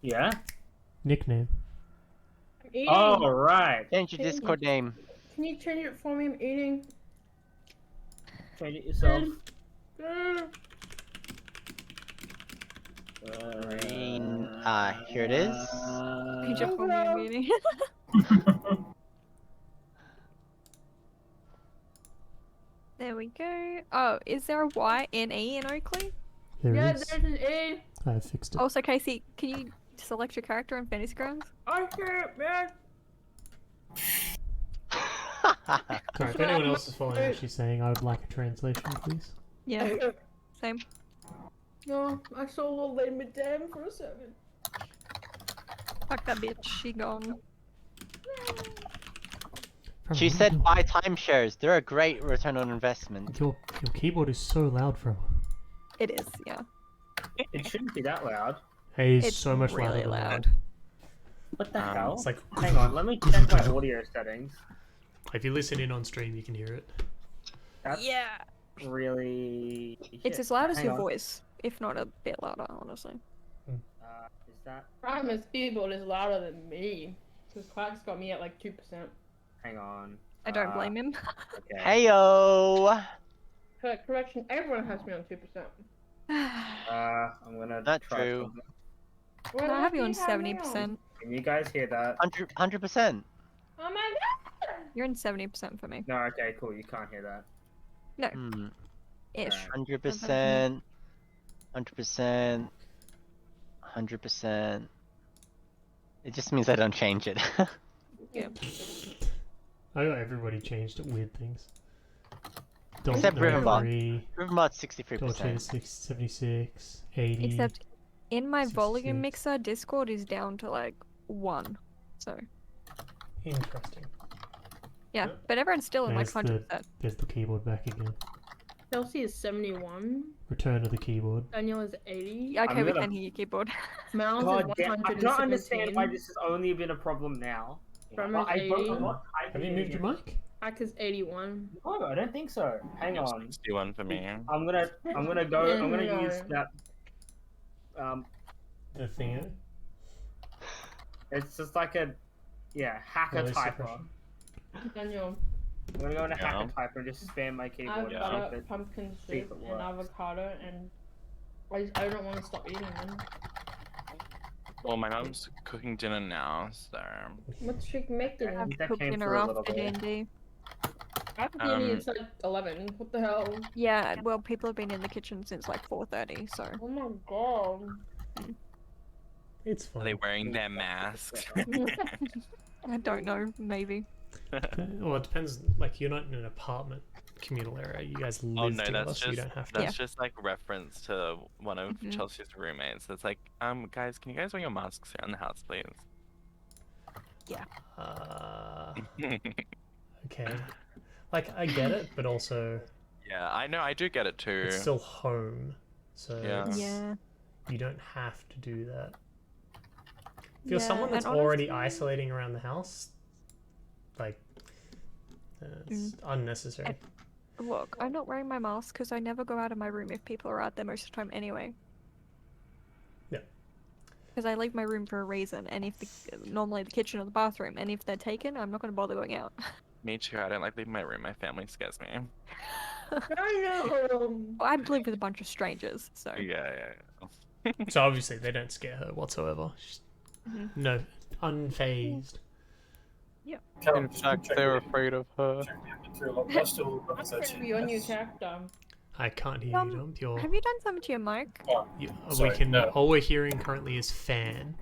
Yeah? Nickname. I'm eating. Oh, right. Change your Discord name. Can you change it for me? I'm eating. Change it yourself. Green. Here it is. Change it for me, I'm eating. There we go. Oh, is there a Y and E in Oakley? There Yeah, is. there's an A. I fixed it. Also, Casey, can you select your character in Fantasy Grounds? I can't, man. Sorry, if anyone else is following what she's saying, I would like a translation, please. Yeah, same. No, I saw little lady madame for a second. Fuck that bitch, she gone. She said buy timeshares. They're a great return on investment. Your keyboard is so loud, Fro. It is, yeah. It shouldn't be that loud. Hey, it's It's so much really louder than loud. mine. What the hell? It's like Hang on, let me check my audio settings. if you listen in on stream, you can hear it. That's Yeah. really... It's shit. as loud as Hang your on. voice, if not a bit louder, honestly. Is that... Primus keyboard is louder than me. Because Quack's got me at like 2%. Hang on. I don't blame him. Okay. Heyo. Correction, everyone has me on 2%. I'm gonna Not try true. something. Well, I have you on lucky have me 70%. Can you guys hear that? 100%. Oh my god! You're in 70% for me. No, okay, cool. You can't hear that. No, Hmm. ish. 100%. 100%. 100%. It just means I don't change it. Yeah. I got everybody changed at weird things. Don't Except know Rivenbot. free, About Dolce 63%. 76, 80. Except in my volume 66. mixer, Discord is down to like 1. So, Interesting. yeah. Yep. But everyone's still in like There's the- 100%. There's the keyboard back again. Chelsea is 71. Return of the keyboard. Daniel is 80. Yeah, okay, I'm we gonna- can hear your keyboard. Miles God is damn, I don't understand 117. why this has only been a problem now. From Well, his I'm 80. not typing Have you it moved your again. mic? Quack is 81. No, I don't think so. Hang on. 61 for me. I'm gonna use that. The thing. It's just like a, hacker Noise typer. suppression. Daniel, I'm gonna go into Yeah. hacker typer and just spam my keyboard. I've and Yeah. see got if a it- pumpkin see if soup it and works. avocado, and I don't want to stop eating them. Well, my mom's cooking dinner now, so. What's she I making? have That cooked came dinner through a little after bit. D&D. After D&D, it's like 11. What the hell? Yeah, well, people have been in the kitchen since like 4:30, so. Oh my god. It's Are fine. they wearing their masks? I don't know, maybe. Well, it depends. Like, you're not in an apartment communal area. You guys live Oh no, together, that's so you just don't have to. that's just like reference to one of Mhm. Chelsea's roommates. It's like, guys, can you guys wear your masks around the house, please? Okay. Like, I get it, but also Yeah, I know, I do get it too. it's still home, so Yeah. Yeah. you don't have to do that. If you're Yeah, someone and that's already honestly- isolating around the house, like, it's unnecessary. Look, I'm not wearing my mask because I never go out of my room if people are out there most of the time anyway. Yeah. Because I leave my room for a reason, and if normally the kitchen or the bathroom, and if they're taken, I'm not going to bother going out. Me too, I don't like leaving my room, my family scares me. I know. Well, I live with a bunch of strangers, so. Yeah. So obviously they don't scare her whatsoever. She's Mhm. no, unfazed. In fact, they're afraid of her. That's gonna be your new character. I can't hear you, Dom. You're, Have you done something to your mic? we can. All we're hearing currently is fan.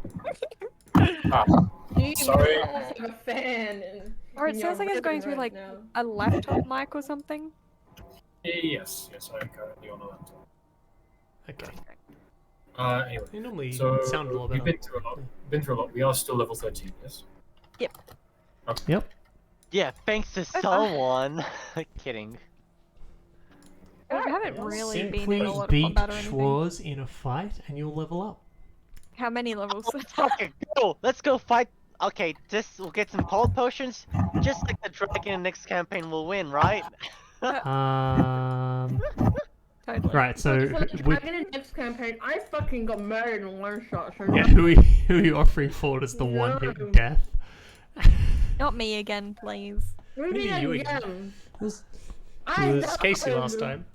You Sorry. have a fan. Or it in sounds your like it's going room through right like now. a laptop mic or something. Yes, I'm currently on a laptop. Okay. Anyway, They normally so sound a little we've better. been through a lot. We are still level 13, yes? Yep. Okay. Yep. Yeah, thanks to someone. Kidding. We haven't really been Simply in a lot of beat combat or anything. Schwarz in a fight, and you'll level up. How many levels? Okay, go. Let's go fight. Okay, we'll get some cold potions. Just like the dragon in the next campaign will win, right? Totally. Right, so Back in the next campaign, I fucking got married in one shot. So yeah, not- who are you offering forward as the one hit No. death? Not me again, please. What do you Maybe you mean again. again? It was I Casey died. last time.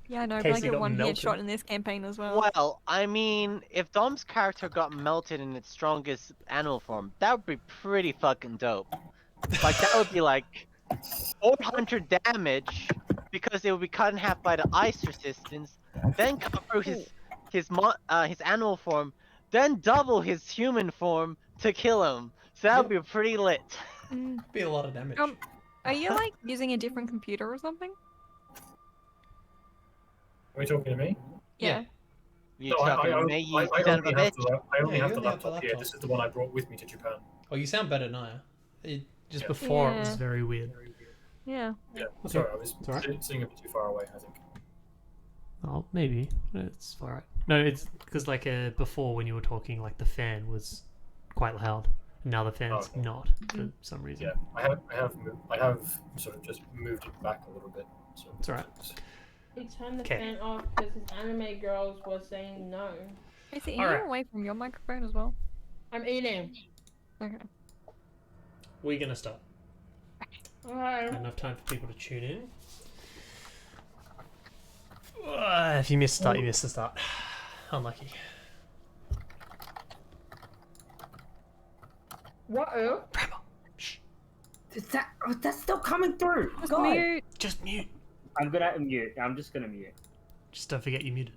Yeah, I know, but Casey I get got one melted. headshot in this campaign as well. Well, I mean, if Dom's character got melted in its strongest animal form, that would be pretty fucking dope. Like, that would be like 400 damage because it would be cut in half by the ice resistance, then cut through his animal form, then double his human form to kill him. So that would be pretty lit. Mm. Be a lot of damage. Are you like using a different computer or something? Are you talking to me? Yeah. You No, talking to me, you son of a bitch? I only Yeah, have you the only have the laptop here. laptop. This is the one I brought with me to Japan. Oh, you sound better now. Just Yeah. before it was Yeah. very weird. Yeah. Yeah, Okay. sorry, I was It's alright. sitting a bit too far away, I think. Oh, maybe it's alright. No, it's because like before when you were talking, like the fan was quite loud, and now the fan's Okay. not for some reason. Yeah, I have sort of just moved it back a little bit. So It's alright. He turned the 'Kay. fan off because his anime girls were saying no. Casey, are Alright. you away from your microphone as well? I'm eating. Okay. We're gonna start. Alright. Enough time for people to tune in. If you miss the start, you miss the start. Unlucky. What? Grandma, shh. That's still coming through. Just God. mute. Just mute. I'm gonna mute. I'm just gonna mute. Just don't forget you muted.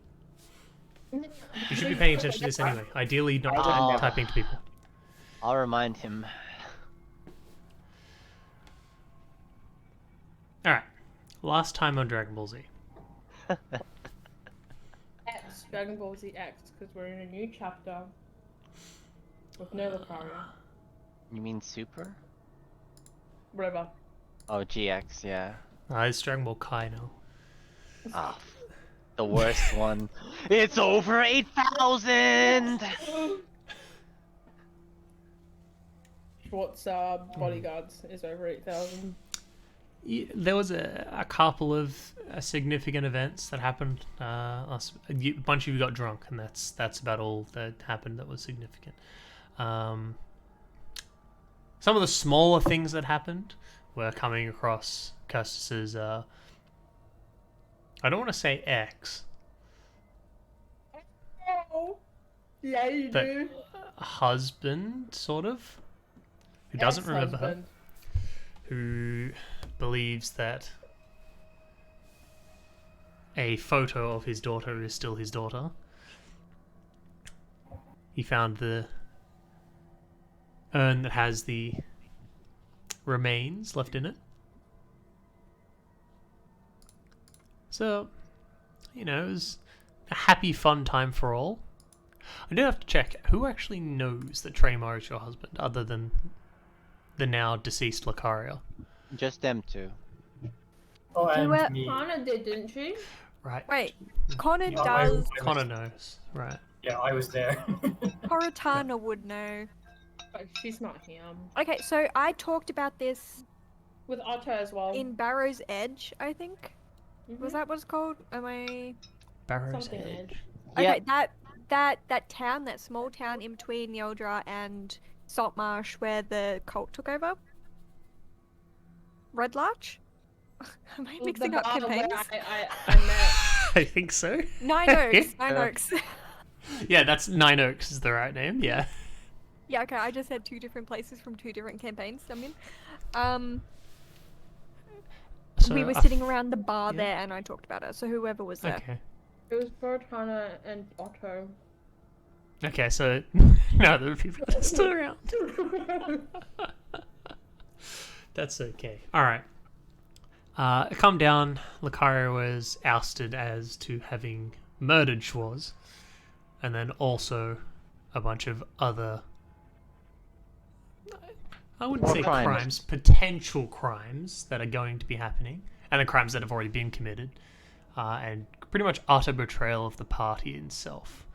You should be paying attention to this anyway. Ideally, not Oh. typing to people. I'll remind him. Alright. Last time on Dragon Ball Z. X, Dragon Ball Z X, because we're in a new chapter with no Lucario. You mean Super? Whatever. Oh, GX, yeah. It's Dragon Ball Kai now. Ah, the worst one. It's over 8,000! Schwartz bodyguards is over 8,000. There was a couple of significant events that happened. A bunch of you got drunk, and that's about all that happened that was significant. Some of the smaller things that happened were coming across Custis's, I don't want to say ex, Oh, yeah, you but do. husband, sort of, who doesn't remember her, Ex-husband. who believes that a photo of his daughter is still his daughter. He found the urn that has the remains left in it. So, it was a happy, fun time for all. I do have to check, who actually knows that Traymar is your husband, other than the now deceased Lucario? Just them two. Oh, and were- me. Hana did, didn't she? Right. Wait, Connor You- does. Connor knows, right. Yeah, I was there. Cortana would know. But she's not here. Okay, so I talked about this With Otto as well. in Barrow's Edge, I think. Was Mhm. that what it's called? Am I? Barrow's Something Edge. Yeah. Okay, that town, that small town in between Yeldra and Saltmarsh, where the cult took over. Red Larch? Am I mixing the up bar where campaigns? I met. I think so. Nine Oaks. Nine Oaks. Yeah, that's Nine Oaks is the right name, yeah. Yeah, okay, I just said two different places from two different campaigns. I mean, So, we were I sitting f- around the bar yeah. there, and I talked about it. So whoever was there. Okay. It was Cortana and Otto. Okay, so now there are people that are still around. That's okay. Alright. Come down, Lucario was ousted as to having murdered Schwarz, and then also a bunch of other, I wouldn't More say crimes. crimes, potential crimes that are going to be happening, and the crimes that have already been committed, and pretty much utter betrayal of the party itself.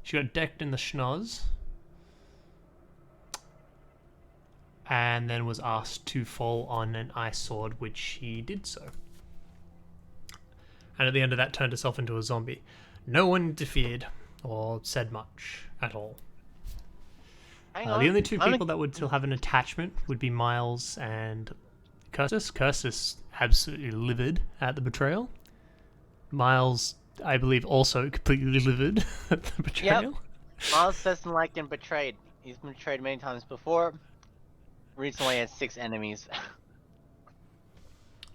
She got decked in the schnoz, and then was asked to fall on an ice sword, which she did so. and at the end of that turned itself into a zombie. No one interfered or said much at all. Hang The on. only two I'm people that would still have an attachment would be Miles and Curtis. Curtis absolutely livid at the betrayal. Miles, I believe, also completely livid at the betrayal. Miles doesn't like getting betrayed. He's been betrayed many times before. Recently, he has 6 enemies.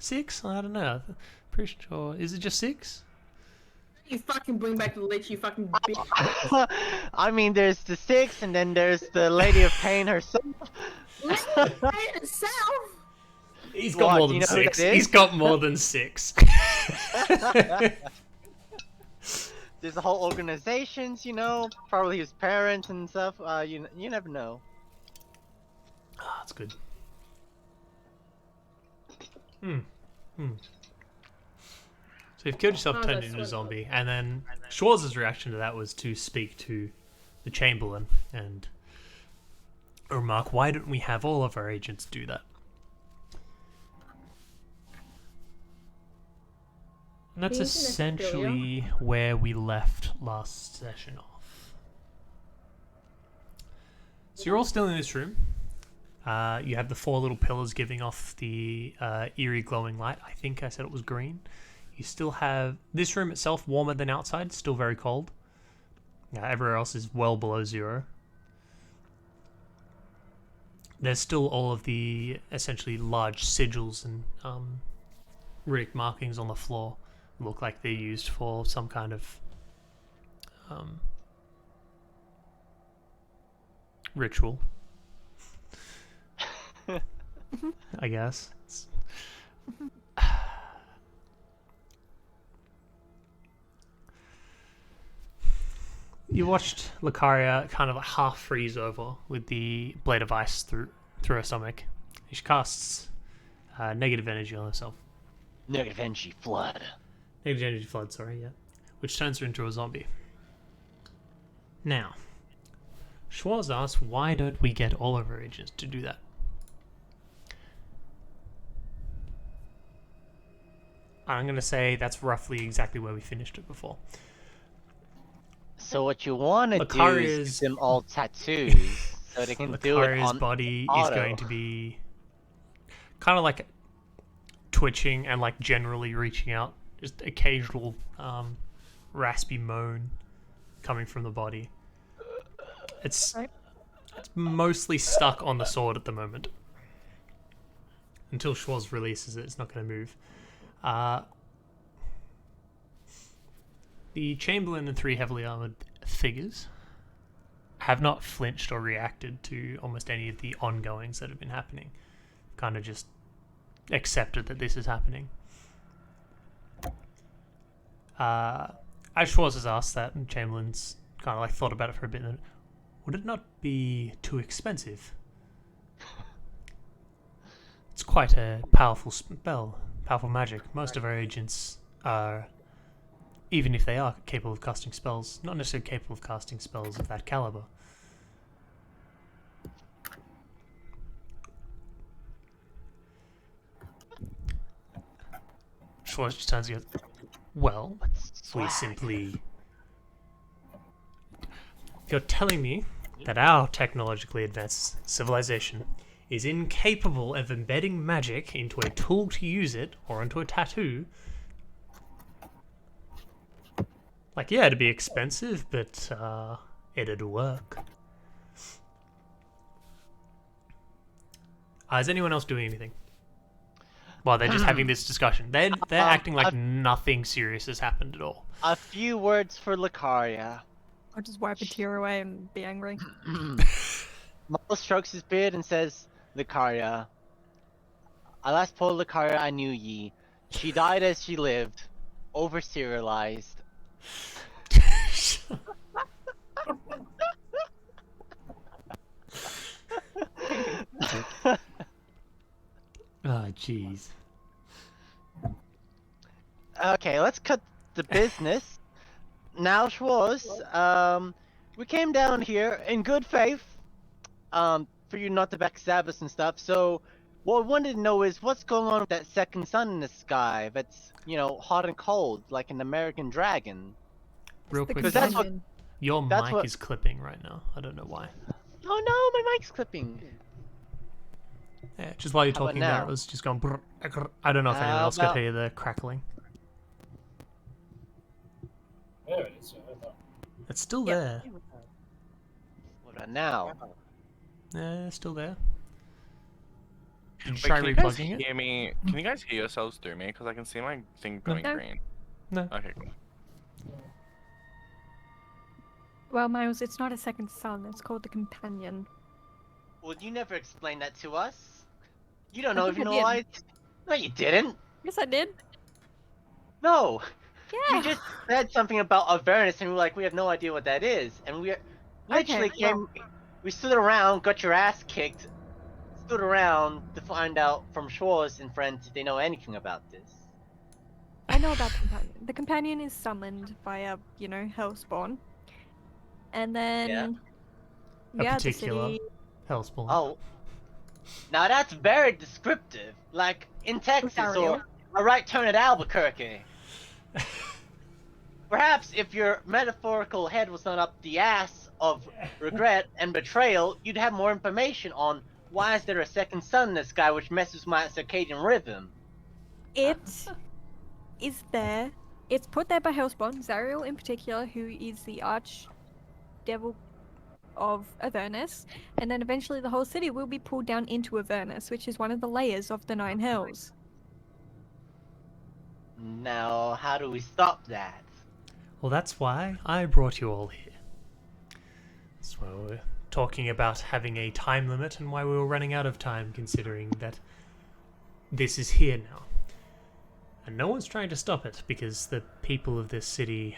6? I don't know. Pretty sure. Is it just 6? You fucking bring back the lich, you fucking bitch. I mean, there's the 6, and then there's the Lady of Pain herself. Itself. He's got What, more do you than know who 6. that is? He's got more than 6. There's the whole organizations, you know, probably his parents and stuff. You never know. Ah, that's good. So you've killed yourself, Oh, turned that's into a what- zombie, and then Schwarz's reaction to that was to speak to the Chamberlain and remark, why don't we have all of our agents do that? And that's He's an necrophilia. essentially where we left last session off. So you're all still in this room. You have the 4 little pillars giving off the eerie glowing light. I think I said it was green. You still have this room itself warmer than outside, still very cold. Everywhere else is well below 0. There's still all of the essentially large sigils and runic markings on the floor. Look like they're used for some kind of ritual. I guess. You watched Lucaria kind of like half freeze over with the blade of ice through her stomach. She casts negative energy on herself. Negative energy flood. Negative energy flood, sorry, yeah. Which turns her into a zombie. Now, Schwarz asks, why don't we get all of our agents to do that? I'm going to say that's roughly exactly where we finished it before. So what you want to do Lucaria's- is give them all tattoos, so they can do it Lucaria's on body is auto. going to be kind of like twitching and like generally reaching out. Just occasional raspy moan coming from the body. It's mostly stuck on the sword at the moment. Until Schwarz releases it, it's not going to move. The Chamberlain and 3 heavily armored figures have not flinched or reacted to almost any of the ongoings that have been happening. Kind of just accepted that this is happening. As Schwarz has asked that, and Chamberlain's kind of like thought about it for a bit, and would it not be too expensive? It's quite a powerful spell, powerful magic. Most of our agents are, even if they are capable of casting spells, not necessarily capable of casting spells of that caliber. Schwarz just turns and goes, well, we simply... You're telling me that our technologically advanced civilization is incapable of embedding magic into a tool to use it, or into a tattoo. Like, yeah, it'd be expensive, but it'd work. Is anyone else doing anything? Well, they're just having this discussion. They're acting like nothing serious has happened at all. A few words for Lucaria. I'll just wipe a tear away and be angry. Miles strokes his beard and says, Lucaria, alas poor Lucaria, I knew ye. She died as she lived, over-serialized. Oh, jeez. Okay, let's cut the business. Now, Schwarz, we came down here in good faith, for you not to backstab us and stuff, so What I wanted to know is what's going on with that second sun in the sky that's, hot and cold, like an American dragon. Real The quick, 'Cause that's what- companion. your that's mic what- is clipping right now. I don't know why. Oh no, my mic's clipping. Yeah, just while you're How about talking there, now? it was just going. Brr, grr. I don't know if anyone How else could about- hear the crackling. There it is. I heard that. It's still Yeah. there. What about now? Yeah, it's still there. Did you Wait, try can you guys replugging it? hear me? Can you guys hear yourselves through me? Because I can see my thing going No. green. No. Okay, cool. Well, Miles, it's not a second sun. It's called the companion. Well, you never explained that to us. You don't I know think if you I know why. No, you didn't. Yes, I did. No. Yeah. You just said something about Avernus, and we were like, we have no idea what that is, and we literally Okay, well- we stood around, got your ass kicked, stood around to find out from Schwartz and friends if they know anything about this. I know about the companion. The companion is summoned by a, hellspawn. And then... A Yeah, particular the city... hellspawn. Oh. Now that's very descriptive. Like in Texas Ontario. or a right turn at Albuquerque. Perhaps if your metaphorical head was not up the ass of regret and betrayal, you'd have more information on why is there a second sun in the sky which messes with my circadian rhythm. It is there. It's put there by Hellspawn, Zariel in particular, who is the archdevil of Avernus, and then eventually the whole city will be pulled down into Avernus, which is one of the layers of the Nine Hells. Now, how do we stop that? Well, that's why I brought you all here. That's why we're talking about having a time limit and why we were running out of time, considering that this is here now. And no one's trying to stop it, because the people of this city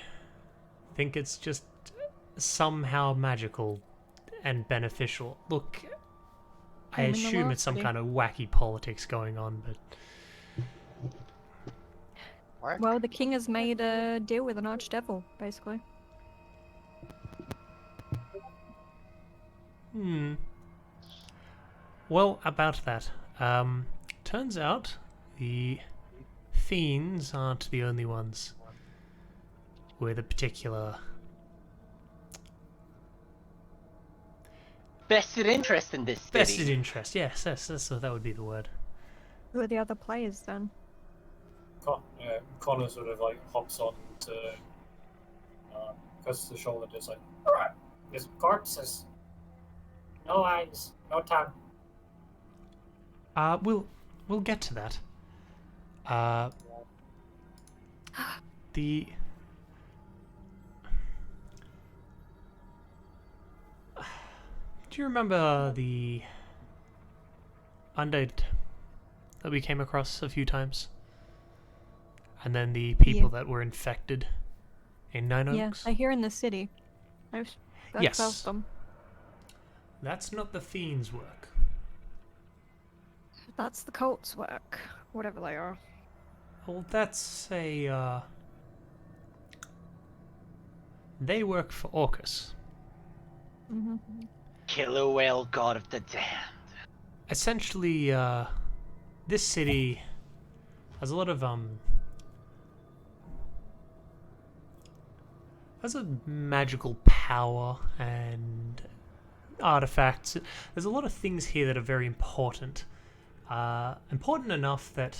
think it's just somehow magical and beneficial. Look, I Home in the assume it's some lofty. kind of wacky politics going on, but Well, the king has made a deal with an archdevil, basically. Well, about that. Turns out the fiends aren't the only ones with a particular Vested interest in this city. vested interest. Yes, that would be the word. Who are the other players then? Connor sort of like hops on to Cus's shoulder, just like, alright, there's corpses. No eyes, no tongue. We'll get to that. The do you remember the undead that we came across a few times? And then the people that were infected in Nine Yeah, Oaks? they're here in the city. That's Yes. them. That's not the fiend's work. That's the cult's work, whatever they are. Well, that's a, they work for Orcus. Mm-hmm. Killer whale god of the damned. Essentially, this city has a lot of, has a magical power and artifacts. There's a lot of things here that are very important. Important enough that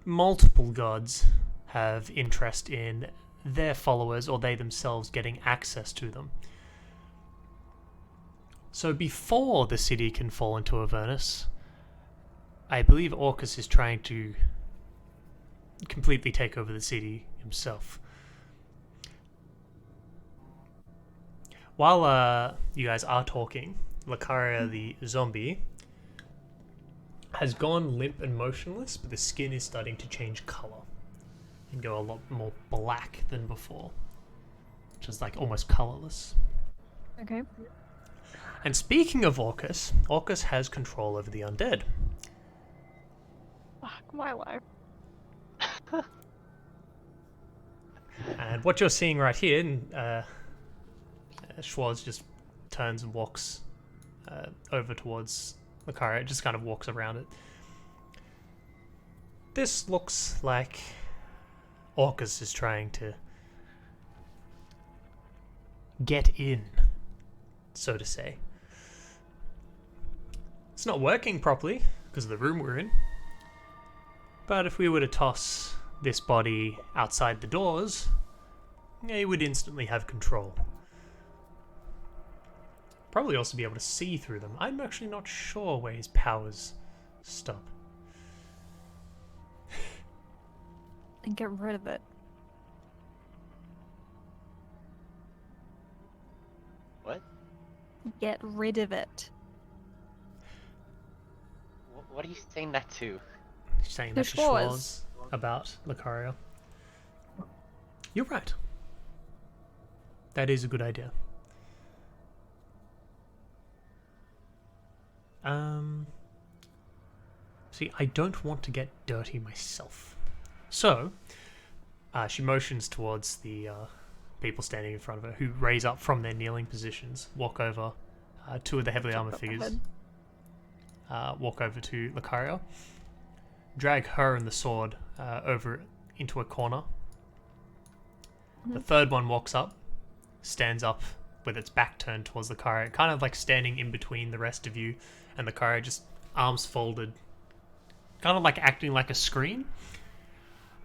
multiple gods have interest in their followers or they themselves getting access to them. So before the city can fall into Avernus, I believe Orcus is trying to completely take over the city himself. While you guys are talking, Lucaria the zombie has gone limp and motionless, but the skin is starting to change colour and go a lot more black than before, which is like almost colourless. Okay. And speaking of Orcus, Orcus has control over the undead. Fuck my life. And what you're seeing right here, Schwartz just turns and walks over towards Lucario just kind of walks around it. This looks like Orcus is trying to get in, so to say. It's not working properly because of the room we're in. But if we were to toss this body outside the doors, he would instantly have control. Probably also be able to see through them. I'm actually not sure where his powers stop. And get rid of it. What? Get rid of it. What are you saying that to? Saying The that to Schwarz. Schwarz about Lucario. You're right. That is a good idea. See, I don't want to get dirty myself. So, she motions towards the people standing in front of her, who raise up from their kneeling positions, walk over, two of the heavily armored figures, walk over to Lucario, drag her and the sword over into a corner. The third one walks up, stands up with its back turned towards Lucario, kind of like standing in between the rest of you and Lucario, just arms folded, kind of like acting like a screen.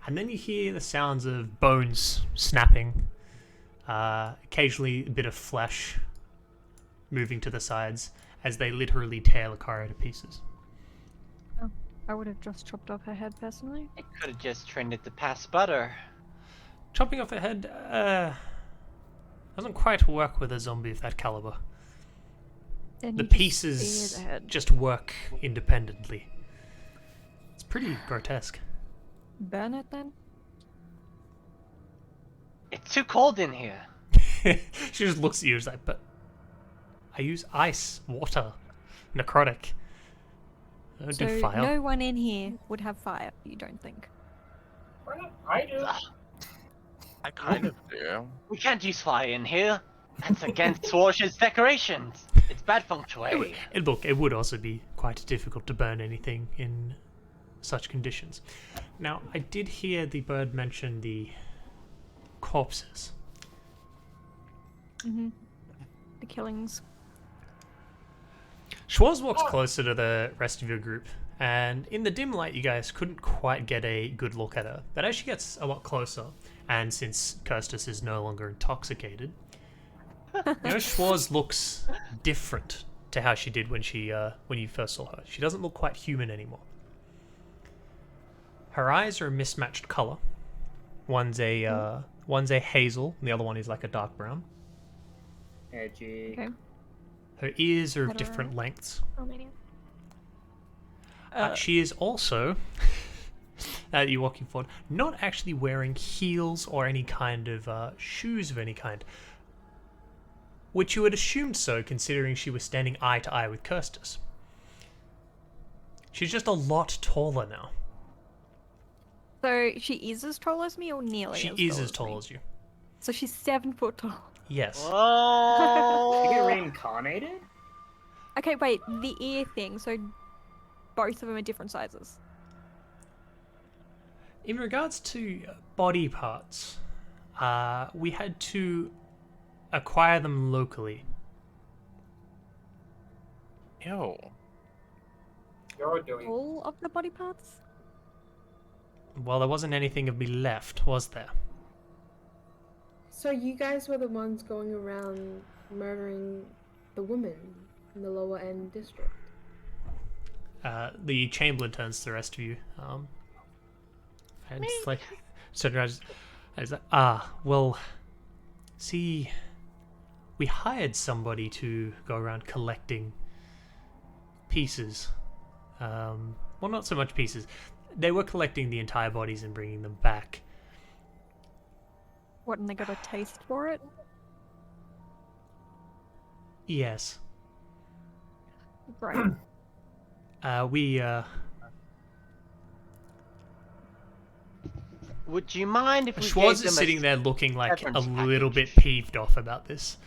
And then you hear the sounds of bones snapping, occasionally a bit of flesh moving to the sides as they literally tear Lucario to pieces. I would have just chopped off her head personally. I could have just trained it to pass butter. Chopping off the head doesn't quite work with a zombie of that caliber. Then The you just pieces spear the head. just work independently. It's pretty grotesque. Burn it then? It's too cold in here. She just looks at you and is like, but I use ice, water, necrotic. I don't So do fire. no one in here would have fire, you don't think? Well, I do. I kind of do. We can't use fire in here. That's against Swarsh's decorations. It's bad feng shui. Look, it would also be quite difficult to burn anything in such conditions. Now, I did hear the bird mention the corpses. Mm-hmm. The killings. Schwarz walks closer to the rest of your group, and in the dim light, you guys couldn't quite get a good look at her. But as she gets a lot closer, and since Kirstus is no longer intoxicated, Schwarz looks different to how she did when you first saw her. She doesn't look quite human anymore. Her eyes are a mismatched color. One's a hazel, and the other one is like a dark brown. Edgy. Okay. Her ears are of Hetero. different lengths. Romania. She is also, you're walking forward, not actually wearing heels or any kind of shoes of any kind. Which you would assume so, considering she was standing eye to eye with Kirstus. She's just a lot taller now. So she is as tall as me or nearly She as is tall as tall me? as you. So she's 7 foot tall. Yes. Did you get Oh. reincarnated? Okay, wait, the ear thing, so both of them are different sizes. In regards to body parts, we had to acquire them locally. Ew. You're doing. All of the body parts? Well, there wasn't anything of me left, was there? So you guys were the ones going around murdering the women in the lower end district. The Chamberlain turns to the rest of you. And it's like, so I was like, well, see, we hired somebody to go around collecting pieces. Well, not so much pieces. They were collecting the entire bodies and bringing them back. What, and they got a taste for it? Yes. Right. Would you mind if we Schwarz gave is them sitting there looking like a severance little bit package? peeved off about this.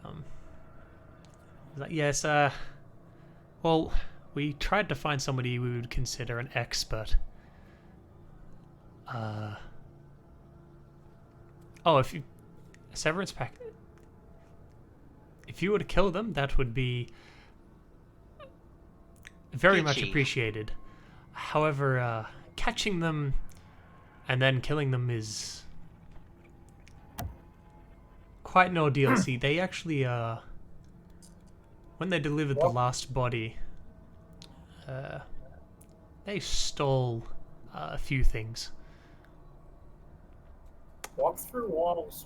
He's like, yes, Well, we tried to find somebody we would consider an expert. Oh, if you... Severance pack... If you were to kill them, that would be very much Peachy. appreciated. However, catching them and then killing them is quite an ordeal. See, they actually, when they delivered the last body, they stole a few things. Walk through walls.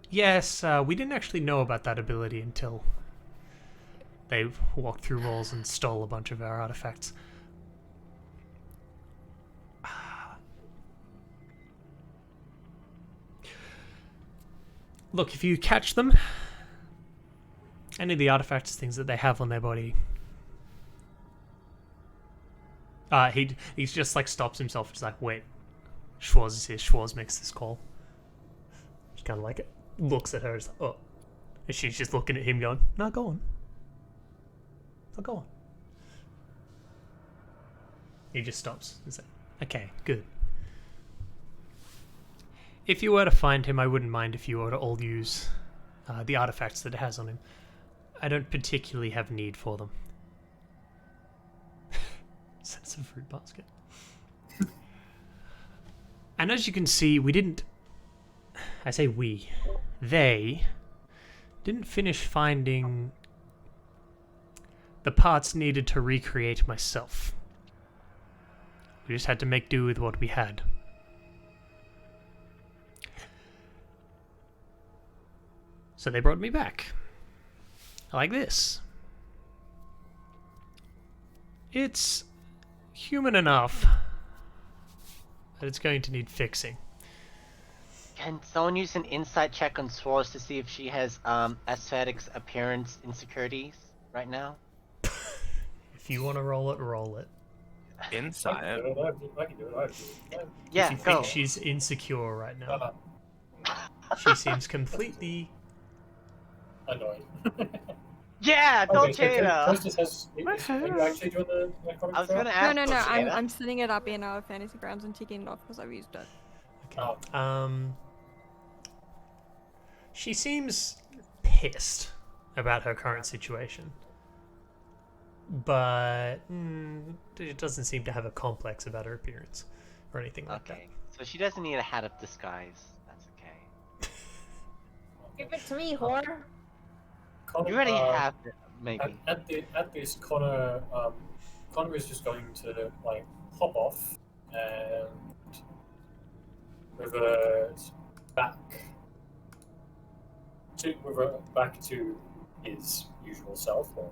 Yes, we didn't actually know about that ability until they walked through walls and stole a bunch of our artifacts. Look, if you catch them, any of the artifacts, things that they have on their body, he's just like stops himself. Just like, wait, Schwarz is here. Schwarz makes this call. Just kind of like it. Looks at her as like, oh, and she's just looking at him, going, "No, go on. No, go on." He just stops. He's like, "Okay, good." If you were to find him, I wouldn't mind if you were to all use the artifacts that it has on him. I don't particularly have need for them. Sense of fruit basket. And as you can see, we didn't... I say we. They didn't finish finding the parts needed to recreate myself. We just had to make do with what we had. So they brought me back. Like this. It's human enough, but it's going to need fixing. Can someone use an insight check on Swarz to see if she has aesthetics appearance insecurities right now? If you want to roll it, roll it. Inside. I can do it. Yeah, If you go. think she's insecure right now. She seems completely... Annoying. Yeah, Dolcena! Are you actually doing the comic I was trial? gonna ask. No, Dolcena. I'm setting it up in Fantasy Grounds and ticking it off because I've used it. Oh. She seems pissed about her current situation. But it doesn't seem to have a complex about her appearance or anything like that. Okay, so she doesn't need a hat of disguise. That's okay. Give it to me, whore. Connor, You already have it, maybe. At this, Connor is just going to like hop off and revert back to his usual self. And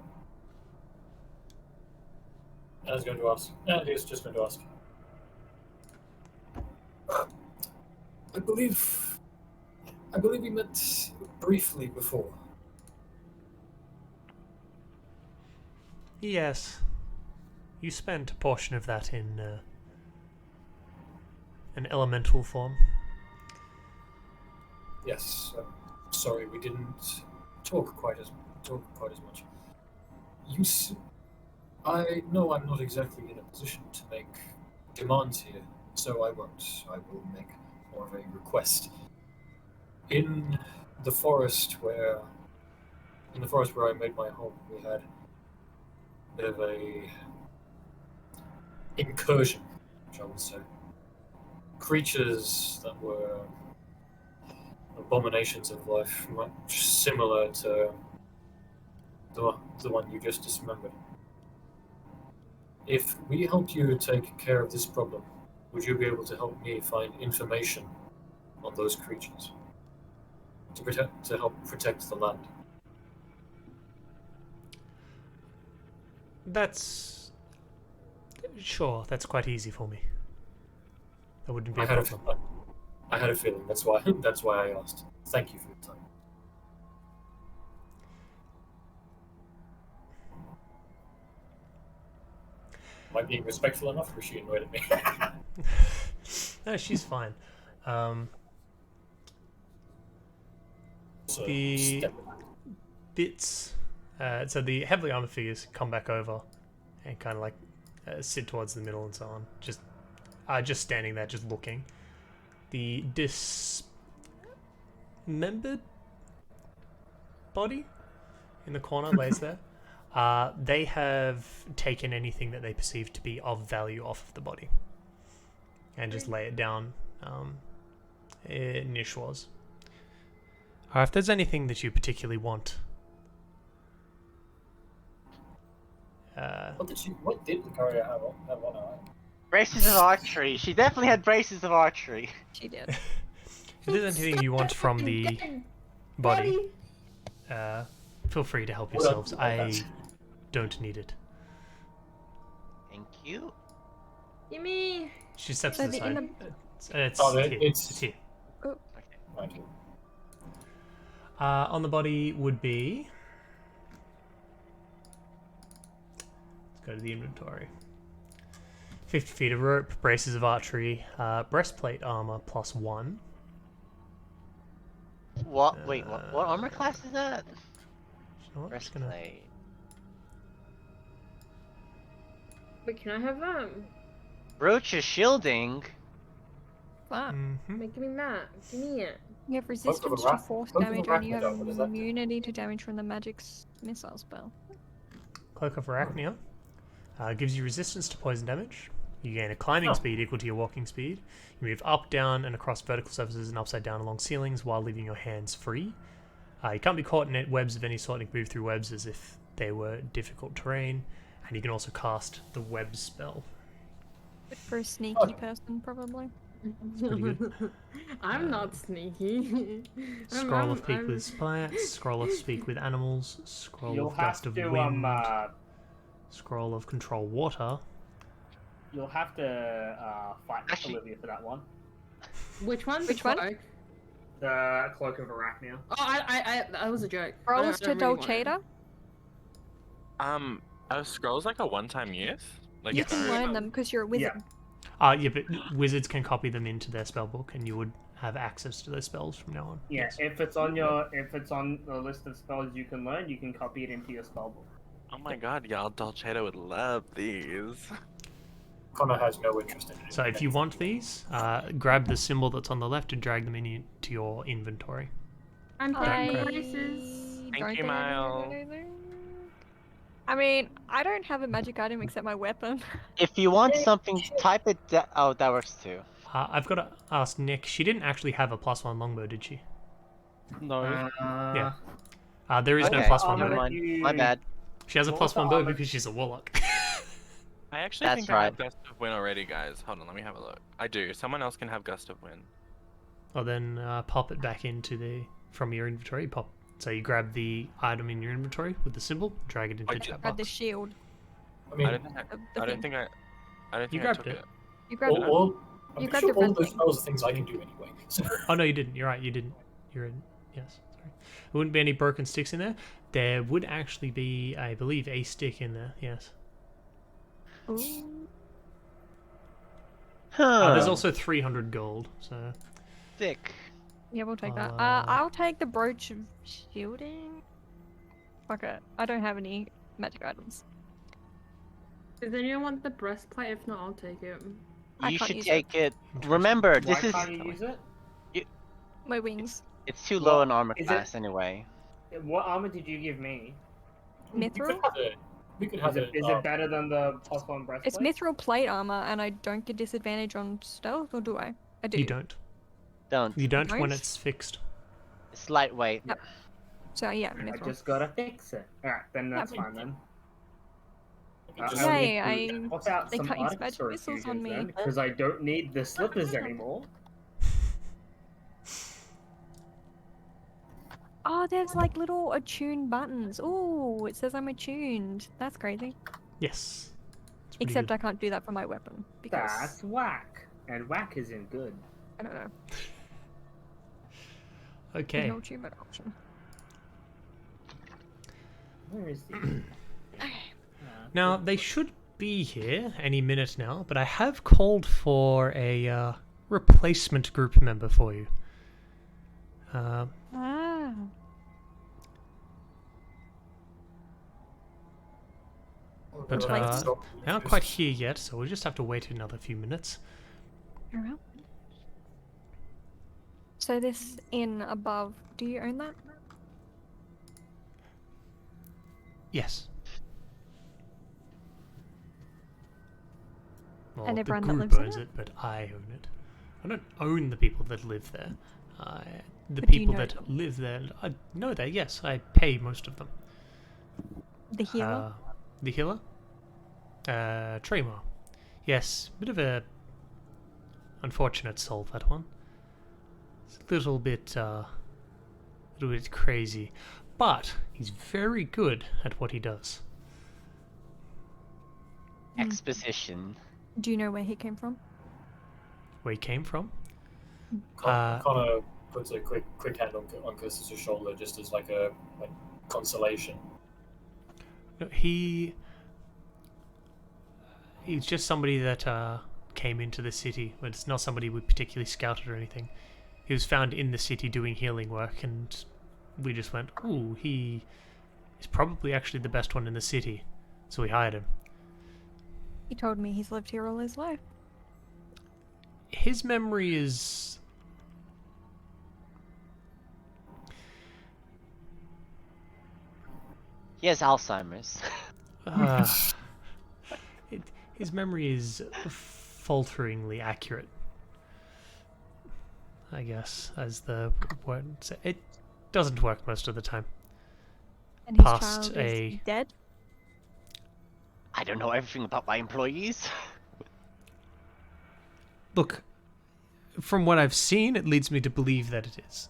I was going to ask. And he's just going to ask. I believe we met briefly before. Yes. You spent a portion of that in an elemental form. Yes. Sorry, we didn't talk quite as much. I know I'm not exactly in a position to make demands here, so I won't. I will make more of a request. In the forest where I made my home, we had a bit of a incursion, which I would say. Creatures that were abominations of life, much similar to the one you just dismembered. If we helped you take care of this problem, would you be able to help me find information on those creatures to help protect the land? That's... Sure, that's quite easy for me. That wouldn't be a I had problem. I had a feeling. That's why I asked. Thank you for your time. Am I being respectful enough, or is she annoyed at me? No, she's fine. So, The step- bits So the heavily armored figures come back over and kind of like sit towards the middle and so on. Just standing there, just looking. The dismembered body in the corner lays there. They have taken anything that they perceive to be of value off of the body and just lay it down near Schwarz. If there's anything that you particularly want. What did Lucaria have on her? Braces of archery. She definitely had braces of archery. She did. If there's anything you want from the body, feel free to help yourselves. I don't need it. Thank you. Gimme. She steps So to the the side. inner- It's Oh, here. it's- It's here. Right. On the body would be... Let's go to the inventory. 50 feet of rope, braces of archery, breastplate armor +1. What? Wait, what armor class is that? You know what? Just gonna... Breastplate. Wait, can I have that? Brooch is shielding. Wow. Wait, give me that. Give me it. You have resistance to force Cloak of damage and you have Arachne, what does that do? immunity to damage from the magic's missile spell. Cloak of Arachnia gives you resistance to poison damage. You gain a climbing speed equal to your walking speed. You move up, down, and across vertical surfaces and upside down along ceilings while leaving your hands free. You can't be caught in webs of any sort and move through webs as if they were difficult terrain. And you can also cast the web spell. Good for a sneaky person, probably. Pretty good. I'm not sneaky. Scroll of Speak with plants, Scroll of Speak with animals, Scroll You'll of have Gust of to Wind, Scroll of Control Water. you'll have to fight Actually- Olivia for that one. Which one? Which one? Cloak? The Cloak of Arachnia. Oh, I that was a joke. I Rolls don't to really want it. Dolceta. Are scrolls like a one-time use? Like You can no- learn them because you're a wizard. Yeah, but wizards can copy them into their spellbook, and you would have access to those spells from now on. Yeah, Yes. if it's on the list of spells you can learn, you can copy it into your spellbook. Oh my god, y'all, Dolceta would love these. Connor has no interest in it. So if you want these, grab the symbol that's on the left and drag them into your inventory. I'm I- taking braces. Thank don't you, think I Miles. know that. I mean, I don't have a magic item except my weapon. If you want something, type it. Oh, that works too. I've got to ask Nick. She didn't actually have a +1 longbow, did she? No. Yeah. There is no Okay. +1 Never bow. mind. My bad. She has a What was +1 the bow armor? because she's a warlock. I actually That's think I have right. Gust of Wind already, guys. Hold on, let me have a look. I do. Someone else can have Gust of Wind. Well, then pop it back into from your inventory. So you grab the item in your inventory with the symbol, drag it into the Wait, chat Grab the box. shield. I mean, I don't think I, The I don't thing. think I, I don't You think I grabbed took it. it. You grab it. I'm You pretty grabbed sure the all red those thing. spells are things I can do anyway. So. Oh no, you didn't. You're right. You didn't. You're in. Yes. Sorry. There wouldn't be any broken sticks in there. There would actually be, I believe, a stick in there. Yes. Ooh. There's also 300 gold. So thick. Yeah, we'll take that. Uh, I'll take the brooch of shielding. Fuck it. I don't have any magic items. Does anyone want the breastplate? If not, I'll take it. I You can't should use take it. Remember, Why this is can't you use it? My wings. it's too low in armor Is it- class anyway. What armor did you give me? Mithril? We could have Is it. it better than the +1 breastplate? It's mithril plate armor, and I don't get disadvantage on stealth, or do I? I do. you don't. Don't. You don't when Nice. it's fixed. It's lightweight. Yep. So yeah, I mithril. just gotta fix it. Alright, then that's Yeah. fine then. Just- I'll Yay, need to I- swap out they some can't use arctic magic sword missiles on fusions me. then, because I don't need the slippers anymore. Oh, there's like little attuned buttons. Ooh, it says I'm attuned. That's crazy. Yes. It's pretty Except good. I can't do that for my weapon because That's whack. And whack isn't good. I don't know. Okay. There's no attunement option. Where is the... Now, they should be here any minute now, but I have called for a replacement group member for you. Ah. But We'll have to stop they're not quite here yet, so we'll just have to wait another few minutes. Very well. So this inn above, do you own that? Yes. Well, And the everyone that group lives in owns it? it, but I own it. I don't own the people that live there. The But do you people know that them? live there, I know that, yes. I pay most of them. The healer? The healer? Tremor. Yes, bit of a unfortunate soul, that one. It's a little bit crazy. But he's very good at what he does. Exposition. Do you know where he came from? Where he came from? Connor puts a quick hand on Curtis's shoulder just as like a consolation. No, he's just somebody that came into the city, but it's not somebody we particularly scouted or anything. He was found in the city doing healing work, and we just went, ooh, he is probably actually the best one in the city, so we hired him. He told me he's lived here all his life. His memory is... He has Alzheimer's. His memory is falteringly accurate, I guess, as the word. It doesn't work most of the time. And his Past child is dead? I don't know everything about my employees. Look, from what I've seen, it leads me to believe that it is.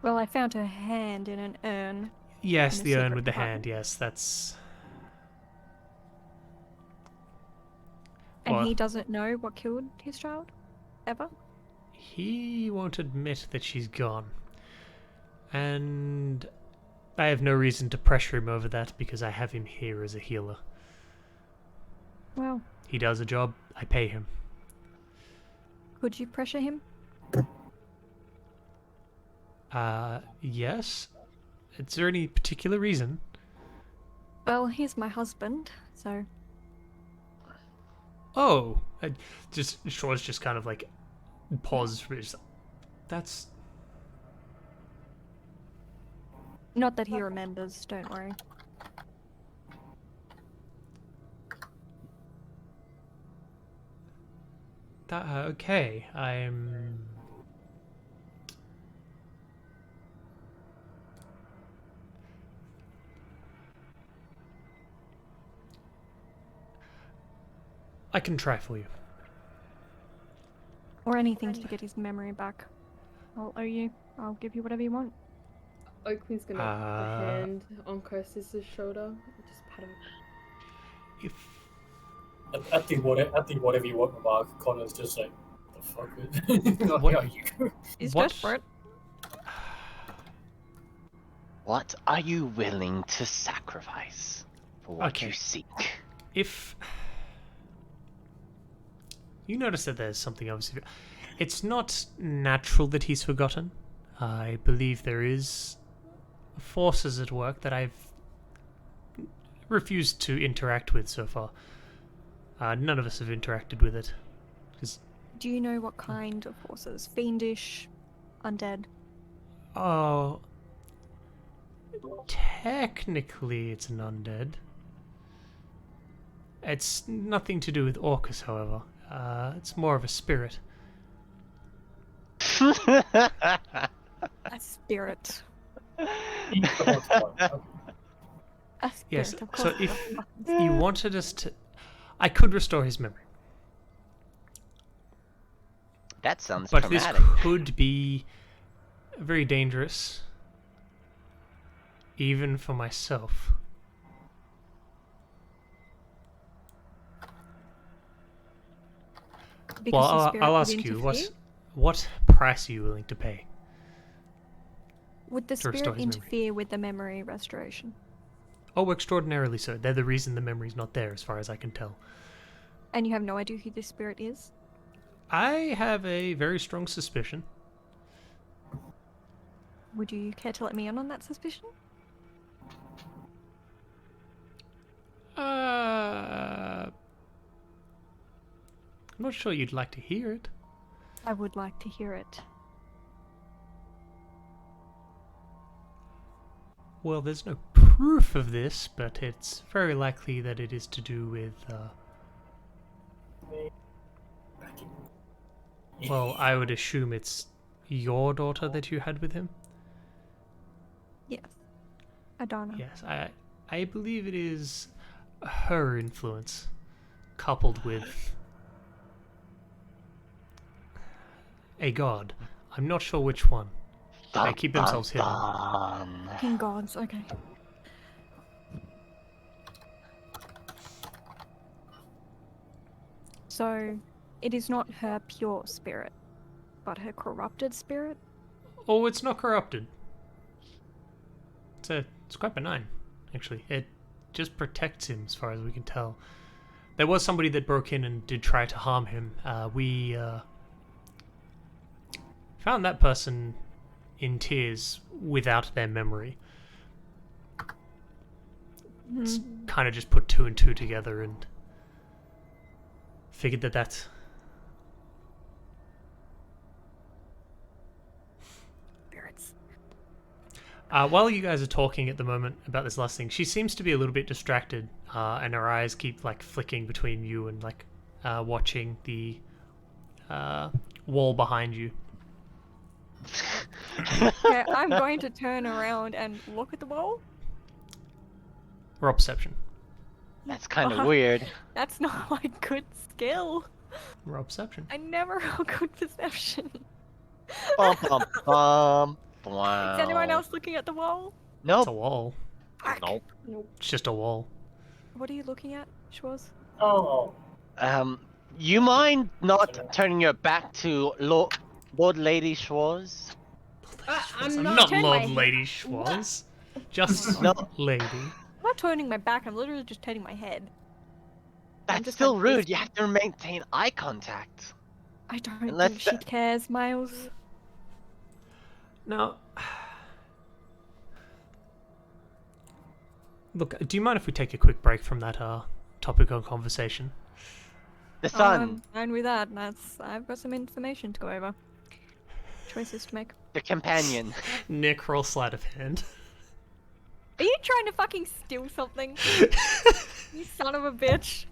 Well, I found her hand in an urn. Yes, In the a urn secret with the compartment. hand, yes, that's... And Well, he doesn't know what killed his child? Ever? he won't admit that she's gone. And I have no reason to pressure him over that because I have him here as a healer. Well, He does a job, I pay him. could you pressure him? Yes? Is there any particular reason? Well, he's my husband, so... Oh! Shore's just kind of like pauses for it. That's... Not that he remembers, don't worry. Okay, I'm... I can try for you. Or anything to get his memory back. I'll owe you. I'll give you whatever you want. Oakley's gonna put a hand on Curtis's shoulder and just pat him. If... At the whatever you want remark, Connor's just like, the fuck? What- Are you? He's What? desperate. What are you willing to sacrifice for what Okay. you seek? If... You notice that there's something obviously... It's not natural that he's forgotten. I believe there is forces at work that I've refused to interact with so far. None of us have interacted with it. 'Cause, Do you know what kind of forces? Fiendish? Undead? oh... Technically it's an undead. It's nothing to do with Orcus, however. It's more of a spirit. A spirit. A spirit, Yes, of so course. if you wanted us to... I could restore his memory. That sounds But traumatic. this could be very dangerous. Even for myself. Because Well, the spirit I'll would ask you, interfere? what price are you willing to pay? Would the to restore spirit his memory? interfere with the memory restoration? Oh, extraordinarily so. They're the reason the memory's not there, as far as I can tell. And you have no idea who this spirit is? I have a very strong suspicion. Would you care to let me in on that suspicion? I'm not sure you'd like to hear it. I would like to hear it. Well, there's no proof of this, but it's very likely that it is to do with, well, I would assume it's your daughter that you had with him? Yes. Adana. Yes, I believe it is her influence, coupled with a god. I'm not sure which one. They keep themselves hidden. King gods, okay. So, it is not her pure spirit, but her corrupted spirit? Oh, it's not corrupted. It's quite benign, actually. It just protects him, as far as we can tell. There was somebody that broke in and did try to harm him. We found that person in tears without their memory. It's kind of just put two and two together and figured that that's... Spirits. While you guys are talking at the moment about this last thing, she seems to be a little bit distracted, and her eyes keep like flicking between you and like watching the wall behind you. Okay, I'm going to turn around and look at the wall. Roll perception. That's kind of weird. That's not my good skill. Roll perception. I never roll good perception. Bum, bum, bum. Wow. Is anyone else looking at the wall? It's a Nope. wall. Nope. It's just a wall. What are you looking at, Schwarz? Oh, You mind not turning your back to Lord Lady Schwarz? I'm not turning Lord my- Lady Schwarz. Just No. Lady. I'm not turning my back, I'm literally just turning my head. That's just still like rude. this. You have to maintain eye contact. I don't Unless think she cares, Miles. Now, look, do you mind if we take a quick break from that topic of conversation? The sun, I'm fine with that. I've got some information to go over. Choices to make. the companion. Nick, roll sleight of hand. Are you trying to fucking steal something? You son of a bitch.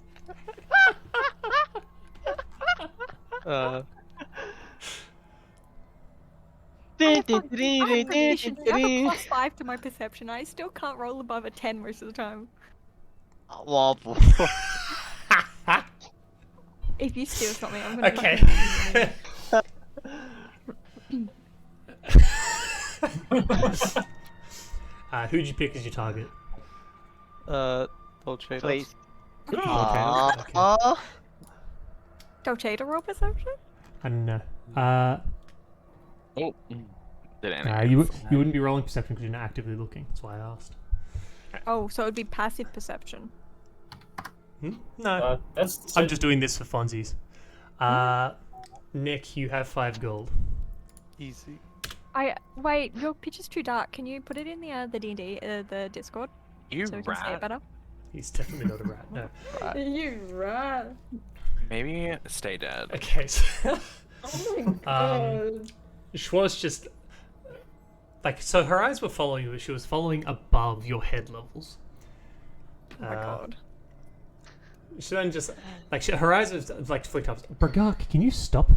Uh, I have proficiency. I have a +5 to my perception. I still can't roll above a 10 most of the time. Wobble. If you steal something, I'm gonna Okay. Who'd you pick as your target? Dolce. Please. Okay. Dolce roll perception? I don't know. Oh. Did You wouldn't be rolling perception because you're not actively looking. That's why I asked. Oh, so it'd be passive perception. No, that's. I'm just doing this for funsies. Nick, you have 5 gold. Easy. Wait, your picture's too dark. Can you put it in the D&D, the Discord, You so we can see it rat. better? He's definitely not a rat. No. You rat. Maybe stay dead. Okay. So, Oh my god. Schwarz just so her eyes were following you, but she was following above your head levels. Oh my god. She then just her eyes was like flicked up. Bragak, can you stop?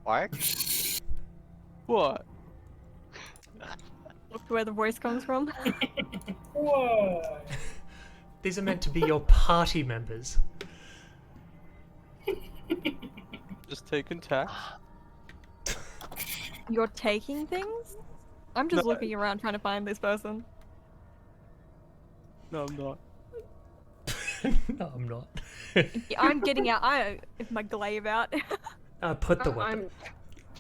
What? What? Look where the voice comes from. Whoa. These are meant to be your party members. Just taking tax? You're taking things? I'm just No. looking around trying to find this person. No, I'm not. No, I'm not. I'm getting out. If my glaive out. Put the weapon. I'm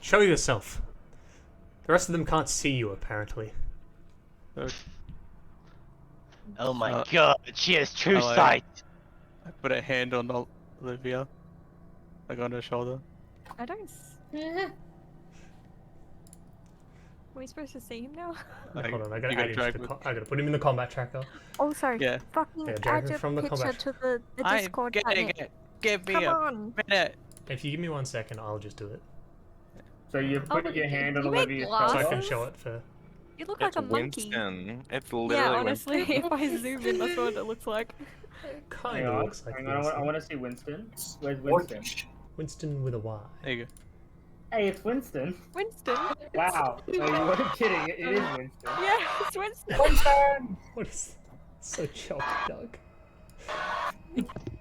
Show yourself. The rest of them can't see you, apparently. Oh my Uh, god, she has true hello. sight. I put a hand on Olivia. Like on her shoulder. I don't. Are we supposed to see him now? Like, Hold on, I you gotta gotta add him to drag the with- I gotta put him in the combat tracker. Oh, sorry. Yeah. Fucking Yeah, drag add him a from the picture combat. to the I'm Discord getting chat. it. Give me Come a on. minute. If you give me 1 second, I'll just do it. So you Oh, put but your do hand on you make Olivia's So I can glasses? shoulder. show it for. You look It's like a monkey. Winston. It's Yeah, literally honestly, Winston. if I zoom in, that's what it looks like. Kind Hang of on, looks like hang on, I Winston. want to see Winston. Where's Winston? Orcish. Winston with a Y. There you go. Hey, it's Winston. Winston. Wow. No, you weren't kidding. It is Winston. Yeah, it's Winston. What is so chopped, Doug?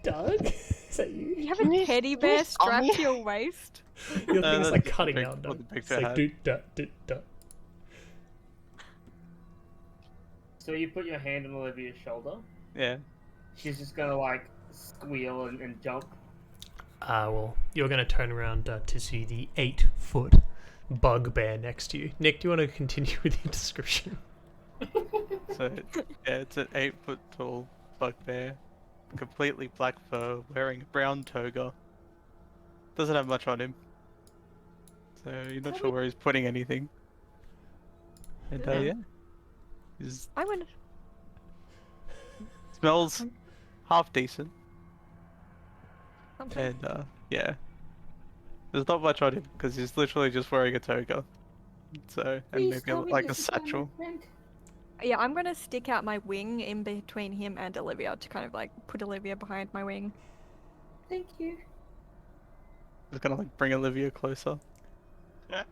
Doug? Is that you? You have a teddy bear strapped to your waist. Your No, thing's that's like the cutting pic- out, what Doug. the It's picture like had. doot dut doot dut. So you put your hand on Olivia's shoulder. Yeah. She's just gonna like squeal and jump. Well, you're gonna turn around to see the 8-foot bugbear next to you. Nick, do you want to continue with your description? So yeah, it's an 8-foot tall bugbear, completely black fur, wearing a brown toga. Doesn't have much on him, so you're not sure where he's putting anything. And yeah, he's I went. smells half decent, Okay. and yeah, there's not much on him because he's literally just wearing a toga. So and maybe like a satchel. Yeah, I'm gonna stick out my wing in between him and Olivia to kind of like put Olivia behind my wing. Thank you. Just gonna like bring Olivia closer. I'm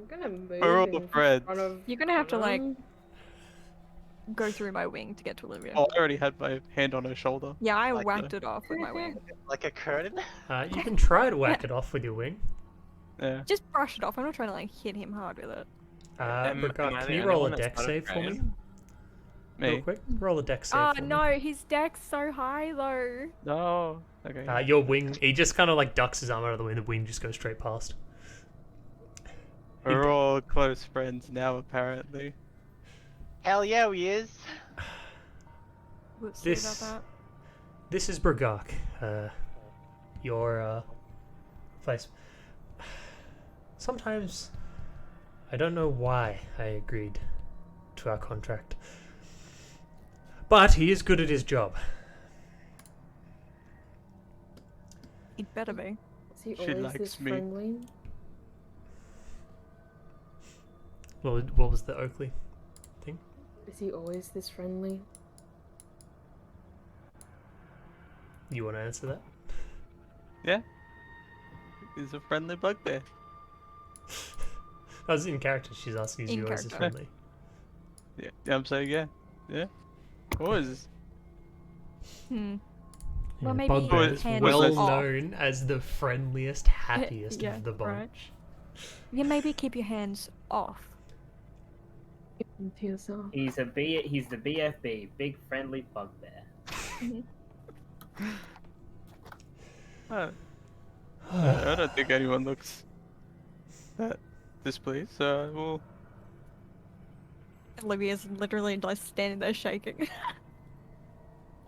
gonna move We're all in friends. front of You're gonna have to like them. go through my wing to get to Olivia. Oh, I already had my hand on her shoulder. Yeah, I Like whacked it off with my wing. Like a curtain? You can try to whack it off with your wing. Yeah. Just brush it off. I'm not trying to like hit him hard with it. Am I Can the you only roll a one that's deck not a save for me? dragon? Real Me. quick, roll a deck save Oh for me. no, his deck's so high though. No. Okay. Your wing, he just kind of like ducks his arm out of the way, and the wing just goes straight past. We're all close friends now, apparently. Hell yeah, he is. Whoops, This- sorry about This is Bergok, your place. Sometimes I don't know why I agreed to our contract, but he is good at his job. that. He'd better be. Is he She always likes this me. friendly? What was the Oakley? Is he always this friendly? You want to answer that? Yeah. He's a friendly bugbear. That was in character. She's asking, is In you always this character. friendly? Yeah, I'm saying yeah. Yeah. Was. Hmm. Yeah, Well, maybe Bugbear is hands well off. known as the friendliest, happiest Yeah, of the bunch. right. Yeah, maybe keep your hands off. Keep him to yourself. He's the BFB, big friendly bugbear. I don't think anyone looks that displeased, so we'll. Olivia's literally just standing there shaking.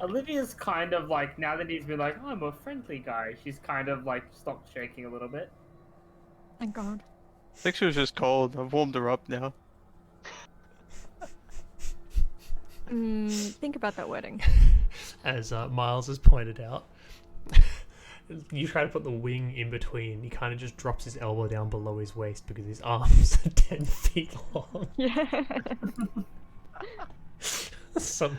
Olivia's kind of like, now that he's been like, oh, I'm a friendly guy, she's kind of like stopped shaking a little bit. Thank God. I think she was just cold. I've warmed her up now. Think about that wedding. As Miles has pointed out, you try to put the wing in between. He kind of just drops his elbow down below his waist because his arms are 10 feet long. Yeah. Some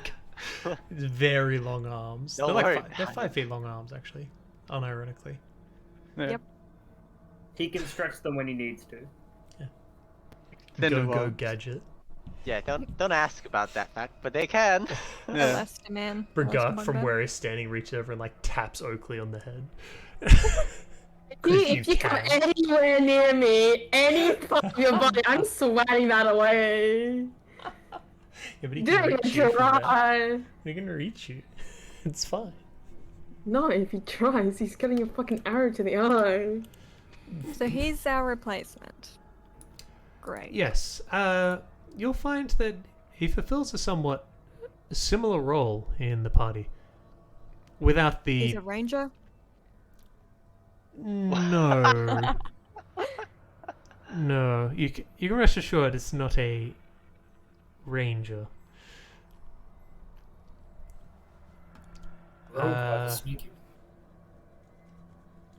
very long arms. Don't They're worry like they're about 5 feet long arms, actually. Unironically. Yeah. Yep. He can stretch them when he needs to. Tender Go arms. gadget. Yeah, don't ask about that fact, but they can. Yeah. Elastigman. Bergok from Elastigman. where he's standing reaches over and like taps Oakley on the head. If you come anywhere near me, any part of your body, I'm swatting that away. Yeah, but he Do can it, reach you from there. try. He can reach you. It's fine. No, if he tries, he's getting a fucking arrow to the eye. So here's our replacement. Great. Yes, you'll find that he fulfills a somewhat similar role in the party. Without He's the... a ranger. No. No, you can rest assured it's not a ranger. Rogue by the sneaky.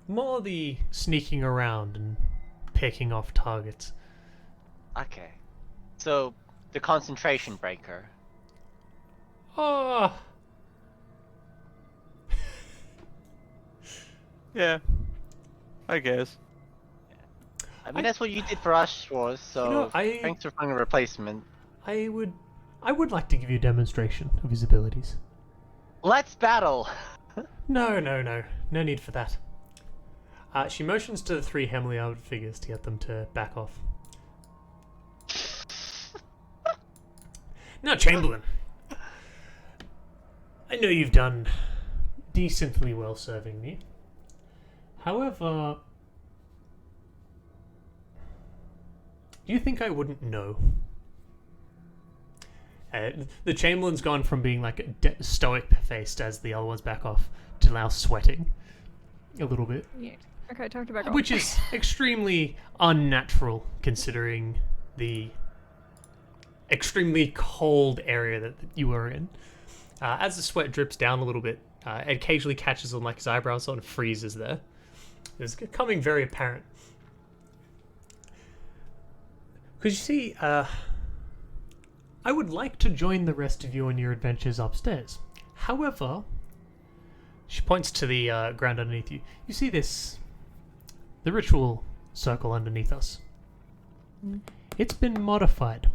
More the sneaking around and picking off targets. Okay. So, the concentration breaker. Oh, Yeah. I guess. I mean, that's what you did for us, Schwartz, so You know, thanks for finding a replacement. I would like to give you a demonstration of his abilities. Let's battle! No need for that. She motions to the 3 heavily armored figures to get them to back off. Now, Chamberlain, I know you've done decently well serving me. However, do you think I wouldn't know? The Chamberlain's gone from being like stoic-faced as the other ones back off to now sweating a little bit. Yeah. Okay, time to back off. Which is extremely unnatural considering the extremely cold area that you were in. As the sweat drips down a little bit, it occasionally catches on like his eyebrows, sort of freezes there. It's becoming very apparent. Because you see, I would like to join the rest of you on your adventures upstairs. However, she points to the ground underneath you. You see this, the ritual circle underneath us. It's been modified.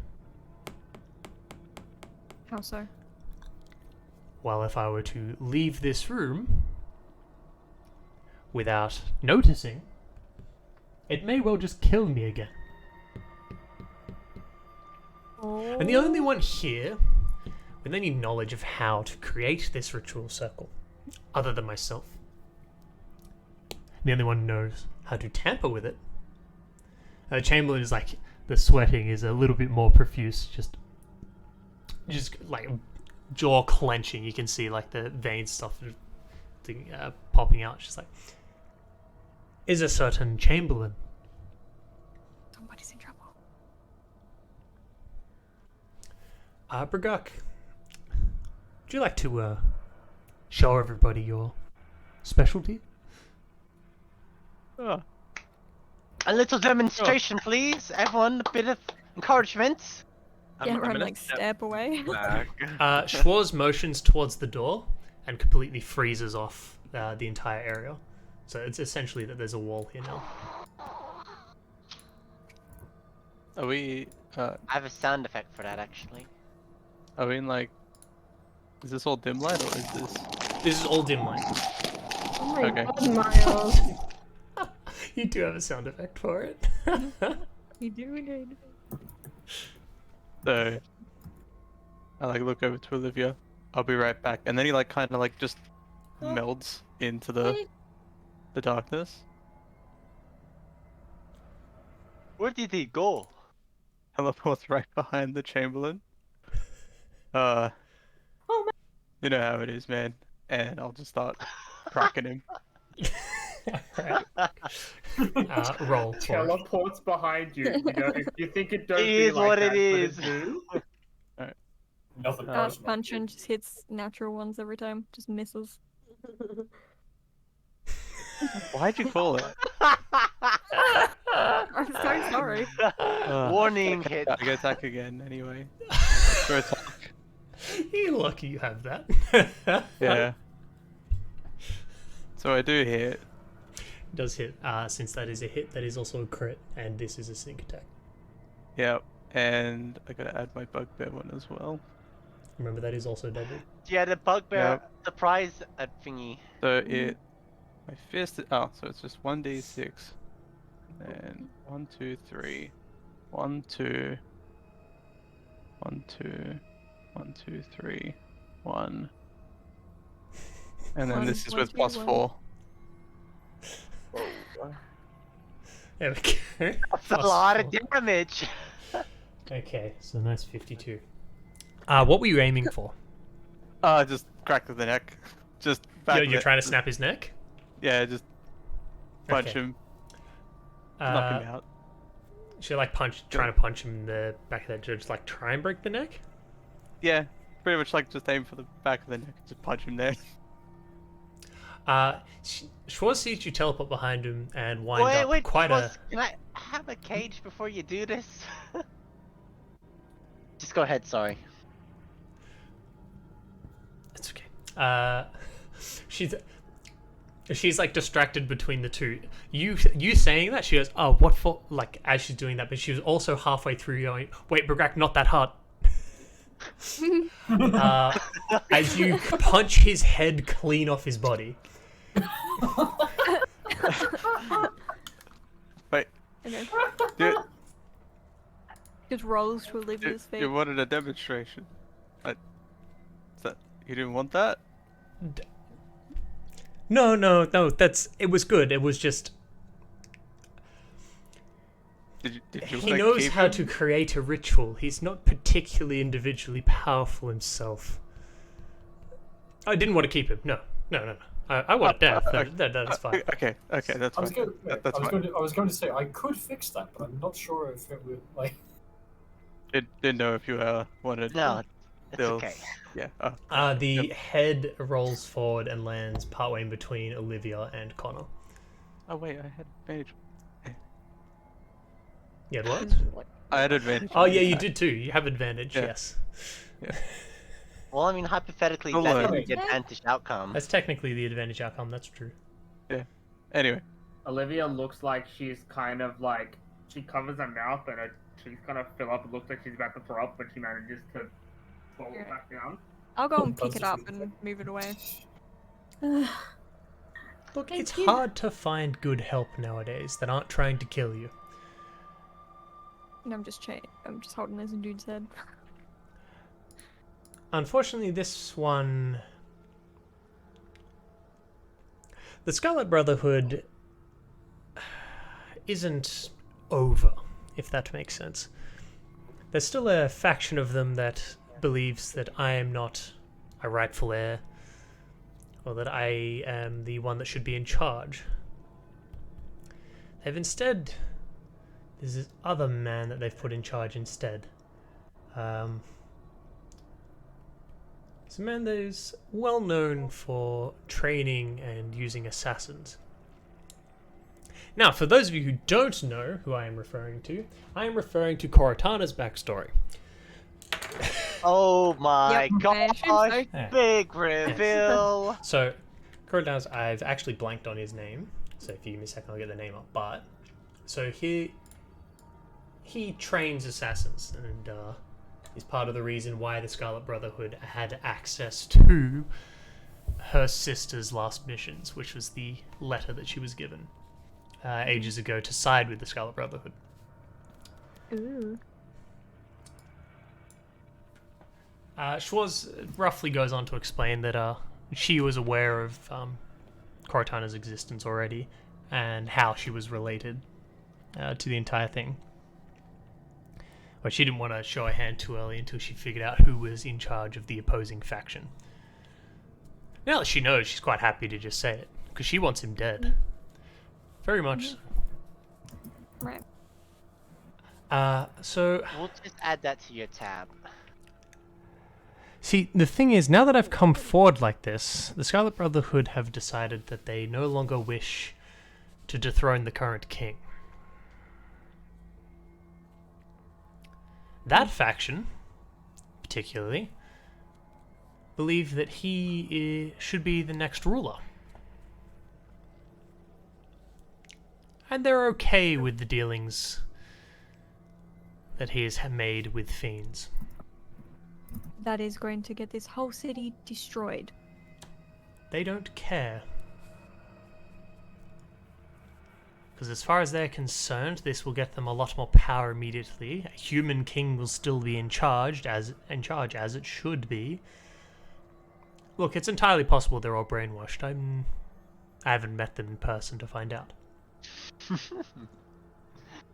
How so? Well, if I were to leave this room without noticing, it may well just kill me again. And the only one here with any knowledge of how to create this ritual circle, other than myself, the only one who knows how to tamper with it, Chamberlain is like, the sweating is a little bit more profuse, just like jaw clenching. You can see like the veins stuff popping out. She's like, is a certain Chamberlain. Somebody's in trouble. Bragak, would you like to show everybody your specialty? Oh. A little demonstration, please. Everyone, a bit of encouragement. Yeah, I'm run gonna like step step away. back. Schwarz motions towards the door and completely freezes off the entire area. So it's essentially that there's a wall here now. Are we I have a sound effect for that, actually. are we in like is this all dim light or is this This is all dim light. Oh my Okay. god, Miles. You do have a sound effect for it. You do indeed. so I like look over to Olivia. I'll be right back. And then he like kinda like just melds into the darkness. Where did he go? Teleports right behind the Chamberlain. You know how it is, man. And I'll just start cracking him. Right. Roll for it. Teleports behind you. You know, if you think it don't It be is like what that, it but is. do. Nothing That personal. punch just hits natural ones every time. Just misses. Why'd you call it? I'm so sorry. Warning hit. I go attack again anyway. Go attack. You're lucky you have that. Yeah. So I do hit. Does hit, since that is a hit, that is also a crit, and this is a sneak attack. Yep. And I gotta add my bugbear one as well. Remember, that is also double. Yeah, the bugbear Yep. surprise thingy. So it my fist so it's just 1d6. And 1, 2, 3. 1, 2. 1, 2. 1, 2, 3. 1. And then One, this is one, with two, plus one. 4. There we go. That's a lot of damage. Okay, so nice 52. What were you aiming for? Just crack to the neck. Just back You're lip. trying to snap his neck? Yeah, just punch Okay. him. Knock him out. She like trying to punch him in the back of the head, just like try and break the neck. Yeah, pretty much like just aim for the back of the neck and just punch him there. Schwartz sees you teleport behind him and wind up Wait, quite Schwartz, can I have a cage before you do this? Just go ahead, sorry. It's okay. She's like distracted between the two. You saying that, she goes, "Oh, what for?" Like as she's doing that, but she was also halfway through going, "Wait, Bregrak, not that hard." As you punch his head clean off his body. Wait. Okay. You, Just rolls to Olivia's feet. you wanted a demonstration. You didn't want that? No. It was good. It was just Did you he like, knows keep how him? to create a ritual. He's not particularly individually powerful himself. I didn't want to keep him. No. I want death. That's fine. Okay, that's fine. That's fine. I was going to say I could fix that, but I'm not sure if it would like. Didn't know if you wanted. No, it's Still- okay. Yeah. The head rolls forward and lands partway in between Olivia and Connor. Oh wait, I had advantage. You had what? I had advantage. Oh yeah, you did too. You have advantage. Yeah. Yes. Well, I mean, hypothetically, Hold that on. is the advantage outcome. That's technically the advantage outcome. That's true. Anyway, Olivia looks like she's kind of like she covers her mouth and her cheeks kind of fill up. It looks like she's about to throw up, but she manages to fall Yeah. back down. I'll go and pick it up and move it away. Look, it's hard to find good help nowadays that aren't trying to kill you. And I'm just holding this dude's head. Unfortunately, this one... The Scarlet Brotherhood isn't over, if that makes sense. There's still a faction of them that believes that I am not a rightful heir, or that I am the one that should be in charge. They've instead... There's this other man that they've put in charge instead. It's a man that is well known for training and using assassins. Now, for those of you who don't know who I am referring to Cortana's backstory. Oh my Yep, I gosh! assume so. Yeah. Big reveal! So, Cortana's, I've actually blanked on his name, so if you give me a second, I'll get the name up. But, so he trains assassins, and is part of the reason why the Scarlet Brotherhood had access to her sister's last missions, which was the letter that she was given ages ago to side with the Scarlet Brotherhood. Ooh. Schwarz roughly goes on to explain that she was aware of Cortana's existence already and how she was related to the entire thing. But she didn't want to show her hand too early until she figured out who was in charge of the opposing faction. Now that she knows, she's quite happy to just say it, because she wants him dead. Very much so. Right. So... We'll just add that to your tab. See, the thing is, now that I've come forward like this, the Scarlet Brotherhood have decided that they no longer wish to dethrone the current king. That faction, particularly, believe that he should be the next ruler. And they're okay with the dealings that he has made with fiends. That is going to get this whole city destroyed. They don't care. Because as far as they're concerned, this will get them a lot more power immediately. A human king will still be in charge as it should be. Look, it's entirely possible they're all brainwashed. I haven't met them in person to find out.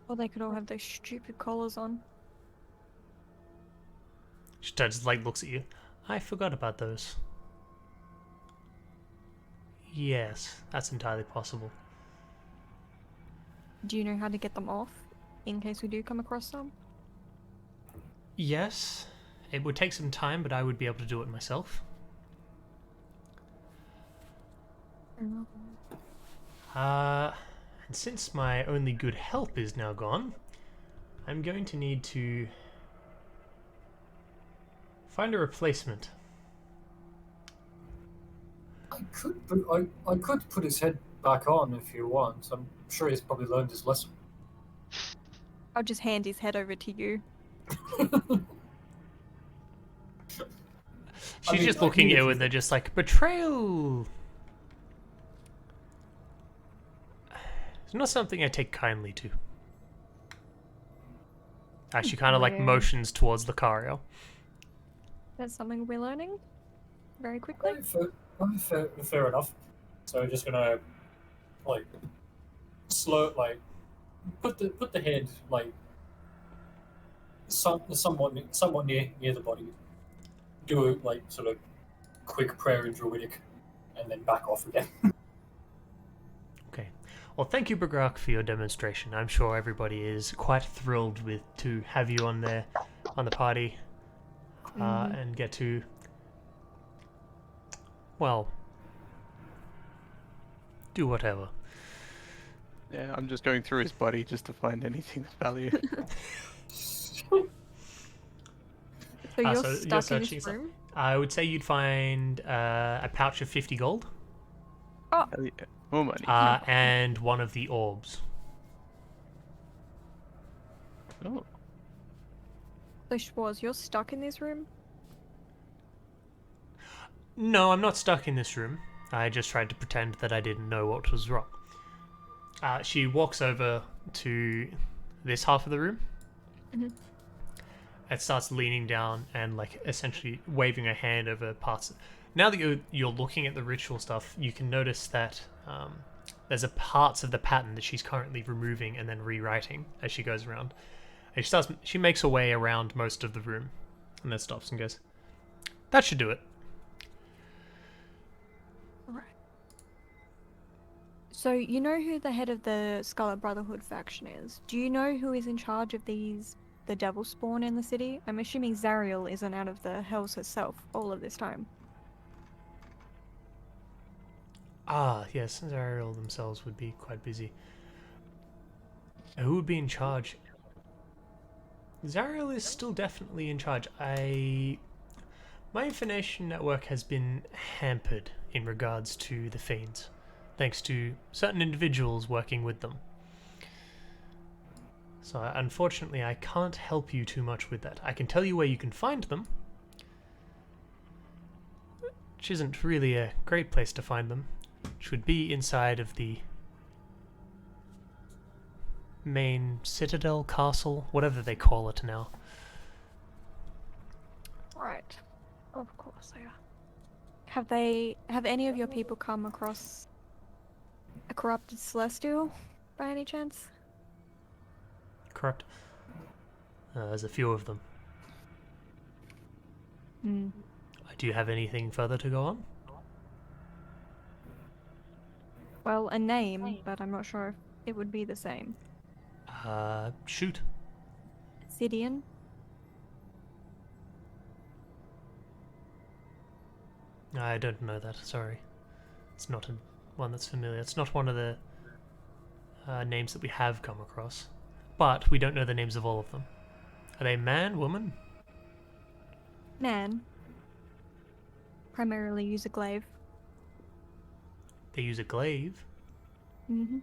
Or they could all have those stupid collars on. She just looks at you. I forgot about those. Yes, that's entirely possible. Do you know how to get them off? in case we do come across some? Yes, it would take some time, but I would be able to do it myself. And since my only good help is now gone, I'm going to need to find a replacement. I could put his head back on if you want. I'm sure he's probably learned his lesson. I'll just hand his head over to you. She's just looking at you and they're just like, betrayal! It's not something I take kindly to. She kind of like Yeah. motions towards Lucario. That's something we're learning very quickly. Fair enough. So just gonna like put the head like somewhat near the body. Do a like sort of quick prayer in Druidic, and then back off again. Okay. Well, thank you, Bagrak, for your demonstration. I'm sure everybody is quite thrilled to have you on the party, and get to, well, do whatever. Yeah, I'm just going through his body just to find anything of value. So you're so you're stuck in searching this some- room? I would say you'd find a pouch of 50 gold, Hell yeah. More money. and one of the orbs. Oh. So Schwarz, you're stuck in this room? No, I'm not stuck in this room. I just tried to pretend that I didn't know what was wrong. She walks over to this half of the room. Mhm. And starts leaning down and like essentially waving her hand over parts. Now that you're looking at the ritual stuff, you can notice that there's a parts of the pattern that she's currently removing and then rewriting as she goes around. And she makes her way around most of the room, and then stops and goes, "That should do it." Alright. So you know who the head of the Scarlet Brotherhood faction is? Do you know who is in charge of the devil spawn in the city? I'm assuming Zariel isn't out of the hells herself all of this time. Ah, yes, Zariel themselves would be quite busy. Who would be in charge? Zariel is still definitely in charge. My information network has been hampered in regards to the Fiends, thanks to certain individuals working with them. So unfortunately, I can't help you too much with that. I can tell you where you can find them, which isn't really a great place to find them, which would be inside of the main citadel, castle, whatever they call it now. Right. Of course they are. Have any of your people come across a corrupted celestial by any chance? Correct. There's a few of them. Do you have anything further to go on? Well, a name, but I'm not sure if it would be the same. Shoot. Sidian? I don't know that, sorry. It's not one that's familiar. It's not one of the names that we have come across. But we don't know the names of all of them. Are they man, woman? Man. Primarily use a glaive. They use a glaive. Mm-hmm.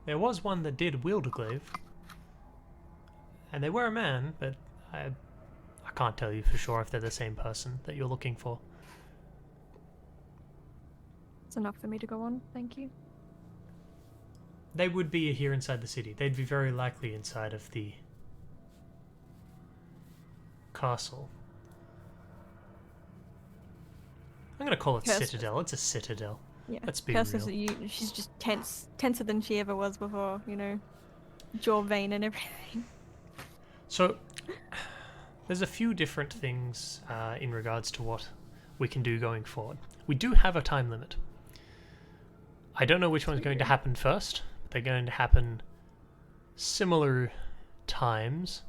There was one that did wield a glaive. And they were a man, but I can't tell you for sure if they're the same person that you're looking for. It's enough for me to go on, thank you. They would be here inside the city. They'd be very likely inside of the castle. I'm gonna call it Curse. citadel. It's a citadel. Yeah. Let's be Curses real. at you. She's just tenser than she ever was before, you know. Jaw vein and everything. So, there's a few different things in regards to what we can do going forward. We do have a time limit. I don't know which one's going to happen first. They're going to happen similar times.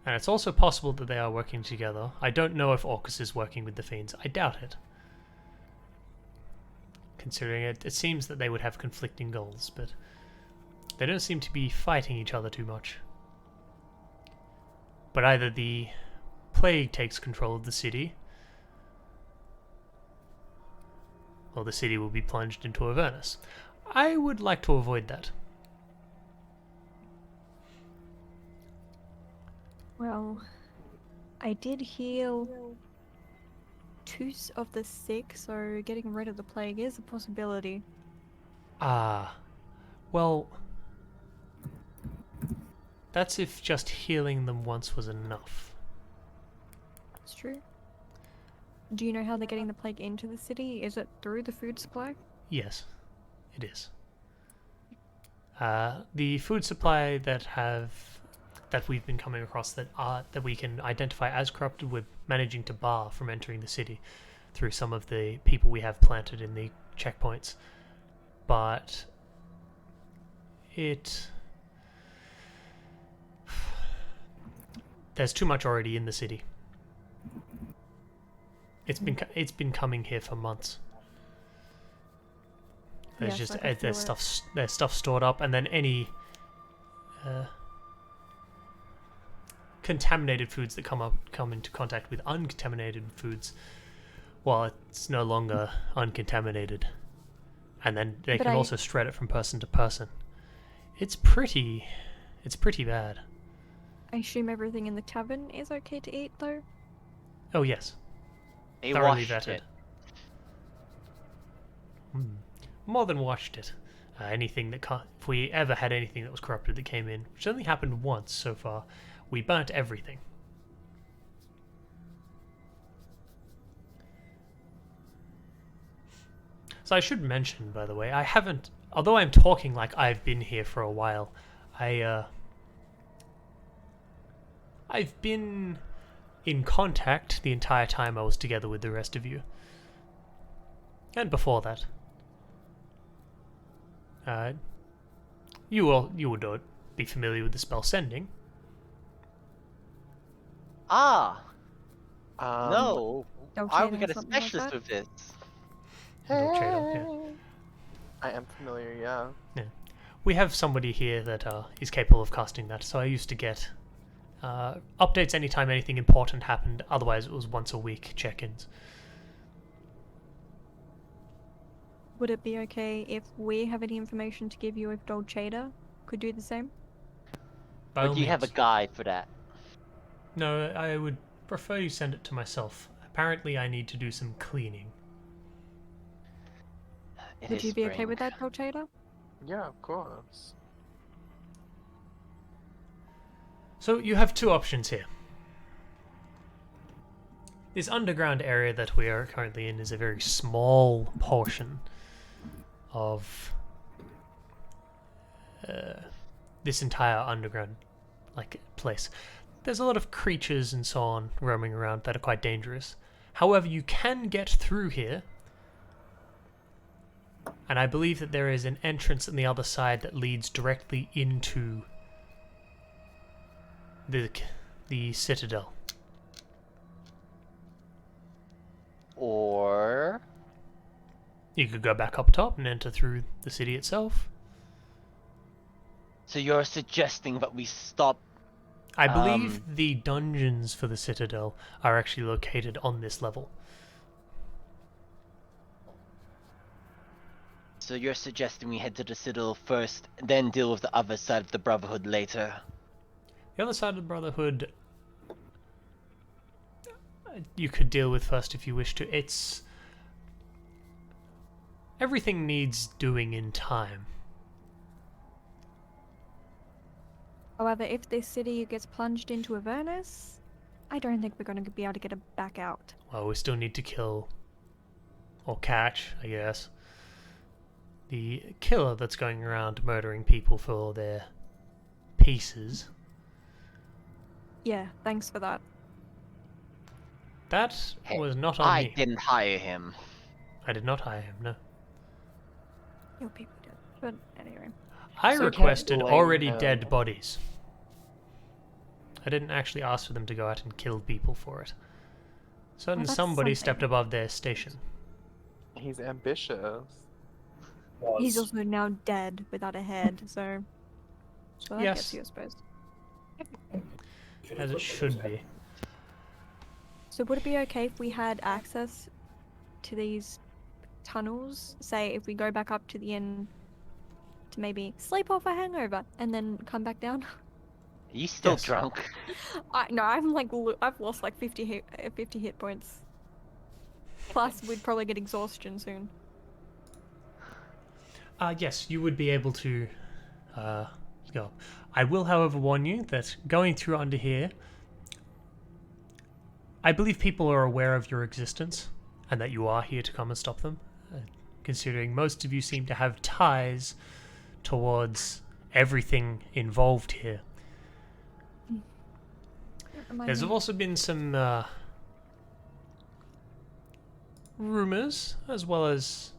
And it's also possible that they are working together. I don't know if Orcus is working with the Fiends. I doubt it. Considering it seems that they would have conflicting goals, but they don't seem to be fighting each other too much. But either the plague takes control of the city, or the city will be plunged into Avernus. I would like to avoid that. Well, I did heal 2 of the 6, so getting rid of the plague is a possibility. Ah, well, that's if just healing them once was enough. That's true. Do you know how they're getting the plague into the city? Is it through the food supply? Yes, it is. The food supply that we've been coming across that we can identify as corrupted, we're managing to bar from entering the city through some of the people we have planted in the checkpoints. But there's too much already in the city. It's been coming here for months. There's Yes, just I can feel there's stuff stored up, and then any contaminated foods that come into contact with uncontaminated foods, well, it's no longer uncontaminated, and then they can also spread it from person to person. It's pretty bad. I assume everything in the tavern is okay to eat, though? Oh yes, They thoroughly washed vetted. it. More than washed it. Anything that if we ever had anything that was corrupted that came in, which only happened once so far, we burnt everything. So I should mention, by the way, I haven't, although I'm talking like I've been here for a while, I've been in contact the entire time I was together with the rest of you. And before that. You would be familiar with the spell Sending. Ah, Um, no. Dolce Are we or got a something like specialist that? with this? I am familiar, yeah. We have somebody here that is capable of casting that, so I used to get updates anytime anything important happened. Otherwise, it was once a week check-ins. Would it be okay if we have any information to give you if Dolceta could do the same? By Or all do you have a means. guide for that? No, I would prefer you send it to myself. Apparently, I need to do some cleaning. It Would is you be okay spring. with that, Dolceta? Yeah, of course. So you have two options here. This underground area that we are currently in is a very small portion of this entire underground place. There's a lot of creatures and so on roaming around that are quite dangerous. However, you can get through here, and I believe that there is an entrance on the other side that leads directly into the citadel. Or You could go back up top and enter through the city itself. so you're suggesting that we stop? I believe the dungeons for the citadel are actually located on this level. So you're suggesting we head to the Citadel first, then deal with the other side of the Brotherhood later? The other side of the Brotherhood, you could deal with first if you wish to. Everything needs doing in time. However, if this city gets plunged into Avernus, I don't think we're going to be able to get it back out. Well, we still need to kill, or catch, I guess, the killer that's going around murdering people for their pieces. Yeah, thanks for that. That Hey, was not on I me. didn't hire him. I did not hire him, no. Your people did. But anyway. I So requested blame already him. dead bodies. I didn't actually ask for them to go out and kill people for it. Certain that's somebody something. stepped above their station. He's ambitious. He's Was. also now dead without a head, so that Yes. gets you, I suppose. As it should be. So would it be okay if we had access to these tunnels? Say if we go back up to the inn to maybe sleep off a hangover and then come back down? Are you still Yes. drunk? No, I'm like I've lost like 50 hit points. Plus, we'd probably get exhaustion soon. Yes, you would be able to go. I will, however, warn you that going through under here, I believe people are aware of your existence and that you are here to come and stop them, considering most of you seem to have ties towards everything involved here. There's also been some rumors, as well as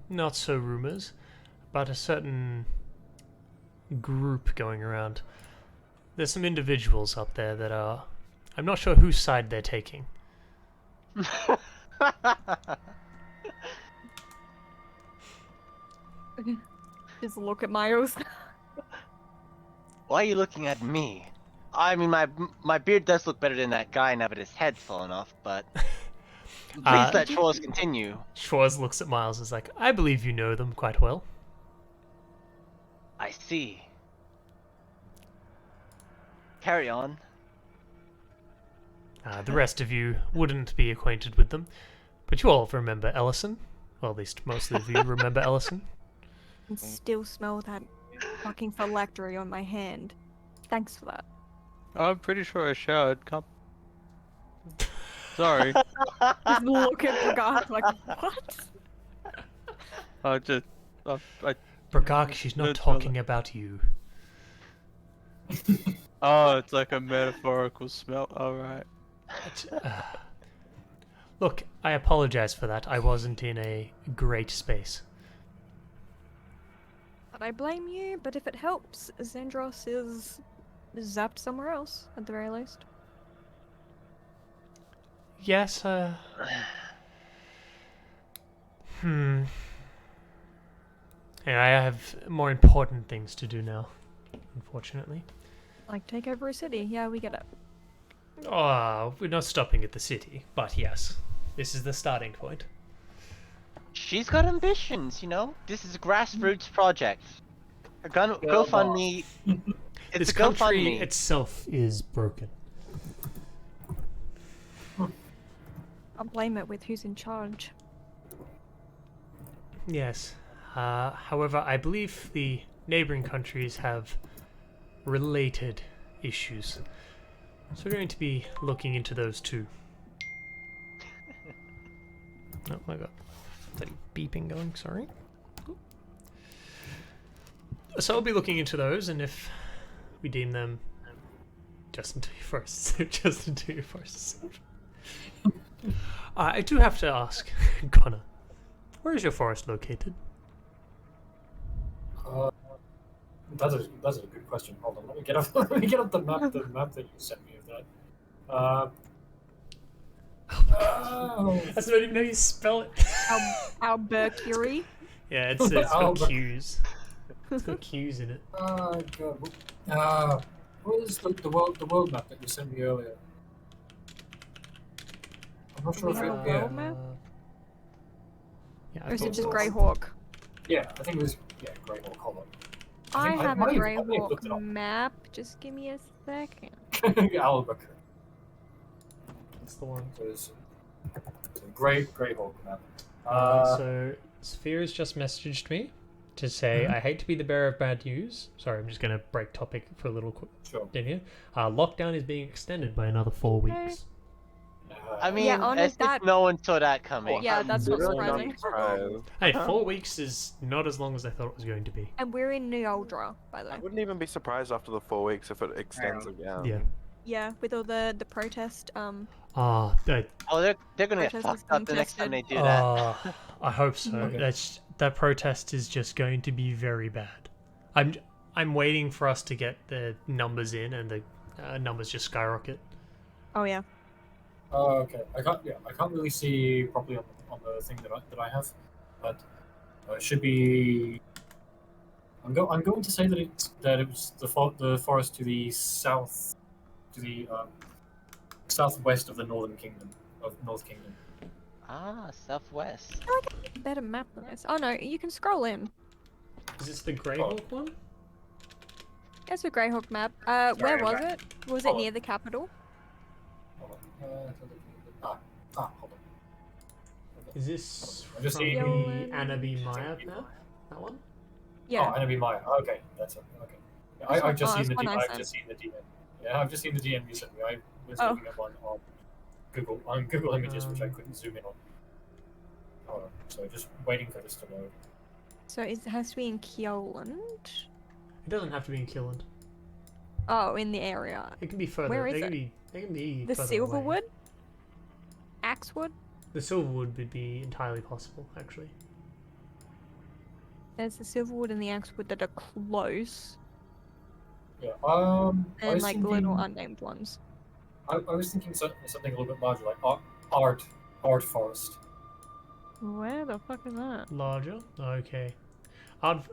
not so rumors, about a certain group going around. There's some individuals up there that are... I'm not sure whose side they're taking. Just look at Miles. Why are you looking at me? I mean, my beard does look better than that guy now that his head's fallen off, but please let Trolls continue. Schwarz looks at Miles and is like, I believe you know them quite well. I see. Carry on. The rest of you wouldn't be acquainted with them, but you all remember Ellison. Well, at least most of you remember Ellison. I can still smell that fucking phylactery on my hand. Thanks for that. I'm pretty sure I showered. Sorry. Just look at the guy like, what? I Brakak, she's not Don't smell talking about you. Oh, it's like a metaphorical smell. Alright. Look, I apologize for that. I wasn't in a great space. But I blame you, but if it helps, Zendros is zapped somewhere else, at the very least. Yes, Yeah, I have more important things to do now, unfortunately. Like, take over a city. Yeah, we get it. Oh, we're not stopping at the city, but yes, this is the starting point. She's got ambitions, you know? This is a grassroots project. Her GoFundMe... It's This a country GoFundMe. itself is broken. I'll blame it with who's in charge. Yes. However, I believe the neighboring countries have related issues. So we're going to be looking into those too. Oh my god. Bloody beeping going, sorry. So I'll be looking into those, and if we deem them just until you first. Just until you first. I do have to ask, Connor, where is your forest located? That's a good question. Hold on, let me get up the map that you sent me of that. That's not even how you spell it. Albuquerque. Yeah, it's got Albert. Q's. It's got Q's in it. Oh god. What is the world map that you sent me earlier? I'm not sure We if have it. a Yeah. world map? Yeah, Or is it thought just so. Greyhawk? Yeah, I think it was. Yeah, Greyhawk. Hold on. I think I have a might have- I may have looked it Greyhawk up. map. Just give me a second. Albuquerque. That's the one. So it's a Greyhawk map. So Sphere's just messaged me to say, I hate to be the bearer of bad news. Sorry, I'm just going to break topic for a little quick Sure. in here. Lockdown is being extended by another 4 weeks. I mean, Yeah, on as if that- no one saw that coming. Yeah, that's not Literally not surprising. surprised. Hey, 4 weeks is not as long as I thought it was going to be. And we're in Neoldra, by the I way. wouldn't even be surprised after the 4 weeks if it extends again. Yeah. Yeah, with all the protest Ah, that. Oh, they're gonna get protesters fucked up the next time tested. they do that. I hope so. Okay. That protest is just going to be very bad. I'm waiting for us to get the numbers in and the numbers just skyrocket. Oh yeah. Okay. I can't really see properly on the thing that I have, but it should be. I'm going to say that it was the forest to the south, to the southwest of the Northern Kingdom of North Kingdom. Ah, southwest. Better map than this. Oh no, you can scroll in. Is this the Greyhawk one? It's a Greyhawk map. Where was it? Was it near the capital? Hold on. Hold on. Is this I just from see- the Yolan. Anabi Maya map? That one? Yeah. Oh, Enemy Maya. Okay, that's it. Okay. Yeah, That's I've just one- seen the that's one I I've sent. just seen the DM. Yeah, I've just seen the DM recently. I was Oh. looking up on Google Images, which I couldn't zoom in on. Hold on. So just waiting for this to load. So it has to be in Kioland. It doesn't have to be in Killand. Oh, in the area. It can be further. Where is they can it? be. They can be The further away. Silverwood? Axewood? The Silverwood would be entirely possible, actually. There's the Silverwood and the Axewood that are close, Yeah. I and was like thinking, little unnamed ones. I was thinking something a little bit larger, like art forest. Where the fuck is that? Larger? Okay. I'd,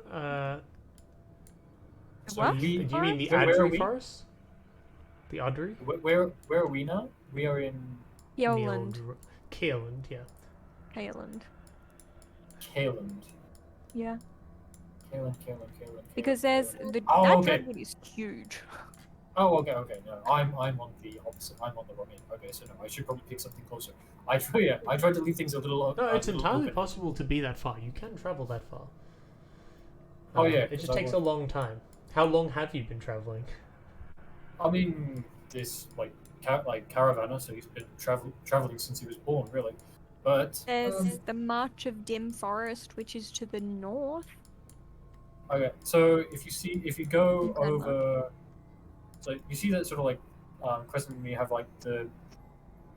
So What? do you mean the Where are Adri we? forest? The Adri? Where are we now? We are in Kioland. Keeland, yeah. Kioland. Kaeland. Yeah. Kaeland. Because there's the Oh, that okay. Dreadwood is huge. Oh, okay. No, I'm on the opposite. I'm on the wrong end. Okay, so no, I should probably pick something closer. I tried to leave things a little. No, it's a little entirely open. possible to be that far. You can travel that far. Oh, yeah, It just 'cause I takes a long time. How long have you been traveling? I mean, this Caravana, so he's been traveling since he was born, really. But There's the March of Dim Forest, which is to the north. okay, so if you go Okay, over, so you see that sort of like crescent, you have like the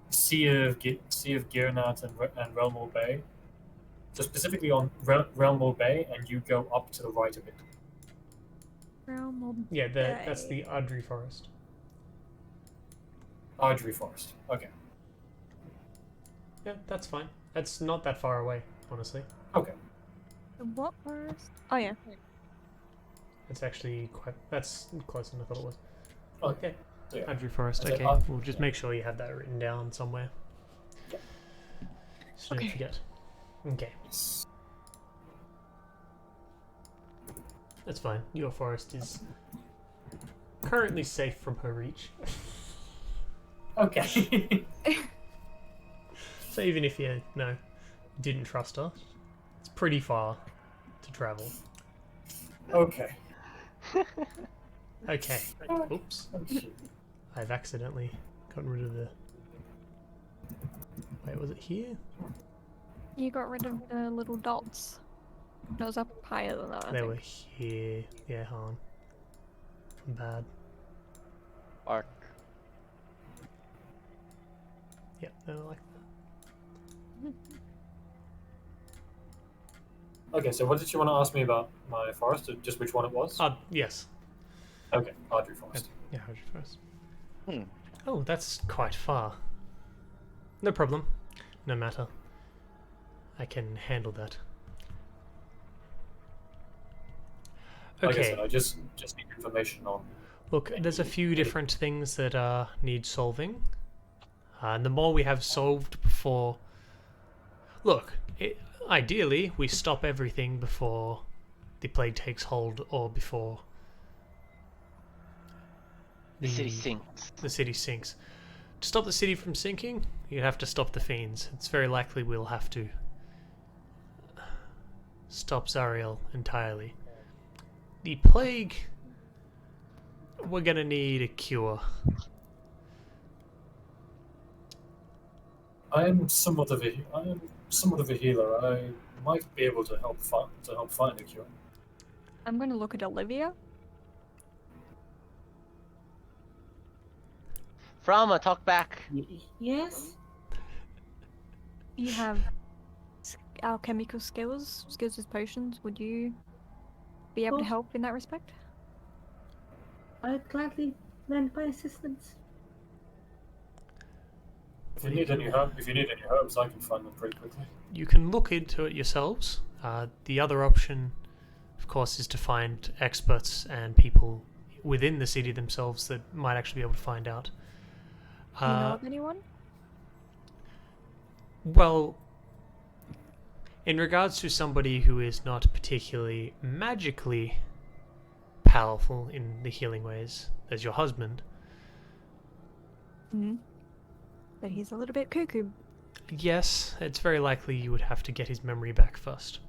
Sea of Girnat and Relmore Bay. So specifically on Relmore Bay, and you go up to the right a bit. Realm of Yeah, Bay. that's the Adri forest. Ardry Forest. Okay. Yeah, that's fine. That's not that far away, honestly. Okay. The what forest? Oh yeah. It's actually quite. That's closer than I thought it was. Okay. So yeah. Adri forest. Is it Okay, up? we'll just make sure you have that written down somewhere. Yeah. So don't forget. Okay, Yes. that's fine. Your forest is currently safe from her reach. Okay. So even if you didn't trust her, it's pretty far to travel. Okay. Okay. Oops. Oh, shit. I've accidentally gotten rid of the. Wait, was it here? You got rid of the little dots. It was up higher than that. I They think. were here. Yeah, Han. I'm bad. Arc. Yeah, they were like that. Okay, so what did you want to ask me about my forest? Or just which one it was? Yes. Okay, Ardry Forest. Yeah, how'd you first? Hmm. Oh, that's quite far. No problem. No matter. I can handle that. Like I Okay. said, I just need information on. Look, there's a few different things that need solving. And the more we have solved before... Look, ideally, we stop everything before the plague takes hold or before The city sinks. the city sinks. To stop the city from sinking, you have to stop the fiends. It's very likely we'll have to stop Zariel entirely. The plague... We're gonna need a cure. I am somewhat of a healer. I might be able to help find a cure. I'm gonna look at Olivia. Frama, talk back. Yes? You have alchemical skills with potions. Would you be able to course. help in that respect? I'd gladly lend my assistance. If you need any herbs, I can find them pretty quickly. You can look into it yourselves. The other option, of course, is to find experts and people within the city themselves that might actually be able to find out. Do you know of anyone? Well, in regards to somebody who is not particularly magically powerful in the healing ways, as your husband, But he's a little bit cuckoo. yes, it's very likely you would have to get his memory back first.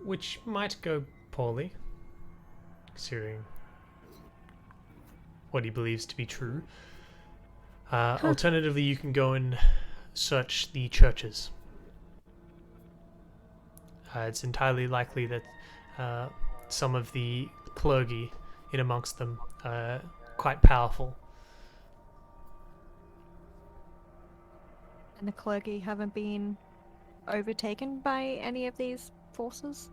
Which might go poorly, considering what he believes to be true. Alternatively, you can go and search the churches. It's entirely likely that some of the clergy in amongst them are quite powerful. And the clergy haven't been overtaken by any of these forces?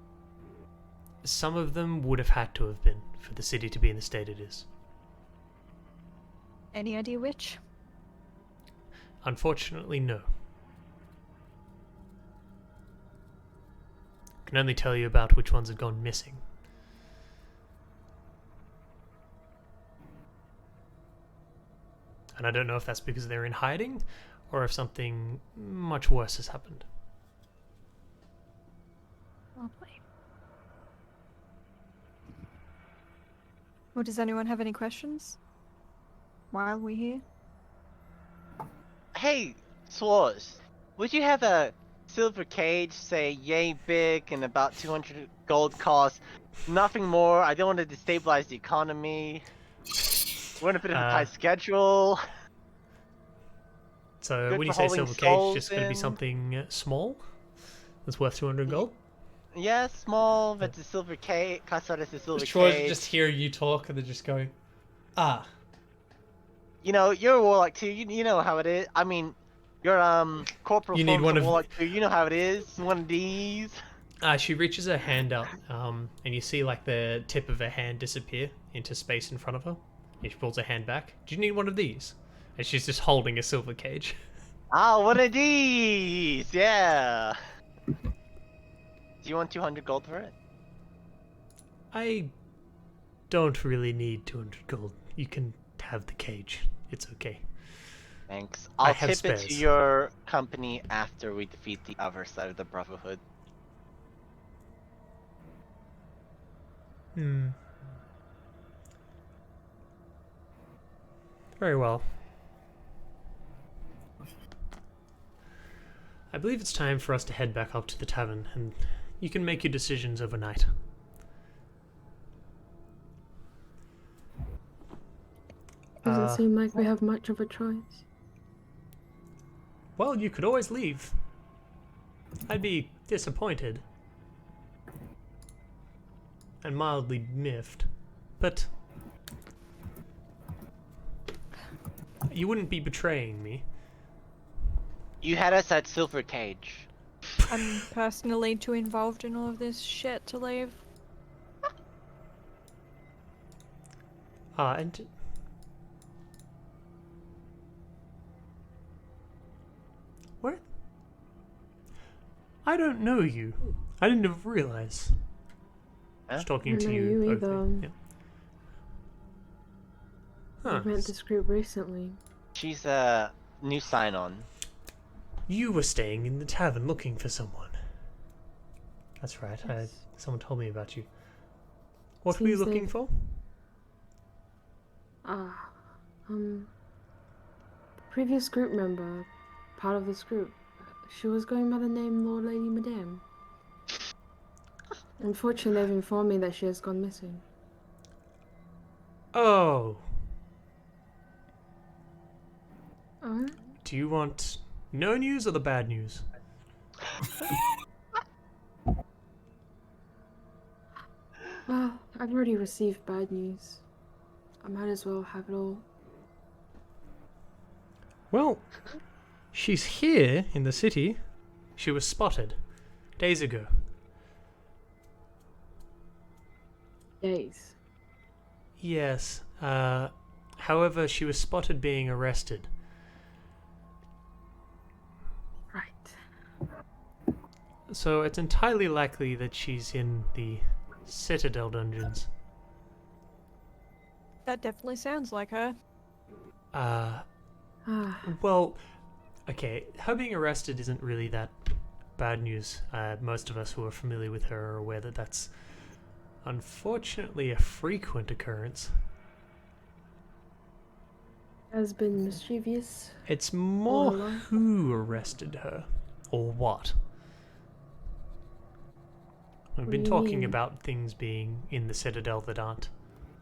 Some of them would have had to have been for the city to be in the state it is. Any idea which? Unfortunately, no. I can only tell you about which ones have gone missing. And I don't know if that's because they're in hiding, or if something much worse has happened. Lovely. Well, does anyone have any questions while we're here? Hey, Swartz, would you have a silver cage, say yay big and about 200 gold cost? Nothing more. I don't want to destabilize the economy. We're on a bit of a tight schedule. So Good when you for say holding silver cage, souls just going to be in. something small that's worth 200 gold? Yeah, small, but the silver cage. Classified as a silver Troy's cage. just hearing you talk and they're just going, ah. You know, you're a warlock too. You know how it is. I mean, you're corporal You need forms one of of- warlock too. You know how it is. One of these. She reaches her hand out, and you see like the tip of her hand disappear into space in front of her. And she pulls her hand back. Do you need one of these? And she's just holding a silver cage. Ah, one of these. Yeah. Do you want 200 gold for it? I don't really need 200 gold. You can have the cage. It's okay. Thanks. I I'll have tip it to spares. your company after we defeat the other side of the Brotherhood. Very well. I believe it's time for us to head back up to the tavern, and you can make your decisions overnight. Doesn't seem like we have much of a choice. Well, you could always leave. I'd be disappointed. And mildly miffed. But you wouldn't be betraying me. You had us at Silver Cage. I'm personally too involved in all of this shit to leave. And what? I don't know you. I didn't even realize. I was talking to know you. you over either. there. Yeah. I Huh. met this group recently. She's a new sign-on. You were staying in the tavern looking for someone. That's right. Yes. Someone told me about you. What were you Seems looking they've- for? Previous group member, part of this group, she was going by the name Lord Lady Madame. Unfortunately, they've informed me that she has gone missing. Oh. Alright. Do you want no news or the bad news? Well, I've already received bad news. I might as well have it all. Well, she's here in the city. She was spotted days ago. Days. Yes. However, she was spotted being arrested. Right. So it's entirely likely that she's in the Citadel dungeons. That definitely sounds like her. Well, okay, her being arrested isn't really that bad news. Most of us who are familiar with her are aware that that's unfortunately a frequent occurrence. Has been mischievous. It's more Hello? who arrested her, or what. We've What been do you talking mean? about things being in the Citadel that aren't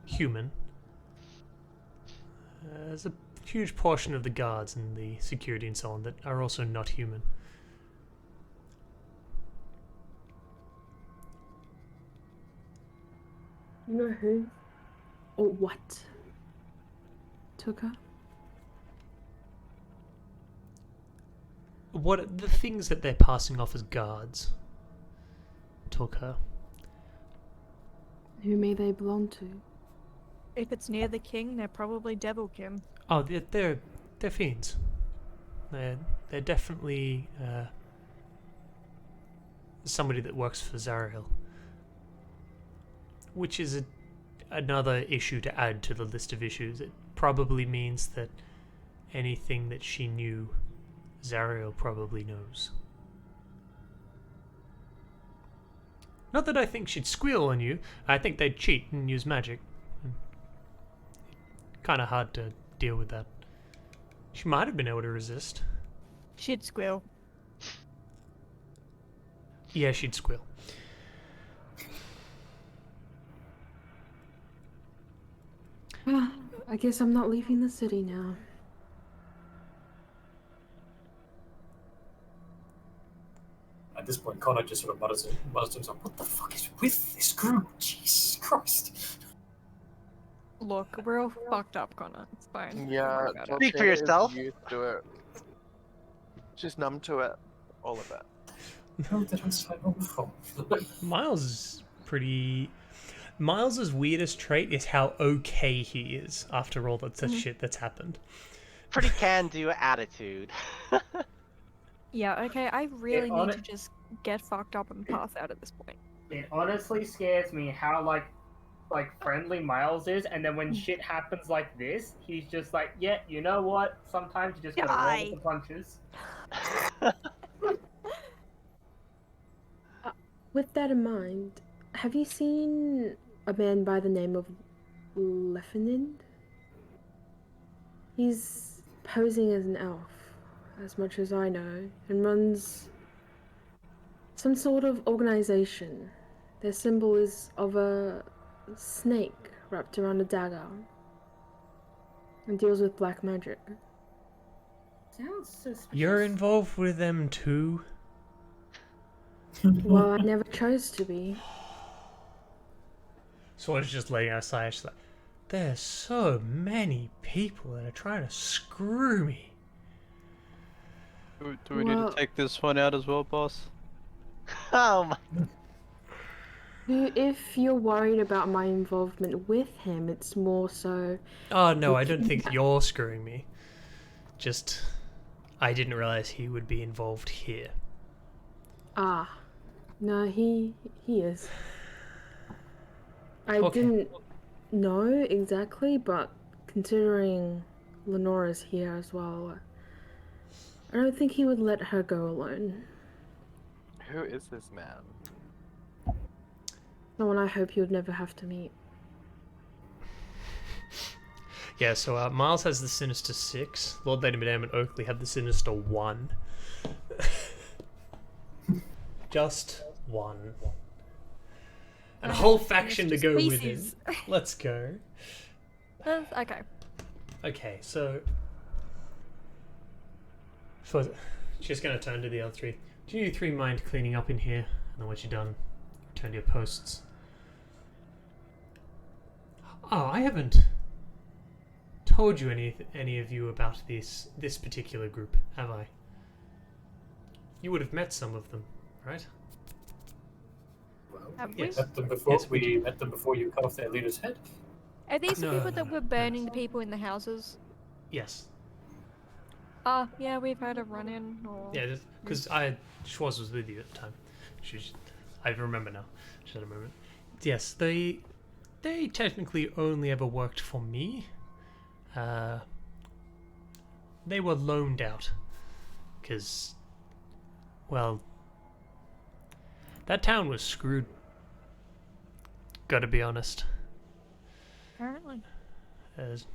human. There's a huge portion of the guards and the security and so on that are also not human. You know who? Or what? Took her? What the things that they're passing off as guards took her. Who may they belong to? If it's near the king, they're probably Devilkin. Oh, they're fiends. They're definitely somebody that works for Zariel, which is another issue to add to the list of issues. It probably means that anything that she knew, Zariel probably knows. Not that I think she'd squeal on you. I think they'd cheat and use magic. Kind of hard to deal with that. She might have been able to resist. She'd squeal. Yeah, she'd squeal. I guess I'm not leaving the city now. At this point, Connor just sort of mutters to himself, "What the fuck is with this group? Jesus Christ!" Look, we're all fucked up, Connor. It's fine. Don't Yeah, worry about it. Speak for yourself. Used to it. She's numb to it. All of it. How did I sign on for? Miles is pretty... Miles's weirdest trait is how okay he is after all that shit that's happened. Pretty can-do attitude. Yeah, okay, I really on need it- to just get fucked up and pass out at this point. It honestly scares me how like friendly Miles is, and then when shit happens like this, he's just like, yeah, you know what? Sometimes you just gotta roll with the punches. With that in mind, have you seen a man by the name of Leffenand? He's posing as an elf, as much as I know, and runs some sort of organization. Their symbol is of a snake wrapped around a dagger and deals with black magic. Sounds suspicious. You're involved with them too? Well, I never chose to be. Swan's just laying outside. She's like, there's so many people that are trying to screw me. Do we need Well- to take this one out as well, boss? Oh my. If you're worried about my involvement with him, it's more so... Oh no, I don't think you're screwing me. Just, I didn't realize he would be involved here. Ah. No, he is. I Okay. didn't know exactly, but considering Lenora's here as well, I don't think he would let her go alone. Who is this man? Someone I hope you would never have to meet. Yeah, so Miles has the Sinister 6. Lord Lady Madame and Oakley have the Sinister 1. Just 1. And a whole faction to go with it. Species. Let's go. Okay. Okay, so she's going to turn to the other three. Do you three mind cleaning up in here? And then once you're done, return to your posts. Oh, I haven't told you any of you about this particular group, have I? You would have met some of them, right? Well, Have we Yes. met them before. Yes, we we did. met them before you cut off their leader's head. Are these the No, people no, that no, were no. burning the people in the houses? Yes. Yeah, we've had a run-in. Or... Yeah, because Schwarz was with you at the time. I remember now. She had a moment. Yes, they technically only ever worked for me. They were loaned out because, well, that town was screwed. Gotta be honest. Apparently. As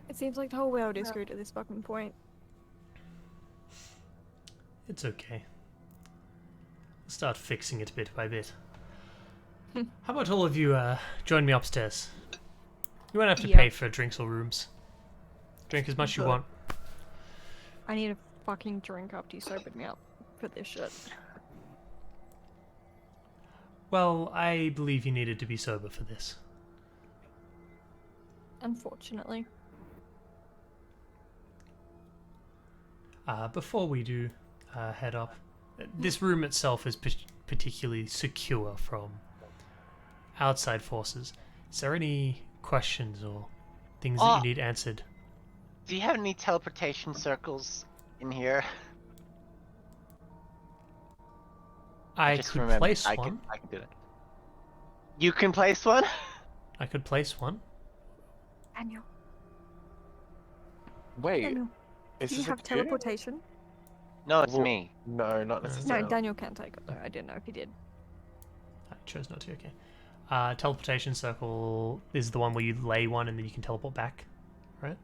It seems like the whole world is screwed at this fucking point. It's okay. We'll start fixing it bit by bit. How about all of you join me upstairs? You won't have to Yeah. pay for drinks or rooms. Drink as much as you want. I need a fucking drink after you sobered me up for this shit. Well, I believe you needed to be sober for this. Unfortunately. Before we do head up, this room itself is particularly secure from outside forces. Is there any questions or things that you need answered? Do you have any teleportation circles in here? I Just could remember, place I one. can do it. You can place one? I could place one. Daniel. Wait, Daniel. is Do you this a have cue? teleportation? No, it's Well, me. No, not necessarily. No, Daniel can't take it though. I didn't know if he did. I chose not to, okay. Teleportation circle is the one where you lay one and then you can teleport back, right?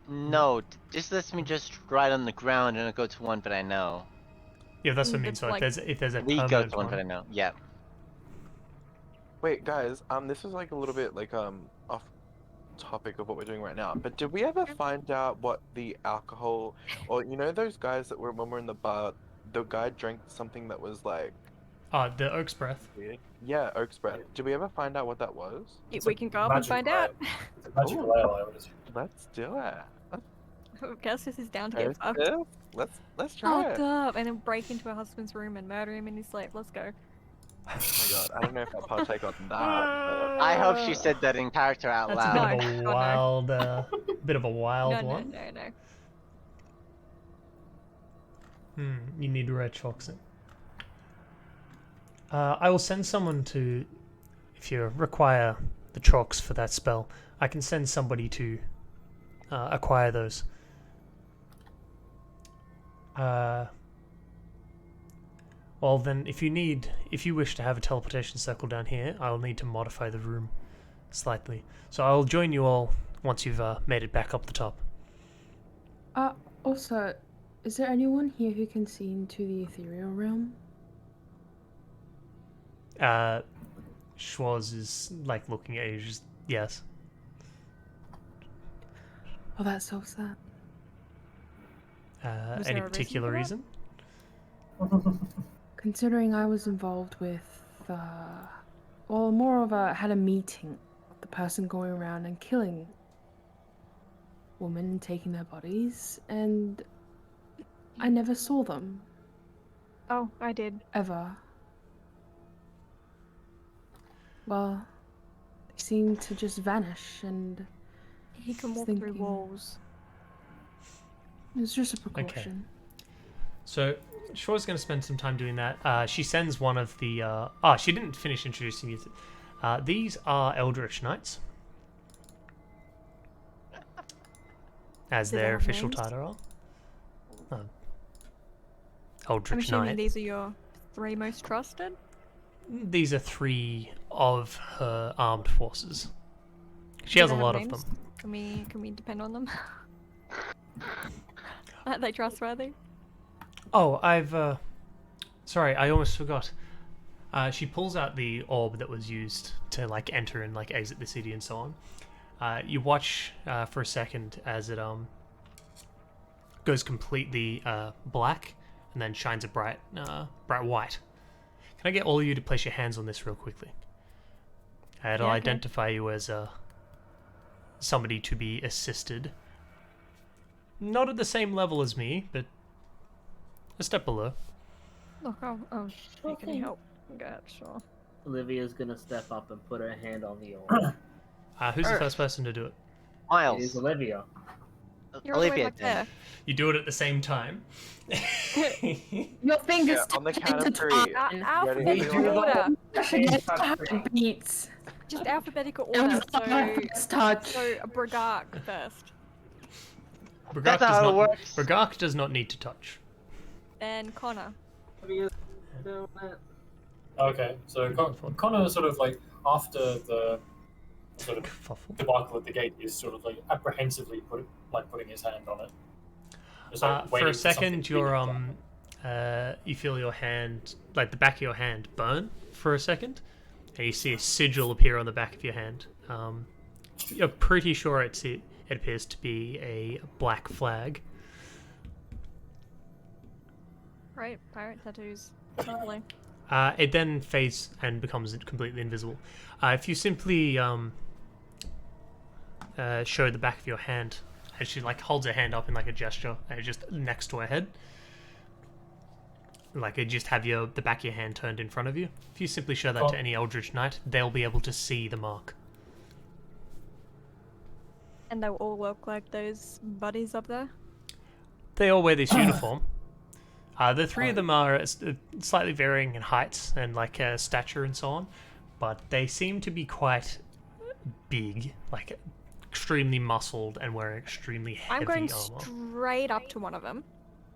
No. This lets me just ride on the ground and go to one that I know. Yeah, that's what I mean. That's So like- if there's a We go permanent to one that I one, know. Yeah. Wait, guys, this is like a little bit like off topic of what we're doing right now. But did we ever find out what the alcohol, or you know those guys that were when we're in the bar, the guy drank something that was like, the Oak's Breath. yeah, Oak's breath. Did we ever find out what that was? It's We a can go up and find magical out. ale. It's a magical ale, I would assume. Let's do it. I guess this is down to get Let's fucked. do it. Let's try Fucked it. up, and then break into her husband's room and murder him in his sleep. Let's go. Oh my god, I don't know if I'll partake on that. I hope she said that in character out That's loud. a bit of a No, wild, bit of a wild No, no, one. no. You need red chalks in. I will send someone to, if you require the chalks for that spell, I can send somebody to acquire those. Well then, if you wish to have a teleportation circle down here, I'll need to modify the room slightly. So I'll join you all once you've made it back up the top. Also, is there anyone here who can see into the ethereal realm? Schwarz is like looking at you, just yes. Oh, that solves that. Was Any there a reason particular for that? reason? Considering I was involved with, well, more of a, had a meeting with the person going around and killing women and taking their bodies, and I never saw them, Oh, I did. ever. Well, they seem to just vanish, and He can Just walk through thinking. walls. it's just a precaution. So Schwarz going to spend some time doing that. She sends one of the. She didn't finish introducing you. These are Eldritch Knights, as Do they their have official names? title. I'm Eldritch assuming Knight. these are your 3 most trusted? These are 3 of her armed forces. She Do has a they have lot of names? them. Can we depend on them? Are they trustworthy? Oh, sorry, I almost forgot. She pulls out the orb that was used to like enter and like exit the city and so on. You watch for a second as it goes completely black and then shines a bright white. Can I get all of you to place your hands on this real quickly? It'll Yeah, okay. identify you as somebody to be assisted. Not at the same level as me, but a step below. Look, I'll take any Okay. help. Yeah, sure. Olivia's gonna step up and put her hand on the oar. Who's the Earth. first person to do it? It is Miles. Olivia. You're all the way Olivia back then. there. You do it at the same time. Your fingers Yeah, on the touch count of three. intertwine. Alphabetical do order. Forget heartbeats. Just alphabetical And order. first touch. So Bragark first. Bragak That's does how it not. works. Bragak does not need to touch. Then Connor. Okay, so Connor sort of like after the sort of Kerfuffle. debacle at the gate is sort of like apprehensively putting his hand on it. Just, like, For waiting a something second, to be you're done. you feel your hand, like the back of your hand, burn for a second, and you see a sigil appear on the back of your hand. You're pretty sure it appears to be a black flag. Right, pirate tattoos. Lovely. It then fades and becomes completely invisible. If you simply show the back of your hand, and she like holds her hand up in like a gesture, and it's just next to her head. Like it just have the back of your hand turned in front of you. If you simply show that to any Eldritch Knight, they'll be able to see the mark. And they'll all look like those buddies up there. They all wear this uniform. The three of them are slightly varying in heights and like stature and so on, but they seem to be quite big, like extremely muscled and wearing extremely heavy I'm going armor. straight up to one of them.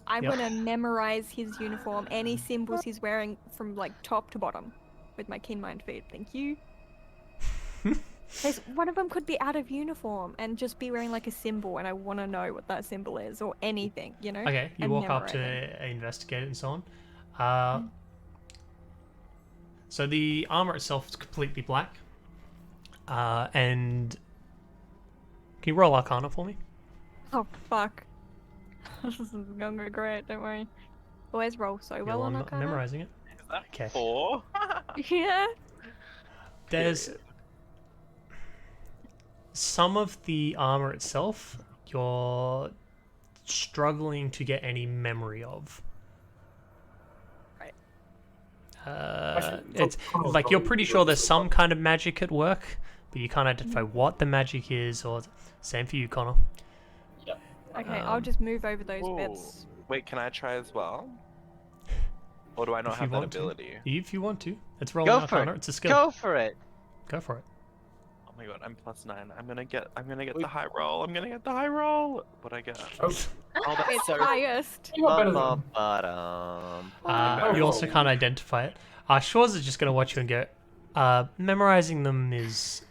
I'm Yep. going to memorize his uniform, any symbols he's wearing from like top to bottom with my keen mind feed. Thank you. One of them could be out of uniform and just be wearing like a symbol, and I want to know what that symbol is or anything, you know? Okay, you and walk up memorize to it. investigate it and so on. So the armor itself is completely black. And can you roll Arcana for me? Oh, fuck. This is going to be great, don't worry. Always roll so well on I'm Arcana. memorizing it. Is that Okay. 4? Yeah. There's some of the armor itself you're struggling to get any memory of. Right. It's like you're pretty sure there's some kind of magic at work, but you can't identify what the magic is. Or same for you, Connor. Okay, I'll just move over those Ooh. bits. Wait, can I try as well? Or do I not If you have that want to. ability? If you want to, it's rolling Go for Arcana. it. It's a skill. Go for it. Go for it. Oh my god, I'm +9. I'm gonna get the high roll. I'm gonna get the high roll. What I get? Oh, Oh, that's It's so. highest. you got better than You also can't identify it. Shaw's is just going to watch you and go, memorizing them is...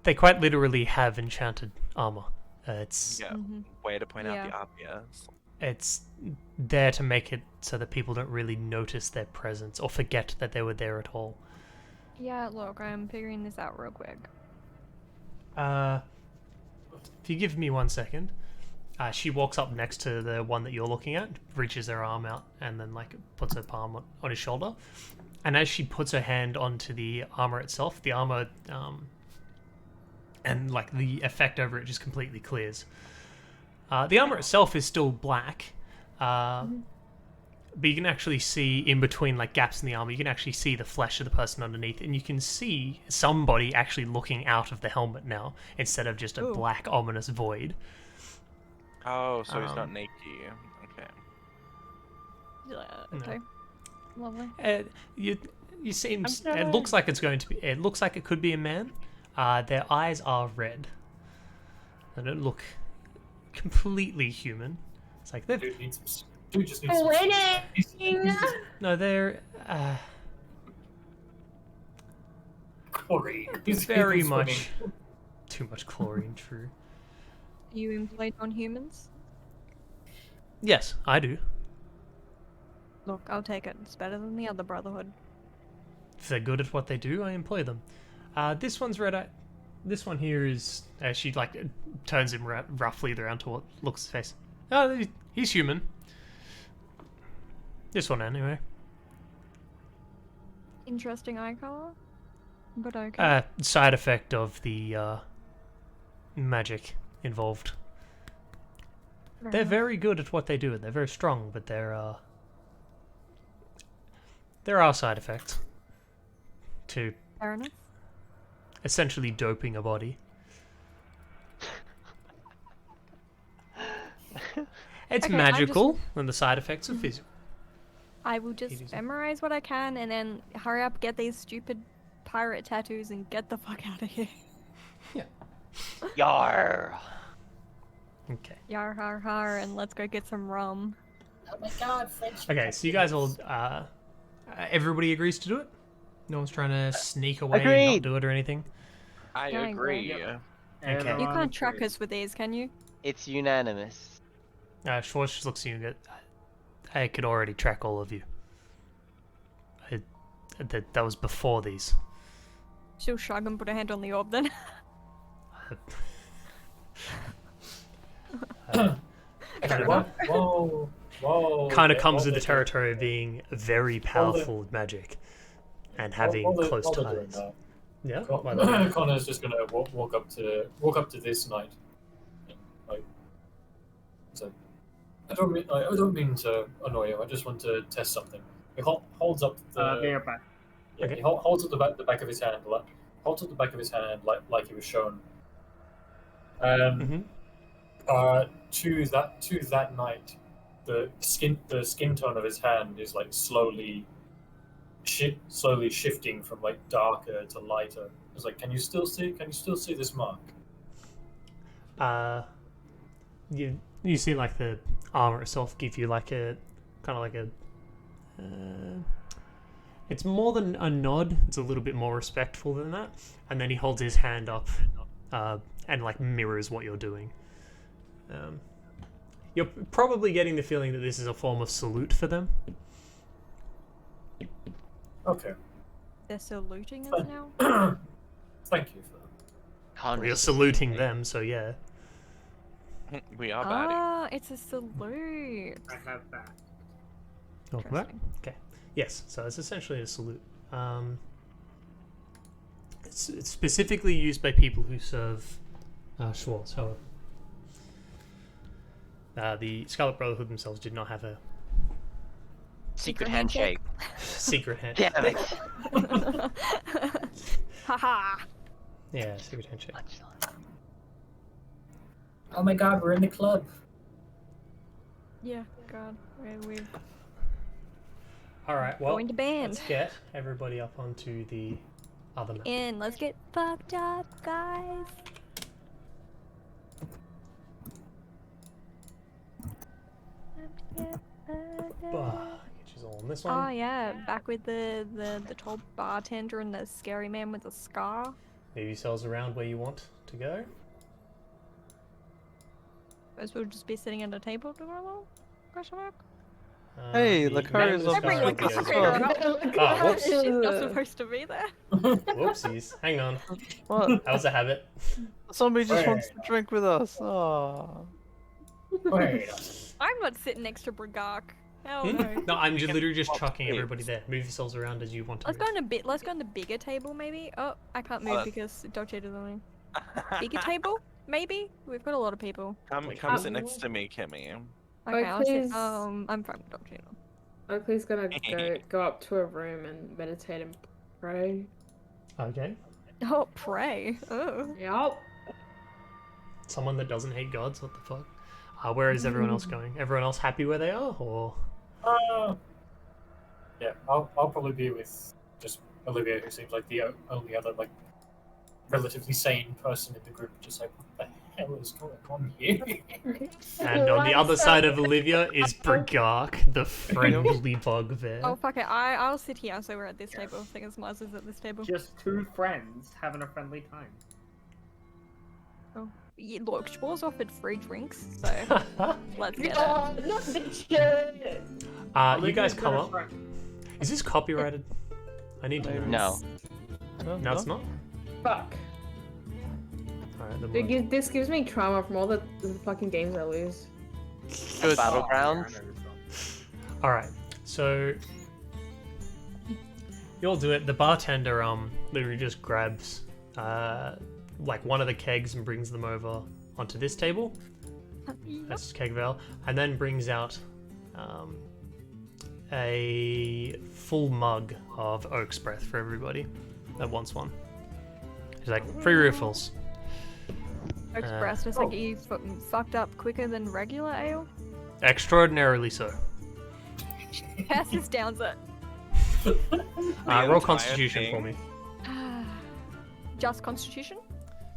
They quite literally have enchanted armor. It's Yeah, way to point out Yeah. the obvious. it's there to make it so that people don't really notice their presence or forget that they were there at all. Yeah, look, I'm figuring this out real quick. If you give me 1 second, she walks up next to the one that you're looking at, reaches her arm out, and then like puts her palm on his shoulder. And as she puts her hand onto the armor itself, the armor and like the effect over it just completely clears. The armor itself is still black, but you can actually see in between like gaps in the armor. You can actually see the flesh of the person underneath, and you can see somebody actually looking out of the helmet now instead of just a black ominous void. Oh, so he's not naked. Okay. Okay. Lovely. You seem. It looks like it's going to be. It looks like it could be a man. Their eyes are red. They don't look completely human. It's like they're. Dude just needs some. No, they're Chlorine. very much too much chlorine. True. You employed on humans? Yes, I do. Look, I'll take it. It's better than the other Brotherhood. If they're good at what they do, I employ them. This one's red eye. This one here is. She like turns him roughly around to what looks his face. Oh, he's human. This one anyway. Interesting eye color. But okay. Side effect of the magic involved. They're very good at what they do. They're very strong, but there are side effects to Fair enough. essentially doping a body. It's Okay, magical, and the side effects are physical. I will just memorize what I can and then hurry up, get these stupid pirate tattoos, and get the fuck out of here. Yar. Okay. Yar har har, and let's go get some rum. Oh my god, French. Okay, so you guys all, everybody agrees to do it? No one's trying to sneak away and not Agreed. do it or anything? I Yeah, I agree. agree. Okay. You can't track us with these, can you? It's unanimous. Schwartz just looks at you and goes, I could already track all of you. That was before these. She'll shrug and put her hand on the orb then. Whoa. Kind of okay, comes while with the they're- territory of being very powerful with magic and having while they're- close while they're doing ties. that, Yeah? Connor's just gonna walk up to this knight. And, like, so, I don't mean to annoy you. I just want to test something. He holds up the. They're back. Yeah, Okay. he holds up the back of his hand. Holds up the back of his hand like he was shown. Mm-hmm. To that night, the skin tone of his hand is like slowly shifting from like darker to lighter. It's like, can you still see this mark? You see like the armor itself give you like a kind of like a it's more than a nod, it's a little bit more respectful than that, and then he holds his hand up and like mirrors what you're doing. You're probably getting the feeling that this is a form of salute for them. Okay. They're saluting us now? Thank you for that. Well, you're saluting them, so yeah. We are baddie. Ah, it's a salute. I have that. Welcome back. Okay. Yes, so it's essentially a salute. It's specifically used by people who serve Schwartz, however. The Scarlet Brotherhood themselves did not have a Secret handshake. secret hand. Damn it. Haha. Yeah, secret handshake. Oh my god, we're in the club. Yeah, God. We've All right. Well, going to band. let's get everybody up onto the other map. In. Let's get fucked up, guys. Get you all on this Oh one. yeah, back with the tall bartender and the scary man with the scar. Move yourselves around where you want to go. Suppose we'll just be sitting at a table together? Question mark? Hey, the Lakar man is with on the my scar shoulder. goes, Oh. whoops. She's not supposed to be there. Whoopsies. Hang on. What? That was a habit. Somebody just wants to drink with us. Oh. Wait. I'm not sitting next to Brigak. Hell Hmm? no. No, I'm just literally just chucking everybody there. Move yourselves around as you want to. Let's go on the bigger table maybe. Oh, I can't move because Dog Cheetah's on me. Bigger table? Maybe? We've got a lot of people. Come sit next to me, Kimmy. Okay, I'll sit, please. I'm fine with Dog Cheetah. Oakley's gonna go up to a room and meditate and pray. Okay. Oh, pray. Oh. Yup. Someone that doesn't hate gods. What the fuck? Where is everyone else going? Everyone else happy where they are, or? Yeah, I'll probably be with just Olivia, who seems like the only other like relatively sane person in the group. Just like, what the hell is going on here? And on the other side of Olivia is Brigak, the friendly bugbear. Oh, fuck it. I'll sit here so we're at this table. I think it's Mars is at this table. Just two friends having a friendly time. Oh. Yeah, look, Schwartz offered free drinks, so let's get it. Not this shit! You guys come up. Is this copyrighted? I need to know. No. No, it's not? Fuck. Alright, then Dude, this gives me trauma from all the fucking games I lose. Good. Battlegrounds. Alright, so you'll do it. The bartender literally just grabs like one of the kegs and brings them over onto this table. That's keg of ale, and then brings out a full mug of Oak's Breath for everybody that wants one. He's like, free refills. Oak's Breath is like you fucked up quicker than regular ale. Extraordinarily so. Passes downs it. Roll Constitution for me. Just Constitution?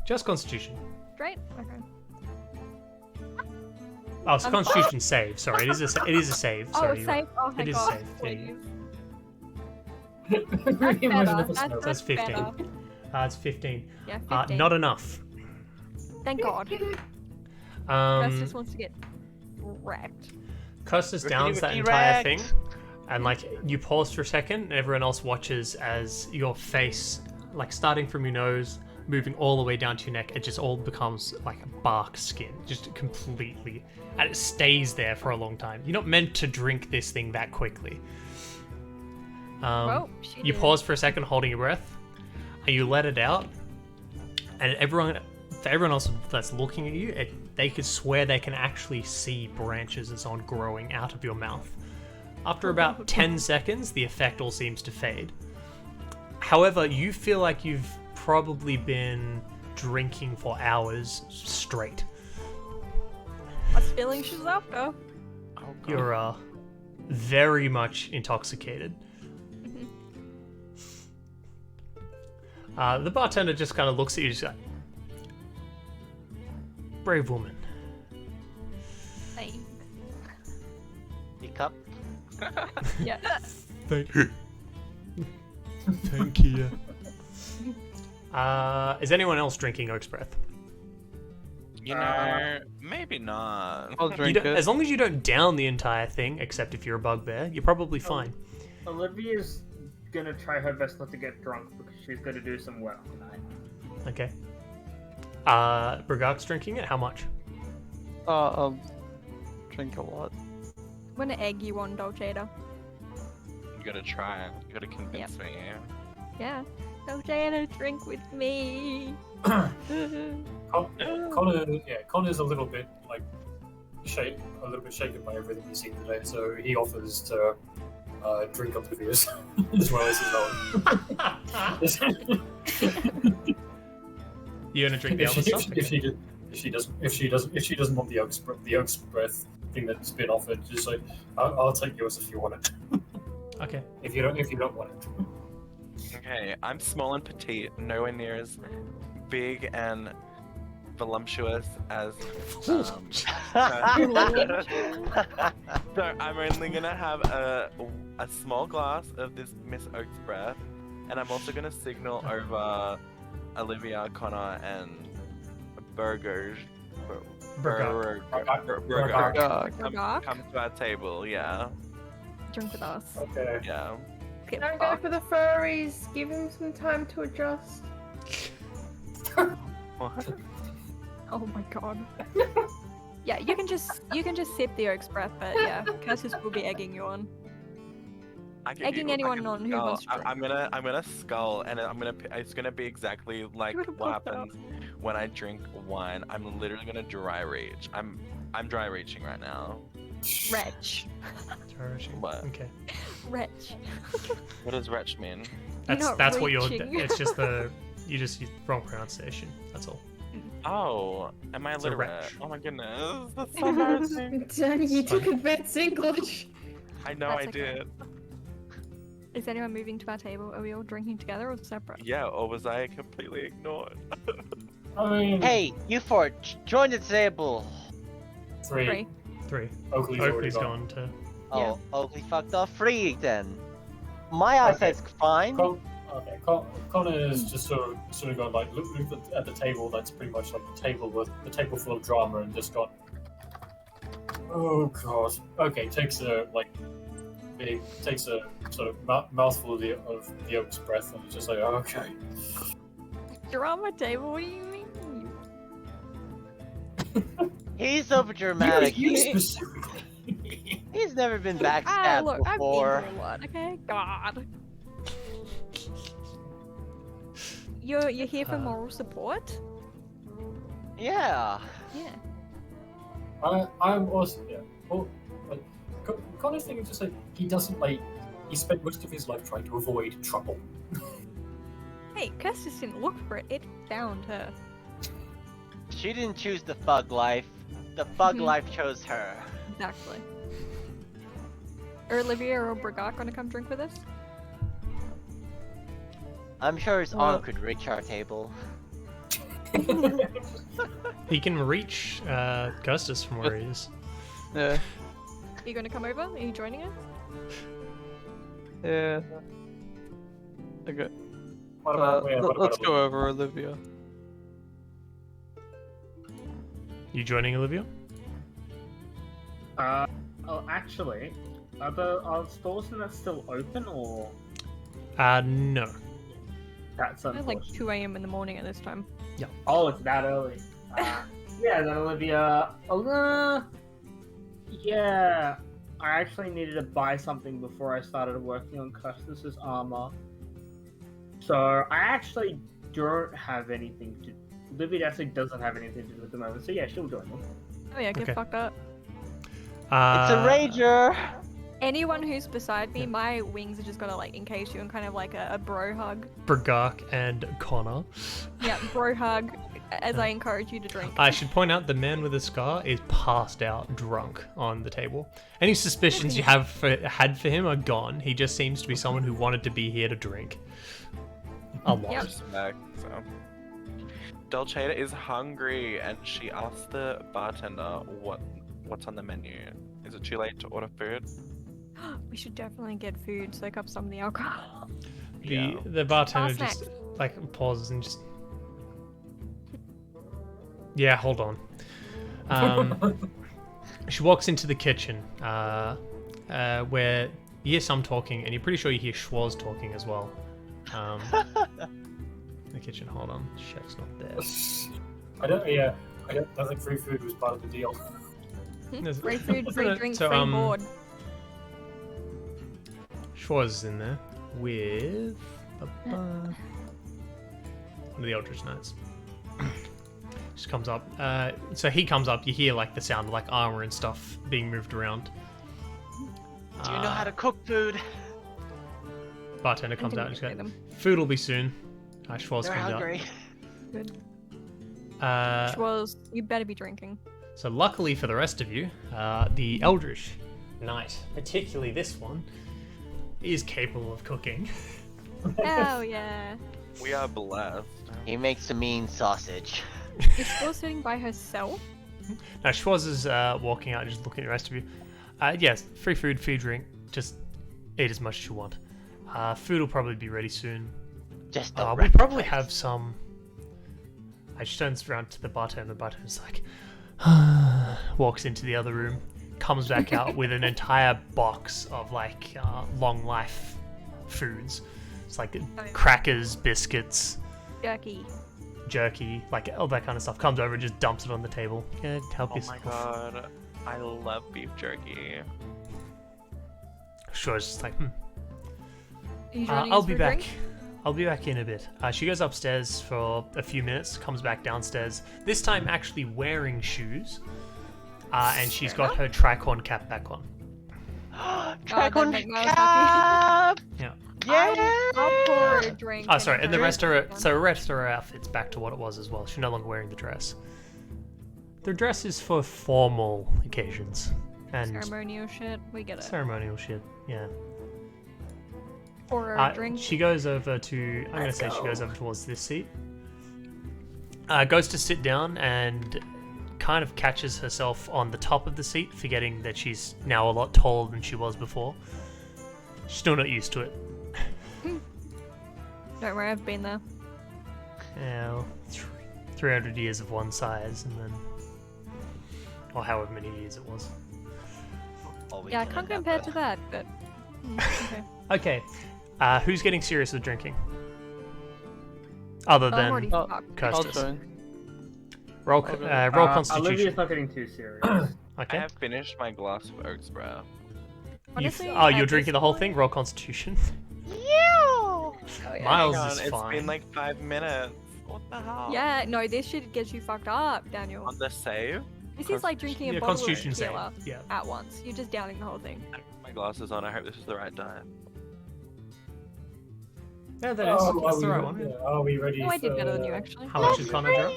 Just Constitution. Straight? Okay. Oh, it's Constitution save. Sorry, it is a save. Oh, Sorry, it's save? Oh my it is god. a save. Please. Imagine if it's That's no. That's 15. better. It's 15. Yeah, 15. Not enough. Thank God. Gus just wants to get wrecked. Costas downs that entire thing, and like you pause for a second, and everyone else watches as your face, like starting from your nose, moving all the way down to your neck, it just all becomes like a bark skin, just completely, and it stays there for a long time. You're not meant to drink this thing that quickly. Well, You pause for a second, holding your breath, and you let it out, and everyone else that's looking at you, they could swear they can actually see branches and so on growing out of your mouth. After about 10 seconds, the effect all seems to fade. However, you feel like you've probably been drinking for hours straight. What's feeling she's after? You're very much intoxicated. The bartender just kind of looks at you, just like, brave woman. Thanks. You cup? Yeah. Thank you. Thank you. Is anyone else drinking Oak's Breath? You know, maybe not. I'll drink it. As long as you don't down the entire thing, except if you're a bugbear, you're probably fine. Olivia's gonna try her best not to get drunk because she's gonna do some work tonight. Okay. Brigak's drinking it? How much? I'll drink a lot. I'm gonna egg you on, Dolceta. You gotta try it. You gotta convince me. Yeah. Dolceta, drink with me. Connor's a little bit shaken by everything he's seen today, so he offers to drink Olivia's as well as his own. You gonna drink the other stuff? If she doesn't want the Oak's Breath thing that's been offered, just like I'll take yours if you want it. Okay. If you don't want it. Okay, I'm small and petite, nowhere near as big and voluptuous as. So I'm only gonna have a small glass of this Miss Oak's Breath, and I'm also gonna signal over Olivia, Connor, and Burger. Come to our table, yeah. Drink with us. Okay. Yeah. Don't go for the furries. Give him some time to adjust. What? Oh my god. Yeah, you can just sip the Oak's Breath, but yeah, Curses will be egging you on. Egging anyone on who wants to drink. I'm gonna skull, and it's gonna be exactly like what happens when I drink wine. I'm literally gonna dry rage. I'm dry raging right now. Retch. What? Okay. Retch. What does retch mean? That's what you're. reaching. It's just you just use wrong pronunciation. That's all. Oh, am I It's a literate? retch. Oh my goodness, that's so embarrassing. Danny, you took advanced English. I know That's I okay. did. Is anyone moving to our table? Are we all drinking together or separate? Yeah, or was I completely ignored? I mean, Hey, you four, join the table. three. 3. Oakley's already Oakley's gone. gone to. Oh, Oakley fucked off 3 then. My eyesight's fine. Connor's just sort of gone like looked at the table. That's pretty much like the table full of drama, and just gone. Oh god. Okay, takes a sort of mouthful of the Oak's Breath, and it's just like okay. Drama table? What do you mean? He's over dramatic. You specifically. He's never been backstabbed Look, I've been before. through a lot, okay? God. You're here for moral support? Yeah. Yeah. I'm also Well, like, Connor's thing is just like he doesn't like. He spent most of his life trying to avoid trouble. Hey, Kestis didn't look for it. It found her. She didn't choose the thug life. The thug life chose her. Exactly. Are Olivia or Brigard gonna come drink with us? I'm sure his arm could reach our table. He can reach Custis from where he is. Yeah. Are you gonna come over? Are you joining us? Yeah. Okay. What about Let's go over, Olivia. You joining Olivia? Oh, actually, are stores in that still open or? No. That's It's like unfortunate. 2 a.m. in the morning at this time. Oh, it's that early. Yeah, then Olivia. Yeah, I actually needed to buy something before I started working on Custis's armor. So I actually don't have anything to. Olivia actually doesn't have anything to do at the moment. So yeah, she'll join them. Oh yeah, get Okay. fucked up. It's a rager. Anyone who's beside me, my wings are just gonna like encase you in kind of like a bro hug. Brigard and Connor. Yeah, bro hug as I encourage you to drink. I should point out the man with the scar is passed out drunk on the table. Any suspicions you had for him are gone. He just seems to be someone who wanted to be here to drink. A lot. Yep. Respect, so. Dolceta is hungry, and she asked the bartender what's on the menu. Is it too late to order food? We should definitely get food, soak up some of the alcohol. The bartender Snacks. just like pauses and just. Yeah, hold on. She walks into the kitchen, where you hear some talking, and you're pretty sure you hear Schwarz talking as well. The kitchen. Hold on, chef's not there. I don't think free food was part of the deal. Free food, free drink, So, free board. Schwarz is in there with one of the Eldritch Knights. Just comes up. So he comes up. You hear like the sound of like armor and stuff being moved around. Do you know how to cook food? Bartender comes out and Intimidate goes, them. "Food will be soon." Schwarz They're comes hungry. Good. out. Schwarz, you better be drinking. So luckily for the rest of you, the Eldritch Knight, particularly this one, is capable of cooking. Oh yeah. We are blessed. He makes a mean sausage. Is Schwarz sitting by herself? Now Schwarz is walking out and just looking at the rest of you. Yes, free food, free drink. Just eat as much as you want. Food will probably be ready soon. Just we probably have some. She turns around to the bartender. The bartender's like, walks into the other room, comes back out with an entire box of like long life foods. It's like crackers, biscuits, jerky, like all that kind of stuff. Comes over and just dumps it on the table. Yeah, help Oh yourself. my god, I love beef jerky. Sure, it's just like, Are you joining I'll us be for a back. drink? I'll be back in a bit. She goes upstairs for a few minutes, comes back downstairs, this time actually wearing shoes, and she's got her tricorn cap back on. That'd make Miles happy. Yeah. I'll pour her a drink. Oh, sorry, and the rest of her, one. so the rest of her outfit's back to what it was as well. She's no longer wearing the dress. The dress is for formal occasions and Ceremonial shit, we get it. ceremonial shit. Yeah. Pour her a drink. She goes over to. I'm gonna say she goes over towards this seat. Goes to sit down and kind of catches herself on the top of the seat, forgetting that she's now a lot taller than she was before. She's still not used to it. Don't worry, I've been there. Yeah, well, 300 years of one size, and then, or however many years it was. Yeah, I can't compare to that, but okay. Okay, who's getting serious with drinking? Other I'm than already fucked. I'll Custis. join. Roll Constitution. Olivia's not getting too serious. I Okay. have finished my glass of oak sprout. Honestly, You're at drinking this the whole point- thing. Roll Constitution. Oh, yeah. Miles Hang is on, it's fine. been like 5 minutes. What the hell? Yeah, no, this shit gets you fucked up, Daniel. On the save? This is like drinking a Yeah, bottle of Constitution save. tequila Yeah. at once. You're just downing the whole thing. I have my glasses on. I hope this is the right time. Yeah, that is. Oh, That's are the we right re- one. yeah, Are we ready? Oh, I did for- better than you actually. How much is Connor drunk?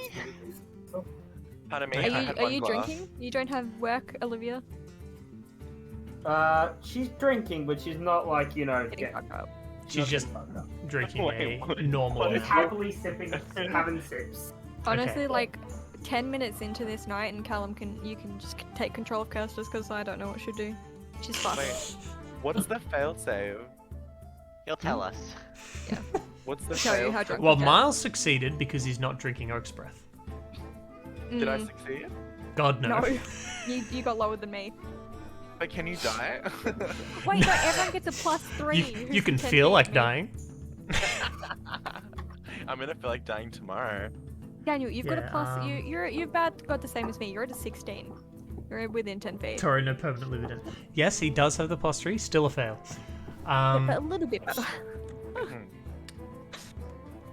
Pardon me, Are I you had are one you glass. drinking? You don't have work, Olivia? She's drinking, but she's not like, you know, Getting fucked up. She's just drinking Wait, a what? normal What? She's amount. happily sipping, having sips. Honestly, like 10 minutes into this night, and Callum you can just take control of Kirsten because I don't know what she'll do. She's fucked. Wait, what is the fail save? He'll tell us. What's the Show you fail how save? drunk Well, you get. Miles succeeded because he's not drinking Oak's breath. Did I Mm, succeed? God no. no, you got lower than me. But can you die? Wait, no, everyone gets a +3. You who's can 10 feel feet like me. dying. I'm gonna feel like dying tomorrow. Daniel, you've got a Yeah, plus. You've about got the same as me. You're at a 16. You're within 10 feet. Sorry, no permanent limited. Yes, he does have the +3. Still a fail. But a little bit better.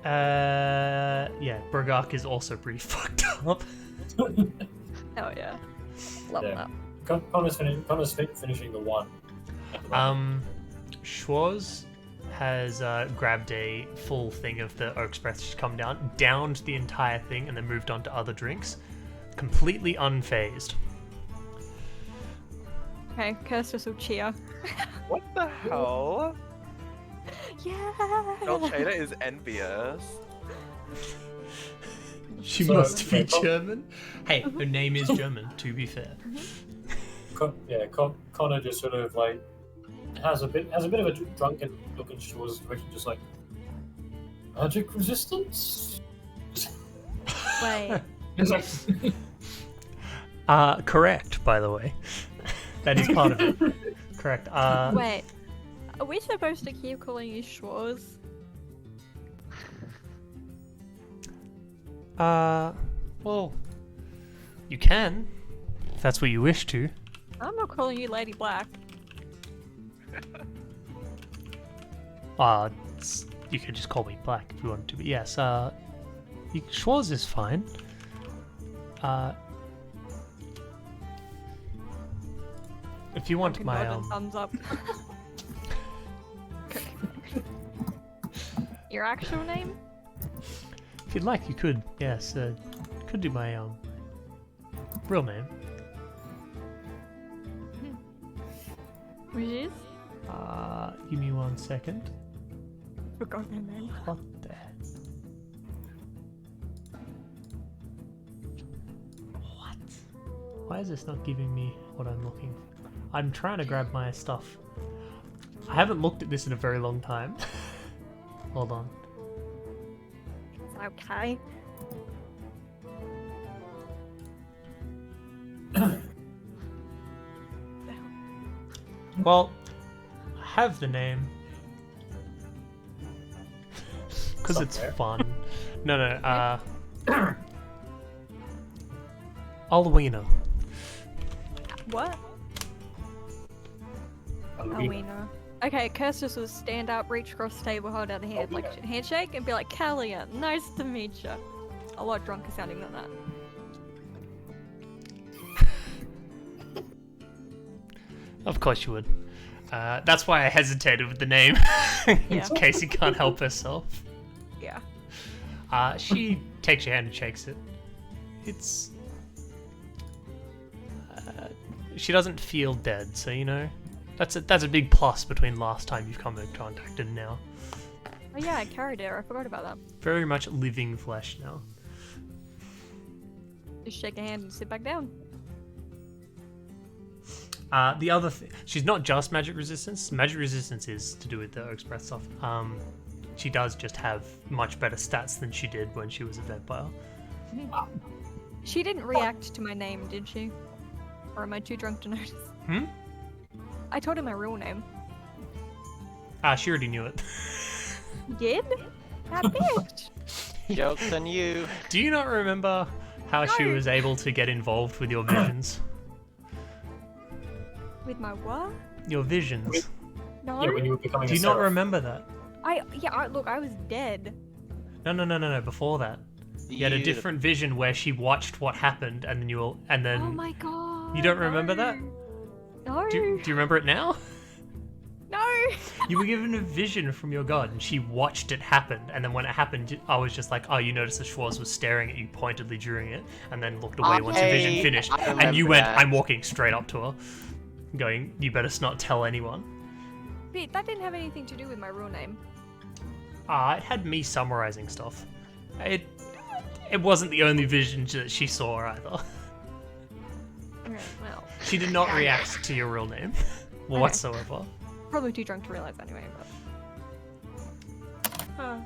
Yeah, Bragak is also pretty fucked up. Oh yeah. Love Yeah. that. Connor's finishing the one. at the moment. Schwarz has grabbed a full thing of the Oak's breath, just come down, downed the entire thing, and then moved on to other drinks, completely unfazed. Okay, Kirsten will cheer. What the hell? Yeah. Dolcheda is envious. She So, must be yeah, German. Hey, her name is German, to be fair. Connor just sort of like has a bit of a drunken look in Shaw's direction, just like magic resistance. Wait. It's like Correct, by the way. That is part of it. Correct. Wait. Are we supposed to keep calling you Schwarz? Well, you can, if that's what you wish to. I'm not calling you Lady Black. You could just call me Black if you wanted to, but yes, Schwarz is fine. If you want Fucking my, nod and thumbs up. Your actual name? if you'd like, you could, yes, could do my, real name. Which is? Give me 1 second. Forgot your name. What the heck? What? Why is this not giving me what I'm looking for? I'm trying to grab my stuff. I haven't looked at this in a very long time. Hold on. It's okay. Well, I have the name. Because it's Somewhere. fun. No, Alwina. What? Alwina. Okay, Kirstus will stand up, reach across the table, hold out a hand, like handshake, and be like, Callia, nice to meet you. A lot drunker sounding than that. Of course you would. That's why I hesitated with the name. In Yeah. case he can't help herself. Yeah. She takes your hand and shakes it. It's... she doesn't feel dead, so you know. That's a big plus between last time you've come in contact and now. Oh yeah, I carried her. I forgot about that. Very much living flesh now. Just shake a hand and sit back down. The other thing, she's not just magic resistance. Magic resistance is to do with the Oak's Breath stuff. She does just have much better stats than she did when she was a vampire. She didn't react to my name, did she? Or am I too drunk to notice? I told her my real name. She already knew it. You did? That bitch! Joke's on you. Do you not remember how she No. was able to get involved with your visions? With my what? Your visions. No? Yeah, when you were becoming Do a you not seraph. remember that? Look, I was dead. No. Before that, you had a different vision where she watched what happened, and then Oh my god. you don't remember that? No. Do you remember it now? No. You were given a vision from your god, and she watched it happen. And then when it happened, I was just like, "Oh, you noticed that Schwarz was staring at you pointedly during it, and then looked away once the vision finished." And you went, "I'm walking straight up to her, going, you better not tell anyone." Wait, that didn't have anything to do with my real name. It had me summarizing stuff. It wasn't the only vision that she saw either. Okay, well, She did not react to your real name whatsoever. probably too drunk to realize anyway. But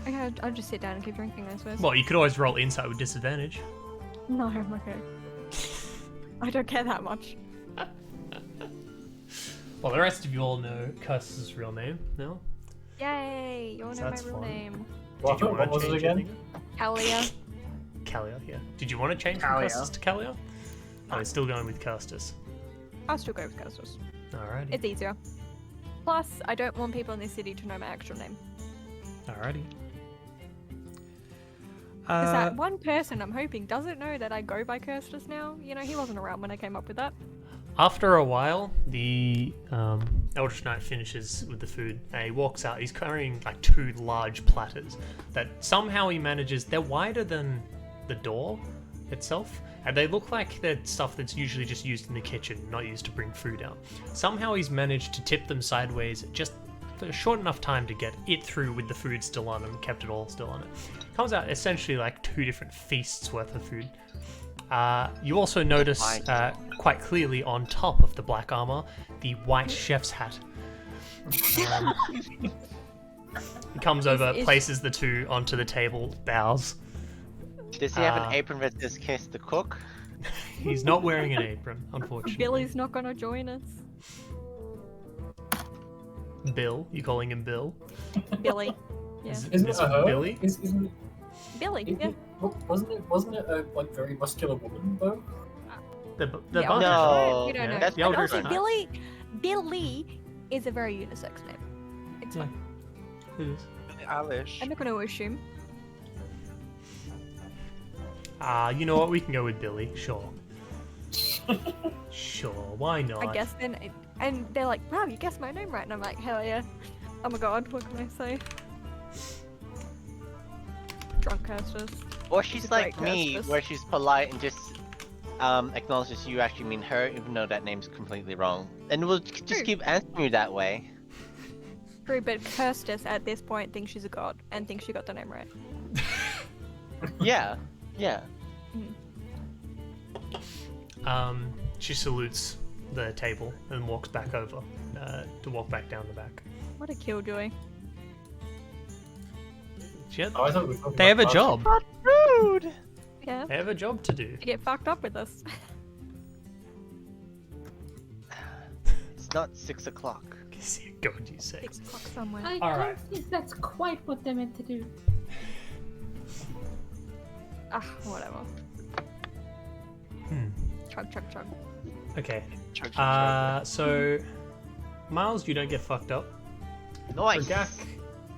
okay, I'll just sit down and keep drinking, I suppose. Well, you could always roll insight with disadvantage. No, I'm okay. I don't care that much. Well, the rest of you all know Curse's real name now. Yay! You all So know my that's real fun. name. Did you What want was to it change again? anything? Kalia. Kalia, yeah. Did you want to change from Kalia. Cursus to Kalia? Oh, it's still going with Custus. I'll still go with Custos. Alrighty. It's easier. Plus, I don't want people in this city to know my actual name. Alrighty. Because that one person, I'm hoping, doesn't know that I go by Custos now. You know, he wasn't around when I came up with that. After a while, the Eldritch Knight finishes with the food. And he walks out. He's carrying like 2 large platters that somehow he manages. They're wider than the door itself, and they look like they're stuff that's usually just used in the kitchen, not used to bring food out. Somehow he's managed to tip them sideways just for a short enough time to get it through with the food still on them, kept it all still on it. Comes out essentially like 2 different feasts worth of food. You also notice quite clearly on top of the black armor the white chef's hat. He comes over, places the 2 onto the table, bows. Does he have an apron that says "Kiss the Cook"? He's not wearing an apron, unfortunately. Billy's not gonna join us. Bill? You calling him Bill? Billy. Yeah. Isn't it Is a her? Billy? Isn't it? Billy, yeah. Wasn't it a like very muscular woman though? The Yeah, bunch. No, you don't know. that's the And Eldritch also, Knight. Billy is a very unisex name. It's Yeah. fine. It is. Alish. I'm not gonna assume. You know what? We can go with Billy. Sure. Sure. Why not? I guess then, and they're like, "Wow, you guessed my name right," and I'm like, "Hell yeah!" Oh my god, what can I say? Drunk Custos. Or He's she's a like great me, Custos. where she's polite and just acknowledges you actually mean her, even though that name's completely wrong. And we'll just True. keep answering you that way. True, but Custos at this point thinks she's a god and thinks she got the name right. Yeah, yeah. She salutes the table and walks back over to walk back down the back. What a killjoy. Oh, I thought we were talking They have a about job. Rude! Yeah, They have a job to do. you get fucked up with us. It's not 6 o'clock. God, you say. 6 o'clock somewhere. I All don't right. think that's quite what they meant to do. Ah, whatever. Chug, chug, chug. Okay. Chug, chug, chug. So Miles, you don't get fucked up. Nice! Gak,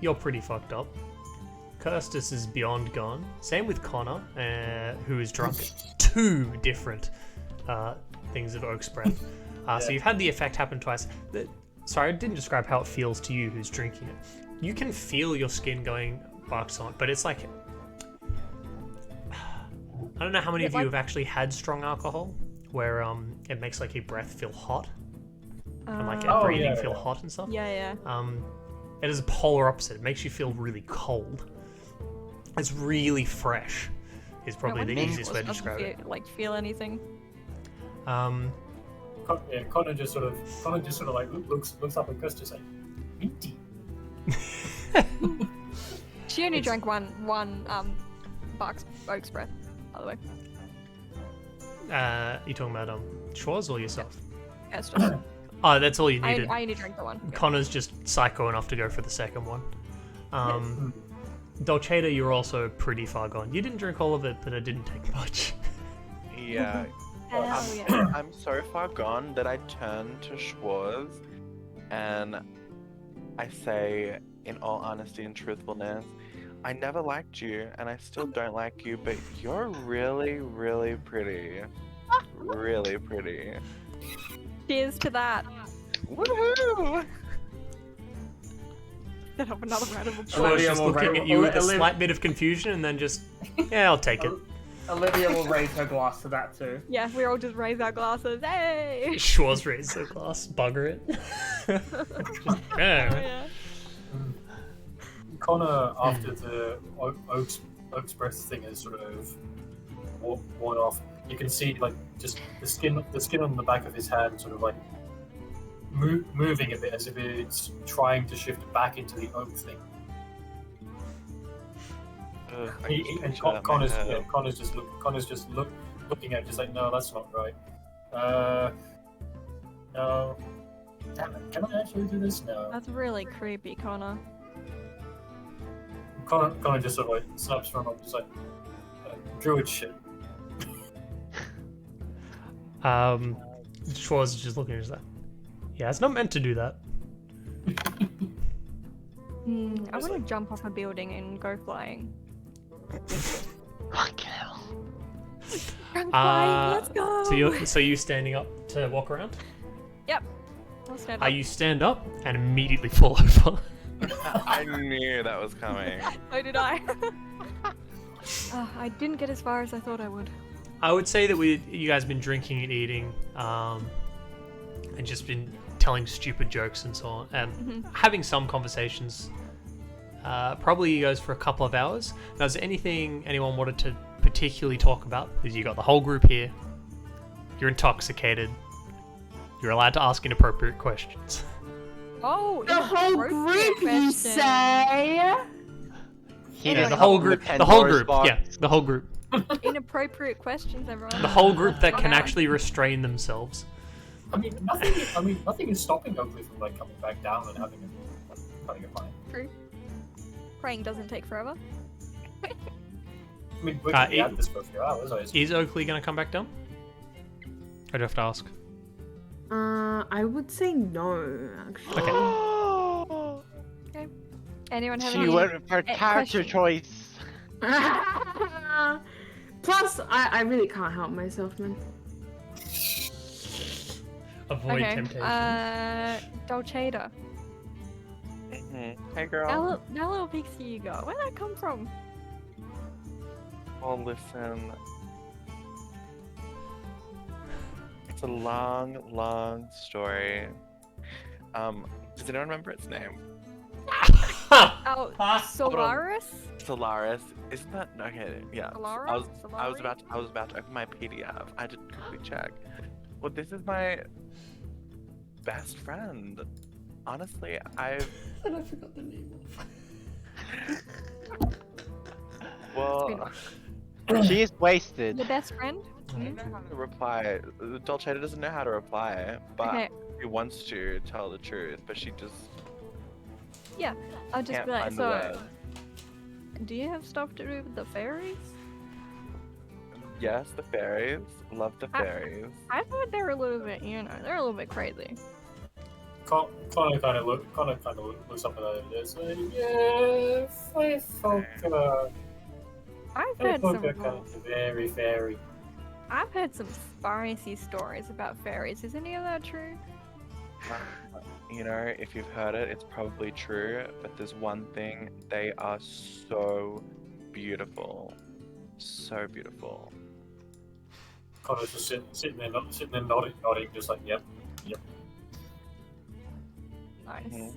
you're pretty fucked up. Kirstus is beyond gone. Same with Connor, who is drunk 2 different things of Oak's breath. So you've had the effect happen twice. Sorry, I didn't describe how it feels to you who's drinking it. You can feel your skin going bucks on, but it's like... I don't know how many of you have actually had strong alcohol, where it makes like your breath feel hot, and like your Oh, breathing yeah, feel yeah. hot and stuff. Yeah, yeah. It is a polar opposite. It makes you feel really cold. It's really fresh. Is probably the easiest way to describe it. Like, feel anything? Connor just sort of like looks up at Gus to say, "Minty." She only drank one Oak's breath, by the way. You talking about Schwarz or yourself? Yeah, it's just, Oh, that's all you needed. I only drank the one. Yeah. Connor's just psycho enough to go for the second one. Dolceta, you're also pretty far gone. You didn't drink all of it, but it didn't take much. Yeah. Hell yeah. I'm so far gone that I turn to Schwarz and I say, in all honesty and truthfulness, I never liked you, and I still don't like you, but you're really, really pretty. Really pretty. Cheers to that. Woohoo! Set up another round of applause. I was Olivia just will looking ra- at you with a Olivia- slight bit of confusion, and then just, yeah, I'll take it. Olivia will raise her glass to that too. Yeah, we all just raise our glasses. Hey! Schwarz raised the glass, bugger it. Just, Oh, yeah. yeah. Connor, after the Oak's breath thing is sort of worn off, you can see like just the skin on the back of his hand sort of like moving a bit as if it's trying to shift back into the oak thing. Connor's just looking at it, just like, no, that's not right. No. Damn it, can I actually do this? No. That's really creepy, Connor. Connor just sort of like snaps from him, just like druid shit. Schwarz is just looking at that. Yeah, it's not meant to do that. I want to jump off a building and go flying. Fucking hell. I'm flying, let's go! So you're standing up to walk around? Yep. I'll stand up. You stand up and immediately fall over. I knew that was coming. So did I. I didn't get as far as I thought I would. I would say that you guys have been drinking and eating, and just been telling stupid jokes and so on, and having some conversations. Probably you guys for a couple of hours. Now, is there anything anyone wanted to particularly talk about? Because you got the whole group here. You're intoxicated. You're allowed to ask inappropriate questions. Oh, The whole group, you say? Yeah, the whole group. The whole group. Yeah, the whole group. Inappropriate questions, everyone. The whole group that can actually restrain themselves. I mean, nothing is stopping Oakley from like coming back down and having a fine. True. Praying doesn't take forever. I mean, we can be at this for a few hours. I assume. Is Oakley going to come back down? I'd have to ask. I would say no, actually. Okay. Anyone have She any went for character questions? choice. Plus, I really can't help myself, man. Avoid Okay. temptation. Dolceta. Hey girl. That little pixie you got. Where'd that come from? Well, listen. It's a long, long story. Does anyone remember its name? Oh, Solaris? Solaris. Isn't that okay? Yeah. Solara? I was about to open my PDF. I did quickly check. Well, this is my best friend. Honestly, And I forgot the name well. She's wasted. Your best friend? I don't know how to reply. Dolceta doesn't know how to reply, but Okay. she wants to tell the truth, but she just Yeah, I'll just can't be like, find the so, word. do you have stuff to do with the fairies? Yes, the fairies. Love the fairies. I thought they were a little bit, they're a little bit crazy. Connor kind of looks up at it and is like, yeah, folk I've heard some. are kind of very fairy. I've heard some spicy stories about fairies. Is any of that true? You know, if you've heard it, it's probably true, but there's one thing, they are so beautiful. So beautiful. Connor's just sitting there nodding, just like, yep. Nice. Mhm.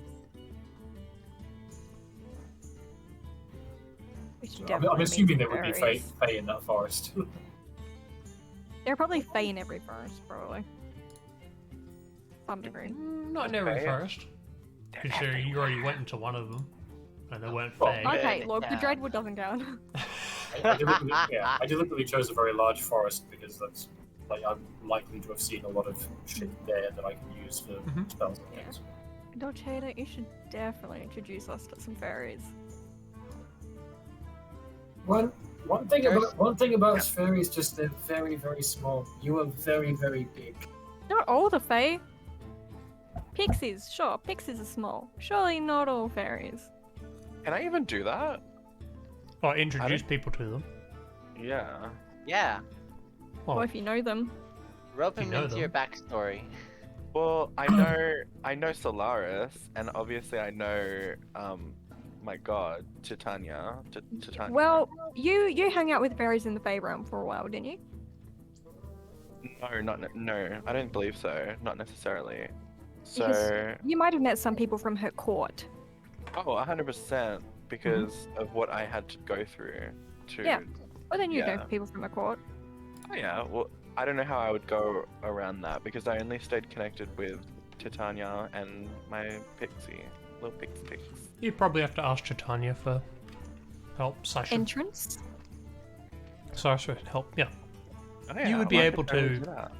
We should I'm definitely assuming meet there would be fairies. fae in that forest. There are probably fae in every forest, probably. Some degree. Not in every forest. Considering you already went into one of them, and they weren't Well, fae. Okay, look, the Dreadwood doesn't count. I deliberately chose a very large forest because that's like I'm likely to have seen a lot of shit there that I can use for spells and things. Dolceta, you should definitely introduce us to some fairies. One thing about fairies, just they're very, very small. You are very, very big. Not all the fae. Pixies, sure. Pixies are small. Surely not all fairies. Can I even do that? Or introduce people to them. Yeah. Yeah. Well, Or if you know them. Rope You him know into your them. backstory. Well, I know Solaris, and obviously I know my god, Titania. Titania. Well, you hung out with fairies in the Fae realm for a while, didn't you? No, I don't believe so. Not necessarily. So Because you might have met some people from her court. oh, 100% because of what I had to go through to Yeah. Well, then you know Yeah. people from her court. Oh yeah, well, I don't know how I would go around that because I only stayed connected with Titania and my pixie, little pix. you probably have to ask Titania for help. Sasha. Entrance? Sasha, help. Yeah. Oh, yeah, You would be I able could totally to do that.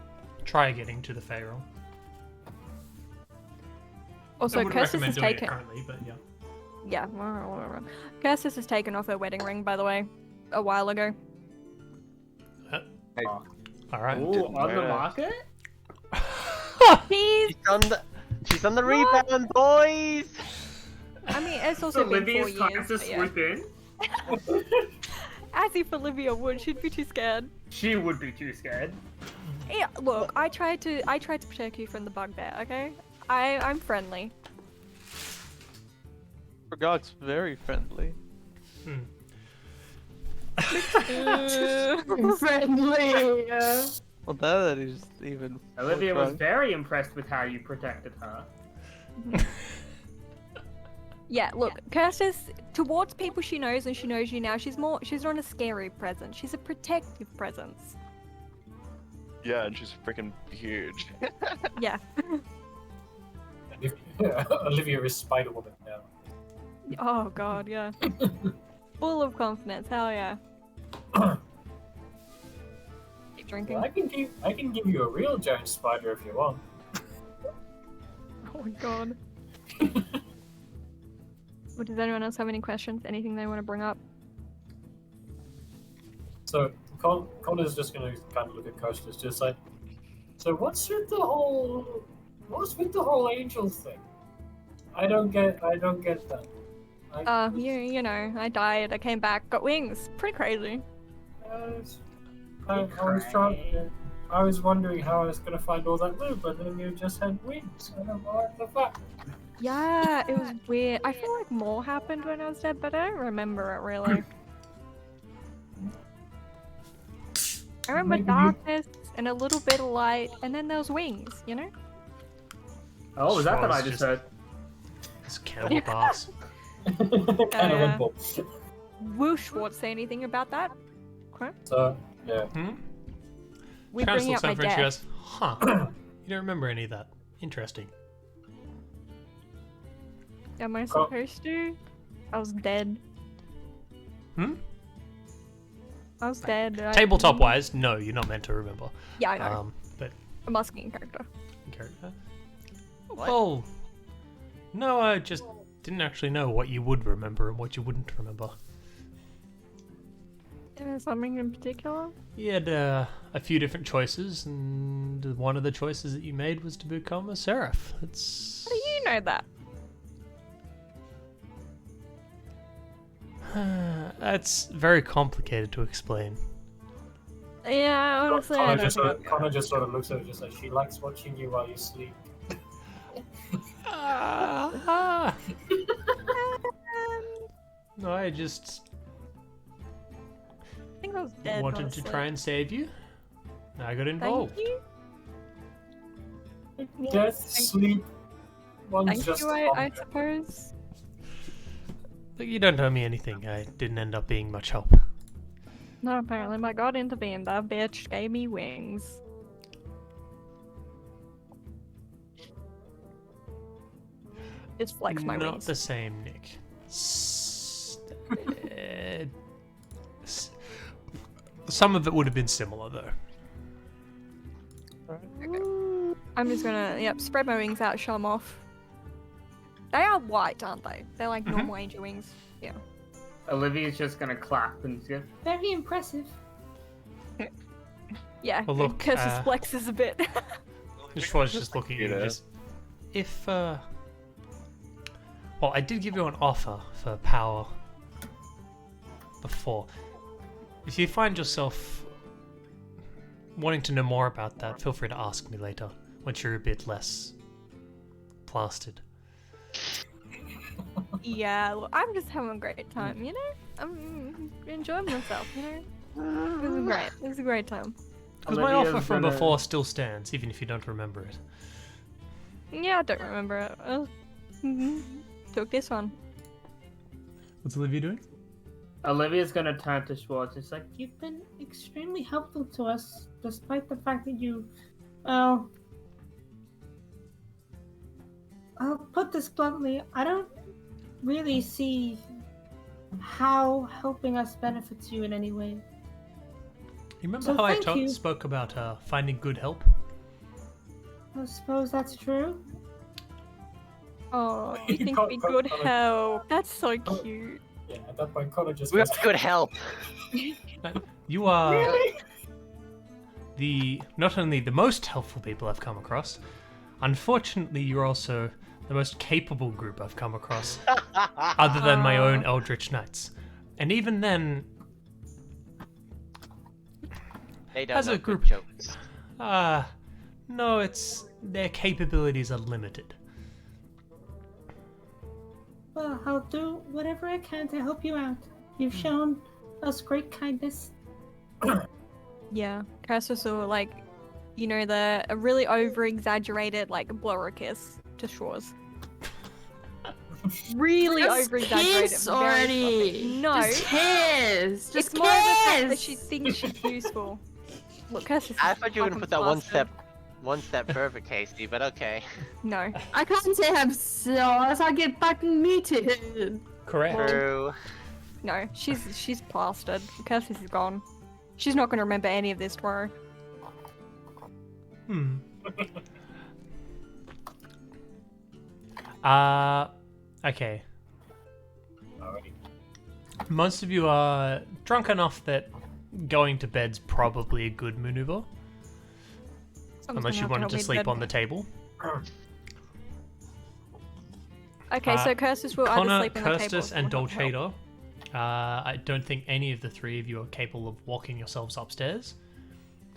try getting to the Fae realm. Also, I wouldn't Cursus recommend has doing taken. it currently, but yeah. Yeah, whatever. Cursus has taken off her wedding ring, by the way, a while ago. All right. Ooh, didn't on the know that. market? He's. She's on the rebound, boys. I mean, it's So also been 4 Olivia's time years. to But yeah. swoop in? As if Olivia would, she'd be too scared. She would be too scared. Yeah, look, I tried to protect you from the bugbear. Okay, I'm friendly. Forgog's very friendly. Friendly. Well, that is even. Olivia more was drunk. very impressed with how you protected her. Yeah, look, Cursus, towards people she knows and she knows you now, she's not a scary presence. She's a protective presence. Yeah, and she's freaking huge. Yeah. Olivia is Spider Woman now. Oh god, yeah. Full of confidence, hell yeah. Keep drinking. Well, I can give you a real giant spider if you want. Oh my god. Well, does anyone else have any questions? Anything they want to bring up? So Connor's just gonna kind of look at Coast as just like, so what's with the whole angel thing? I don't get that. You know, I died, I came back, got wings. Pretty crazy. I was wondering how I was gonna find all that loot, but then you just had wings. I don't know what the fuck. Yeah, it was weird. I feel like more happened when I was dead, but I don't remember it really. I remember Maybe you- darkness and a little bit of light, and then there was wings, you know? Oh, was that Well, what I it's just just- heard? It's cannibal bars. Kind of Red Bull. Will Schwartz say anything about that? Okay. So yeah. We Chance bring looks out my over and she death. goes, huh. You don't remember any of that. Interesting. Am I supposed to? I was dead. Hmm? I was dead. Tabletop wise, no, you're not meant to remember. Yeah, I know. But I'm asking in character. character. Well, no, I just didn't actually know what you would remember and what you wouldn't remember. Something in particular? You had a few different choices, and one of the choices that you made was to become a seraph. It's How do you know that? that's very complicated to explain. Yeah, honestly, I don't think. Connor just sort of looks at her just like, she likes watching you while you sleep. No, I just I think I was dead. wanted honestly. to try and save you. I got Thank involved. you. Death, sleep, one's Thank just you, I longer. suppose. But you don't owe me anything. I didn't end up being much help. No, apparently my god intervened. That bitch gave me wings. Just flex my Not wings. the same, Nick. Some of it would have been similar, though. I'm just gonna, spread my wings out, show them off. They are white, aren't they? They're like normal angel wings. Yeah. Olivia's just gonna clap and go, very impressive. Yeah, Well, look, Cursus flexes a bit. This was just looking at you, Yeah. just if well, I did give you an offer for power before. If you find yourself wanting to know more about that, feel free to ask me later once you're a bit less plastered. Yeah, look, I'm just having a great time, you know? I'm enjoying myself, you know? It was great. It was a great time. Because my Olivia's offer from gonna- before still stands, even if you don't remember it. Yeah, I don't remember it. Took this one. What's Olivia doing? Olivia's gonna turn to Schwartz. It's like, you've been extremely helpful to us, despite the fact that you, well, I'll put this bluntly, I don't really see how helping us benefits you in any way. You remember So how I thank you. spoke about finding good help? I suppose that's true. Oh, you think we Can't- good can't- help. That's so cute. Yeah, at that point, Connor just We goes, have good help. You are Really? the not only the most helpful people I've come across, unfortunately you're also the most capable group I've come across, other than my own Eldritch Knights. And even then, They don't As know a good group- jokes. no, their capabilities are limited. Well, I'll do whatever I can to help you out. You've shown us great kindness. Yeah, Cursus will like, you know, a really over-exaggerated like blower kiss to Shores. Really Just over-exaggerated. kiss very already. fucking- No, Just kiss. Just it's more of the fact that kiss. she thinks she's useful. Look, Cursus. I is thought you were gonna fucking put that one bastard. step further, Casey, but okay. No. I can't have sauce. I get fucking muted. Correct. True. No, she's plastered. Cursus is gone. She's not going to remember any of this tomorrow. Okay. Alrighty. Most of you are drunk enough that going to bed's probably a good maneuver, Someone's unless gonna you have wanted help to me sleep bed. on the table. Okay, so Cursus will either Connor, sleep on the table. Kirstus, or and we'll have help. Dolcedo. I don't think any of the three of you are capable of walking yourselves upstairs.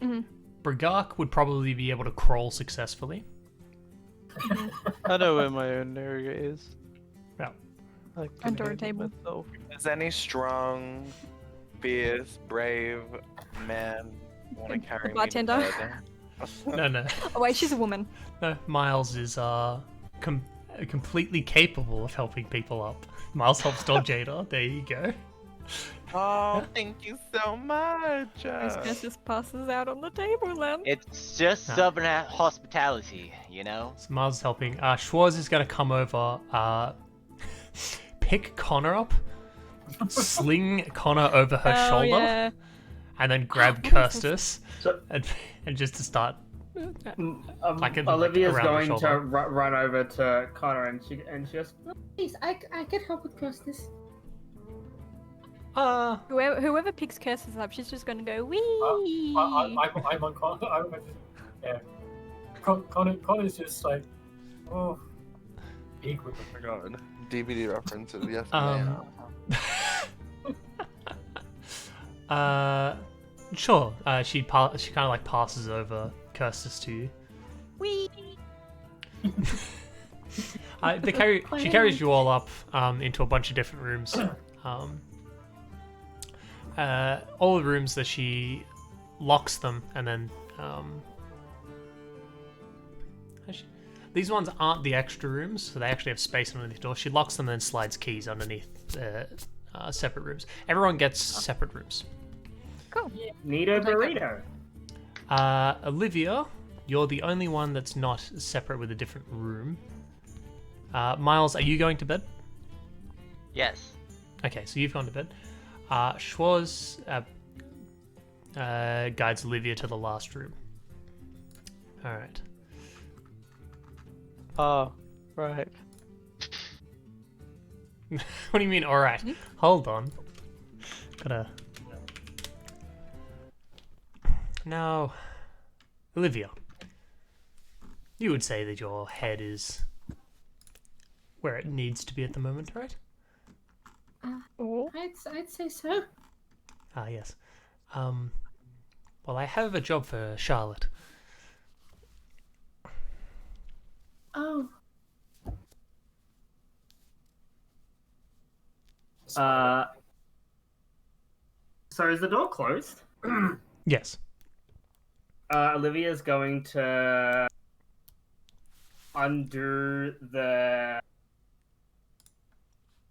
Mhm. Brigark would probably be able to crawl successfully. I know where my own area is. Yeah. I can Under a handle table. myself. Is any strong, fierce, brave man want to carry me to bartender? bed? No. Oh wait, she's a woman. No, Miles is completely capable of helping people up. Miles helps Dolcedo. There you go. Oh, thank you so much. Cursus passes out on the table then. It's just Nah. Southern hospitality, you know? So Miles is helping. Schwarz is going to come over, pick Connor up, sling Connor over her Oh, shoulder, yeah. and then grab What is Kirstus So- and just to start. Like in the- like, Olivia's around the going to shoulder. run over to Connor and she goes, please, I can help with Christmas. Whoever picks Cursus up, she's just gonna go wee. I'm on Connor. Yeah. Connor's just like, oh, equal. Oh my god. DVD references, yes, Sure. She kind of like passes over Kirstus to you. Wee. She carries you all up into a bunch of different rooms. All the rooms that she locks them, and then these ones aren't the extra rooms, so they actually have space underneath the door. She locks them and then slides keys underneath separate rooms. Everyone gets separate rooms. Cool. Neato burrito. Olivia, you're the only one that's not separate with a different room. Miles, are you going to bed? Yes. Okay, so you've gone to bed. Schwarz guides Olivia to the last room. Alright. Oh, right. What do you mean, alright? Hold on. Gotta... Now, Olivia. You would say that your head is where it needs to be at the moment, right? I'd say so. Ah, yes. Well, I have a job for Charlotte. Oh, So is the door closed? Yes. Olivia's going to undo the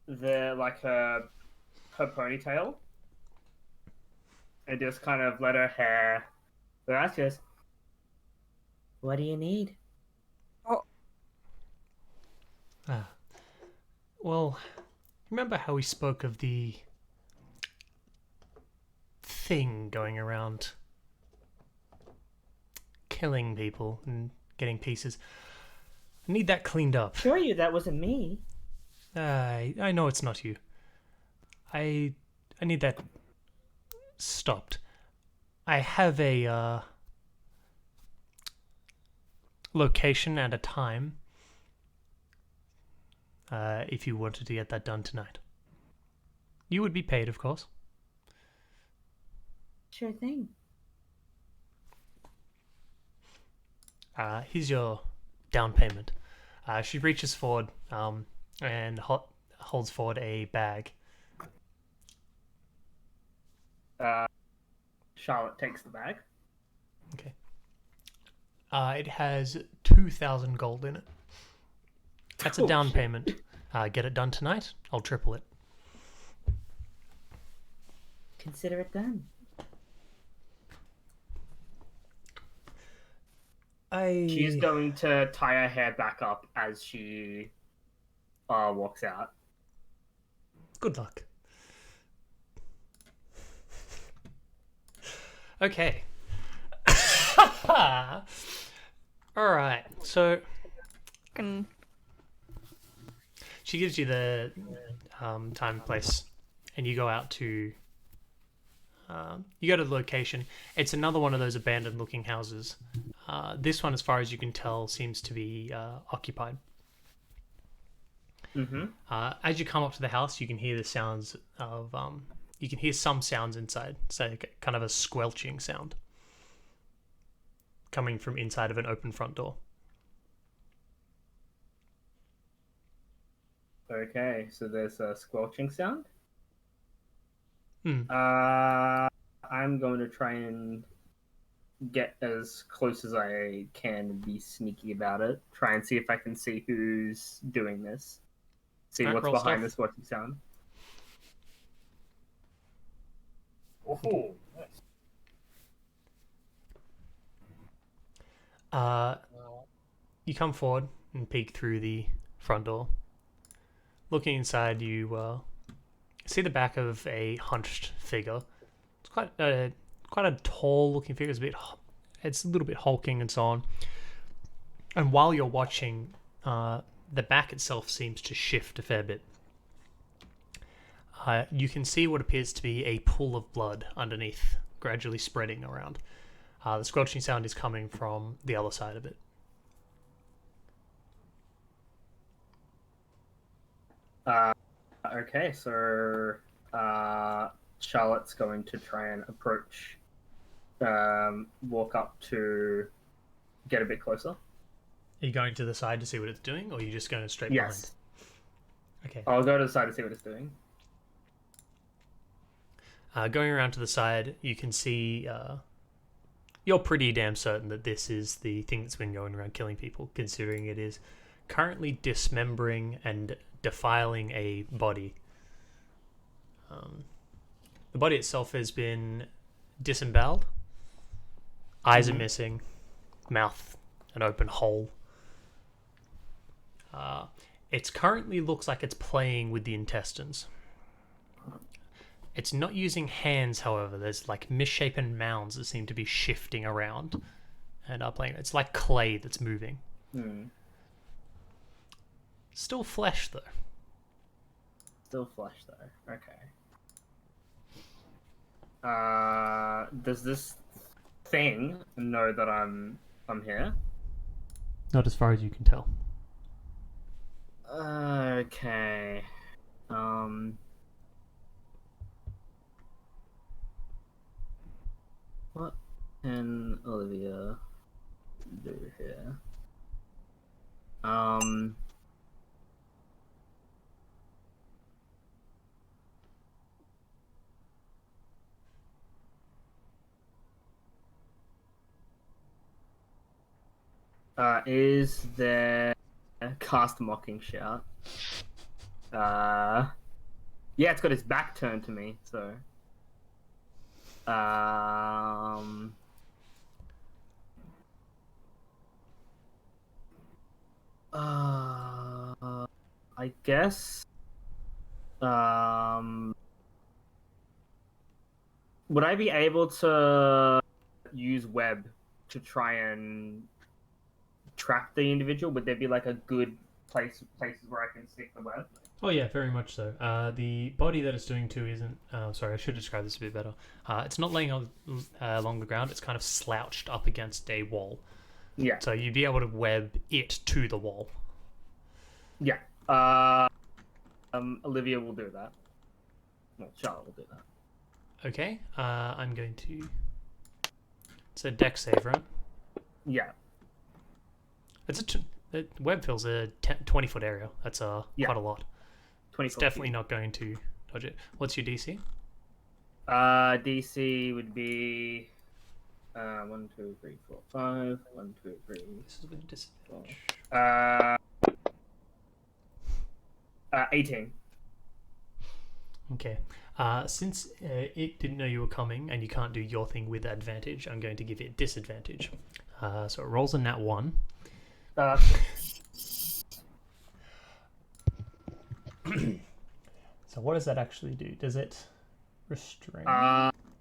like her ponytail and just kind of let her hair. So that's just. What do you need? Ah. Well, remember how we spoke of the thing going around killing people and getting pieces? I need that cleaned up. Sure, you that wasn't me. I know it's not you. I need that stopped. I have a location and a time. If you wanted to get that done tonight, you would be paid, of course. Sure thing. Here's your down payment. She reaches forward and holds forward a bag. Charlotte takes the bag. Okay. It has 2,000 gold in it. That's a down payment. Get it done tonight, I'll triple it. Consider it done. She's going to tie her hair back up as she walks out. Good luck. Okay. Alright, so she gives you the time and place, and you go out to you go to the location. It's another one of those abandoned looking houses. This one, as far as you can tell, seems to be occupied. Mm-hmm. As you come up to the house, you can hear the sounds of you can hear some sounds inside, so kind of a squelching sound coming from inside of an open front door. Okay, so there's a squelching sound. Hmm. I'm going to try and get as close as I can and be sneaky about it. Try and see if I can see who's doing this. See Alright, what's roll behind stealth. the squelching sound. Oh, nice. You come forward and peek through the front door. Looking inside, you see the back of a hunched figure. It's quite a tall-looking figure. It's a little bit hulking and so on. And while you're watching, the back itself seems to shift a fair bit. You can see what appears to be a pool of blood underneath, gradually spreading around. The squelching sound is coming from the other side of it. Okay, so Charlotte's going to try and approach, walk up to get a bit closer. Are you going to the side to see what it's doing, or are you just going straight Yes. behind? Okay. I'll go to the side to see what it's doing. Going around to the side, you can see you're pretty damn certain that this is the thing that's been going around killing people, considering it is currently dismembering and defiling a body. The body itself has been disemboweled. Eyes are missing, mouth an open hole. It currently looks like it's playing with the intestines. It's not using hands, however. There's like misshapen mounds that seem to be shifting around and are playing. It's like clay that's moving. Still flesh, though. Still flesh though. Okay. Does this thing know that I'm here? Not as far as you can tell. Okay. What can Olivia do here? Is there cast mocking shout? Yeah, it's got its back turned to me, so. I guess. Would I be able to use web to try and trap the individual? Would there be like a good places where I can stick the web? Oh yeah, very much so. The body that it's doing to isn't. Sorry, I should describe this a bit better. It's not laying along the ground. It's kind of slouched up against a wall. Yeah. So you'd be able to web it to the wall. Yeah. Olivia will do that. Well, Charlotte will do that. Okay. I'm going to. It's a dex save, right? Yeah. It's the web fills a 20-foot area. That's quite a lot. 20 It's definitely not going to dodge it. What's your DC? DC would be 1, 2, 3, 4, 5. 1, 2, 3. This is with disadvantage. 18. Okay. Since it didn't know you were coming and you can't do your thing with advantage, I'm going to give it disadvantage. So it rolls a nat 1. So what does that actually do? Does it restrain?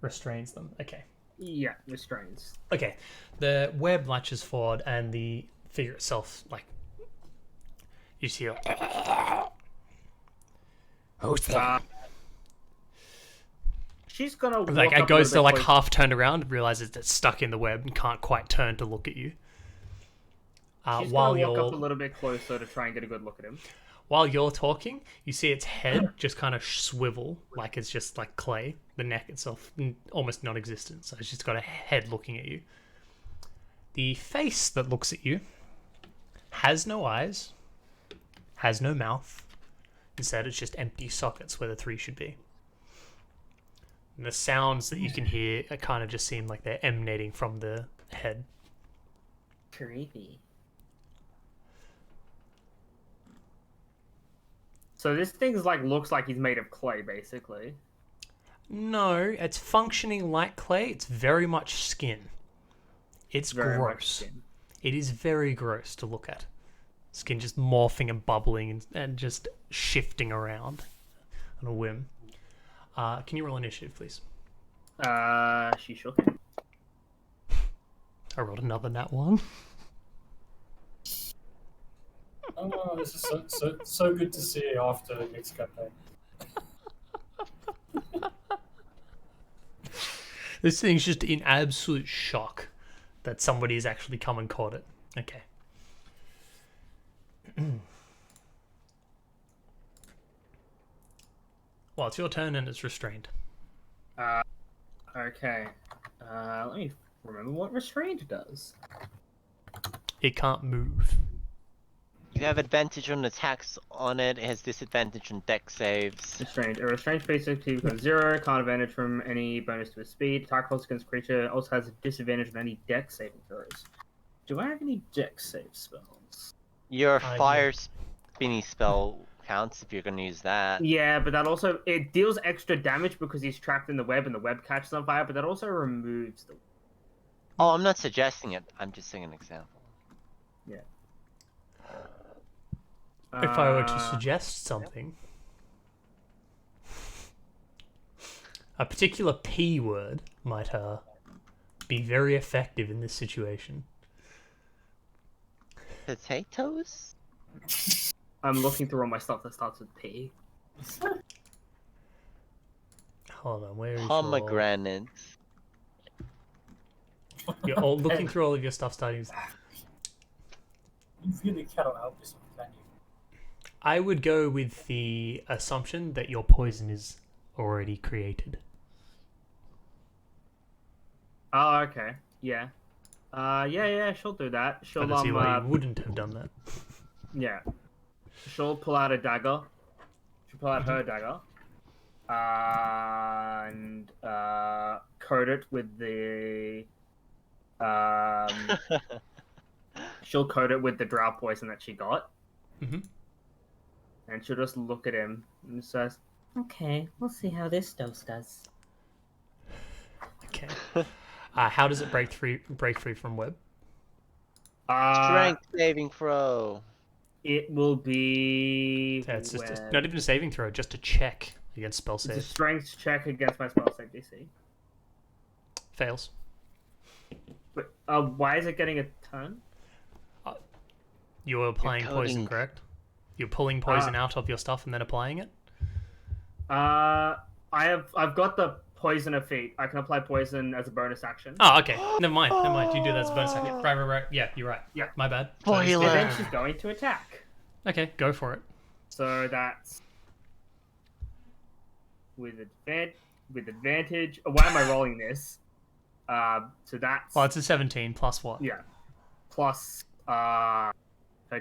Restrains them. Okay. Yeah, restrains. Okay. The web latches forward and the figure itself, like, you see who's that? She's gonna walk like up it goes a to little like bit half turned around, realizes it's stuck in the web and can't quite turn to look at you. She's While gonna walk you're up a little bit closer to try and get a good look at him. while you're talking, you see its head just kind of swivel, like it's just like clay. The neck itself almost non-existent, so it's just got a head looking at you. The face that looks at you has no eyes, has no mouth. Instead, it's just empty sockets where the 3 should be. And the sounds that you can hear kind of just seem like they're emanating from the head. Creepy. So this thing's like looks like he's made of clay, basically. No, it's functioning like clay. It's very much skin. It's Very much gross. skin. It is very gross to look at. Skin just morphing and bubbling and just shifting around on a whim. Can you roll initiative, please? She shook it. I rolled another nat 1. Oh, this is so good to see after the next campaign. This thing's just in absolute shock that somebody's actually come and caught it. Okay. Well, it's your turn and it's restrained. Okay. Let me remember what restraint does. It can't move. You have advantage on attacks on it. It has disadvantage on deck saves. Restraint. A restraint basically becomes 0. Can't advantage from any bonus to its speed. Attack rolls against creature. Also has a disadvantage on any deck saving throws. Do I have any deck save spells? Your yeah. fire spinny spell counts if you're gonna use that. Yeah, but that also it deals extra damage because he's trapped in the web and the web catches on fire. But that also removes the. Oh, I'm not suggesting it. I'm just saying an example. Yeah. If I were to suggest something, a particular P word might be very effective in this situation. Potatoes? I'm looking through all my stuff that starts with P. Hold on, where is Pomegranates. You're all looking through all of your stuff starting with... You really cannot help yourself, can you? I would go with the assumption that your poison is already created. Oh, okay. Yeah. Yeah, she'll do that. I She'll, don't see why you wouldn't have done that. yeah. She'll pull out a dagger. She'll pull out her dagger. And, coat it with the, she'll coat it with the drow poison that she got. Mhm. And she'll just look at him and says, "Okay, we'll see how this dose does." Okay. How does it break free from web? Strength saving throw. It will be. Yeah, it's just web. not even a saving throw, just a check against spell It's a save. strength check against my spell save DC. Fails. But, why is it getting a turn? You were applying You're poison, coding. correct? You're pulling poison out of your stuff and then applying it? I've got the poisoner feat. I can apply poison as a bonus action. Oh, okay. Never mind. You do that as a bonus action. Right. Yeah, you're right. Yeah. My bad. Spoiler. And then she's going to attack. Okay, go for it. So that's with advantage. Why am I rolling this? So that's Well, it's a 17 plus what? yeah, plus her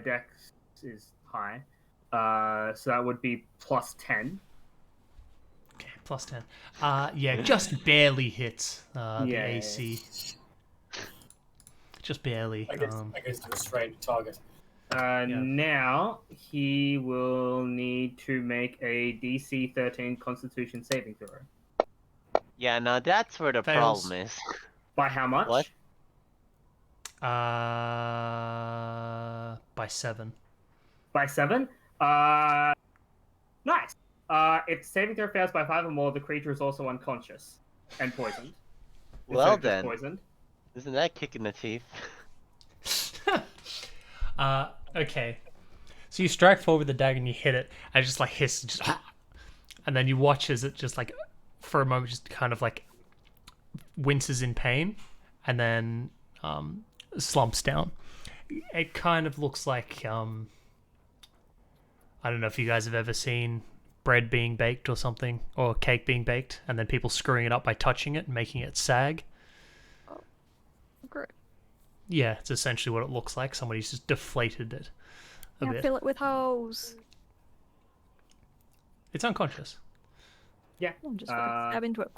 dex is high. So that would be plus 10. Okay, plus 10. Yeah, just barely hits the Yeah. AC. Just barely. Against a restrained target. Now he will need to make a DC 13 Constitution saving throw. Yeah, now that's where the Fails. problem is. By how much? What? By 7. By 7? Nice. If saving throw fails by 5 or more, the creature is also unconscious and poisoned. Well Instead of just then. poisoned. Isn't that kicking the teeth? Okay. So you strike forward with the dagger and you hit it, and it just like hiss, just, and then you watch as it just like, for a moment, just kind of like winces in pain, and then slumps down. It kind of looks like I don't know if you guys have ever seen bread being baked or something, or cake being baked, and then people screwing it up by touching it and making it sag. Great. Yeah, it's essentially what it looks like. Somebody's just deflated it a Yeah, bit. fill it with holes. It's unconscious. Yeah. Just stab into it.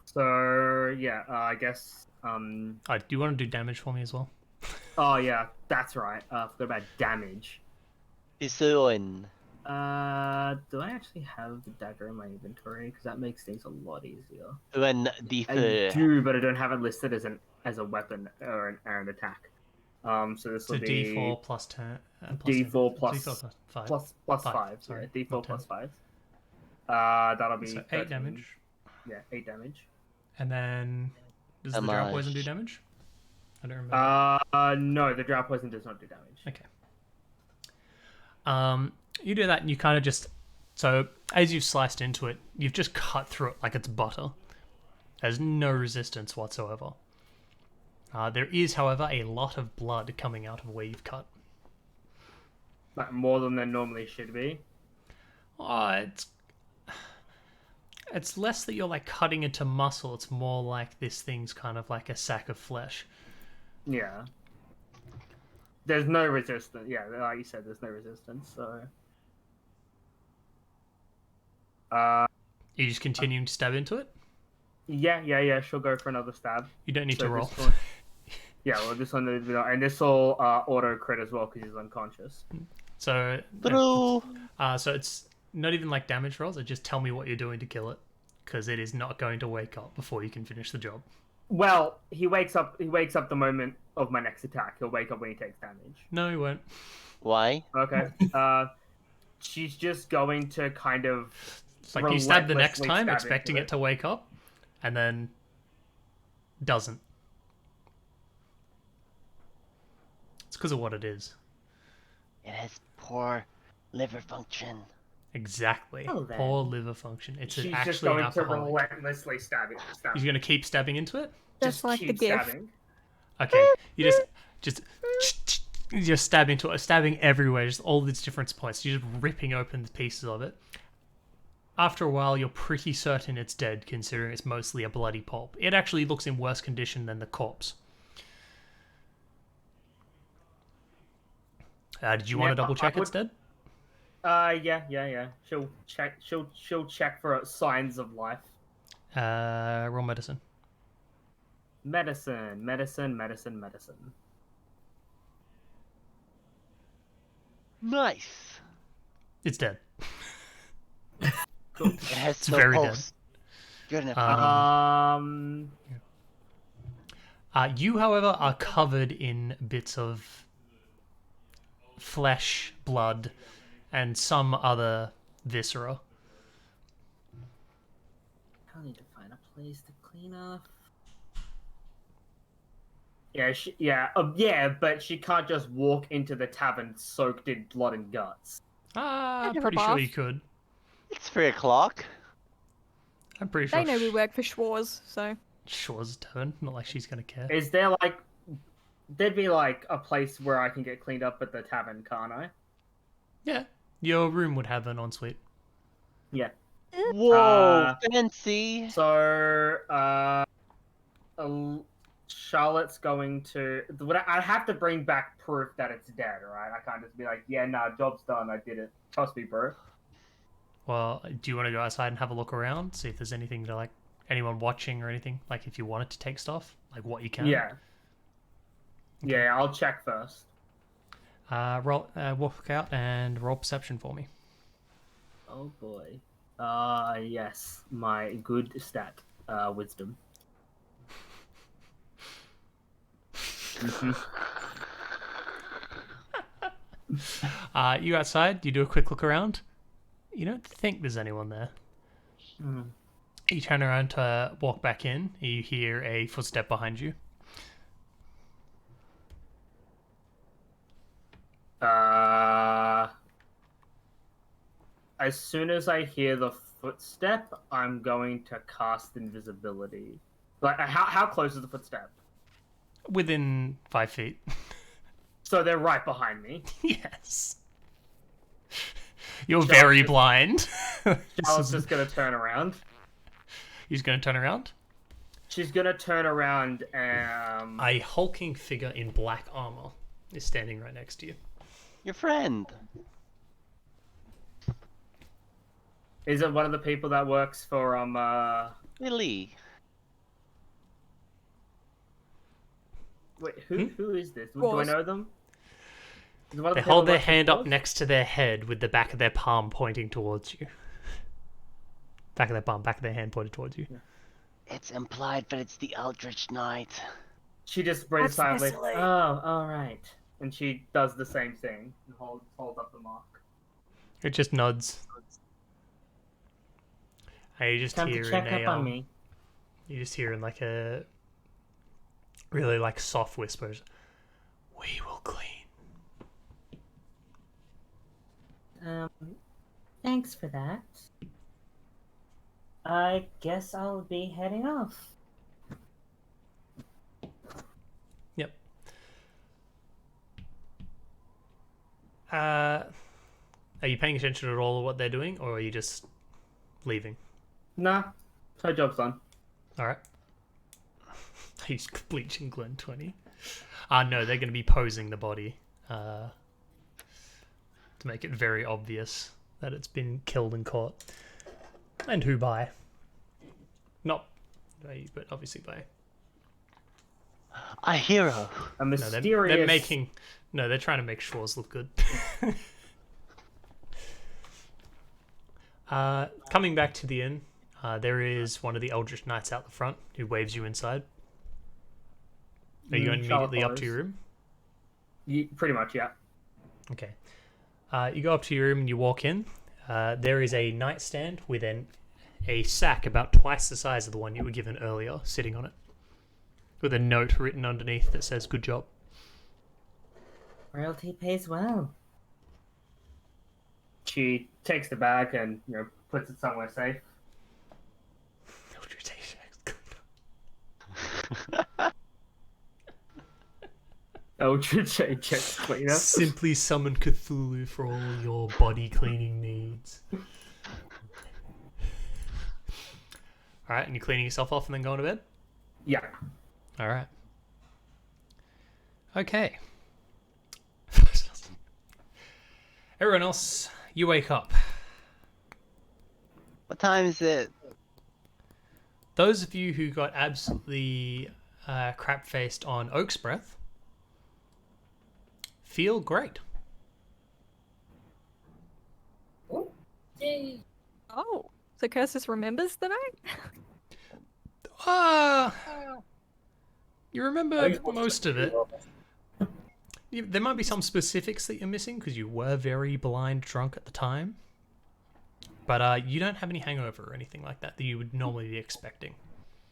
So yeah, I guess. Do you want to do damage for me as well? Oh yeah, that's right. Forgot about damage. Isoin. Do I actually have the dagger in my inventory? Because that makes things a lot easier. When I the do, but I don't have it listed as a weapon or an attack. So this will It's a be D4 plus 10. D4 plus D4 5. plus Five, 5. sorry, Yeah, D4 not plus 10. 5. That'll be So 8 13. damage. Yeah, 8 damage. And then does the drow poison do damage? I don't remember. No, the drow poison does not do damage. Okay. You do that and you kind of just... So, as you've sliced into it, you've just cut through it like it's butter. There's no resistance whatsoever. There is, however, a lot of blood coming out of where you've cut. Like more than there normally should be. It's less that you're like cutting into muscle. It's more like this thing's kind of like a sack of flesh. Yeah. There's no resistance. Yeah, like you said, there's no resistance. So. You just continuing to stab into it? Yeah. She'll go for another stab. You don't need So to roll. this one- Yeah, well, this one, and this will auto crit as well because he's unconscious. So, True. so it's not even like damage rolls. It just tell me what you're doing to kill it, because it is not going to wake up before you can finish the job. Well, he wakes up. He wakes up the moment of my next attack. He'll wake up when he takes damage. No, he won't. Why? Okay. She's just going to kind of. It's like you stab the next relentlessly time, stab expecting into it to wake up, and then doesn't. It's because of what it is. It has poor liver function. Exactly. Oh, then. Poor liver function. It's She's actually just going an to alcoholic. relentlessly stab it. You're going to keep stabbing into it? Just like the keep gift. stabbing. Okay. You just Just stabbing everywhere, just all these different points. You're just ripping open the pieces of it. After a while, you're pretty certain it's dead, considering it's mostly a bloody pulp. It actually looks in worse condition than the corpse. Did you want to double check it's dead? Yeah. She'll check. She'll check for signs of life. Roll medicine. Medicine. Nice. It's dead. Cool. It has It's no very pulse. Good enough. You, however, are covered in bits of flesh, blood, and some other viscera. I need to find a place to clean up. Yeah, but she can't just walk into the tavern soaked in blood and guts. I'm have a pretty sure bath. you could. It's 3 o'clock. I'm pretty sure. They know we work for Schwarz, so. Shore's turn. Not like she's gonna care. Is there like... There'd be like a place where I can get cleaned up at the tavern, can't I? Yeah, your room would have an ensuite. Yeah. Whoa, fancy. So, Charlotte's going to... I have to bring back proof that it's dead, right? I can't just be like, yeah, nah, job's done, I did it. Trust me, bro. Well, do you want to go outside and have a look around, see if there's anything to like anyone watching or anything? Like if you wanted to take stuff, like what you can. Yeah. Yeah, I'll check first. Walk out and roll perception for me. Oh boy. Yes, my good stat, wisdom. You outside, you do a quick look around. You don't think there's anyone there. You turn around to walk back in. You hear a footstep behind you. As soon as I hear the footstep, I'm going to cast invisibility. Like, how close is the footstep? Within 5 feet. So they're right behind me. Yes. You're very blind. Charlotte's just gonna turn around. He's gonna turn around? She's gonna turn around and... A hulking figure in black armor is standing right next to you. Your friend. Is it one of the people that works for, Lily. Wait, who is this? Do I know them? Is it one of the They people hold that their works for hand up Schwarz? next to their head with the back of their palm pointing towards you. Back of their palm, back of their hand pointed towards you. It's implied that it's the Eldritch Knight. She just breathes That's silently. Cicely. Oh, alright. And she does the same thing. And holds up the mark. It just nods. And you just Time hear to check in up on me. You just hear in like a really like soft whispers. We will clean. Thanks for that. I guess I'll be heading off. Yep. Are you paying attention at all to what they're doing, or are you just leaving? Nah, her job's done. All right. He's bleaching Glen 20. No, they're going to be posing the body to make it very obvious that it's been killed and caught. And who by? Not by, but obviously by. A hero. A No, mysterious... they're making... No, they're trying to make Schwarz look good. Coming back to the inn, there is one of the Eldritch Knights out the front who waves you inside. Are you going Charlotte immediately up to follows. your room? Pretty much, yeah. Okay. You go up to your room and you walk in. There is a nightstand with a sack about twice the size of the one you were given earlier sitting on it, with a note written underneath that says "Good job." Royalty pays well. She takes the bag and, puts it somewhere safe. Eldritch Ajax Cleaner. Simply summon Cthulhu for all your body cleaning needs. Alright, and you're cleaning yourself off and then going to bed? Yeah. Alright. Okay. Everyone else, you wake up. What time is it? Those of you who got absolutely crap-faced on Oak's Breath feel great. Yay! Oh, so Cursus remembers the night? You remember most of it. There might be some specifics that you're missing because you were very blind drunk at the time. But you don't have any hangover or anything like that you would normally be expecting.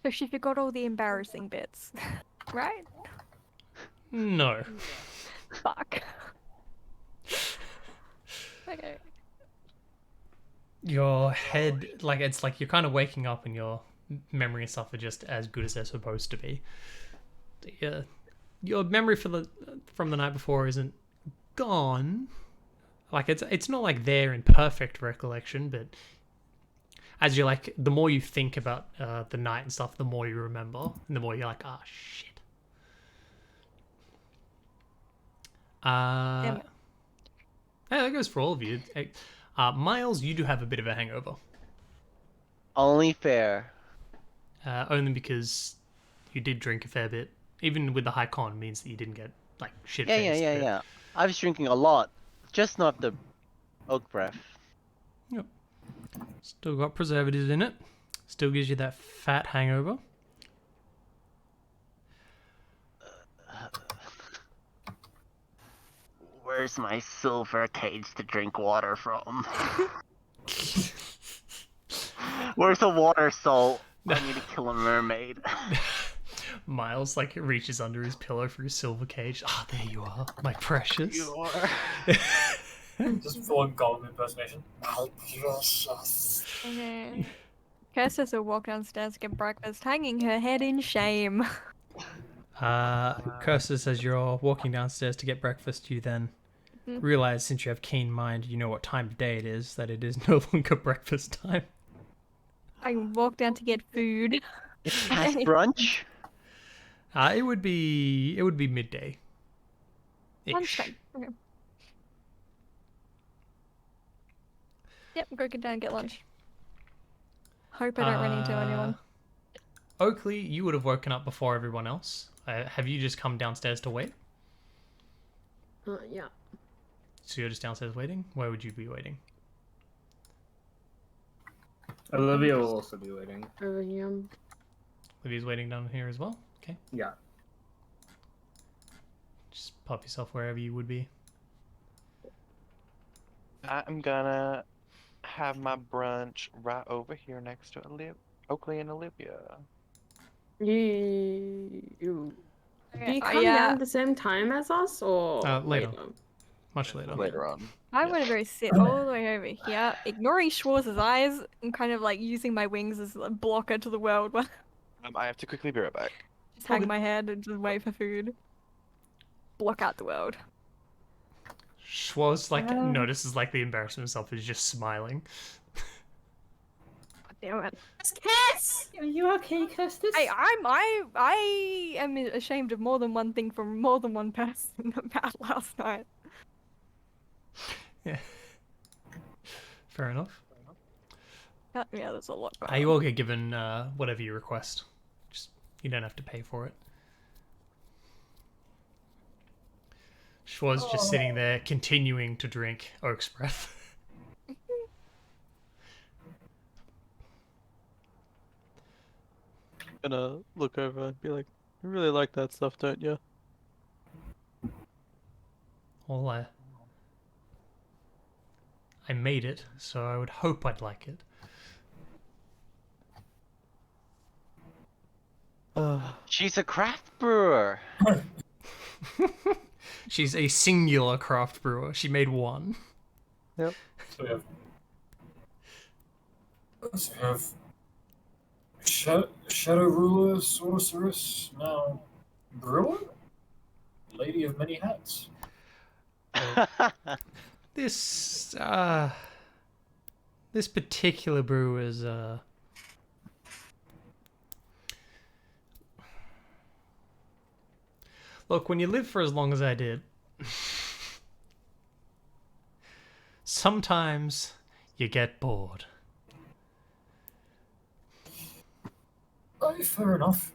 So she forgot all the embarrassing bits, right? No. Fuck. Okay. Your head, like, it's like you're kind of waking up and your memory and stuff are just as good as they're supposed to be. Your memory from the night before isn't gone. Like, it's not like they're in perfect recollection, but as you're like, the more you think about the night and stuff, the more you remember, and the more you're like, ah, shit. Yeah, that goes for all of you. Miles, you do have a bit of a hangover. Only fair. Only because you did drink a fair bit. Even with the high con means that you didn't get, like, shit-faced. Yeah. I was drinking a lot. Just not the oak breath. Yep. Still got preservatives in it. Still gives you that fat hangover. Where's my silver cage to drink water from? Where's the water salt? I need to kill a mermaid. Miles, like, reaches under his pillow for his silver cage. Ah, there you are, my precious. You are. Just full on Gollum impersonation. My precious. Okay. Cursus will walk downstairs to get breakfast, hanging her head in shame. Curses, as you're walking downstairs to get breakfast, you then realize, since you have keen mind, you know what time of day it is, that it is no longer breakfast time. I walk down to get food. It's past brunch? It would be midday. Lunchtime. Okay. Yep, go get down and get lunch. Hope I don't run into anyone. Oakley, you would have woken up before everyone else. Have you just come downstairs to wait? Yeah. So you're just downstairs waiting? Where would you be waiting? Olivia will also be waiting. Over here. Olivia's waiting down here as well? Okay. Yeah. Just pop yourself wherever you would be. I'm gonna have my brunch right over here next to Oakley and Olivia. You. Okay, Do you come down at the same time as us, or later? Much later. Later on. I'm gonna go sit all the way over here, ignoring Schwarz's eyes, and kind of like using my wings as a blocker to the world. I have to quickly be right back. Just hang my head and just wait for food. Block out the world. Schwarz, like, notices, like, the embarrassment himself is just smiling. Damn it. Cass! Are you okay, Custis? I am ashamed of more than one thing from more than one person about last night. Yeah. Fair enough. Yeah, there's a lot. You all get given whatever you request. Just, you don't have to pay for it. Schwarz just sitting there, continuing to drink Oak's Breath. Gonna look over and be like, you really like that stuff, don't you? Well, I made it, so I would hope I'd like it. She's a craft brewer. She's a singular craft brewer. She made one. Yep. So we have Shadow Ruler, Sorceress, now Brewer? Lady of many hats. This this particular brew is look, when you live for as long as I did, sometimes you get bored. Oh, fair enough.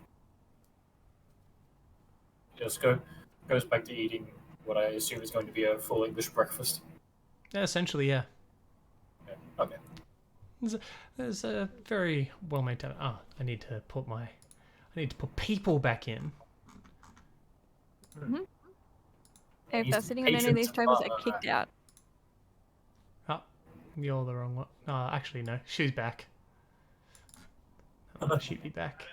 Just goes back to eating what I assume is going to be a full English breakfast. Yeah, essentially, yeah. Yeah. Okay. There's a very well made time. Oh, I need to put people back in. If they're These sitting on any of these patrons tables, they're kicked out. Oh, you're the wrong one. Oh, actually, no. She's back. Oh, she'd be back.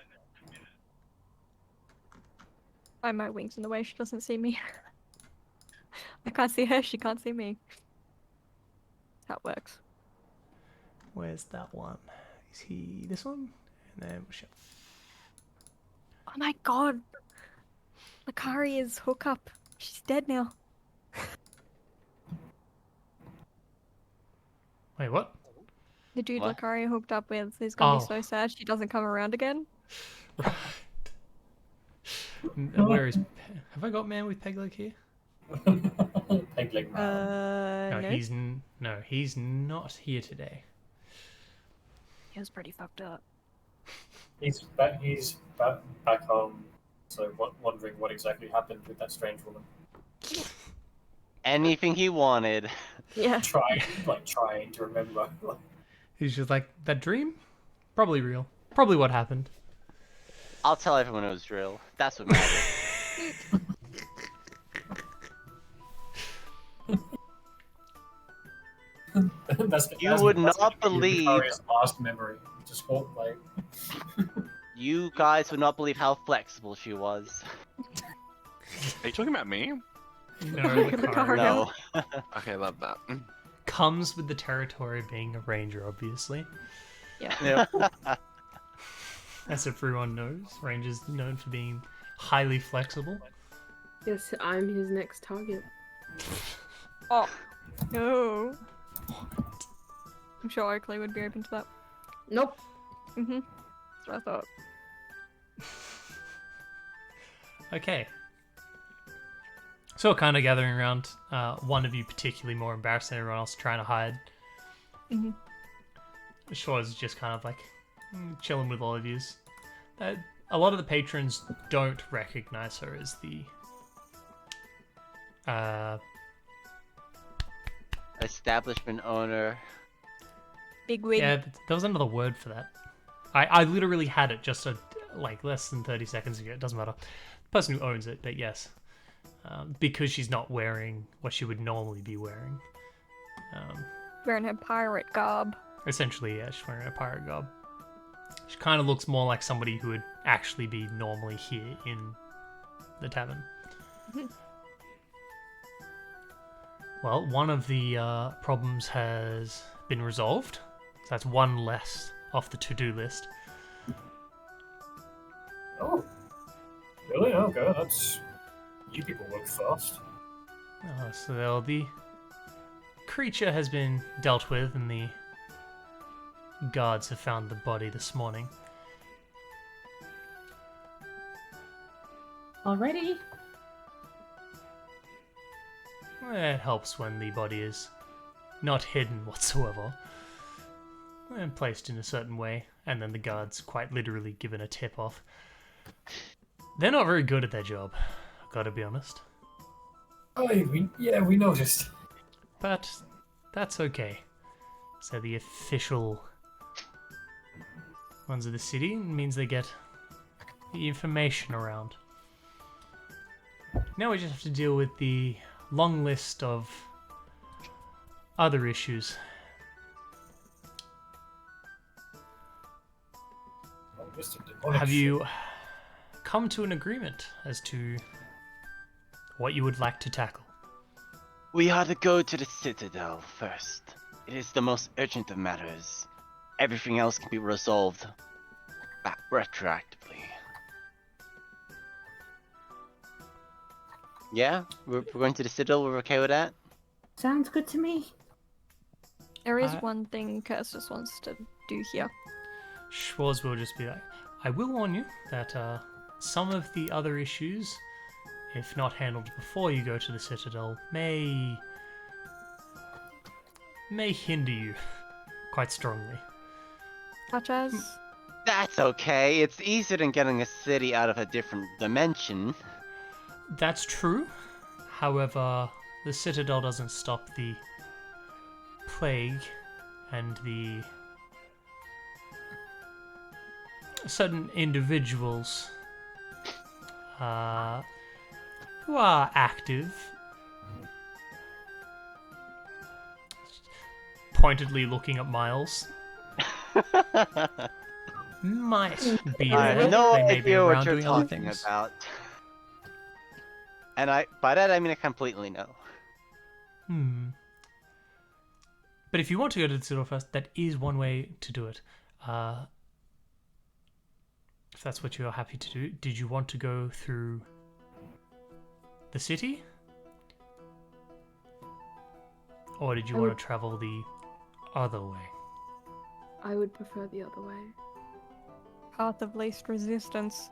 My wings in the way, she doesn't see me. I can't see her, she can't see me. That works. Where's that one? Is he this one? And then Oh my god! Lakari is hook up. She's dead now. Wait, what? The dude What? Lakari hooked up with is gonna be Oh. so sad she doesn't come around again. Right. Where is? Have I got man with peg leg here? Peg leg man. No, No. he's not here today. He was pretty fucked up. He's back home. So wondering what exactly happened with that strange woman. Anything he wanted. Yeah. Trying to remember. He's just like, that dream? Probably real. Probably what happened. I'll tell everyone it was real. That's what matters. You would not believe. Last memory. Just like. You guys would not believe how flexible she was. Are you talking about me? No, the car. No. Okay, love that. Comes with the territory of being a ranger, obviously. Yeah. As everyone knows, rangers known for being highly flexible. Yes, I'm his next target. Oh. No. I'm sure Oakley would be open to that. Nope. Mm-hmm. That's what I thought. Okay. So we're kind of gathering around. One of you particularly more embarrassed than everyone else, trying to hide. Mm-hmm. Shaw's just kind of like chilling with all of yous. A lot of the patrons don't recognize her as the Establishment owner. Big wig. yeah, there was another word for that. I literally had it just like less than 30 seconds ago. It doesn't matter. The person who owns it, but yes. Because she's not wearing what she would normally be wearing. Wearing her pirate garb. Essentially, yeah, she's wearing a pirate garb. She kind of looks more like somebody who would actually be normally here in the tavern. Well, one of the problems has been resolved. So that's one less off the to-do list. Oh. Really? Okay, that's. You people work fast. So the creature has been dealt with, and the guards have found the body this morning. Already? It helps when the body is not hidden whatsoever and placed in a certain way, and then the guards quite literally given a tip off. They're not very good at their job, gotta be honest. Oh, we noticed. But that's okay. So the official ones of the city means they get the information around. Now we just have to deal with the long list of other issues. Have you come to an agreement as to what you would like to tackle? We are to go to the Citadel first. It is the most urgent of matters. Everything else can be resolved retroactively. Yeah, we're going to the Citadel. We're okay with that. Sounds good to me. There is I- one thing Cursus wants to do here. Schwarz will just be like, I will warn you that some of the other issues, if not handled before you go to the Citadel, may hinder you quite strongly. Such as? That's okay. It's easier than getting a city out of a different dimension. That's true. However, the Citadel doesn't stop the plague and the certain individuals who are active, pointedly looking at Miles, might be I there. have no They may be idea what around you're doing other talking things. about. And by that I mean I completely know. But if you want to go to the Citadel first, that is one way to do it. If that's what you're happy to do. Did you want to go through the city? Or did you want to travel the other way? I would prefer the other way. Path of least resistance,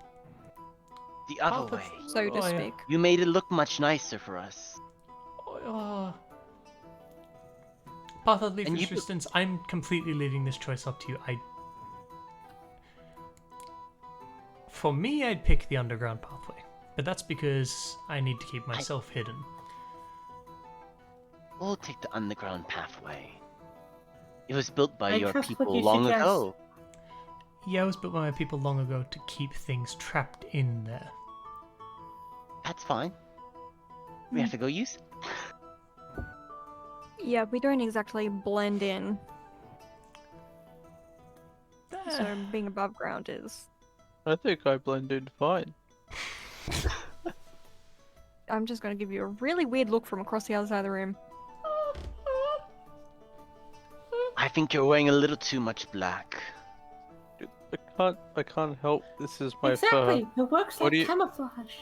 The other way. so to speak. You made it look much nicer for us. Path of least And you- resistance, I'm completely leaving this choice up to you. For me, I'd pick the underground pathway. But that's because I need to keep myself hidden. We'll take the underground pathway. It was built by I your trust what people you long suggest. ago. Yeah, it was built by my people long ago to keep things trapped in there. That's fine. We have to go use it. Yeah, we don't exactly blend in. So being above ground is. I think I blended fine. I'm just gonna give you a really weird look from across the other side of the room. I think you're wearing a little too much black. I can't help. This is my Exactly. fur. It works What like do you- camouflage.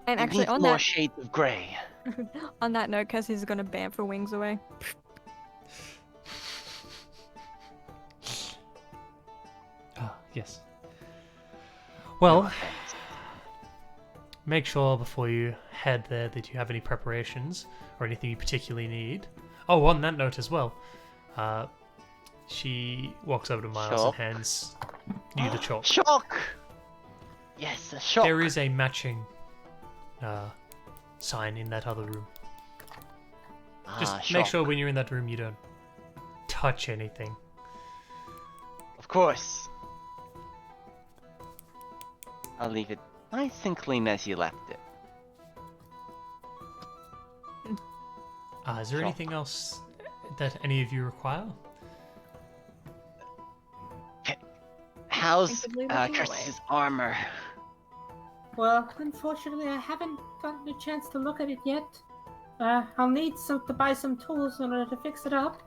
And It actually, needs on more that shades of grey. on that note, Cassie's gonna bamf her wings away. Ah, yes. Well, No offense. make sure before you head there that you have any preparations or anything you particularly need. Oh, on that note as well, she walks over to Miles Chalk. and hands you the chalk. Shock! Yes, a shock. There is a matching sign in that other room. Just make shock. sure when you're in that room you don't touch anything. Of course. I'll leave it nice and clean as you left it. Is there Chalk. anything else that any of you require? How's Actively looking away. Curtis's armor? Well, unfortunately, I haven't gotten a chance to look at it yet. I'll need to buy some tools in order to fix it up.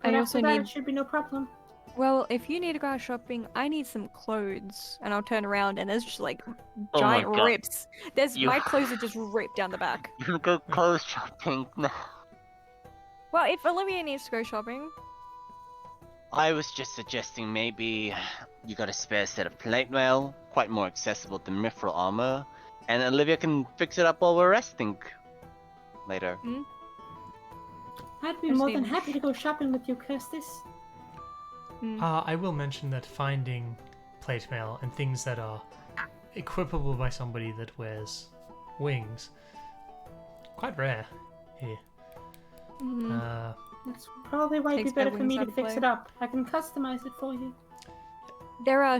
But I after also that, need- it should be no problem. Well, if you need to go out shopping, I need some clothes. And I'll turn around and there's just like Oh my giant God. rips. There's You- my clothes are just ripped down the back. You can go clothes shopping. No. Well, if Olivia needs to go shopping, I was just suggesting maybe you got a spare set of plate mail, quite more accessible than mithril armor, and Olivia can fix it up while we're resting later. I'd be Just more than need- happy to go shopping with you, Kirstis. I will mention that finding plate mail and things that are equipable by somebody that wears wings quite rare here. That's probably why it'd be Takes my better for wings me out to of fix play. it up. I can customize it for you. there are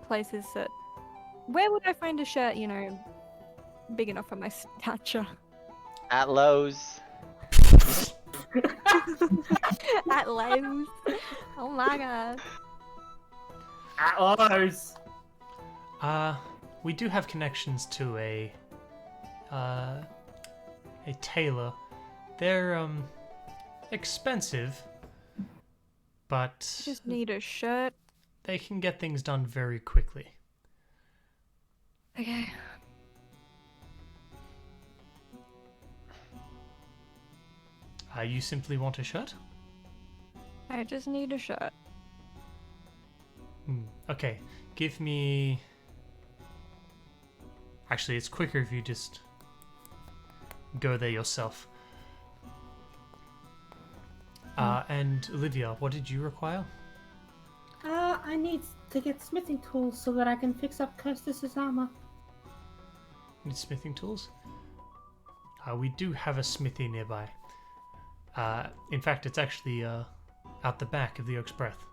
places that. Where would I find a shirt, you know, big enough for my stature? At Lowe's. At Lowe's. Oh my god. At Lowe's. We do have connections to a tailor. They're expensive, but Just need a shirt. they can get things done very quickly. Okay. You simply want a shirt? I just need a shirt. Okay, give me... Actually, it's quicker if you just go there yourself. And Olivia, what did you require? I need to get smithing tools so that I can fix up Kirstus's armor. Need smithing tools? We do have a smithy nearby. In fact, it's actually out the back of the Oak's Breath.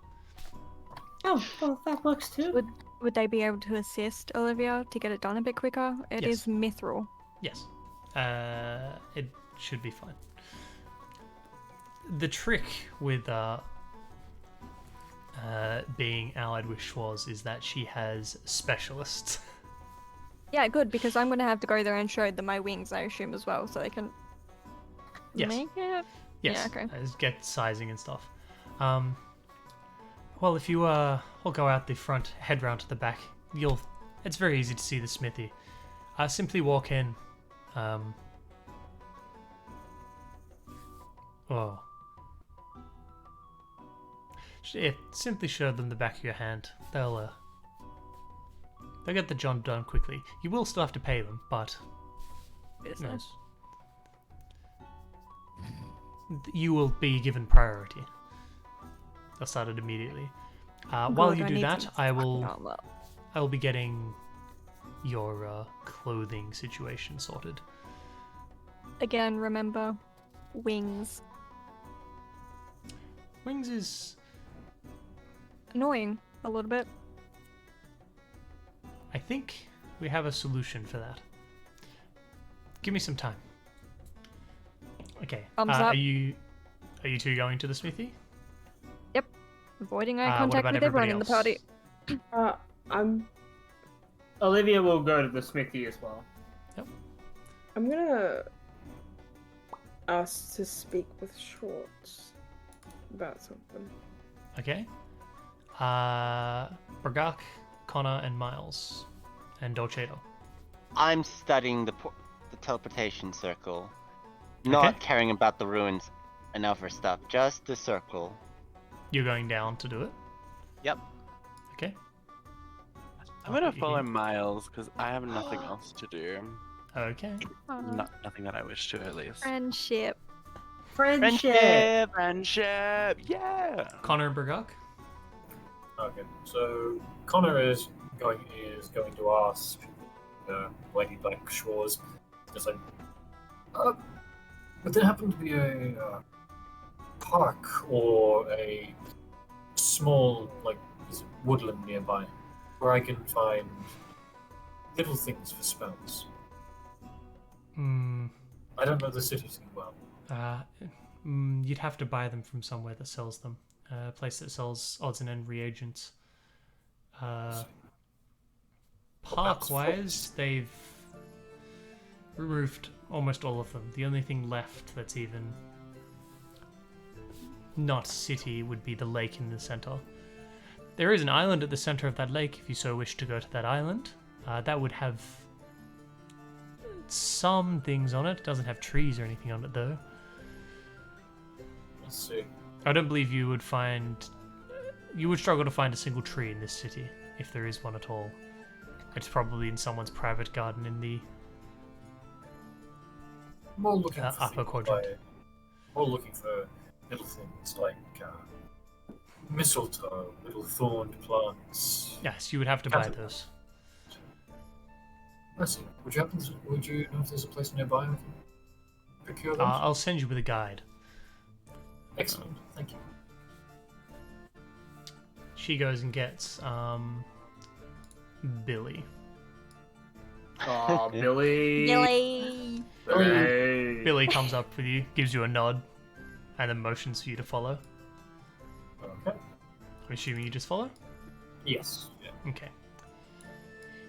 Oh, well, that works too. Would they be able to assist Olivia to get it done a bit quicker? It Yes. is mithril. Yes. It should be fine. The trick with being allied with Schwarz is that she has specialists. Yeah, good, because I'm going to have to go there and show them my wings, I assume, as well, so they can make it? Yes. Yeah, okay. Get sizing and stuff. Well, if you all go out the front, head round to the back, it's very easy to see the smithy. Simply walk in. Simply show them the back of your hand. They'll get the job done quickly. You will still have to pay them, but Business. you will be given priority. They'll start it immediately. While you do that, I will be getting your clothing situation sorted. Again, remember, wings. Wings is Annoying, a little bit. I think we have a solution for that. Give me some time. Okay. Thumbs up. Are you two going to the smithy? Yep. Avoiding eye what contact about with everyone in the everybody party. I'm Olivia will go to the smithy as well. I'm gonna ask to speak with Schwartz about something. Okay. Bergak, Connor, and Miles, and Dolcedo. I'm studying the teleportation circle. Not caring about the ruins and other stuff, just the circle. You're going down to do it? Yep. Okay. I'm gonna follow Miles because I have nothing else to do. Okay. Nothing that I wish to, at least. Friendship. Friendship! Friendship! Yeah! Connor and Bergak? Okay, so Connor is going to ask Lady Black Schwarz, just like, would there happen to be a park or a small woodland nearby where I can find little things for spells? I don't know the city too well. You'd have to buy them from somewhere that sells them. A place that sells odds and end reagents. Park-wise, they've removed almost all of them. The only thing left that's even not city would be the lake in the center. There is an island at the center of that lake if you so wish to go to that island. That would have some things on it. It doesn't have trees or anything on it though. Let's see. I don't believe you would struggle to find a single tree in this city, if there is one at all. It's probably in someone's private garden in the More looking for upper quadrant. More looking for little things like mistletoe, little thorned plants. Yes, you would have to buy those. I see. Would you know if there's a place nearby I can procure them? I'll send you with a guide. Excellent, thank you. She goes and gets Billy. Aw, Billy. Billy. Hey. Billy comes up with you, gives you a nod, and then motions for you to follow. Okay. I'm assuming you just follow? Yes. Yeah. Okay.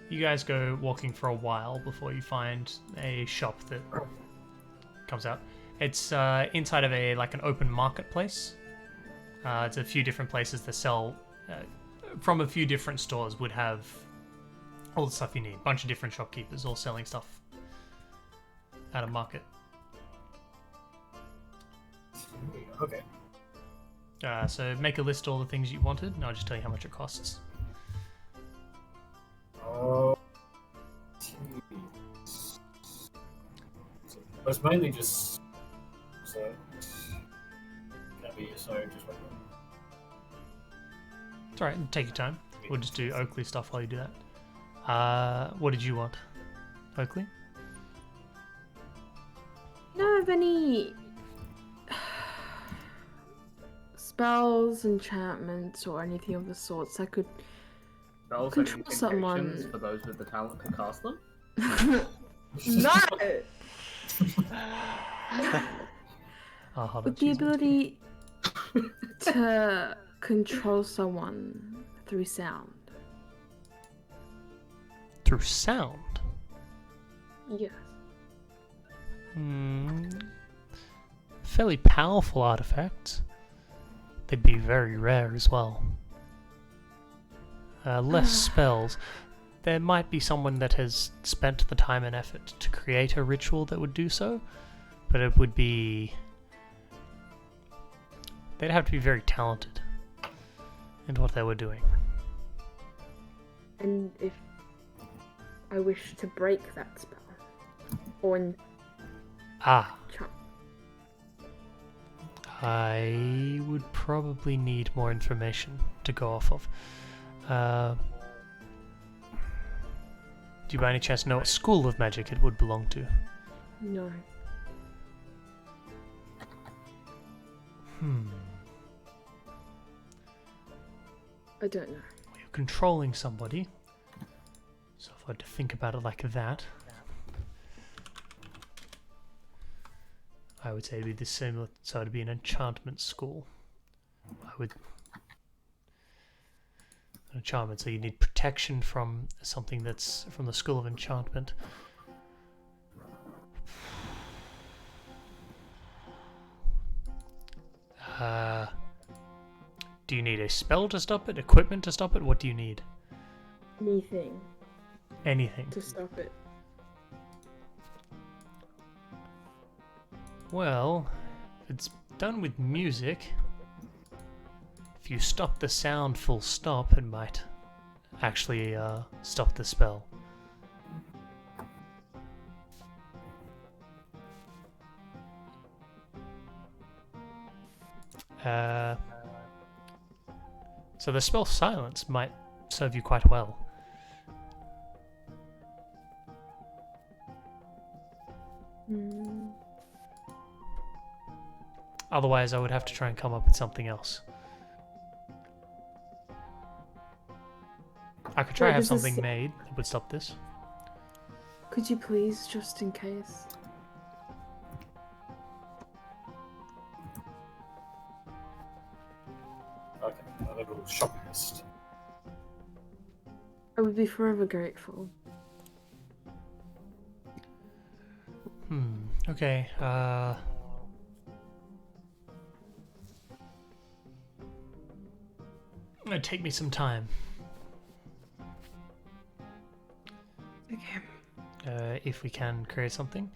You guys go walking for a while before you find a shop that comes out. It's inside of an open marketplace. It's a few different places that sell from a few different stores would have all the stuff you need. A bunch of different shopkeepers all selling stuff at a market. Okay. So make a list of all the things you wanted, and I'll just tell you how much it costs. Oh. It was mainly just. So. Can be sorry, just wait. It's alright, take your time. We'll just do Oakley stuff while you do that. What did you want, Oakley? Do you have any spells, enchantments, or anything of the sorts that could Spells and control incantations someone? for those with the talent to cast them. No! Oh, hold on, With the she's meant to be- ability to control someone through sound. Through sound? Yes. Fairly powerful artifacts. They'd be very rare as well. Less spells. There might be someone that has spent the time and effort to create a ritual that would do so, but it would be... They'd have to be very talented in what they were doing. And if I wish to break that spell, or enchant. I would probably need more information to go off of. Do you by any chance know what school of magic it would belong to? No. I don't know. You're controlling somebody. So if I had to think about it like that, I would say it'd be the same. So it'd be an enchantment school. An enchantment. So you need protection from something that's from the school of enchantment. Do you need a spell to stop it? Equipment to stop it? What do you need? Anything Anything. to stop it. Well, if it's done with music, if you stop the sound full stop, it might actually stop the spell. So the spell silence might serve you quite well. Otherwise, I would have to try and come up with something else. I could try to have something made that would stop this. Could you please, just in case? Okay, a little shopping list. I would be forever grateful. Okay, it'd take me some time. Okay. If we can create something.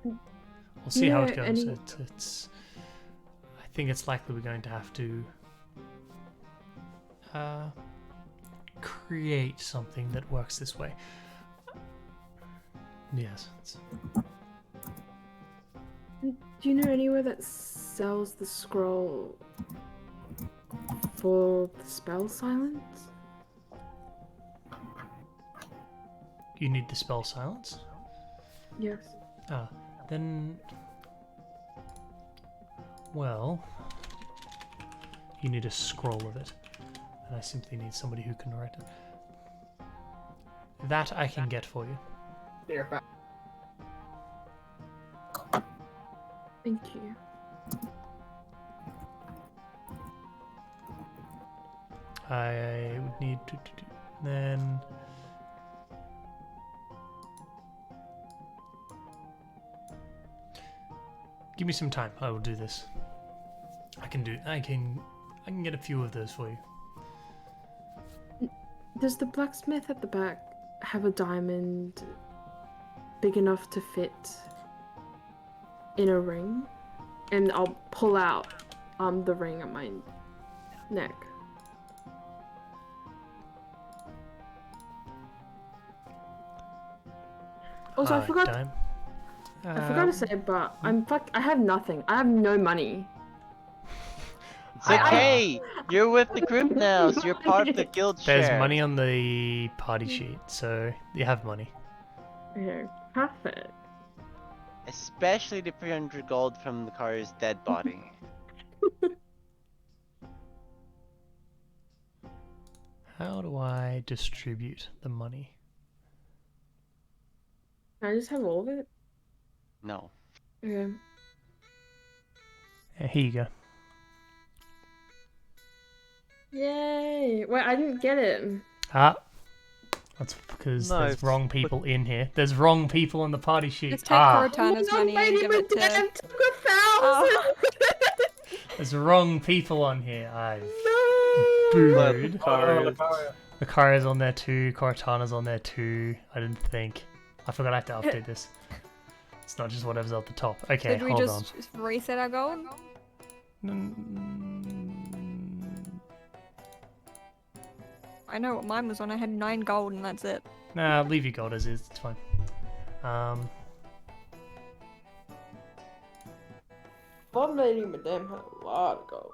We'll see how it goes. It's I think it's likely we're going to have to create something that works this way. Yes. Do you know anywhere that sells the scroll for the spell silence? You need the spell silence? Yes. Then... Well... You need a scroll of it. And I simply need somebody who can write it. That I can get for you. Thank you. I would need to do... Then... Give me some time. I will do this. I can get a few of those for you. Does the blacksmith at the back have a diamond big enough to fit in a ring, and I'll pull out the ring at my neck. Also, I forgot Dime. to say, but I have nothing. I have no money. It's okay. You're with the group now, so you're part of the guild share. There's money on the party sheet, so you have money. Okay, perfect. Especially the 300 gold from the car's dead body. How do I distribute the money? Can I just have all of it? No. Okay. Yeah, here you go. Yay! Wait, I didn't get it. Ah, that's because Nice. there's wrong people in here. There's wrong people on the party sheet. Let's take Cortana's Oh, money and give it to... Madame took 1,000! There's wrong people on here. I've No! booed. Lucario. Lucaria's on there too. Cortana's on there too. I didn't think. I forgot I have to update this. It's not just whatever's at the top. Okay, So do we hold just reset our gold? on. I know what mine was on. I had 9 gold and that's it. Nah, leave your gold as is. It's fine. Lady Madame had a lot of gold.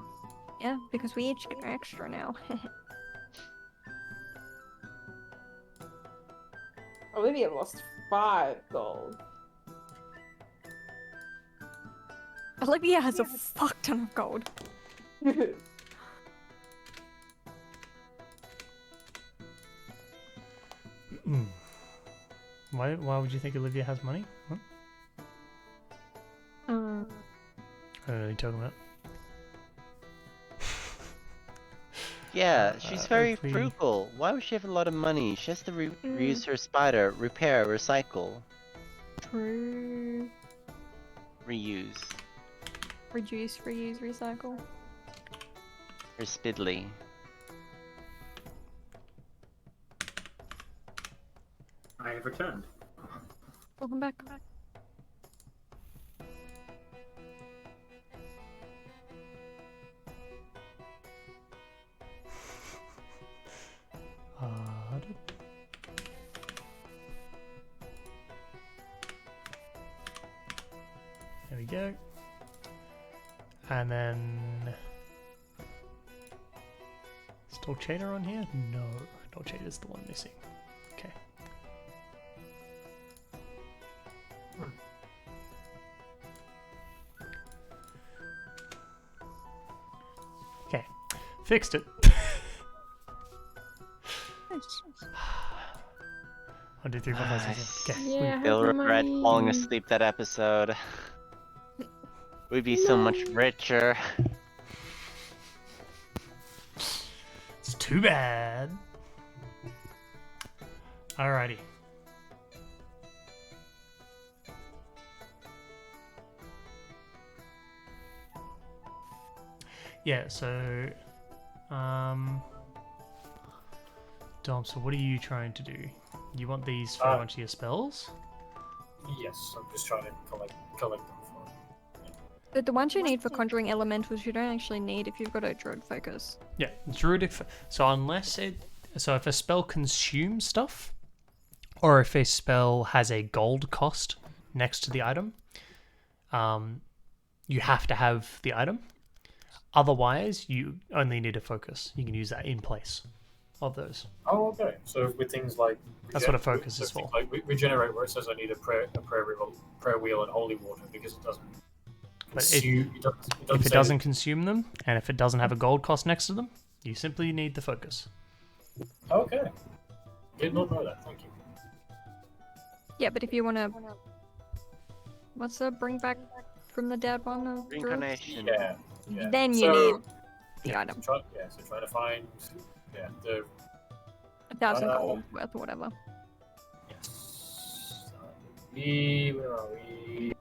Yeah, because we each get extra now. Olivia lost 5 gold. Olivia has a fuck ton of gold. Why would you think Olivia has money? Huh? I don't know what you're talking about. Yeah, she's very hopefully- frugal. Why would she have a lot of money? She has to reuse her spider, repair, recycle, True. reuse. Reduce, reuse, recycle. Her spidly. I have returned. Welcome back. There we go. And then... Is Dolceta on here? No. Dolceta's the one missing. Okay. Okay. Fixed it. 1, 2, 3, 4, 5, 6, 7. Okay. Yeah, I have They'll the regret money. falling asleep that episode. We'd be so much richer. It's too bad. Alrighty. Yeah, so Dom, so what are you trying to do? You want these for a bunch of your spells? Yes, I'm just trying to collect them for. But the ones you need for conjuring elementals, you don't actually need if you've got a druid focus. Yeah, druidic. So if a spell consumes stuff, or if a spell has a gold cost next to the item, you have to have the item. Otherwise, you only need a focus. You can use that in place of those. Oh, okay. So with things like That's what a focus is for. Like regenerate, where it says I need a prayer wheel and holy water because it doesn't. But Consume, if it doesn't consume them, and if it doesn't have a gold cost next to them, you simply need the focus. Okay. Did not know that. Thank you. Yeah, but if you want to... What's the bring back from the dead one? Of druids? Reincarnation. Yeah. Yeah. Then you So- need the item. So trying to find the 1,000 gold worth or whatever. yes. Where are we?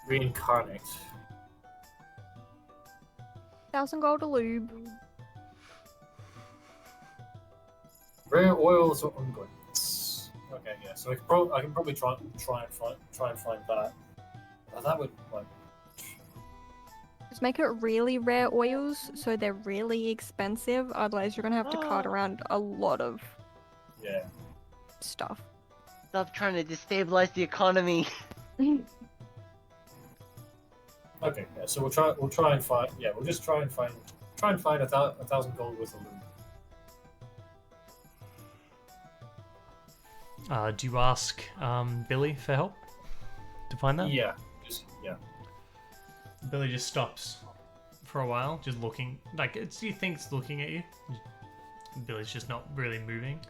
Reincarnate. 1,000 gold a lube. Rare oils or unguents. Okay, yeah. So I can probably try and find that. That would like. Just make it really rare oils so they're really expensive. Otherwise, you're gonna have to cart around a lot of Yeah. stuff. Stop trying to destabilize the economy. Okay, yeah. So we'll try and find. Yeah, we'll just try and find 1,000 gold worth of loot. Do you ask Billy for help to find that? Yeah. Billy just stops for a while, just looking. Like, he thinks looking at you. Billy's just not really moving.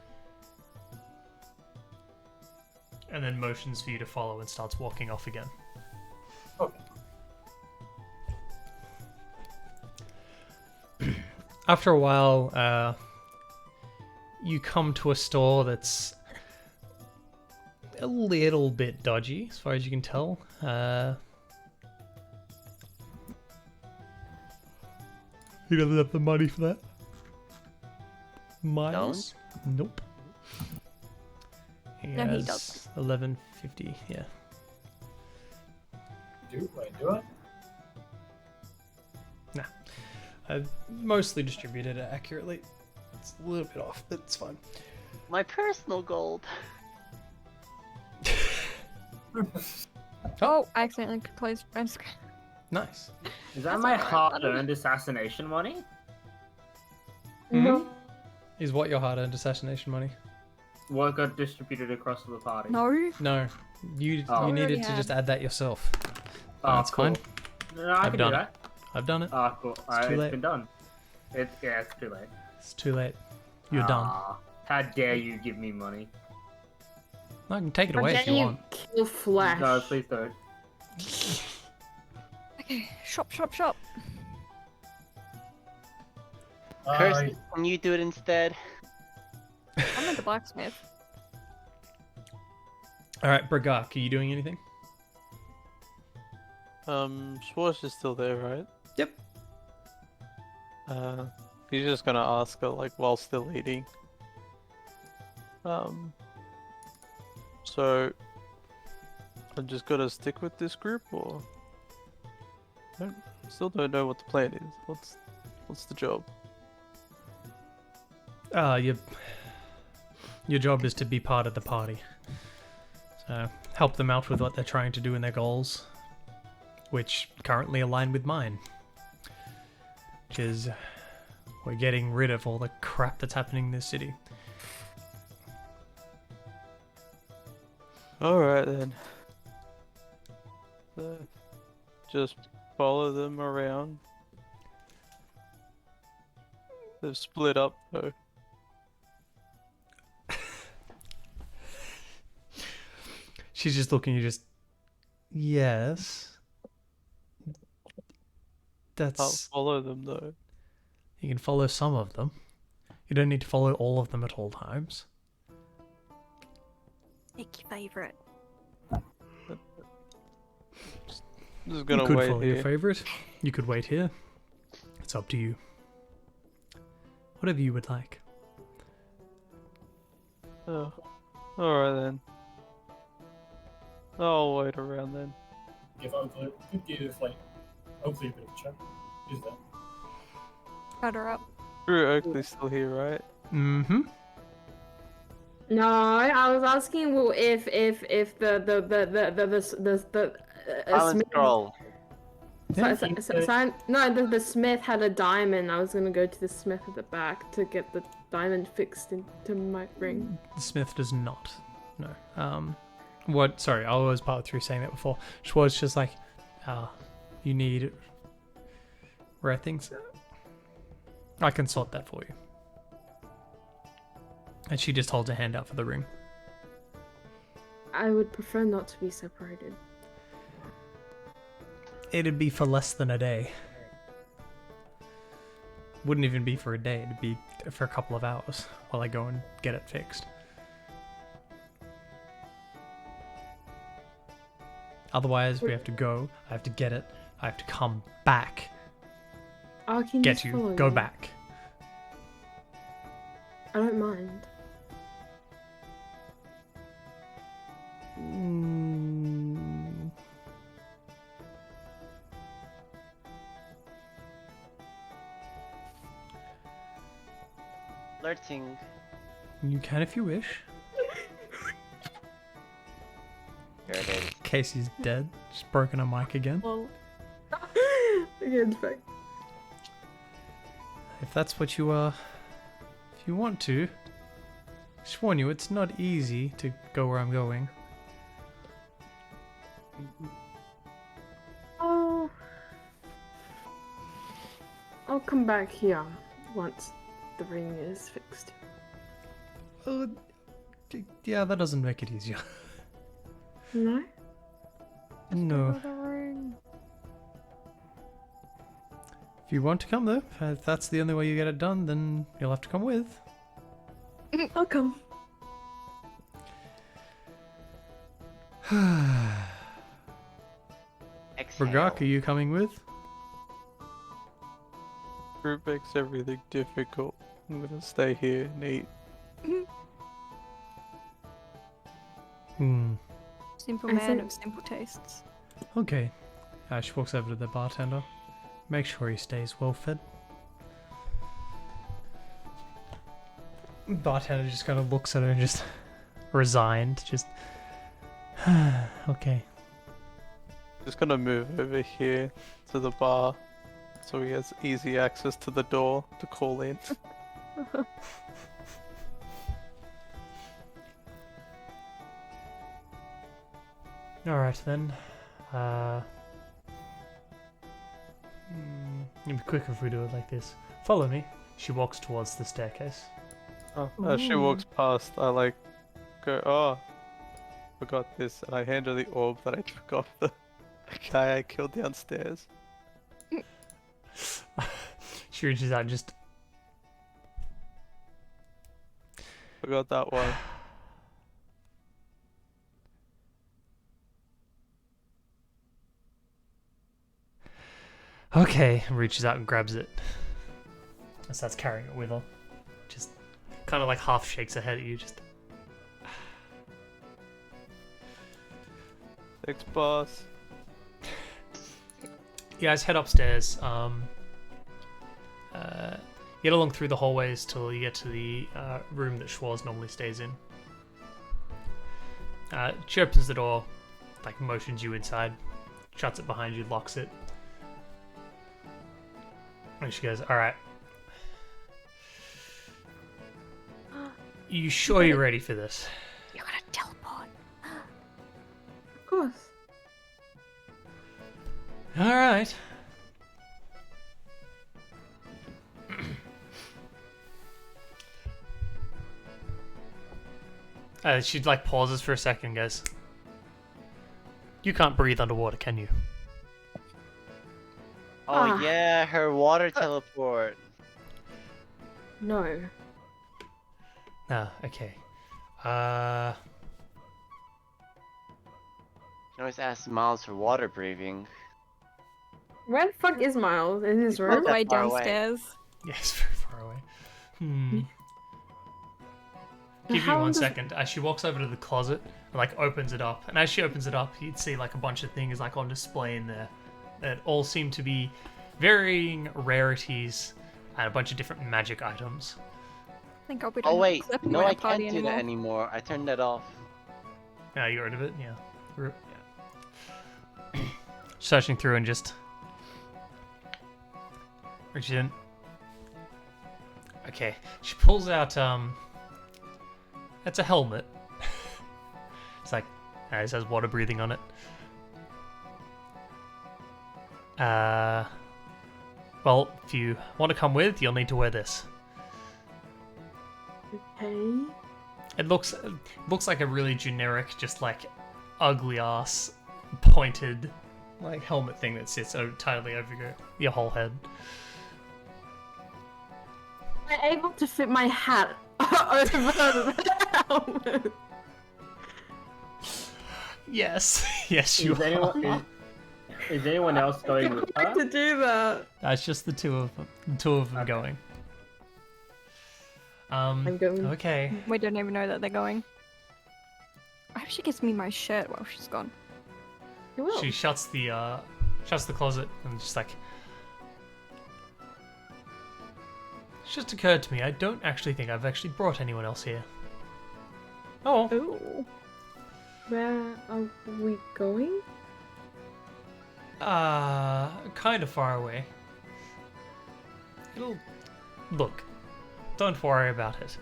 And then motions for you to follow and starts walking off again. Okay. After a while, you come to a store that's a little bit dodgy, as far as you can tell. He doesn't have the money for that. Miles? Nope. He No, he has doesn't. 1150. Yeah. Do I? Nah. I've mostly distributed it accurately. It's a little bit off, but it's fine. My personal gold. Oh, I accidentally closed my screen. Nice. Is that That's my alright, hard-earned assassination money? No. Is what your hard-earned assassination money? What got distributed across the party? No. No. You Oh. you needed Already to had. just add that yourself. Oh, That's cool. fine. No, I I've can done do it. that. I've done it. Oh, cool. It's too late. It's been done. It's too late. It's too late. You're done. Ah, how dare you give me money? I can take it How away dare if you want. kill Flash? No, please don't. Okay, shop. Kirsty, can you do it instead? I'm at the blacksmith. Alright, Bragak, are you doing anything? Schwartz is still there, right? Yep. He's just gonna ask her, like, while still eating. So, I'm just gonna stick with this group, or still don't know what the plan is. What's the job? Your job is to be part of the party. So help them out with what they're trying to do in their goals, which currently align with mine. Which is, we're getting rid of all the crap that's happening in this city. Alright then. Just follow them around. They've split up though. She's just looking at you, just, yes. I'll That's, follow them though. you can follow some of them. You don't need to follow all of them at all times. Pick your favourite. Just gonna You could wait follow your here. favorite. You could wait here. It's up to you. Whatever you would like. Oh, alright then. I'll wait around then. Give Oakley, could give like Oakley a bit of a check. Use that. Cut her up. Drew Oakley's still here, right? Mm-hmm. No, I was asking well, if the Silent smith, scroll. the smith had a diamond. I was gonna go to the smith at the back to get the diamond fixed into my ring. The smith does not. No. What? Sorry, I was part through saying that before. Schwartz just like, you need rare things. I can sort that for you. And she just holds a hand out for the ring. I would prefer not to be separated. It'd be for less than a day. Wouldn't even be for a day. It'd be for a couple of hours while I go and get it fixed. Otherwise, we have to go. I have to get it. I have to come back. I can Get just you. follow Go you. back. I don't mind. flirting. You can if you wish. There it is. Casey's dead. Just broken a mic again. Well. Again, back. If that's what you if you want to. Just warn you, it's not easy to go where I'm going. Oh. I'll come back here once the ring is fixed. Yeah, that doesn't make it easier. No? No. If you want to come though, if that's the only way you get it done, then you'll have to come with. I'll come. Bragak, are you coming with? Group makes everything difficult. I'm gonna stay here and eat. Simple I man think- of simple tastes. Okay. She walks over to the bartender. Make sure he stays well fed. Bartender just kind of looks at her and just resigned. Just okay. Just gonna move over here to the bar so he has easy access to the door to call in. Alright then. It'd be quicker if we do it like this. Follow me. She walks towards the staircase. Oh, as she walks past, I like go, oh, forgot this, and I hand her the orb that I took off the guy I killed downstairs. She reaches out and just Forgot that one. okay, and reaches out and grabs it. And starts carrying it with her. Just kind of like half shakes her head at you, just Thanks, boss. You guys head upstairs. Get along through the hallways till you get to the room that Schwarz normally stays in. She opens the door, like motions you inside, shuts it behind you, locks it. And she goes, "All right. You sure you're ready for this?" You're gonna teleport. Of course. All right. She like pauses for a second, goes, "You can't breathe underwater, can you?" Oh yeah, her water teleport. No. Ah, okay. You can always ask Miles for water breathing. Where the fuck is Miles? In his All room? the way far away. downstairs. Yes, very far away. Give How you long one does- second. As she walks over to the closet and like opens it up, and as she opens it up, you'd see like a bunch of things like on display in there that all seem to be varying rarities and a bunch of different magic items. I think I'll be Oh doing wait, clipping no, when I I party can't do that anymore. I turned that off. Yeah, you got rid of it. Yeah. Searching through and just reaches in. Okay, she pulls out it's a helmet. It's like it says water breathing on it. Well, if you want to come with, you'll need to wear this. Okay. It looks like a really generic, just like ugly ass pointed like helmet thing that sits tightly over your whole head. Am I able to fit my hat over the helmet? Yes, yes, you are. Is anyone else going with her? to do that. That's just the two of them. The two of them going. I'm going. Okay. We don't even know that they're going. I hope she gives me my shirt while she's gone. You will. She shuts the closet and just like It's just occurred to me, I don't actually think I've actually brought anyone else here. Oh, Ooh. Where are we going? kind of far away. Look, don't worry about it.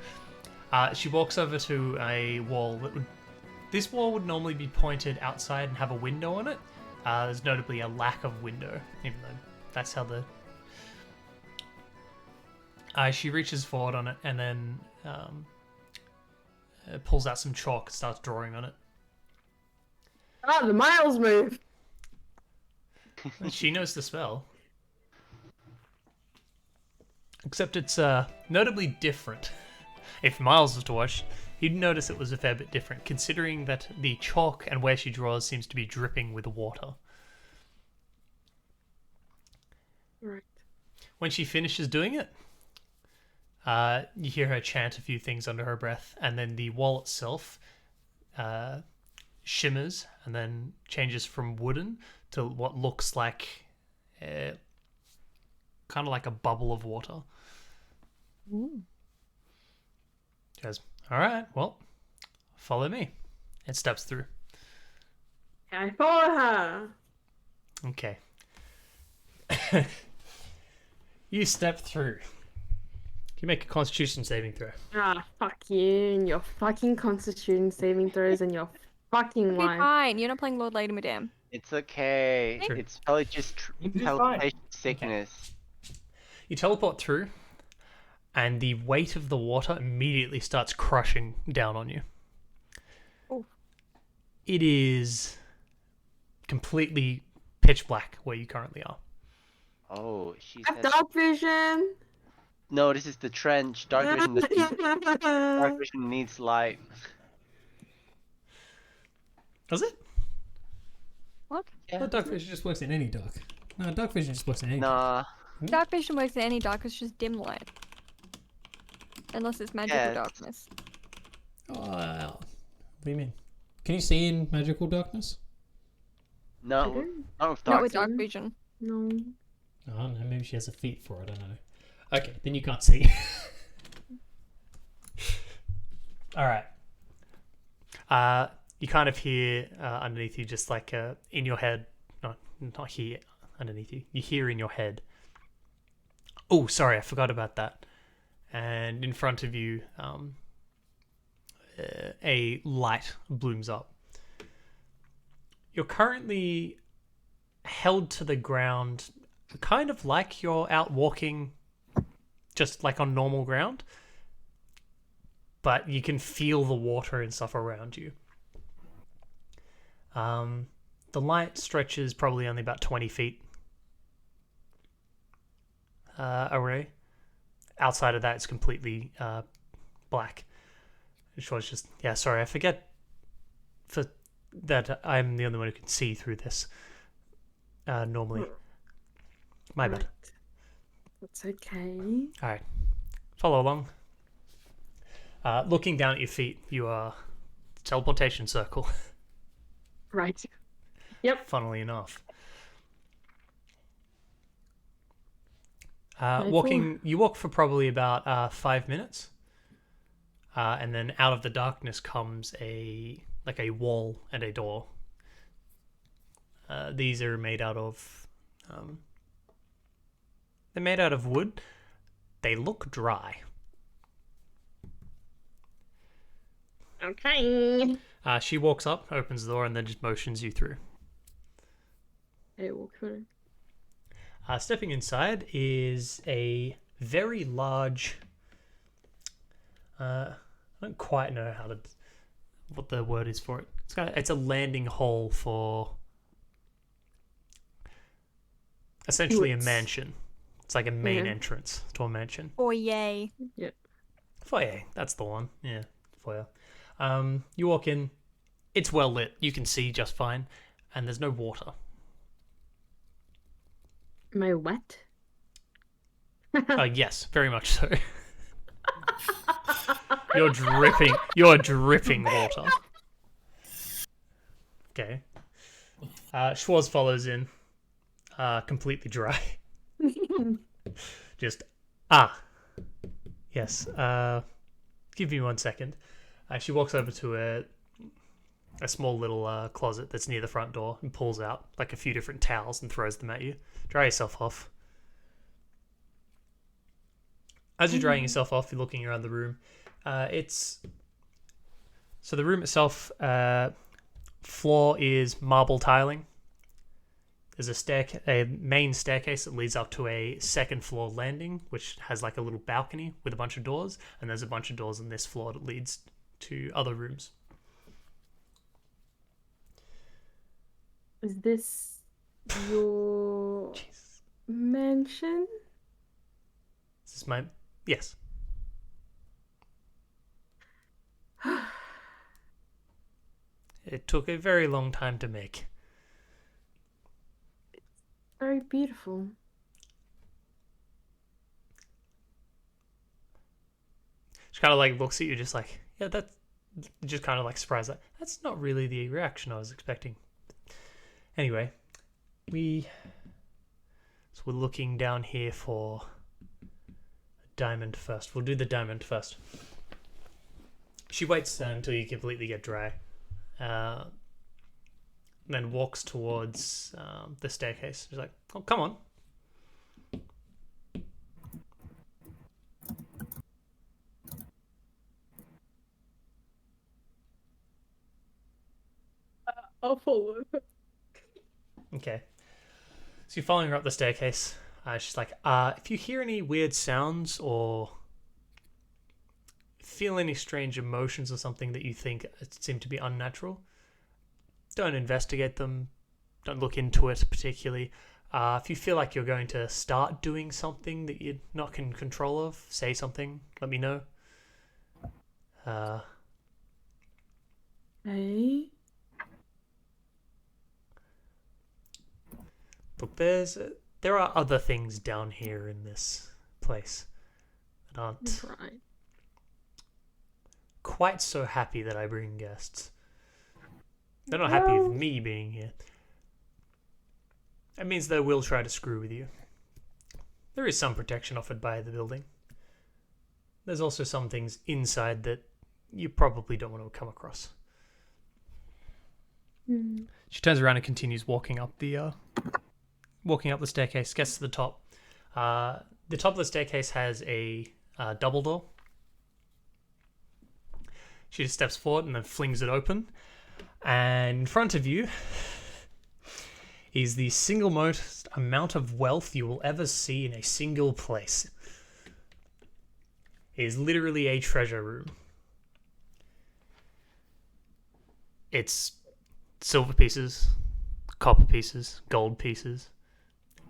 She walks over to a wall that would... This wall would normally be pointed outside and have a window on it. There's notably a lack of window, even though that's how the... she reaches forward on it and then pulls out some chalk and starts drawing on it. Ah, the Miles move! She knows the spell. Except it's notably different. If Miles was to watch, he'd notice it was a fair bit different, considering that the chalk and where she draws seems to be dripping with water. Right. When she finishes doing it, you hear her chant a few things under her breath, and then the wall itself shimmers and then changes from wooden to what looks like kind of like a bubble of water. Ooh. She goes, alright, well, follow me. It steps through. I follow her! Okay. You step through. Can you make a constitution saving throw? Ah, fuck you and your fucking constitution saving throws and your fucking Be life. fine. You're not playing Lord Lady Madame. It's okay. Sure. It's probably just You'll be teleportation sickness. You teleport through, and the weight of the water immediately starts crushing down on you. Oh. It is completely pitch black where you currently are. Oh, she I have said... dark vision! No, this is the trench. Dark vision needs light. Does it? What? Well, dark vision just works in any dark. No, dark vision just works in any dark. Nah. Dark vision works in any dark, it's just dim light. Unless it's magical Yeah. darkness. Oh, what do you mean? Can you see in magical darkness? No, not with Not dark with dark vision. vision. No. I don't know, maybe she has a feat for it, I don't know. Okay, then you can't see. Alright. You kind of hear underneath you, just like in your head, not here, underneath you. You hear in your head. Oh, sorry, I forgot about that. And in front of you, a light blooms up. You're currently held to the ground, kind of like you're out walking, just like on normal ground. But you can feel the water and stuff around you. The light stretches probably only about 20 feet away. Outside of that, it's completely black. Which was just, yeah, sorry, I forget that I'm the only one who can see through this normally. My bad. That's okay. Alright, follow along. Looking down at your feet, you are teleportation circle. Right. Yep. Funnily enough. Cool. You walk for probably about 5 minutes, and then out of the darkness comes a wall and a door. These are made out of they're made out of wood. They look dry. Okay. She walks up, opens the door, and then just motions you through. I walk through. Stepping inside is a very large... I don't quite know what the word is for it. It's a landing hall for essentially a mansion. It's like a main entrance to a mansion. Oh, yay. Foyer, that's the one. Yeah, foyer. You walk in. It's well lit. You can see just fine. And there's no water. Am I wet? Yes, very much so. You're dripping water. Okay. Schwartz follows in, completely dry. Just, Yes. Give me 1 second. She walks over to a small little closet that's near the front door and pulls out like a few different towels and throws them at you. Dry yourself off. As you're drying yourself off, you're looking around the room. So the room itself, floor is marble tiling. There's a main staircase that leads up to a second floor landing, which has like a little balcony with a bunch of doors, and there's a bunch of doors on this floor that leads to other rooms. Is this your mansion? This is my... Yes. It took a very long time to make. Very beautiful. She kind of like looks at you just like, yeah, that's just kind of like surprised. Like, that's not really the reaction I was expecting. Anyway, we're looking down here for a diamond first. We'll do the diamond first. She waits until you completely get dry. Then walks towards the staircase. She's like, oh, come on. I'll follow. Okay. So you're following her up the staircase. She's like, if you hear any weird sounds or feel any strange emotions or something that you think seem to be unnatural, don't investigate them. Don't look into it particularly. If you feel like you're going to start doing something that you're not in control of, say something. Let me know. Hey. Look, there are other things down here in this place that aren't Right. quite so happy that I bring guests. They're not happy with me being here. That means they will try to screw with you. There is some protection offered by the building. There's also some things inside that you probably don't want to come across. She turns around and continues walking up the staircase. Gets to the top. The top of the staircase has a double door. She just steps forward and then flings it open. And in front of you is the single most amount of wealth you will ever see in a single place. It is literally a treasure room. It's silver pieces, copper pieces, gold pieces,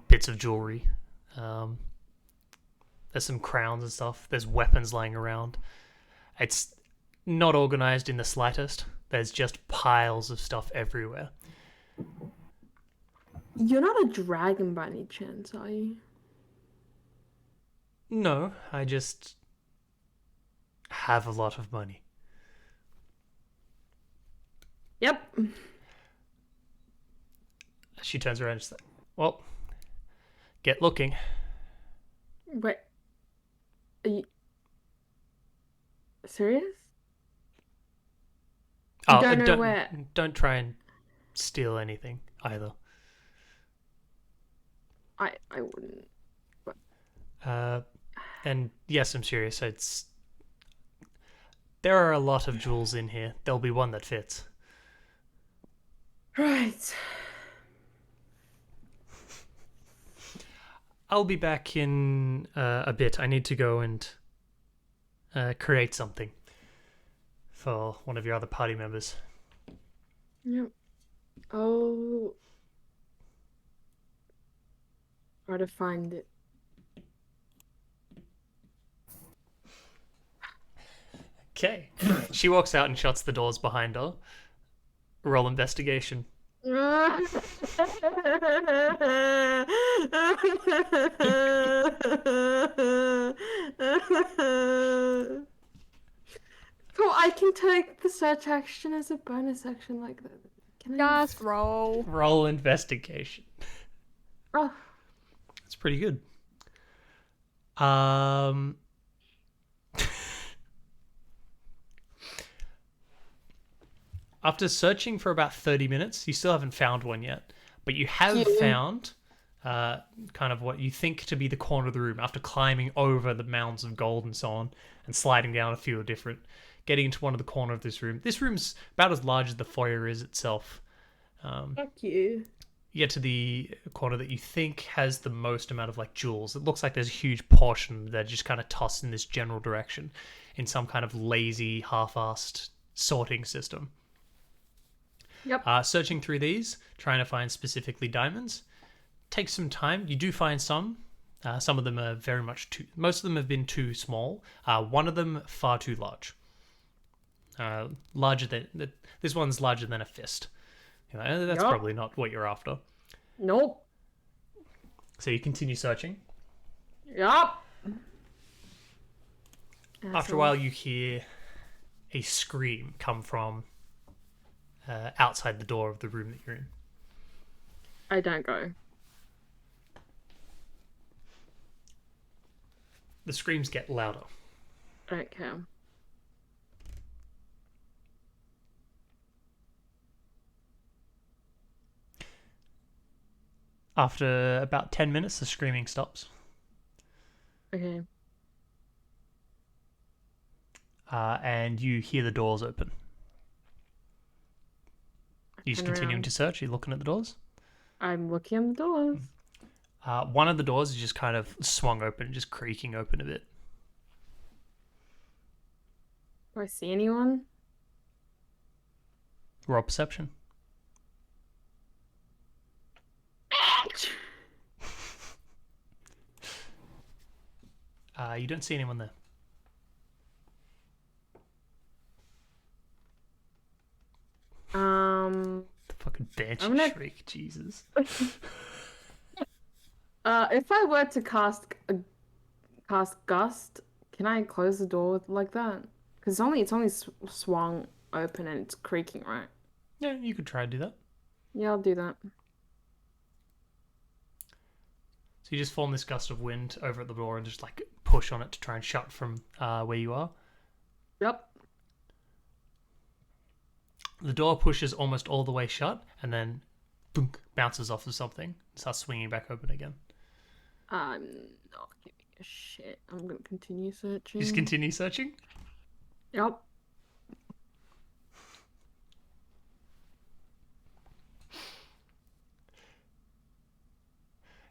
bits of jewelry. There's some crowns and stuff. There's weapons lying around. It's not organized in the slightest. There's just piles of stuff everywhere. You're not a dragon by any chance, are you? No, I just have a lot of money. Yep. She turns around and she's like, well, get looking. Wait. Are you serious? You don't know where. Don't try and steal anything either. I wouldn't. And yes, I'm serious. There are a lot of jewels in here. There'll be one that fits. Right. I'll be back in a bit. I need to go and create something for one of your other party members. Yep. I'll try to find it. Okay. She walks out and shuts the doors behind her. Roll investigation. Cool, I can take the search action as a bonus action like that. Can I? Just roll. Roll investigation. Oh. That's pretty good. After searching for about 30 minutes, you still haven't found one yet. But you have found kind of what you think to be the corner of the room after climbing over the mounds of gold and so on and sliding down a few different, getting into one of the corner of this room. This room's about as large as the foyer is itself. Fuck you. You get to the corner that you think has the most amount of like jewels. It looks like there's a huge portion that just kind of tossed in this general direction in some kind of lazy, half-assed sorting system. Yep. Searching through these, trying to find specifically diamonds, takes some time. You do find some. Some of them are very much too... Most of them have been too small. One of them far too large. Larger than... This one's larger than a fist. You know, that's probably not what you're after. Nope. So you continue searching. Yup. After a while, you hear a scream come from outside the door of the room that you're in. I don't go. The screams get louder. I don't care. After about 10 minutes, the screaming stops. Okay. And you hear the doors open. You just continuing to search? Are you looking at the doors? I'm looking at the doors. One of the doors is just kind of swung open, just creaking open a bit. Do I see anyone? Roll perception. You don't see anyone there. The fucking banshee shriek, Jesus. If I were to cast gust, can I close the door like that? Because it's only swung open and it's creaking, right? Yeah, you could try to do that. Yeah, I'll do that. So you just form this gust of wind over at the door and just like push on it to try and shut from where you are. Yep. The door pushes almost all the way shut and then boom, bounces off of something and starts swinging back open again. I'm not giving a shit. I'm gonna continue searching. Just continue searching? Yep.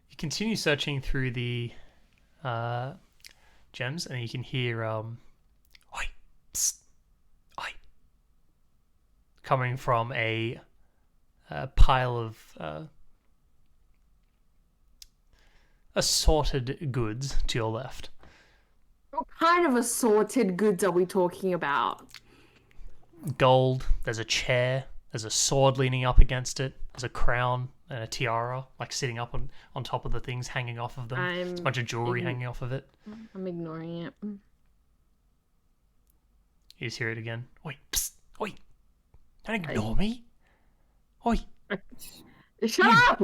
You continue searching through the gems and you can hear oi, psst, oi, coming from a pile of assorted goods to your left. What kind of assorted goods are we talking about? Gold, there's a chair, there's a sword leaning up against it, there's a crown and a tiara, like sitting up on top of the things hanging off of them. There's a bunch of jewelry hanging off of it. I'm ignoring it. You just hear it again. Oi, psst, oi, don't ignore me. Oi. Shut up!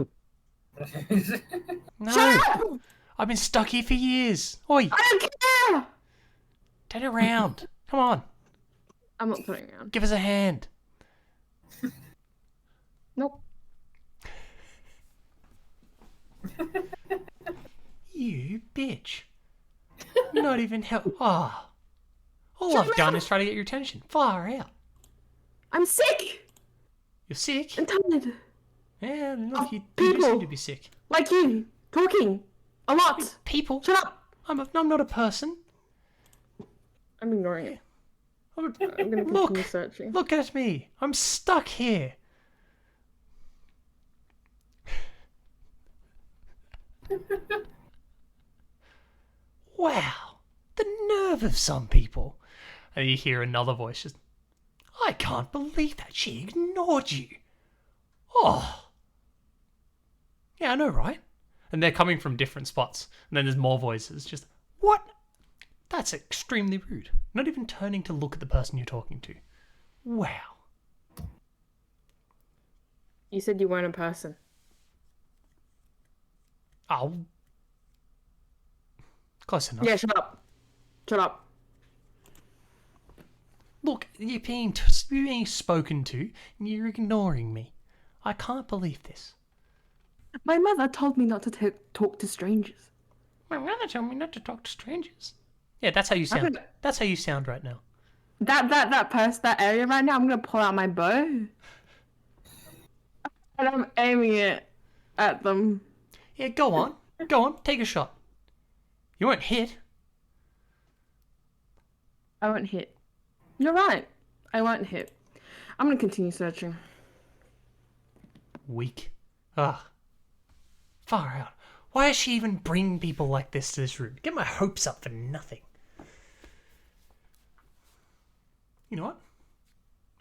No, Shut up! I've been stuck here for years. Oi, I don't care! turn around. Come on, I'm not turning around. give us a hand. Nope. You bitch. Not even help. Ah. All I've done is try to get your attention. Far out. I'm sick! You're sick? I'm tired. Yeah, look, you people. seem to be sick. Like you. Talking. A lot. People? Shut up! I'm not a person. I'm ignoring it. I'm gonna continue Look, searching. look at me. I'm stuck here. Wow, the nerve of some people. And you hear another voice just, I can't believe that she ignored you. Oh. Yeah, I know, right? And they're coming from different spots. And then there's more voices. Just, what? That's extremely rude. Not even turning to look at the person you're talking to. Wow. You said you weren't a person. Oh. Close enough. Yeah, shut up. Shut up. Look, you're being spoken to, and you're ignoring me. I can't believe this. My mother told me not to talk to strangers. My mother told me not to talk to strangers. Yeah, that's how you sound. That's how you sound right now. That area right now, I'm gonna pull out my bow. And I'm aiming it at them. Yeah, go on. Go on, take a shot. You won't hit. I won't hit. You're right. I won't hit. I'm gonna continue searching. Weak. Ah. Far out. Why does she even bring people like this to this room? Get my hopes up for nothing. You know what?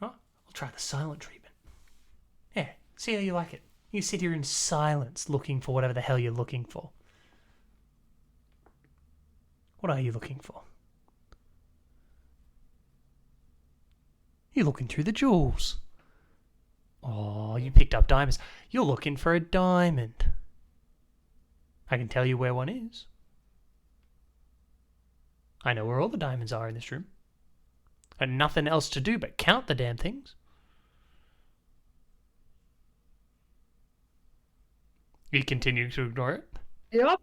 I'll try the silent treatment. Yeah, see how you like it. You sit here in silence looking for whatever the hell you're looking for. What are you looking for? You're looking through the jewels. Oh, you picked up diamonds. You're looking for a diamond. I can tell you where one is. I know where all the diamonds are in this room. And nothing else to do but count the damn things. You continue to ignore it? Yep.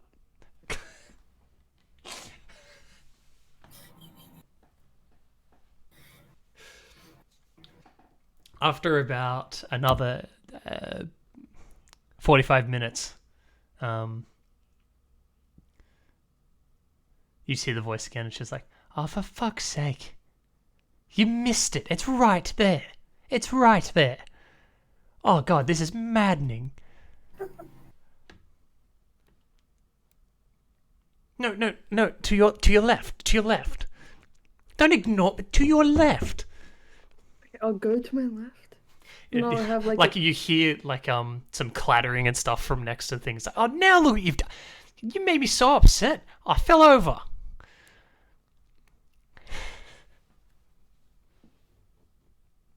After about another 45 minutes, you see the voice again. It's just like, oh, for fuck's sake. You missed it. It's right there. It's right there. Oh, God, this is maddening. No, to your left. To your left. Don't ignore, but to your left. I'll go to my left. No, I have like you hear like some clattering and stuff from next to things. Like, oh, now look what you've done. You made me so upset. I fell over.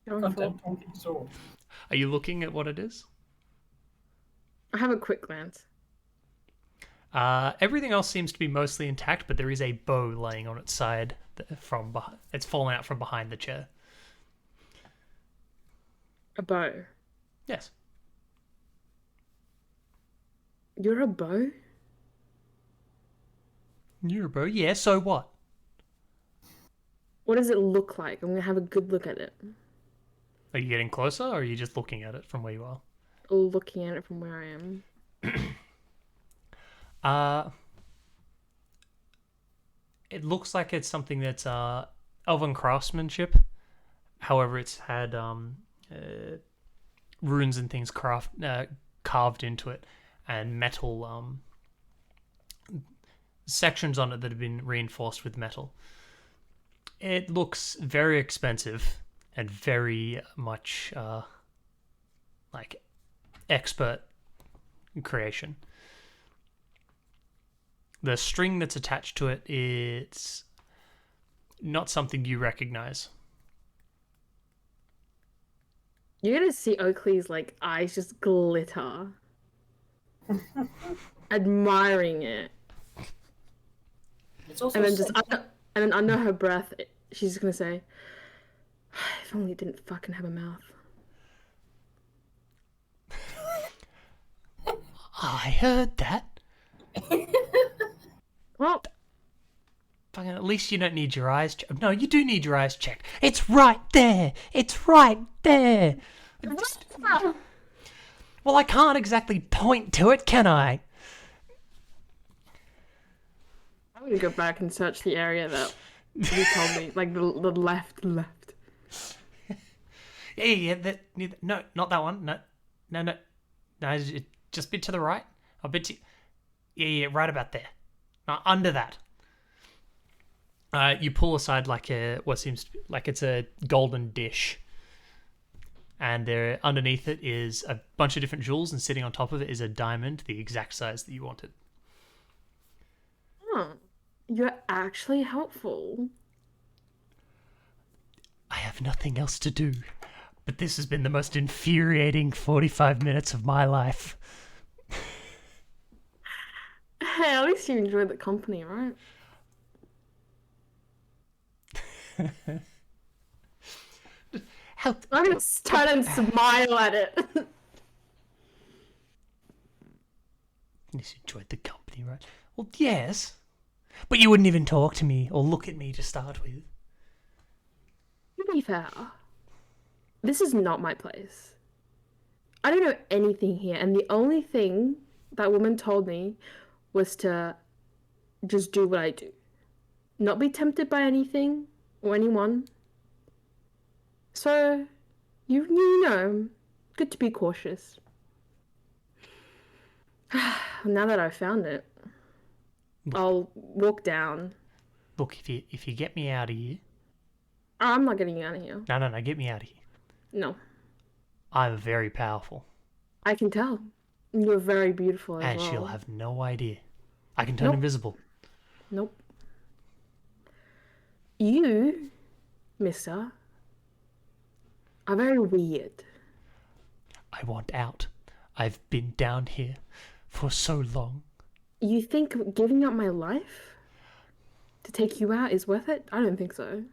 Are you looking at what it is? I have a quick glance. Everything else seems to be mostly intact, but there is a bow laying on its side from behind. It's fallen out from behind the chair. A bow? Yes. You're a bow? You're a bow? Yeah, so what? What does it look like? I'm gonna have a good look at it. Are you getting closer, or are you just looking at it from where you are? Looking at it from where I am. It looks like it's something that's elven craftsmanship. However, it's had runes and things carved into it, and metal sections on it that have been reinforced with metal. It looks very expensive and very much like expert creation. The string that's attached to it is not something you recognize. You're gonna see Oakley's like eyes just glitter, admiring it. It's also and then under her breath, she's just gonna say, "If only it didn't fucking have a mouth." I heard that. Well, fucking at least you don't need your eyes checked. No, you do need your eyes checked. It's right there. It's right there. Well, I can't exactly point to it, can I? I'm gonna go back and search the area that you told me, like the left. Yeah. No, not that one. No. Just a bit to the right. A bit to... Yeah, right about there. No, under that. You pull aside like what seems to be, like it's a golden dish. And there, underneath it is a bunch of different jewels, and sitting on top of it is a diamond, the exact size that you wanted. Oh, you're actually helpful. I have nothing else to do, but this has been the most infuriating 45 minutes of my life. Hey, at least you enjoyed the company, right? Help! I'm gonna turn and smile at it. You just enjoyed the company, right? Well, yes. But you wouldn't even talk to me or look at me to start with. To be fair, this is not my place. I don't know anything here, and the only thing that woman told me was to just do what I do. Not be tempted by anything or anyone. So, you know, good to be cautious. Now that I've found it, I'll walk down. Look, if you get me out of here... I'm not getting you out of here. No, get me out of here. No. I'm very powerful. I can tell. You're very beautiful as well. And she'll have no idea. I can turn invisible. Nope. You, mister, are very weird. I want out. I've been down here for so long. You think giving up my life to take you out is worth it? I don't think so.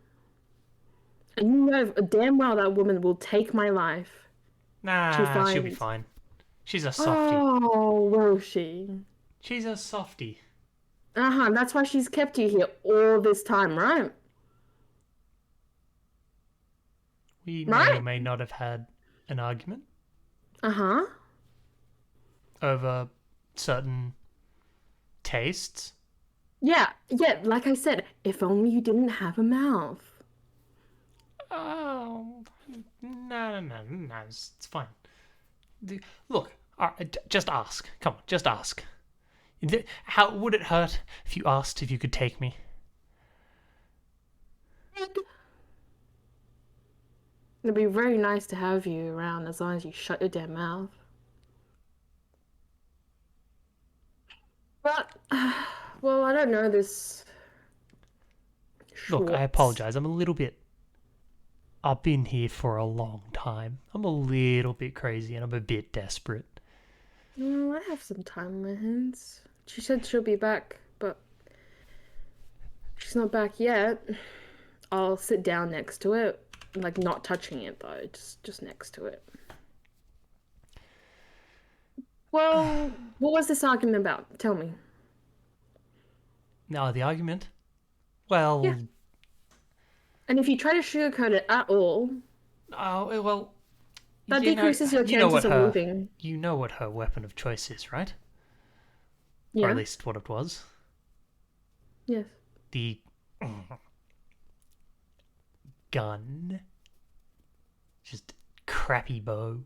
And you know damn well that woman will take my life. Nah, she'll be fine. She's a softie. Oh, will she? She's a softie. Uh-huh, that's why she's kept you here all this time, right? We may or may not have had an argument. Uh-huh. Over certain tastes. Yeah, like I said, if only you didn't have a mouth. Oh, no, it's fine. Look, just ask. Come on, just ask. How would it hurt if you asked if you could take me? It'd be very nice to have you around as long as you shut your damn mouth. But, well, I don't know this. Look, I apologize. I'm a little bit... I've been here for a long time. I'm a little bit crazy and I'm a bit desperate. Well, I have some time on my hands. She said she'll be back, but she's not back yet. I'll sit down next to it. Like, not touching it, though. Just next to it. Well, what was this argument about? Tell me. No, the argument? Well... Yeah. And if you try to sugarcoat it at all... Oh, well... That decreases your chances of moving. You know what her weapon of choice is, right? Yeah. Or at least what it was. Yes. The... gun. Just crappy bow.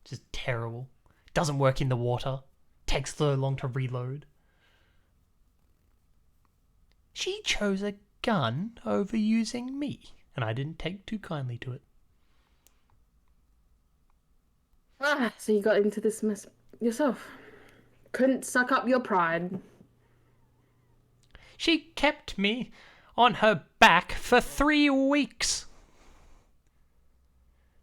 Just terrible. Doesn't work in the water. Takes so long to reload. She chose a gun over using me, and I didn't take too kindly to it. Ah, so you got into this mess yourself. Couldn't suck up your pride. She kept me on her back for 3 weeks.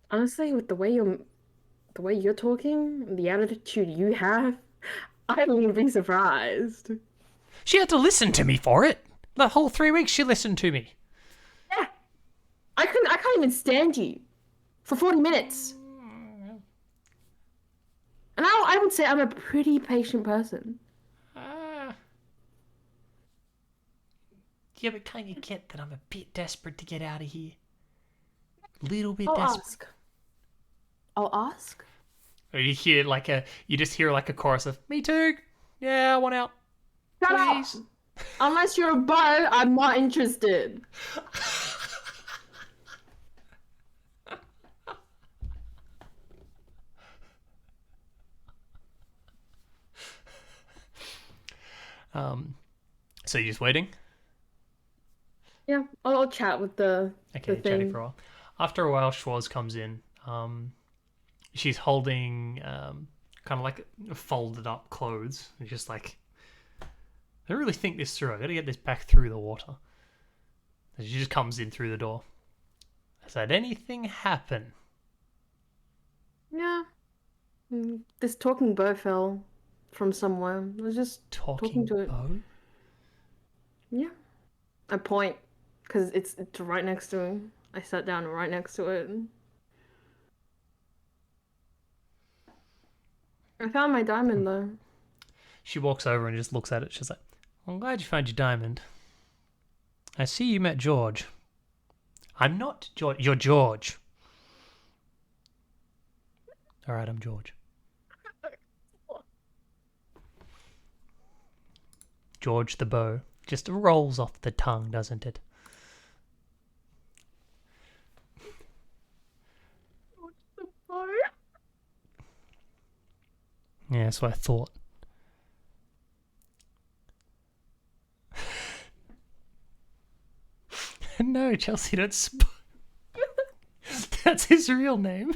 Honestly, with the way you're talking, the attitude you have, I wouldn't be surprised. She had to listen to me for it. The whole 3 weeks she listened to me. Yeah. I can't even stand you for 40 minutes. And I would say I'm a pretty patient person. Yeah, but can't you get that I'm a bit desperate to get out of here? Little bit I'll desperate. ask. I'll ask. Or you hear you just hear like a chorus of "Me too, yeah, I want out." Shut Please. up! Unless you're a bow, I'm not interested. So you're just waiting? Yeah, I'll chat with the Okay, chatting for a while. After a while, Schwartz comes in. She's holding kind of like folded up clothes. And just like, I don't really think this through. I gotta get this back through the water. And she just comes in through the door. Has had anything happen? Yeah. This talking bow fell from somewhere. I was just talking to it. Bow? Yeah. I point because it's right next to me. I sat down right next to it. I found my diamond though. She walks over and just looks at it. She's like, I'm glad you found your diamond. I see you met George. I'm not George. You're George. All right, I'm George. George the bow. Just rolls off the tongue, doesn't it? George the bow. Yeah, that's what I thought. No, Chelsea, don't That's his real name.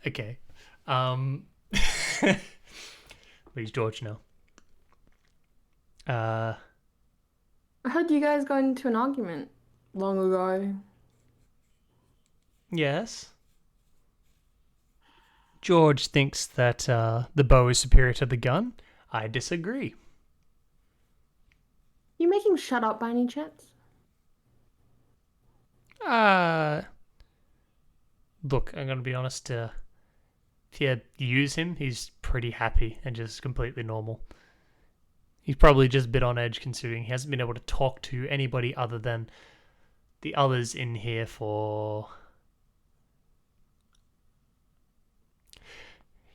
Okay. He's George now. I heard you guys got into an argument long ago. Yes. George thinks that the bow is superior to the gun. I disagree. You make him shut up by any chance? Look, I'm going to be honest. If you use him, he's pretty happy and just completely normal. He's probably just a bit on edge considering he hasn't been able to talk to anybody other than the others in here for...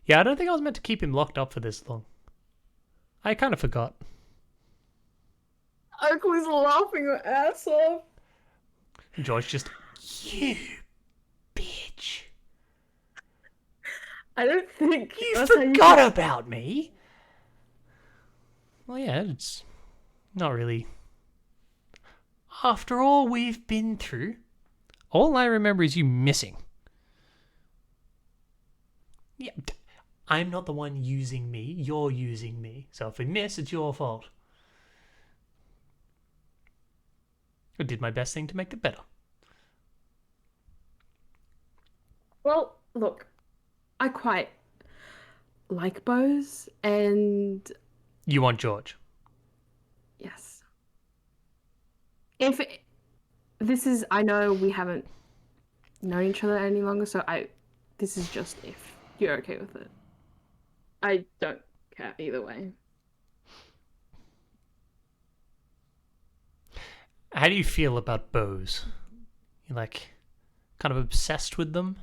Yeah, I don't think I was meant to keep him locked up for this long. I kind of forgot. Oakley's laughing her ass off. George just, you bitch. I don't think you forgot about me. Well, yeah, it's not really. After all we've been through, all I remember is you missing. Yeah, I'm not the one using me. You're using me. So if we miss, it's your fault. I did my best thing to make it better. Well, look, I quite like bows, and... You want George? Yes. If this is... I know we haven't known each other any longer, so this is just if you're okay with it. I don't care either way. How do you feel about bows? You're like kind of obsessed with them?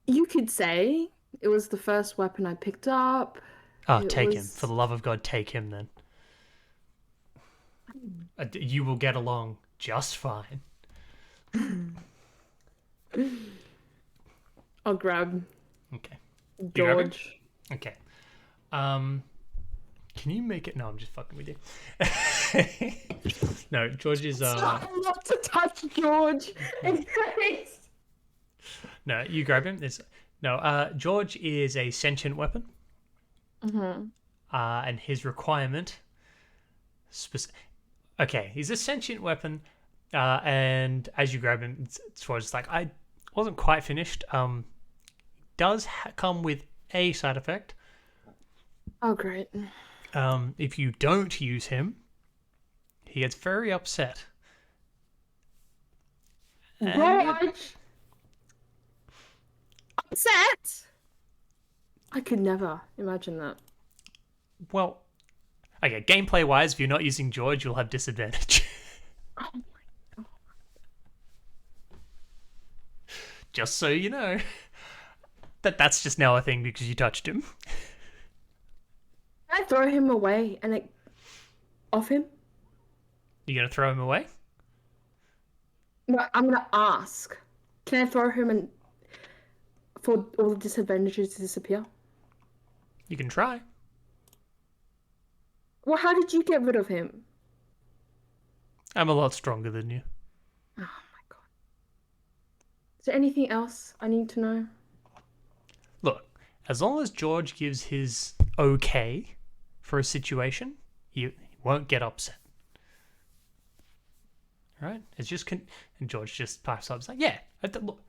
You could say it was the first weapon I picked up. Oh, take him. For the love of God, take him then. You will get along just fine. I'll grab Okay. George. Okay. Can you make it? No, I'm just fucking with you. No, George is Not to touch George. No, you grab him. George is a sentient weapon. Mm-hmm. And his requirement... Okay, he's a sentient weapon, and as you grab him, it's like, I wasn't quite finished. Does come with a side effect. Oh, great. If you don't use him, he gets very upset. George! Upset? I could never imagine that. Well, okay, gameplay-wise, if you're not using George, you'll have disadvantage. Oh my God. Just so you know. That's just now a thing because you touched him. Can I throw him away and off him? You gonna throw him away? No, I'm gonna ask. Can I throw him and for all the disadvantages to disappear? You can try. Well, how did you get rid of him? I'm a lot stronger than you. Oh my God. Is there anything else I need to know? Look, as long as George gives his okay for a situation, he won't get upset. Alright? It's just... And George just pipes up. It's like, yeah, look,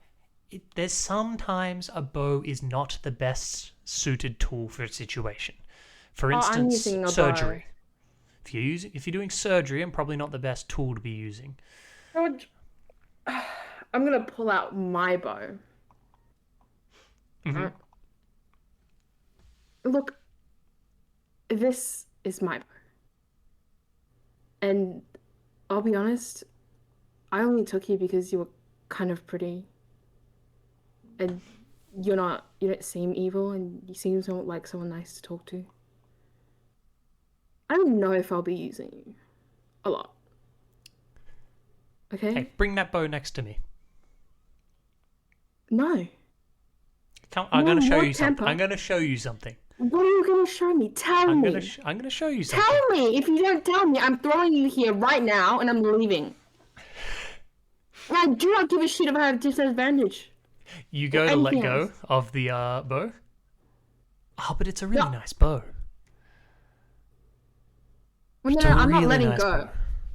there's sometimes a bow is not the best suited tool for a situation. For I'm instance, using a surgery. If you're doing surgery, I'm probably not the best tool to be using. George, I'm gonna pull out my bow. Mhm. Look, this is my bow. And I'll be honest, I only took you because you were kind of pretty. And you don't seem evil, and you seem like someone nice to talk to. I don't know if I'll be using you a lot. Okay? Hey, bring that bow next to me. No. Come, I'm No, going to show more you something. temper. I'm going to show you something. What are you going to show me? Tell I'm me. going to show you something. Tell me! If you don't tell me, I'm throwing you here right now, and I'm leaving. And I do not give a shit if I have disadvantage. You go Or to let anything go else. of the bow. Oh, but it's a really No. nice bow. Well, It's no, a I'm not really letting nice go. bow.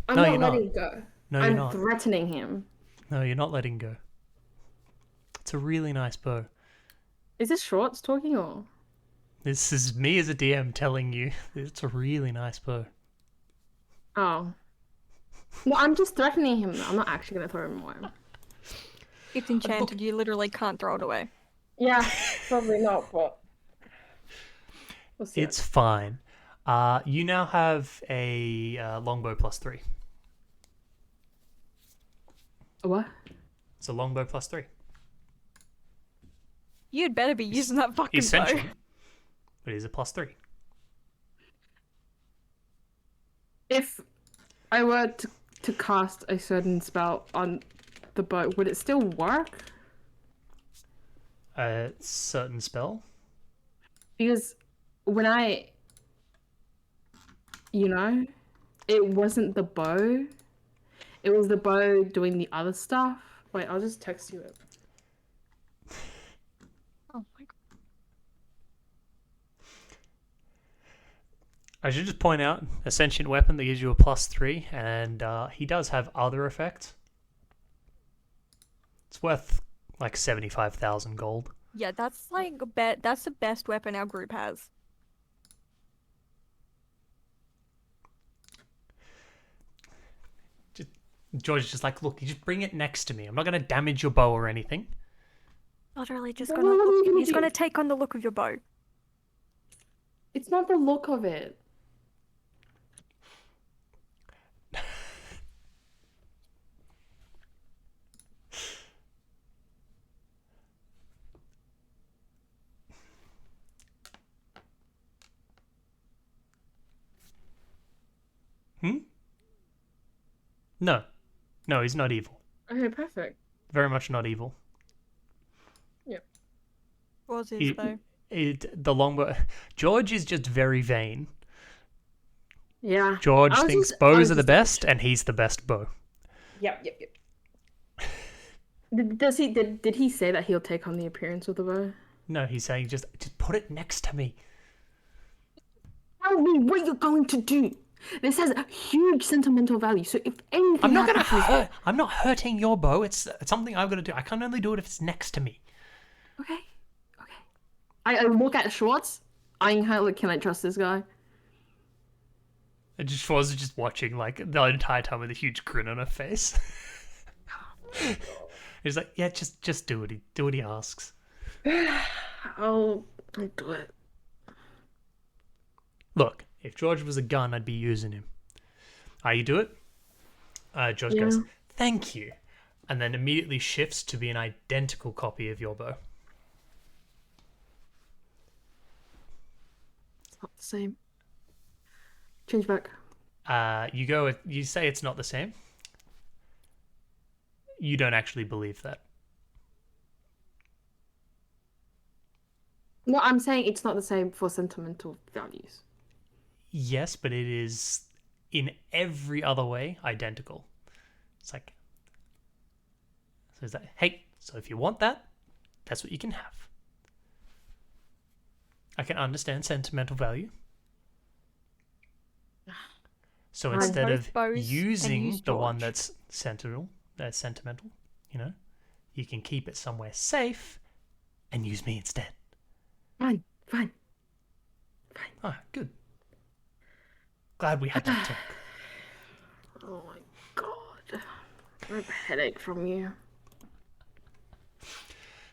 I'm No, not you're not. letting go. No, you're I'm not. threatening him. No, you're not letting go. It's a really nice bow. Is this Shorts talking or? This is me as a DM telling you it's a really nice bow. Oh. No, I'm just threatening him. I'm not actually gonna throw him away. It's enchanted. You literally can't throw it away. Yeah, probably not, but we'll see. It's fine. You now have a longbow +3. What? It's a longbow +3. You'd better be using that fucking He's bow. sentient, but he's a +3. If I were to cast a certain spell on the bow, would it still work? A certain spell? Because when it wasn't the bow. It was the bow doing the other stuff. Wait, I'll just text you it. Oh my god. I should just point out a sentient weapon that gives you a +3, and he does have other effects. It's worth like 75,000 gold. Yeah, that's like that's the best weapon our group has. George is just like, look, you just bring it next to me. I'm not going to damage your bow or anything. Literally just What gonna are you gonna he's do? gonna take on the look of your bow. It's not the look of it. No. No, he's not evil. Okay, perfect. Very much not evil. Was his He- though? The longbow... George is just very vain. Yeah. George I was thinks just- I bows was are the just- best, and he's the best bow. Yep. Did he say that he'll take on the appearance of the bow? No, he's saying just put it next to me. Tell me what you're going to do. This has a huge sentimental value. So if anything I'm not gonna happens- hurt. I'm not hurting your bow. It's something I'm gonna do. I can only do it if it's next to me. Okay. I look at Schwartz, eyeing her like, can I trust this guy? And just was just watching like the entire time with a huge grin on her face. He's like, yeah, just do what he asks. I'll do it. Look, if George was a gun, I'd be using him. You do it? George Yeah. goes, thank you. And then immediately shifts to be an identical copy of your bow. It's not the same. Change back. You say it's not the same. You don't actually believe that. No, I'm saying it's not the same for sentimental values. Yes, but it is in every other way identical. It's like, so it's like, hey, so if you want that, that's what you can have. I can understand sentimental value. So Fine. instead Both of bows and using use the one George. that's sentimental, you know, you can keep it somewhere safe and use me instead. Fine. Ah, good. Glad we had that talk. Oh my god. I have a headache from you.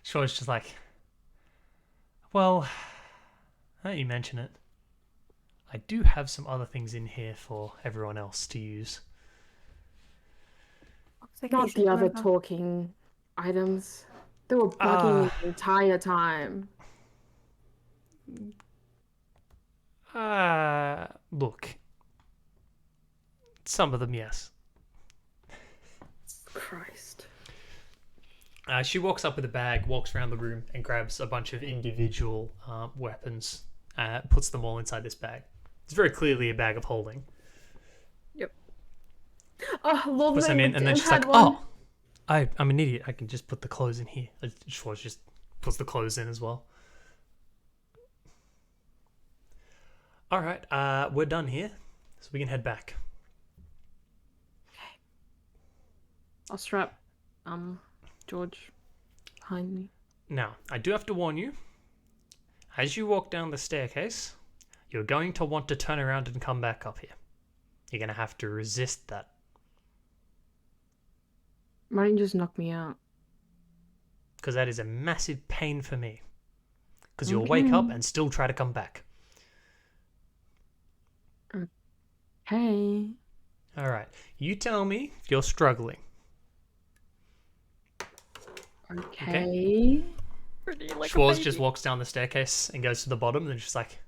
Shaw's just like, well, now you mention it, I do have some other things in here for everyone else to use. Not the other talking items. They were bugging me the entire time. Look. Some of them, yes. Christ. She walks up with a bag, walks around the room, and grabs a bunch of individual weapons, puts them all inside this bag. It's very clearly a bag of holding. Yep. Oh, lovely. Puts them in, and then she's like, I'm an idiot. I can just put the clothes in here. Schwartz just puts the clothes in as well. Alright, we're done here, so we can head back. Okay. I'll strap, George behind me. Now, I do have to warn you, as you walk down the staircase, you're going to want to turn around and come back up here. You're going to have to resist that. Why don't you just knock me out? Because that is a massive pain for me. Because you'll wake up and still try to come back. Okay. Alright, you tell me if you're struggling. Okay. Schwartz just walks down the staircase and goes to the bottom and then she's like,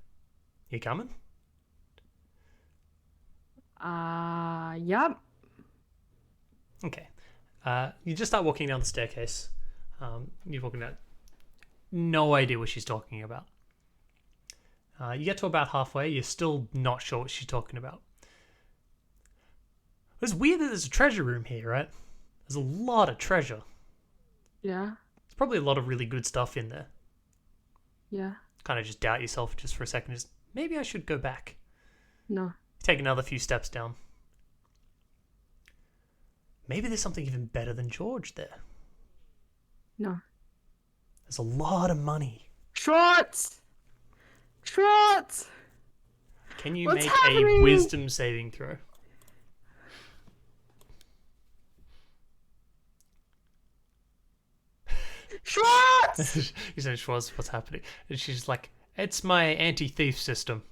you coming? Yep. Okay. You just start walking down the staircase. You're walking down. No idea what she's talking about. You get to about halfway. You're still not sure what she's talking about. It's weird that there's a treasure room here, right? There's a lot of treasure. Yeah. There's probably a lot of really good stuff in there. Yeah. Kind of just doubt yourself just for a second. Just, maybe I should go back. No. Take another few steps down. Maybe there's something even better than George there. No. There's a lot of money. Schwartz! Can you What's make happening? a wisdom saving throw? Schwartz! You said, Schwartz, what's happening? And she's like, it's my anti-thief system.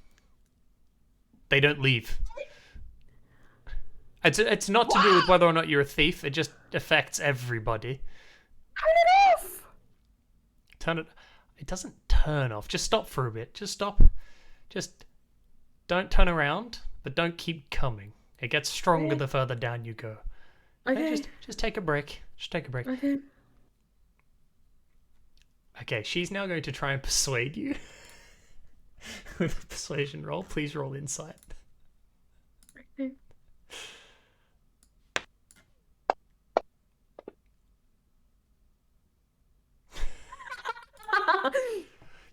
They don't leave. It's not to do with whether or not you're a thief. It just affects everybody. Turn it off! Turn it... It doesn't turn off. Just stop for a bit. Just stop. Just don't turn around, but don't keep coming. It gets stronger the further down you go. Okay. Just take a break. Just take a break. Okay. Okay, she's now going to try and persuade you. With a persuasion roll. Please roll insight. Okay.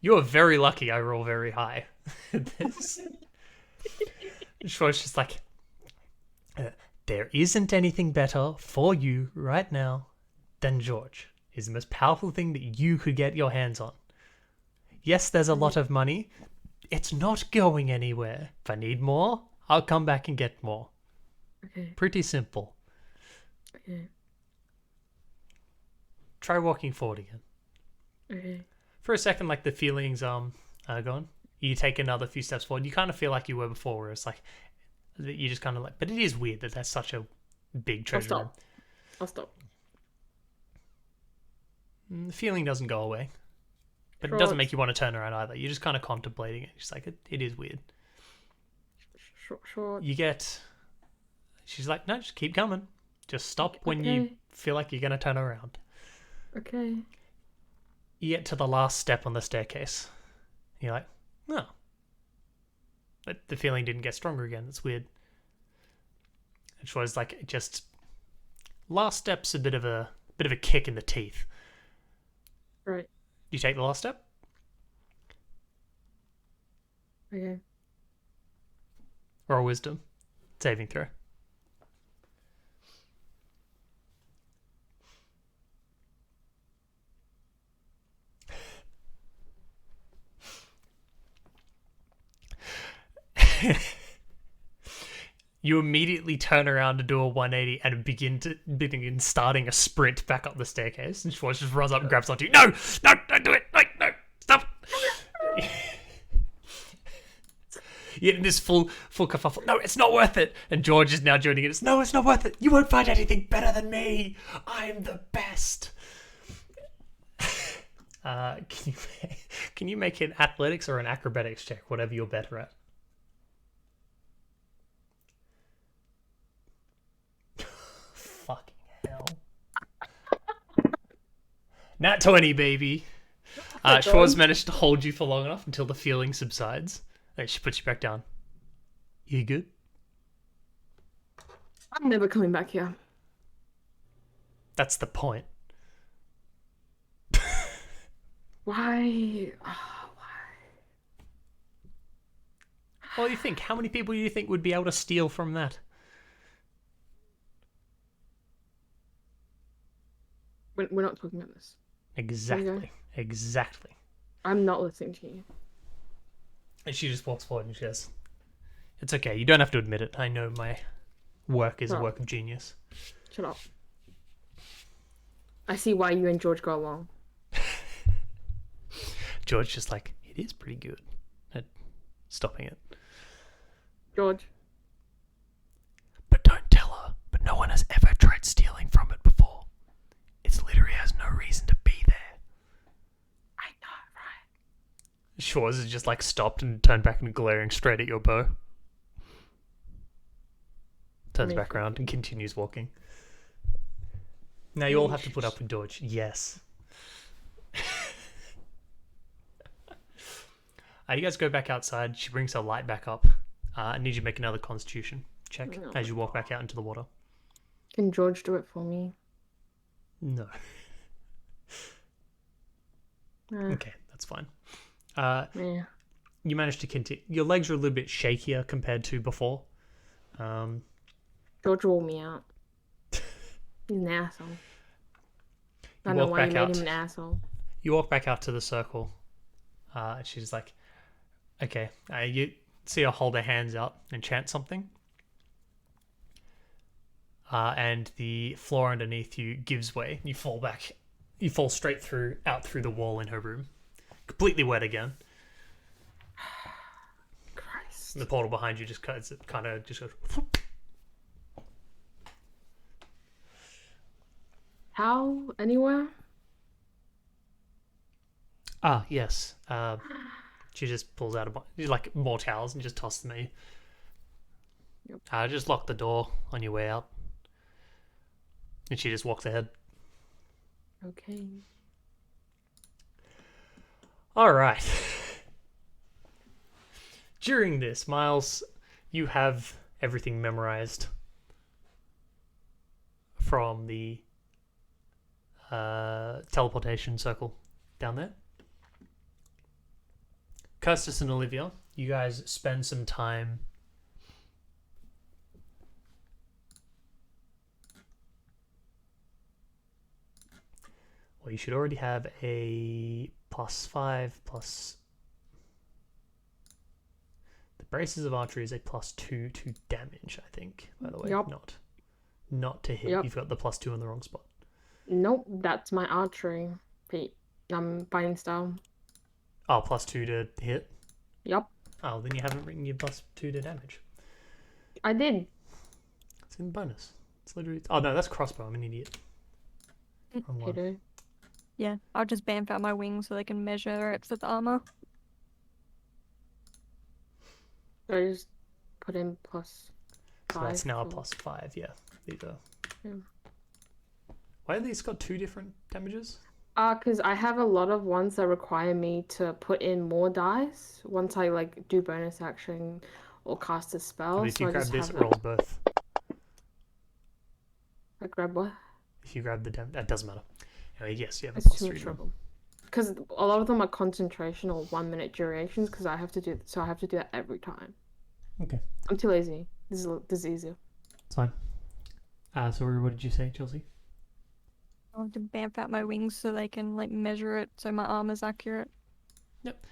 You are very lucky I roll very high. Schwartz just like, there isn't anything better for you right now than George. He's the most powerful thing that you could get your hands on. Yes, there's a lot of money. It's not going anywhere. If I need more, I'll come back and get more. Okay. Pretty simple. Okay. Try walking forward again. Okay. For a second, like the feelings gone. You take another few steps forward. You kind of feel like you were before, where it's like you just kind of like. But it is weird that that's such a big treasure room. I'll stop. The feeling doesn't go away, but it doesn't make you want to turn around either. You're just kind of contemplating it. Just like it is weird. Sure. You get. She's like, no, just keep coming. Just stop when you feel like you're gonna turn around. Okay. You get to the last step on the staircase. You're like, no. But the feeling didn't get stronger again. It's weird. It was like just last step's a bit of a kick in the teeth. Right. You take the last step. Okay. Or a wisdom saving throw. You immediately turn around to do a 180 and begin starting a sprint back up the staircase. And Schwartz just runs up and grabs onto you. No, don't do it. No, stop. You get this full kerfuffle. No, it's not worth it. And George is now joining it. No, it's not worth it. You won't find anything better than me. I'm the best. Can you make an athletics or an acrobatics check, whatever you're better at? Fucking hell. Nat 20, baby. Schwartz managed to hold you for long enough until the feeling subsides. And she puts you back down. You good? I'm never coming back here. That's the point. Why? What do you think? How many people do you think would be able to steal from that? We're not talking about this. Exactly. I'm not listening to you. And she just walks forward and she goes, "It's okay. You don't have to admit it. I know my work is a work of genius." Shut up. I see why you and George go along. George just like, it is pretty good at stopping it. George. But don't tell her. But no one has ever tried stealing from it before. It literally has no reason to be there. I know, right? Shores is just like stopped and turned back and glaring straight at your bow. Turns back around and continues walking. Now you all have to put up with George. Yes. You guys go back outside. She brings her light back up. I need you to make another constitution check as you walk back out into the water. Can George do it for me? No. Okay, that's fine. Yeah. You managed to continue. Your legs are a little bit shakier compared to before. George wore me out. He's an asshole. I don't know walk why you back made out. him an asshole. You walk back out to the circle. And she's like, okay. You see her hold her hands out and chant something. And the floor underneath you gives way. You fall back. You fall straight out through the wall in her room. Completely wet again. Christ. The portal behind you just kind of just goes. How? Anywhere? Yes. She just pulls out like more towels and just tosses them at you. Yep. Just lock the door on your way out. And she just walks ahead. Okay. All right. During this, Miles, you have everything memorized from the teleportation circle down there. Custis and Olivia, you guys spend some time well, you should already have a +5 plus the braces of archery is a +2 to damage, I think, by the way. Yep. Not to hit. Yep. You've got the +2 in the wrong spot. Nope, that's my archery. Fighting style. Oh, +2 to hit? Yep. Oh, then you haven't written your +2 to damage. I did. It's in bonus. It's literally... Oh, no, that's crossbow. I'm an idiot. Wrong one. Peter. Yeah, I'll just bamf out my wings so they can measure it for the armor. So I just put in +5. So that's now a for- +5, yeah. These are... Yeah. Why have these got 2 different damages? Because I have a lot of ones that require me to put in more dice once I like do bonus action or cast a spell. But if so you I grab just this, have it rolls both. I grab what? If you grab the damage... That doesn't matter. Anyway, yes, you have a It's too +3 much to roll. trouble. Because a lot of them are concentration or 1-minute durations. Because I have to do that every time. Okay. I'm too lazy. This is easier. It's fine. So what did you say, Chelsea? I'll have to bamf out my wings so they can like measure it so my armor's accurate. Yep.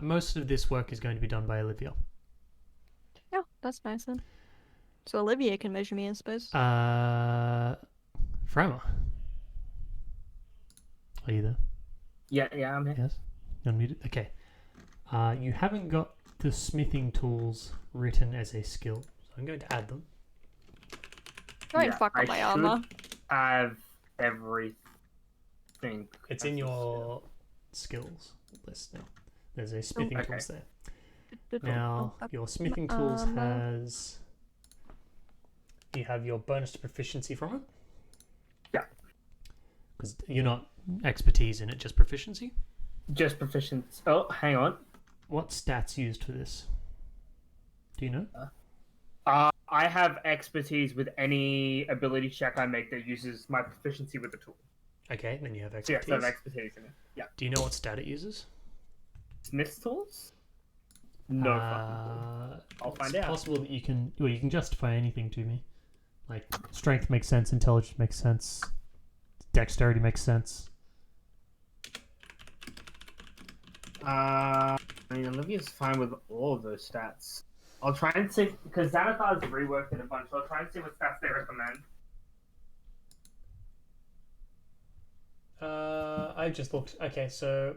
Most of this work is going to be done by Olivia. Yeah, that's nice then. So Olivia can measure me, I suppose. Framer. Are you there? Yeah, I'm here. Yes. You're unmuted? Okay. You haven't got the smithing tools written as a skill, so I'm going to add them. Don't fuck up my armor. Have everything. It's in your skills list now. There's a smithing Okay. tools there. Now, your smithing tools has... You have your bonus to proficiency from it? Yeah. Because you're not expertise in it, just proficiency? Just proficiency. Oh, hang on. What stats used for this? Do you know? I have expertise with any ability check I make that uses my proficiency with the tool. Okay, then you have So expertise. yes, I have expertise in it. Yeah. Do you know what stat it uses? Smith's tools? No fucking clue. I'll find it's out. possible that you can... Well, you can justify anything to me. Like, strength makes sense, intelligence makes sense, dexterity makes sense. I mean, Olivia's fine with all of those stats. I'll try and see, because Xanathar's reworked it a bunch, so I'll try and see what stats they recommend. I just looked... Okay, so...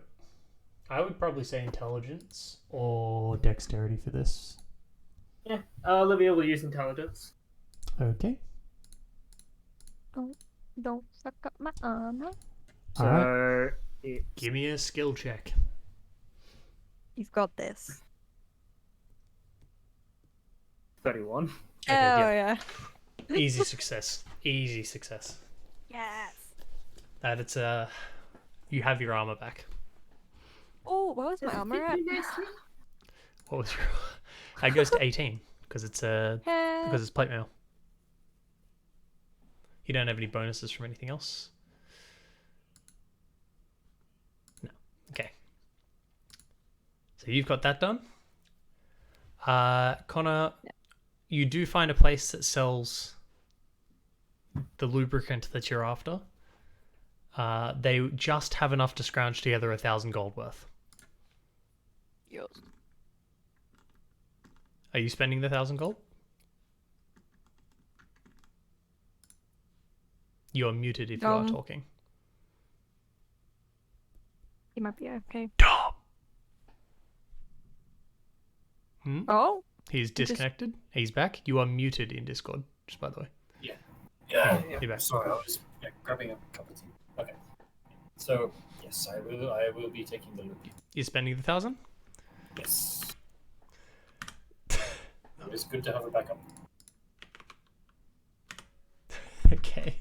I would probably say intelligence or dexterity for this. Yeah, Olivia will use intelligence. Okay. Don't fuck up my armor. So, Alright. it's Give me a skill check. You've got this. 31. Okay, yeah. yeah. Easy success. Easy success. Yes. That it's you have your armor back. Oh, what was my armor at? What was your... It goes to 18 because it's plate mail. You don't have any bonuses from anything else? No. Okay. So you've got that done. Connor, you do find a place that sells the lubricant that you're after. They just have enough to scrounge together 1,000 gold worth. Yes. Are you spending the 1,000 gold? You are muted if you are talking. You might be okay. Stop. Hmm? Oh. He's disconnected. He's back. You are muted in Discord, just by the way. Yeah. You're back. Sorry, I was grabbing a cup of tea. Okay. So yes, I will be taking the loop. You're spending the 1,000? Yes. It's good to have a backup. Okay.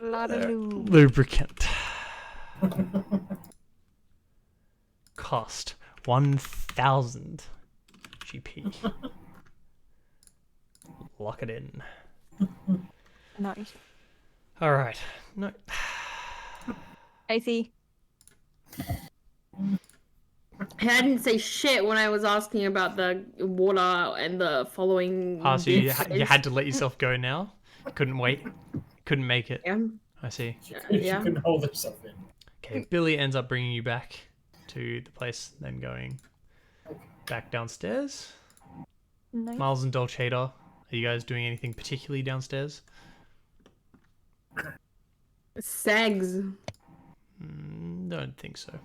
Lot of lube. Lubricant. Cost 1,000 GP. Lock it in. Nice. All right. No. AC. I didn't say shit when I was asking about the water and the following. So you bits. had to let yourself go now? Couldn't wait? Couldn't make it? Yeah. I see. You couldn't hold yourself in. Okay, Billy ends up bringing you back to the place, then going back downstairs. Nice. Miles and Dolchata, are you guys doing anything particularly downstairs? Segs. Don't think so.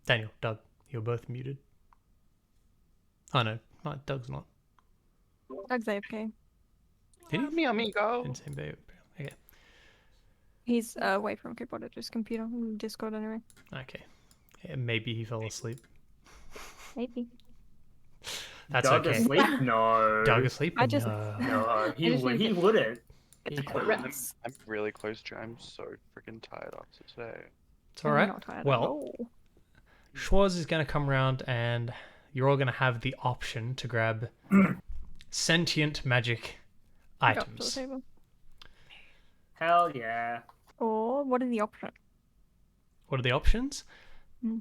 Daniel, Doug, you're both muted. Oh no, Doug's not. Doug's AFK. Did he? Mi amigo. Didn't say babe. Okay. He's away from keyboard at his computer. Discord anyway. Okay. Yeah, maybe he fell asleep. Maybe. That's Doug okay. asleep? No. Doug asleep? I just- No, he just need to- wouldn't. I'm really close to. I'm so freaking tired after today. It's alright. Not tired at Well, all. Schwarz is going to come around and you're all going to have the option to grab sentient magic Go up to the items. table. Hell yeah. Or what are the options? What are the options? Hmm.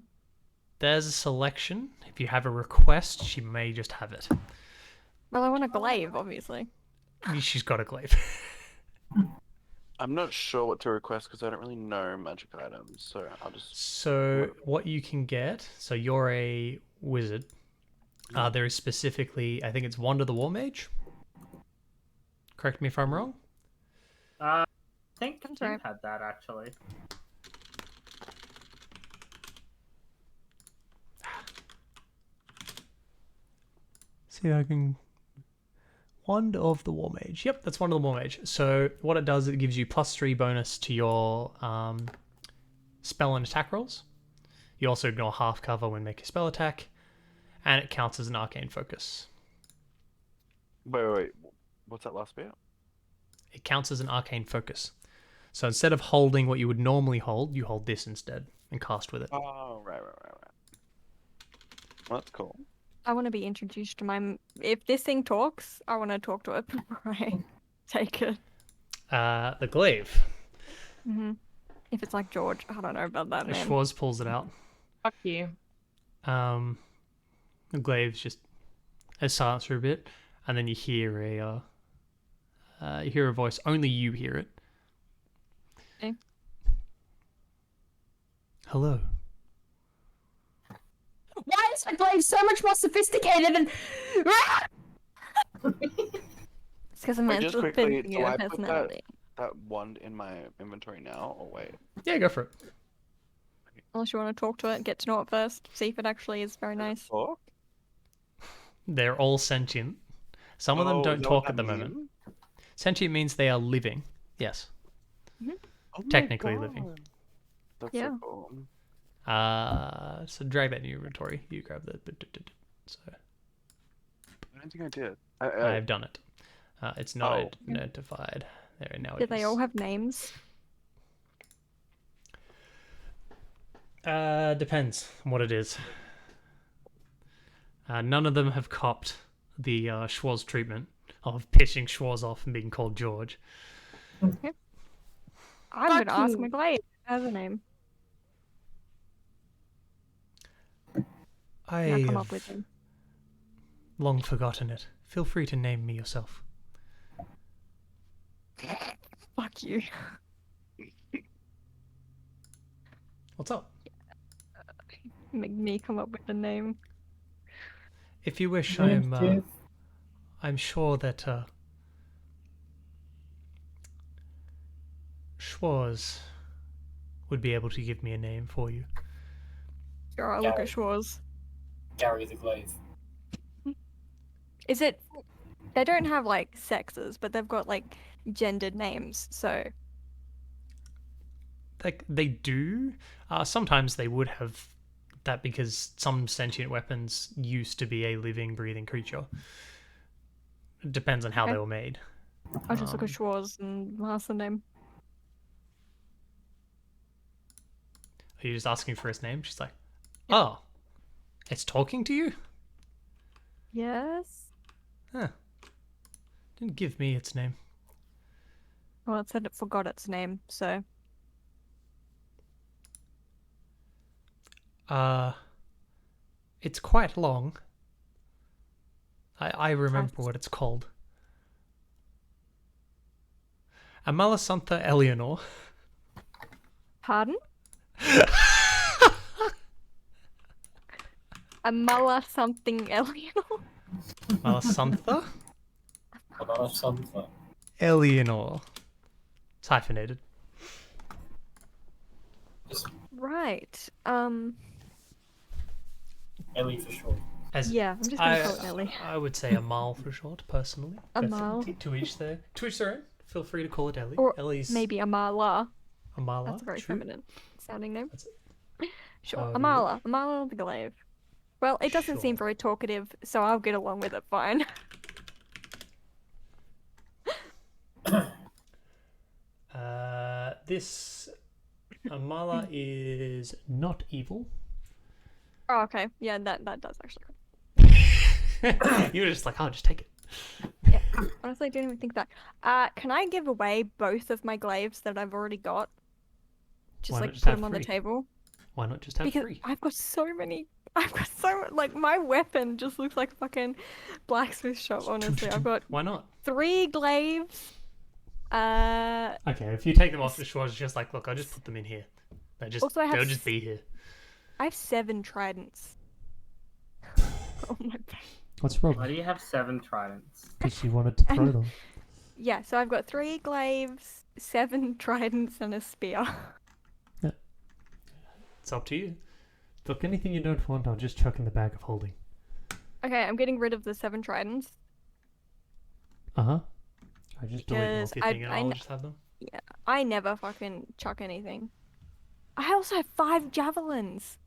There's a selection. If you have a request, she may just have it. Well, I want a glaive, obviously. She's got a glaive. I'm not sure what to request because I don't really know magic items, so I'll just. So what you can get, so you're a wizard. There is specifically, I think it's Wander the War Mage. Correct me if I'm wrong. I think That's you right. had that actually. See if I can... Wand of the War Mage. Yep, that's Wand of the War Mage. So what it does, it gives you +3 bonus to your spell and attack rolls. You also ignore half cover when making a spell attack, and it counts as an arcane focus. Wait. What's that last bit? It counts as an arcane focus. So instead of holding what you would normally hold, you hold this instead and cast with it. Oh, right. That's cool. I want to be introduced to my. If this thing talks, I want to talk to it before I take it. The glaive. If it's like George, I don't know about that, man. Schwarz pulls it out. Fuck you. The glaive's just has silence for a bit, and then you hear a voice. Only you hear it. Okay. Hello. Why is my glaive so much more sophisticated than... It's because I'm Wait, just quickly, do your I put personality. that wand in my inventory now, or wait? Yeah, go for it. Unless you want to talk to it, get to know it first, see if it actually is very nice. Talk? They're all sentient. Some of them Oh, don't is that talk what at the that moment. means? Sentient means they are living. Yes. Oh my Technically God. living. That's Yeah. so cool. So drag that in your inventory. You grab the. So I don't think I did. I've done it. It's not Oh. identified. There now. Do they all have names? Depends on what it is. None of them have copped the Schwarz treatment of pissing Schwarz off and being called George. I'm going to ask Fucking- McGlade. Has a name. I Now come have up with him. long forgotten it. Feel free to name me yourself. Fuck you. What's up? Make me come up with a name. If you wish, James, I'm sure that Schwarz would be able to give me a name for you. Sure, I'll look Gary. at Schwarz. Gary the Glaive. Is it... They don't have, like, sexes, but they've got, like, gendered names, so... Like they do. Sometimes they would have that because some sentient weapons used to be a living, breathing creature. It depends on how Okay. they were made. I'll just look at Schwarz and ask the name. Are you just asking for his name? She's like, oh, it's talking to you? Yes? Huh. Didn't give me its name. Well, it said it forgot its name, so... It's quite long. I remember what it's called. Amalasuntha Eleanor. Pardon? Amala something Eleanor? Amalasuntha Another something. Eleanor. It's hyphenated. Right. Ellie for short. As Yeah, I'm just gonna call it Ellie. I would say Amal for short, personally. Amal. To each their own. Feel free to call it Ellie. Or Ellie's maybe Amala. Amala. That's a very true. feminine sounding name. That's Sure, Um, Amala. Amala the Glaive. Well, it doesn't seem Sure. very talkative, so I'll get along with it fine. This Amala is not evil. Oh, okay. Yeah, that does actually. You were just like, oh, just take it. Yeah, honestly, I didn't even think that. Can I give away both of my glaives that I've already got? Just Why not like just put have them on the three? table. Why not just have Because three? I've got so many. I've got so like my weapon just looks like a fucking blacksmith shop. Honestly, I've got Why not? 3 glaives. Okay, if you take them off the shore, it's just like, look, I'll just put them in here. Also, I have They'll just be here. I have 7 tridents. Oh my god. What's the Why problem? do you have 7 tridents? Because she wanted to throw them. Yeah, so I've got 3 glaives, 7 tridents, and a spear. It's up to you. Look, anything you don't want, I'll just chuck in the bag of holding. Okay, I'm getting rid of the 7 tridents. Uh-huh. I just delete them Because off your thing and I'll just have them. Yeah, I never fucking chuck anything. I also have 5 javelins.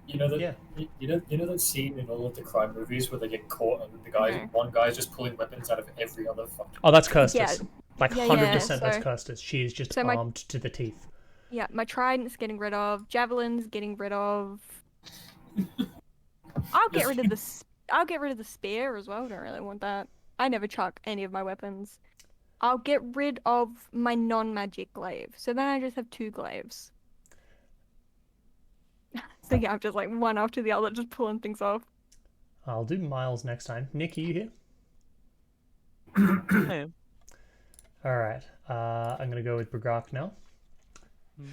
You know that Yeah. you know that scene in all of the crime movies where they get caught and the guy No. one guy's just pulling weapons out of every other fucking. Oh, that's Kirstis. Yeah. Like Yeah, 100% that's so- Kirstis. She is just so my- armed to the teeth. Yeah, my trident's getting rid of, javelins getting rid of. I'll get rid of I'll get rid of the spear as well. Don't really want that. I never chuck any of my weapons. I'll get rid of my non-magic glaive. So then I just have 2 glaives. So yeah, I'm just like one after the other, just pulling things off. I'll do Miles next time. Nick, are you here? I am. Alright. I'm going to go with Bragrak now. Hmm.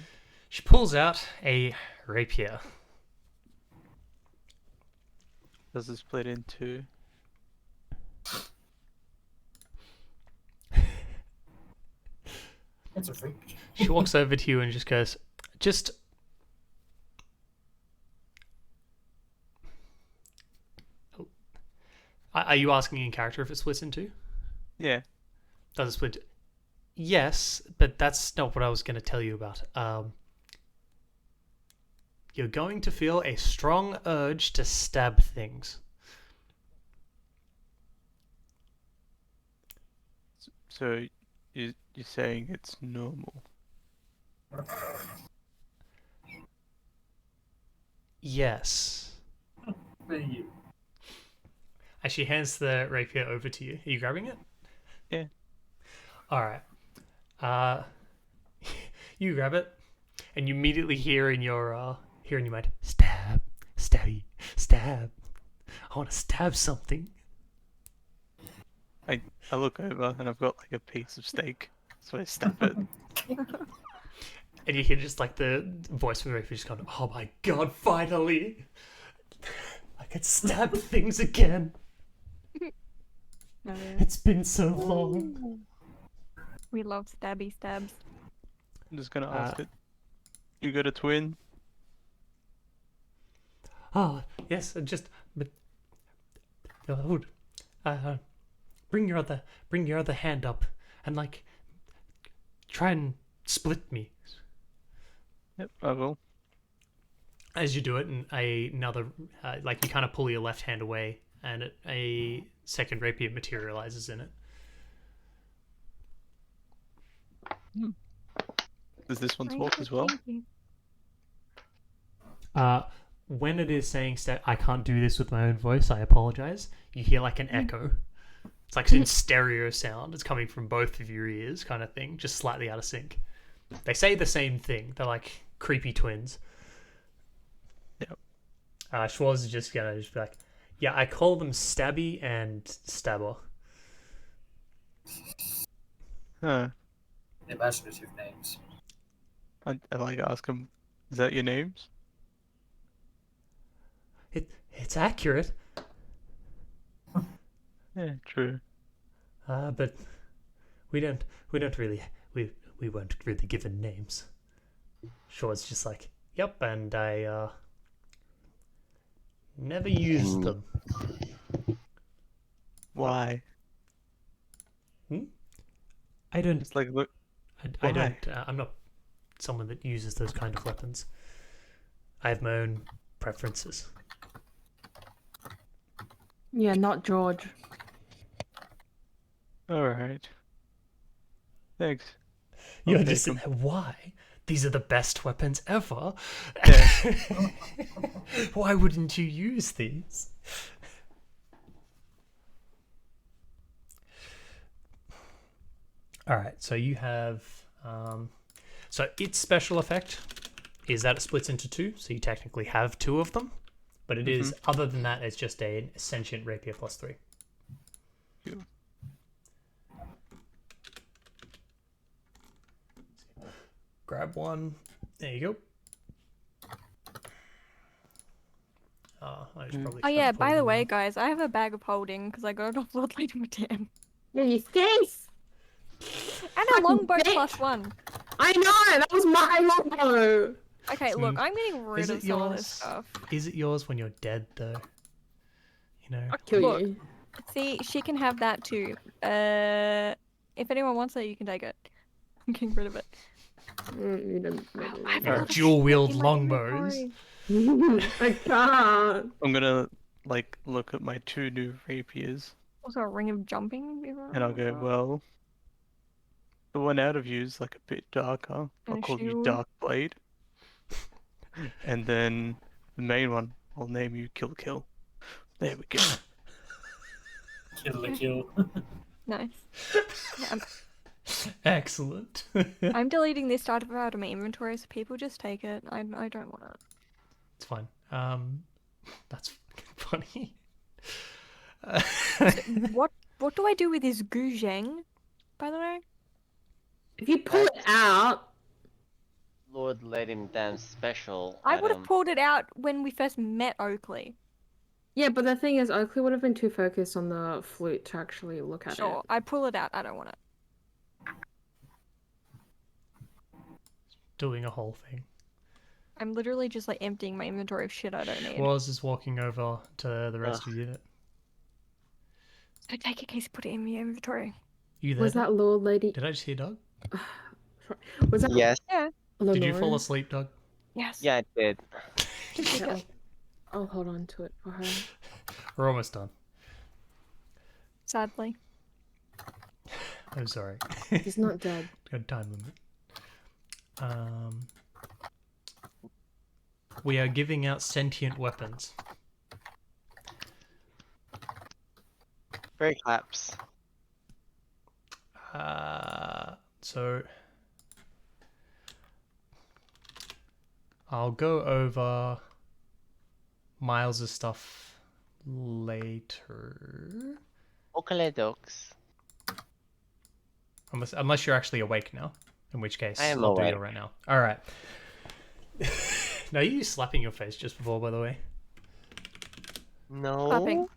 She pulls out a rapier. Does it split in 2? That's a freak. She walks over to you and just goes, just... Are you asking in character if it splits in 2? Yeah. Does it split? Yes, but that's not what I was going to tell you about. You're going to feel a strong urge to stab things. So you're saying it's normal? Yes. Thank you. As she hands the rapier over to you. Are you grabbing it? Yeah. Alright. You grab it, and you immediately hear in your mind, stab, stabby, stab. I want to stab something. I look over and I've got like a piece of steak, so I stab it. And you hear just like the voice from the rapier just going, oh my god, finally! I can stab things again! Oh, yeah. It's been so long. We love stabby stabs. I'm just gonna ask it. You got a twin? Ah, yes, but bring your other hand up and like try and split me. Yep, I will. As you do it, and another like you kind of pull your left hand away, and a second rapier materializes in it. Does this one Thank talk you, as well? thank you. When it is saying I can't do this with my own voice, I apologize. You hear like an echo. It's like in stereo sound. It's coming from both of your ears, kind of thing, just slightly out of sync. They say the same thing. They're like creepy twins. Yep. Schwarz is just gonna be like, yeah, I call them Stabby and Stabber. Huh. Imaginative names. I like ask them, is that your names? It's accurate. Yeah, true. But we weren't really given names. Schwarz just like, yep, and I never used them. Why? I don't. It's like, look, I don't. I'm not someone that uses those kind of weapons. I have my own preferences. Yeah, not George. alright. Thanks. You're I'll just take sitting there, why? These are the best weapons ever. Yeah. Why wouldn't you use these? Alright, so you have... so its special effect is that it splits into 2, so you technically have 2 of them. But it is, other than that, it's just a sentient rapier plus 3. Cool. Grab one. There you I should probably Oh start yeah, by the pausing way, now. guys, I have a bag of holding because I got it off Lord Lady Madame. Yeah, you stinks! And a longbow bitch. +1. I know! That was my longbow! Okay, look, Mm. I'm getting rid Is of it some of this yours? stuff. Is it yours when you're dead, though? You know? I'll kill Look. you. See, she can have that too. If anyone wants it, you can take it. I'm getting rid of it. You don't I have a Your lot of dual shit wield in my longbows. inventory. I can't. I'm gonna like look at my 2 new rapiers, Also, a ring of jumping. and I'll go, well, the one out of you is like a bit darker. I'll And a call you shield. Dark Blade. And then the main one, I'll name you Kill Kill. There we go. Kill the kill. Nice. Yeah, Excellent. I'm deleting this stuff out of my inventory, so people just take it. I don't want it. It's fine. That's fucking funny. What do I do with this Guzheng, by the way? If you pull it out, Lord Lady Madame's special. I would have item. pulled it out when we first met Oakley. yeah, but the thing is, Oakley would have been too focused on the flute to actually look at Sure, it. I pull it out. I don't want it. Doing a whole thing. I'm literally just like emptying my inventory of shit I don't need. Was is walking over to the rest of you. So take it, Casey. Put it in my inventory. You there? Was that Lord Lady? Did I just hear Doug? Was that? Yes. Yeah. Did you fall Lenore? asleep, Doug? Yes. Yeah, I did. Yeah, I'll hold on to it for her. We're almost done. Sadly. I'm sorry. He's not dead. Got a time limit. We are giving out sentient weapons. Very claps. So I'll go over Miles's stuff later. Okay, dokes. Unless you're actually awake now, in which case I am I'll do awake. it right now. All right. Now you slapping your face just before, by the way. No. Clapping.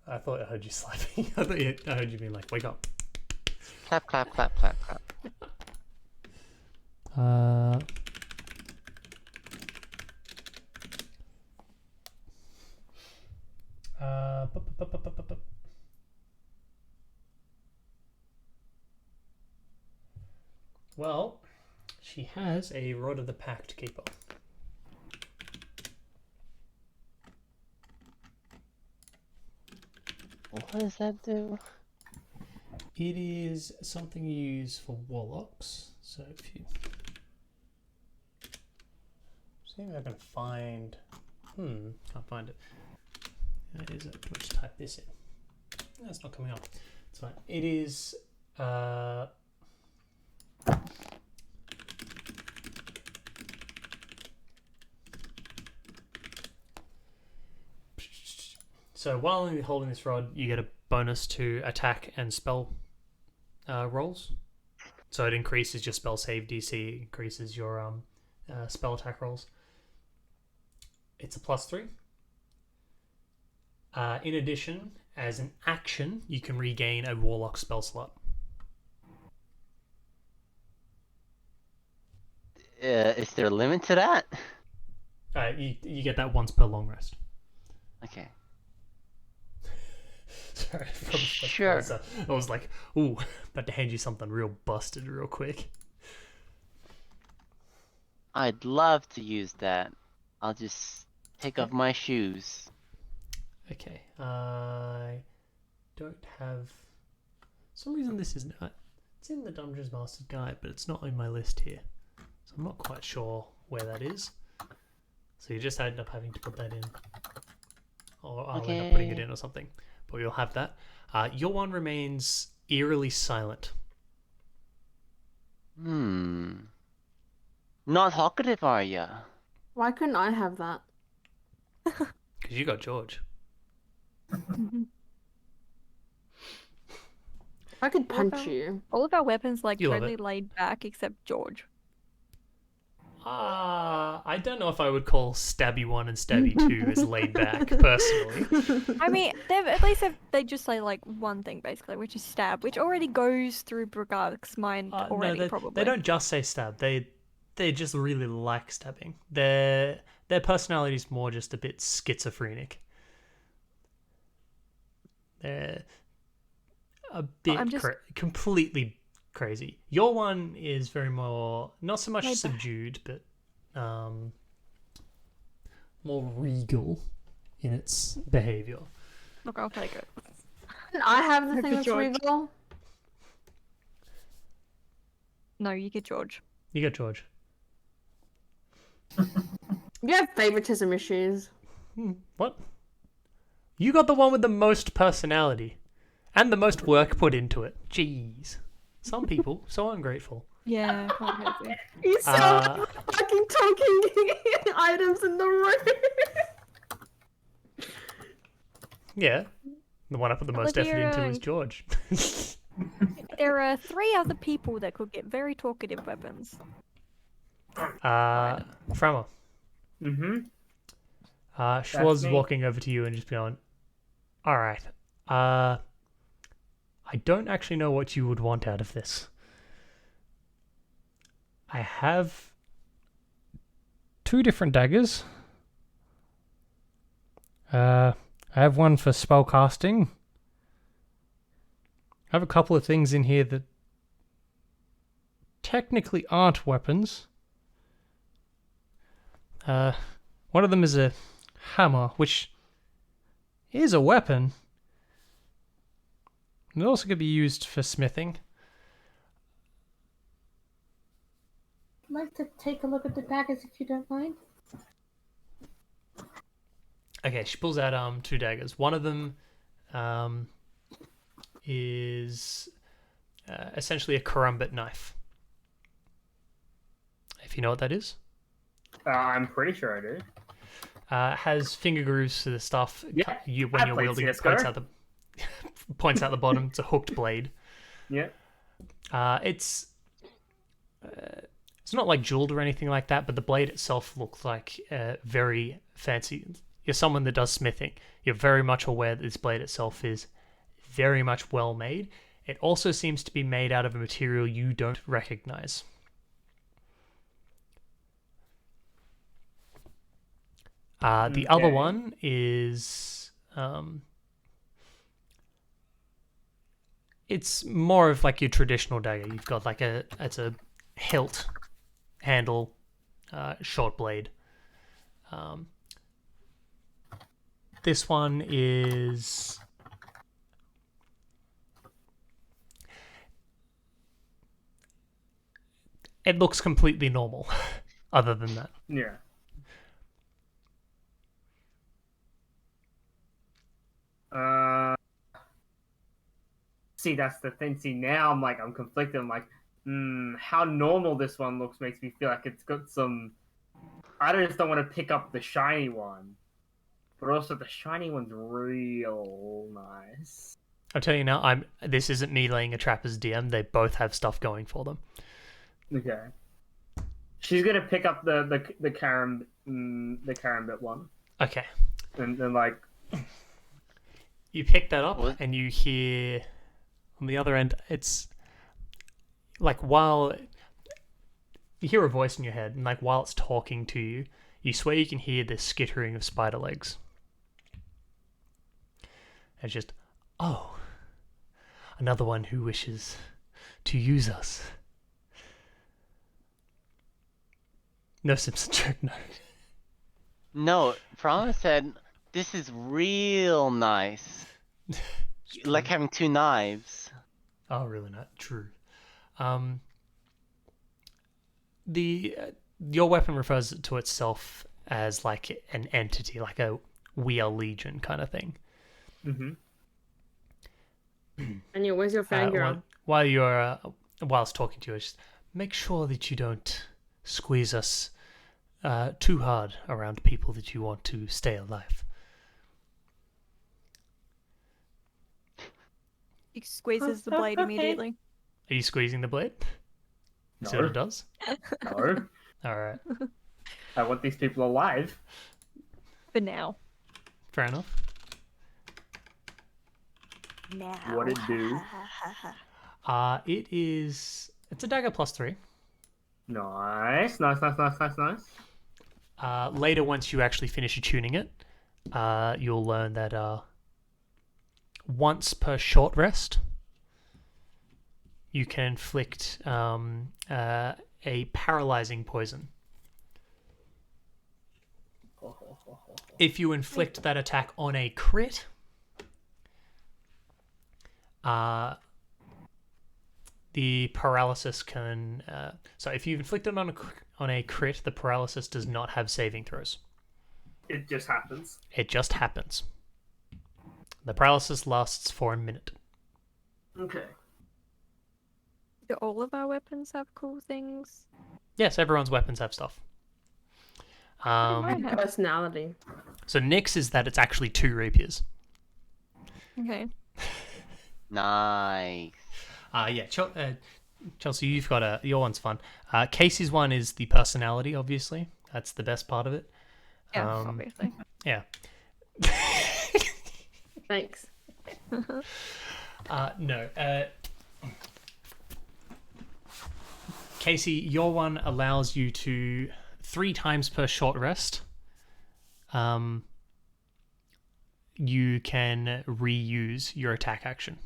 I thought I heard you slapping. I heard you being like, "Wake up." Clap, clap, clap, clap, clap. Well, she has a Rod of the Pact Keeper. What does that do? It is something you use for warlocks. So if you see if I can find, can't find it. It is. Let's type this in. No, it's not coming up. It's fine. It is. So while you're holding this rod, you get a bonus to attack and spell rolls. So it increases your spell save DC, increases your spell attack rolls. It's a +3. In addition, as an action, you can regain a warlock spell slot. Is there a limit to that? You get that once per long rest. Okay. Sorry, Sure. I was like, ooh, about to hand you something real busted real quick. I'd love to use that. I'll just take off my shoes. Okay, I don't have. For some reason this isn't. It's in the Dungeons Master's Guide, but it's not on my list here, so I'm not quite sure where that is. So you just end up having to put that in, or I'll end up putting it in or something. But you'll have that. Your one remains eerily silent. Not talkative, are ya? Why couldn't I have that? Because you got George. I could punch you. All of our weapons like You love totally it. laid back except George. I don't know if I would call Stabby 1 and Stabby 2 as laid back, personally. I mean, at least they just say like one thing basically, which is stab, which already goes through Bruggar's mind already. No, probably they don't just say stab. They just really like stabbing. Their personality is more just a bit schizophrenic. They're a bit completely crazy. Your one is very more, not so much subdued, but more regal in its behavior. Look, I'll take it. I have the thing Look at that's George. regal. No, you get George. You got George. You have favoritism issues. What? You got the one with the most personality and the most work put into it. Jeez. Some people, so ungrateful. Yeah, quite crazy. You sound like fucking talking items in the room. Yeah. The one I put the most effort into is George. There are 3 other people that could get very talkative weapons. Framer. Mm-hmm. Schwarz is me. walking over to you and just going, alright, I don't actually know what you would want out of this. I have 2 different daggers. I have one for spellcasting. I have a couple of things in here that technically aren't weapons. One of them is a hammer, which is a weapon. It also could be used for smithing. I'd like to take a look at the daggers if you don't mind. Okay, she pulls out 2 daggers. One of them is essentially a karambit knife. If you know what that is. I'm pretty sure I do. Has finger grooves to the stuff. Yeah, When you're wielding it, points out the bottom. It's a hooked blade. Yeah. It's not like jeweled or anything like that, but the blade itself looks like very fancy. You're someone that does smithing. You're very much aware that this blade itself is very much well made. It also seems to be made out of a material you don't recognize. The other one is it's more of like your traditional dagger. You've got like it's a hilt handle, short blade. This one is it looks completely normal other than that. Yeah. See, that's the thing. See, now I'm conflicted. I'm like, how normal this one looks makes me feel like it's got some. I just don't want to pick up the shiny one, but also the shiny one's real nice. I'll tell you now. This isn't me laying a trap as DM. They both have stuff going for them. Okay. She's gonna pick up the karambit one. Okay. And then like. You pick that up and you hear on the other end, it's like while you hear a voice in your head and like while it's talking to you, you swear you can hear the skittering of spider legs. And it's just, oh, another one who wishes to use us. No Simpson joke, no. No, Frana said, this is real nice. Like having 2 knives. Oh, really not true. Your weapon refers to itself as like an entity, like a we are legion kind of thing. Mm-hmm. And where's your finger? Whilst talking to you, just make sure that you don't squeeze us too hard around people that you want to stay alive. He squeezes the blade immediately. Are you squeezing the blade? No. See what it does? No. All right. I want these people alive. For now. Fair enough. Now. What it do? It's a dagger +3. Nice. Later, once you actually finish attuning it, you'll learn that once per short rest, you can inflict a paralyzing poison. If you inflict that attack on a crit, the paralysis can. So if you inflict it on a crit, the paralysis does not have saving throws. It just happens. It just happens. The paralysis lasts for a minute. Okay. Do all of our weapons have cool things? Yes, everyone's weapons have stuff. Mine have. Personality. So Nick's is that it's actually 2 rapiers. Okay. Nice. Yeah, Chelsea, you've got your one's fun. Casey's one is the personality, obviously. That's the best part of it. Yeah, obviously. Yeah. Thanks. No. Casey, your one allows you to 3 times per short rest. You can reuse your attack action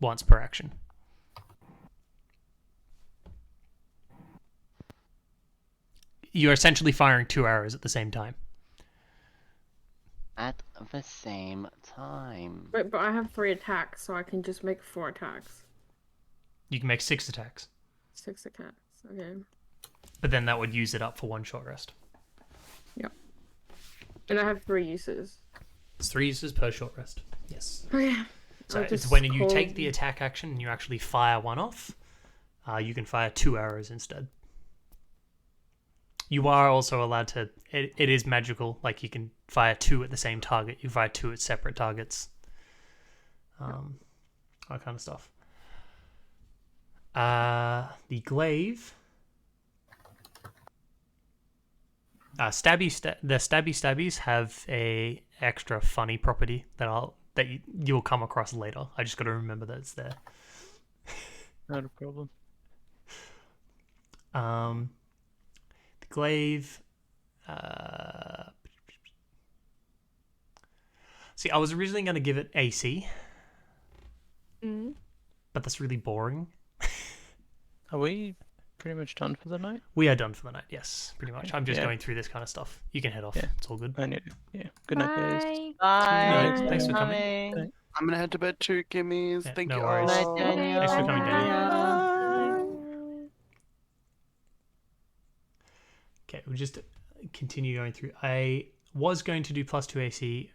once per action. You're essentially firing 2 arrows at the same time. At the same time. Wait, but I have 3 attacks, so I can just make 4 attacks. You can make 6 attacks. 6 attacks, okay. But then that would use it up for 1 short rest. Yep. And I have 3 uses. It's 3 uses per short rest. Yes. Oh yeah. So it's when you take the attack action and you actually fire 1 off, you can fire 2 arrows instead. You are also allowed to... It is magical. Like, you can fire 2 at the same target. You fire 2 at separate targets. That kind of stuff. The glaive... the stabby stabbies have a extra funny property that you'll come across later. I just got to remember that it's there. Not a problem. The glaive. See, I was originally going to give it AC, but that's really boring. Are we pretty much done for the night? We are done for the night, yes, pretty much. I'm just going through this kind of stuff. You can head off. Yeah. It's all good. I need it. Yeah. Good night, guys. Bye. Night. Thanks for coming. I'm gonna head to bed too, Kimmies. Yeah, Thank no you worries. all. Night, Daniel. Thanks for coming, Daniel. Okay, we'll just continue going through. I was going to do +2 AC.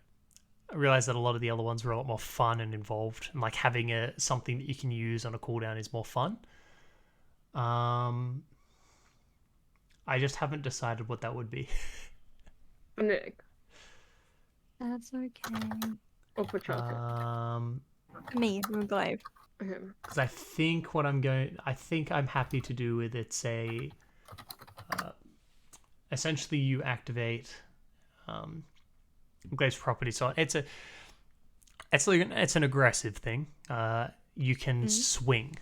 I realized that a lot of the other ones were a lot more fun and involved, and like having something that you can use on a cooldown is more fun. I just haven't decided what that would be. Nick. That's okay. Or for chocolate. Me, with glaive. Okay. Because I think I'm happy to do with it's a essentially you activate Glaive's property. So it's an aggressive thing. You can swing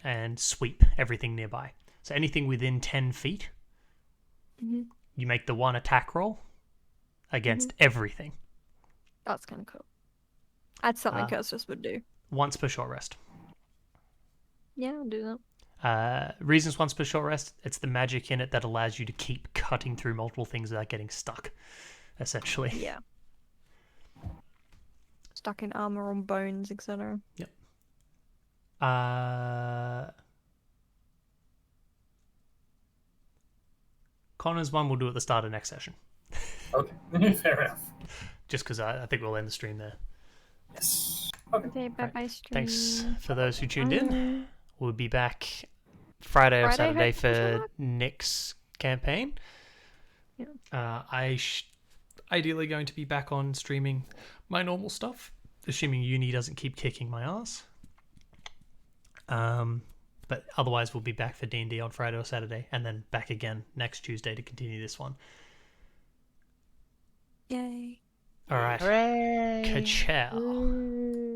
and sweep everything nearby. So anything within 10 feet, you make the 1 attack roll against everything. That's kind of cool. That's something Cursus would do. Once per short rest. Yeah, I'll do that. Reasons once per short rest, it's the magic in it that allows you to keep cutting through multiple things without getting stuck, essentially. Yeah. Stuck in armor on bones, etc. Yep. Connor's one we'll do at the start of next session. Okay, fair enough. Just because I think we'll end the stream there. Yes. Okay, bye-bye stream. Thanks for those who tuned in. We'll be back Friday or Saturday for Nick's campaign. Yeah. Ideally going to be back on streaming my normal stuff, assuming uni doesn't keep kicking my ass. But otherwise, we'll be back for D&D on Friday or Saturday, and then back again next Tuesday to continue this one. Yay. All right. Hooray! Ka-chow.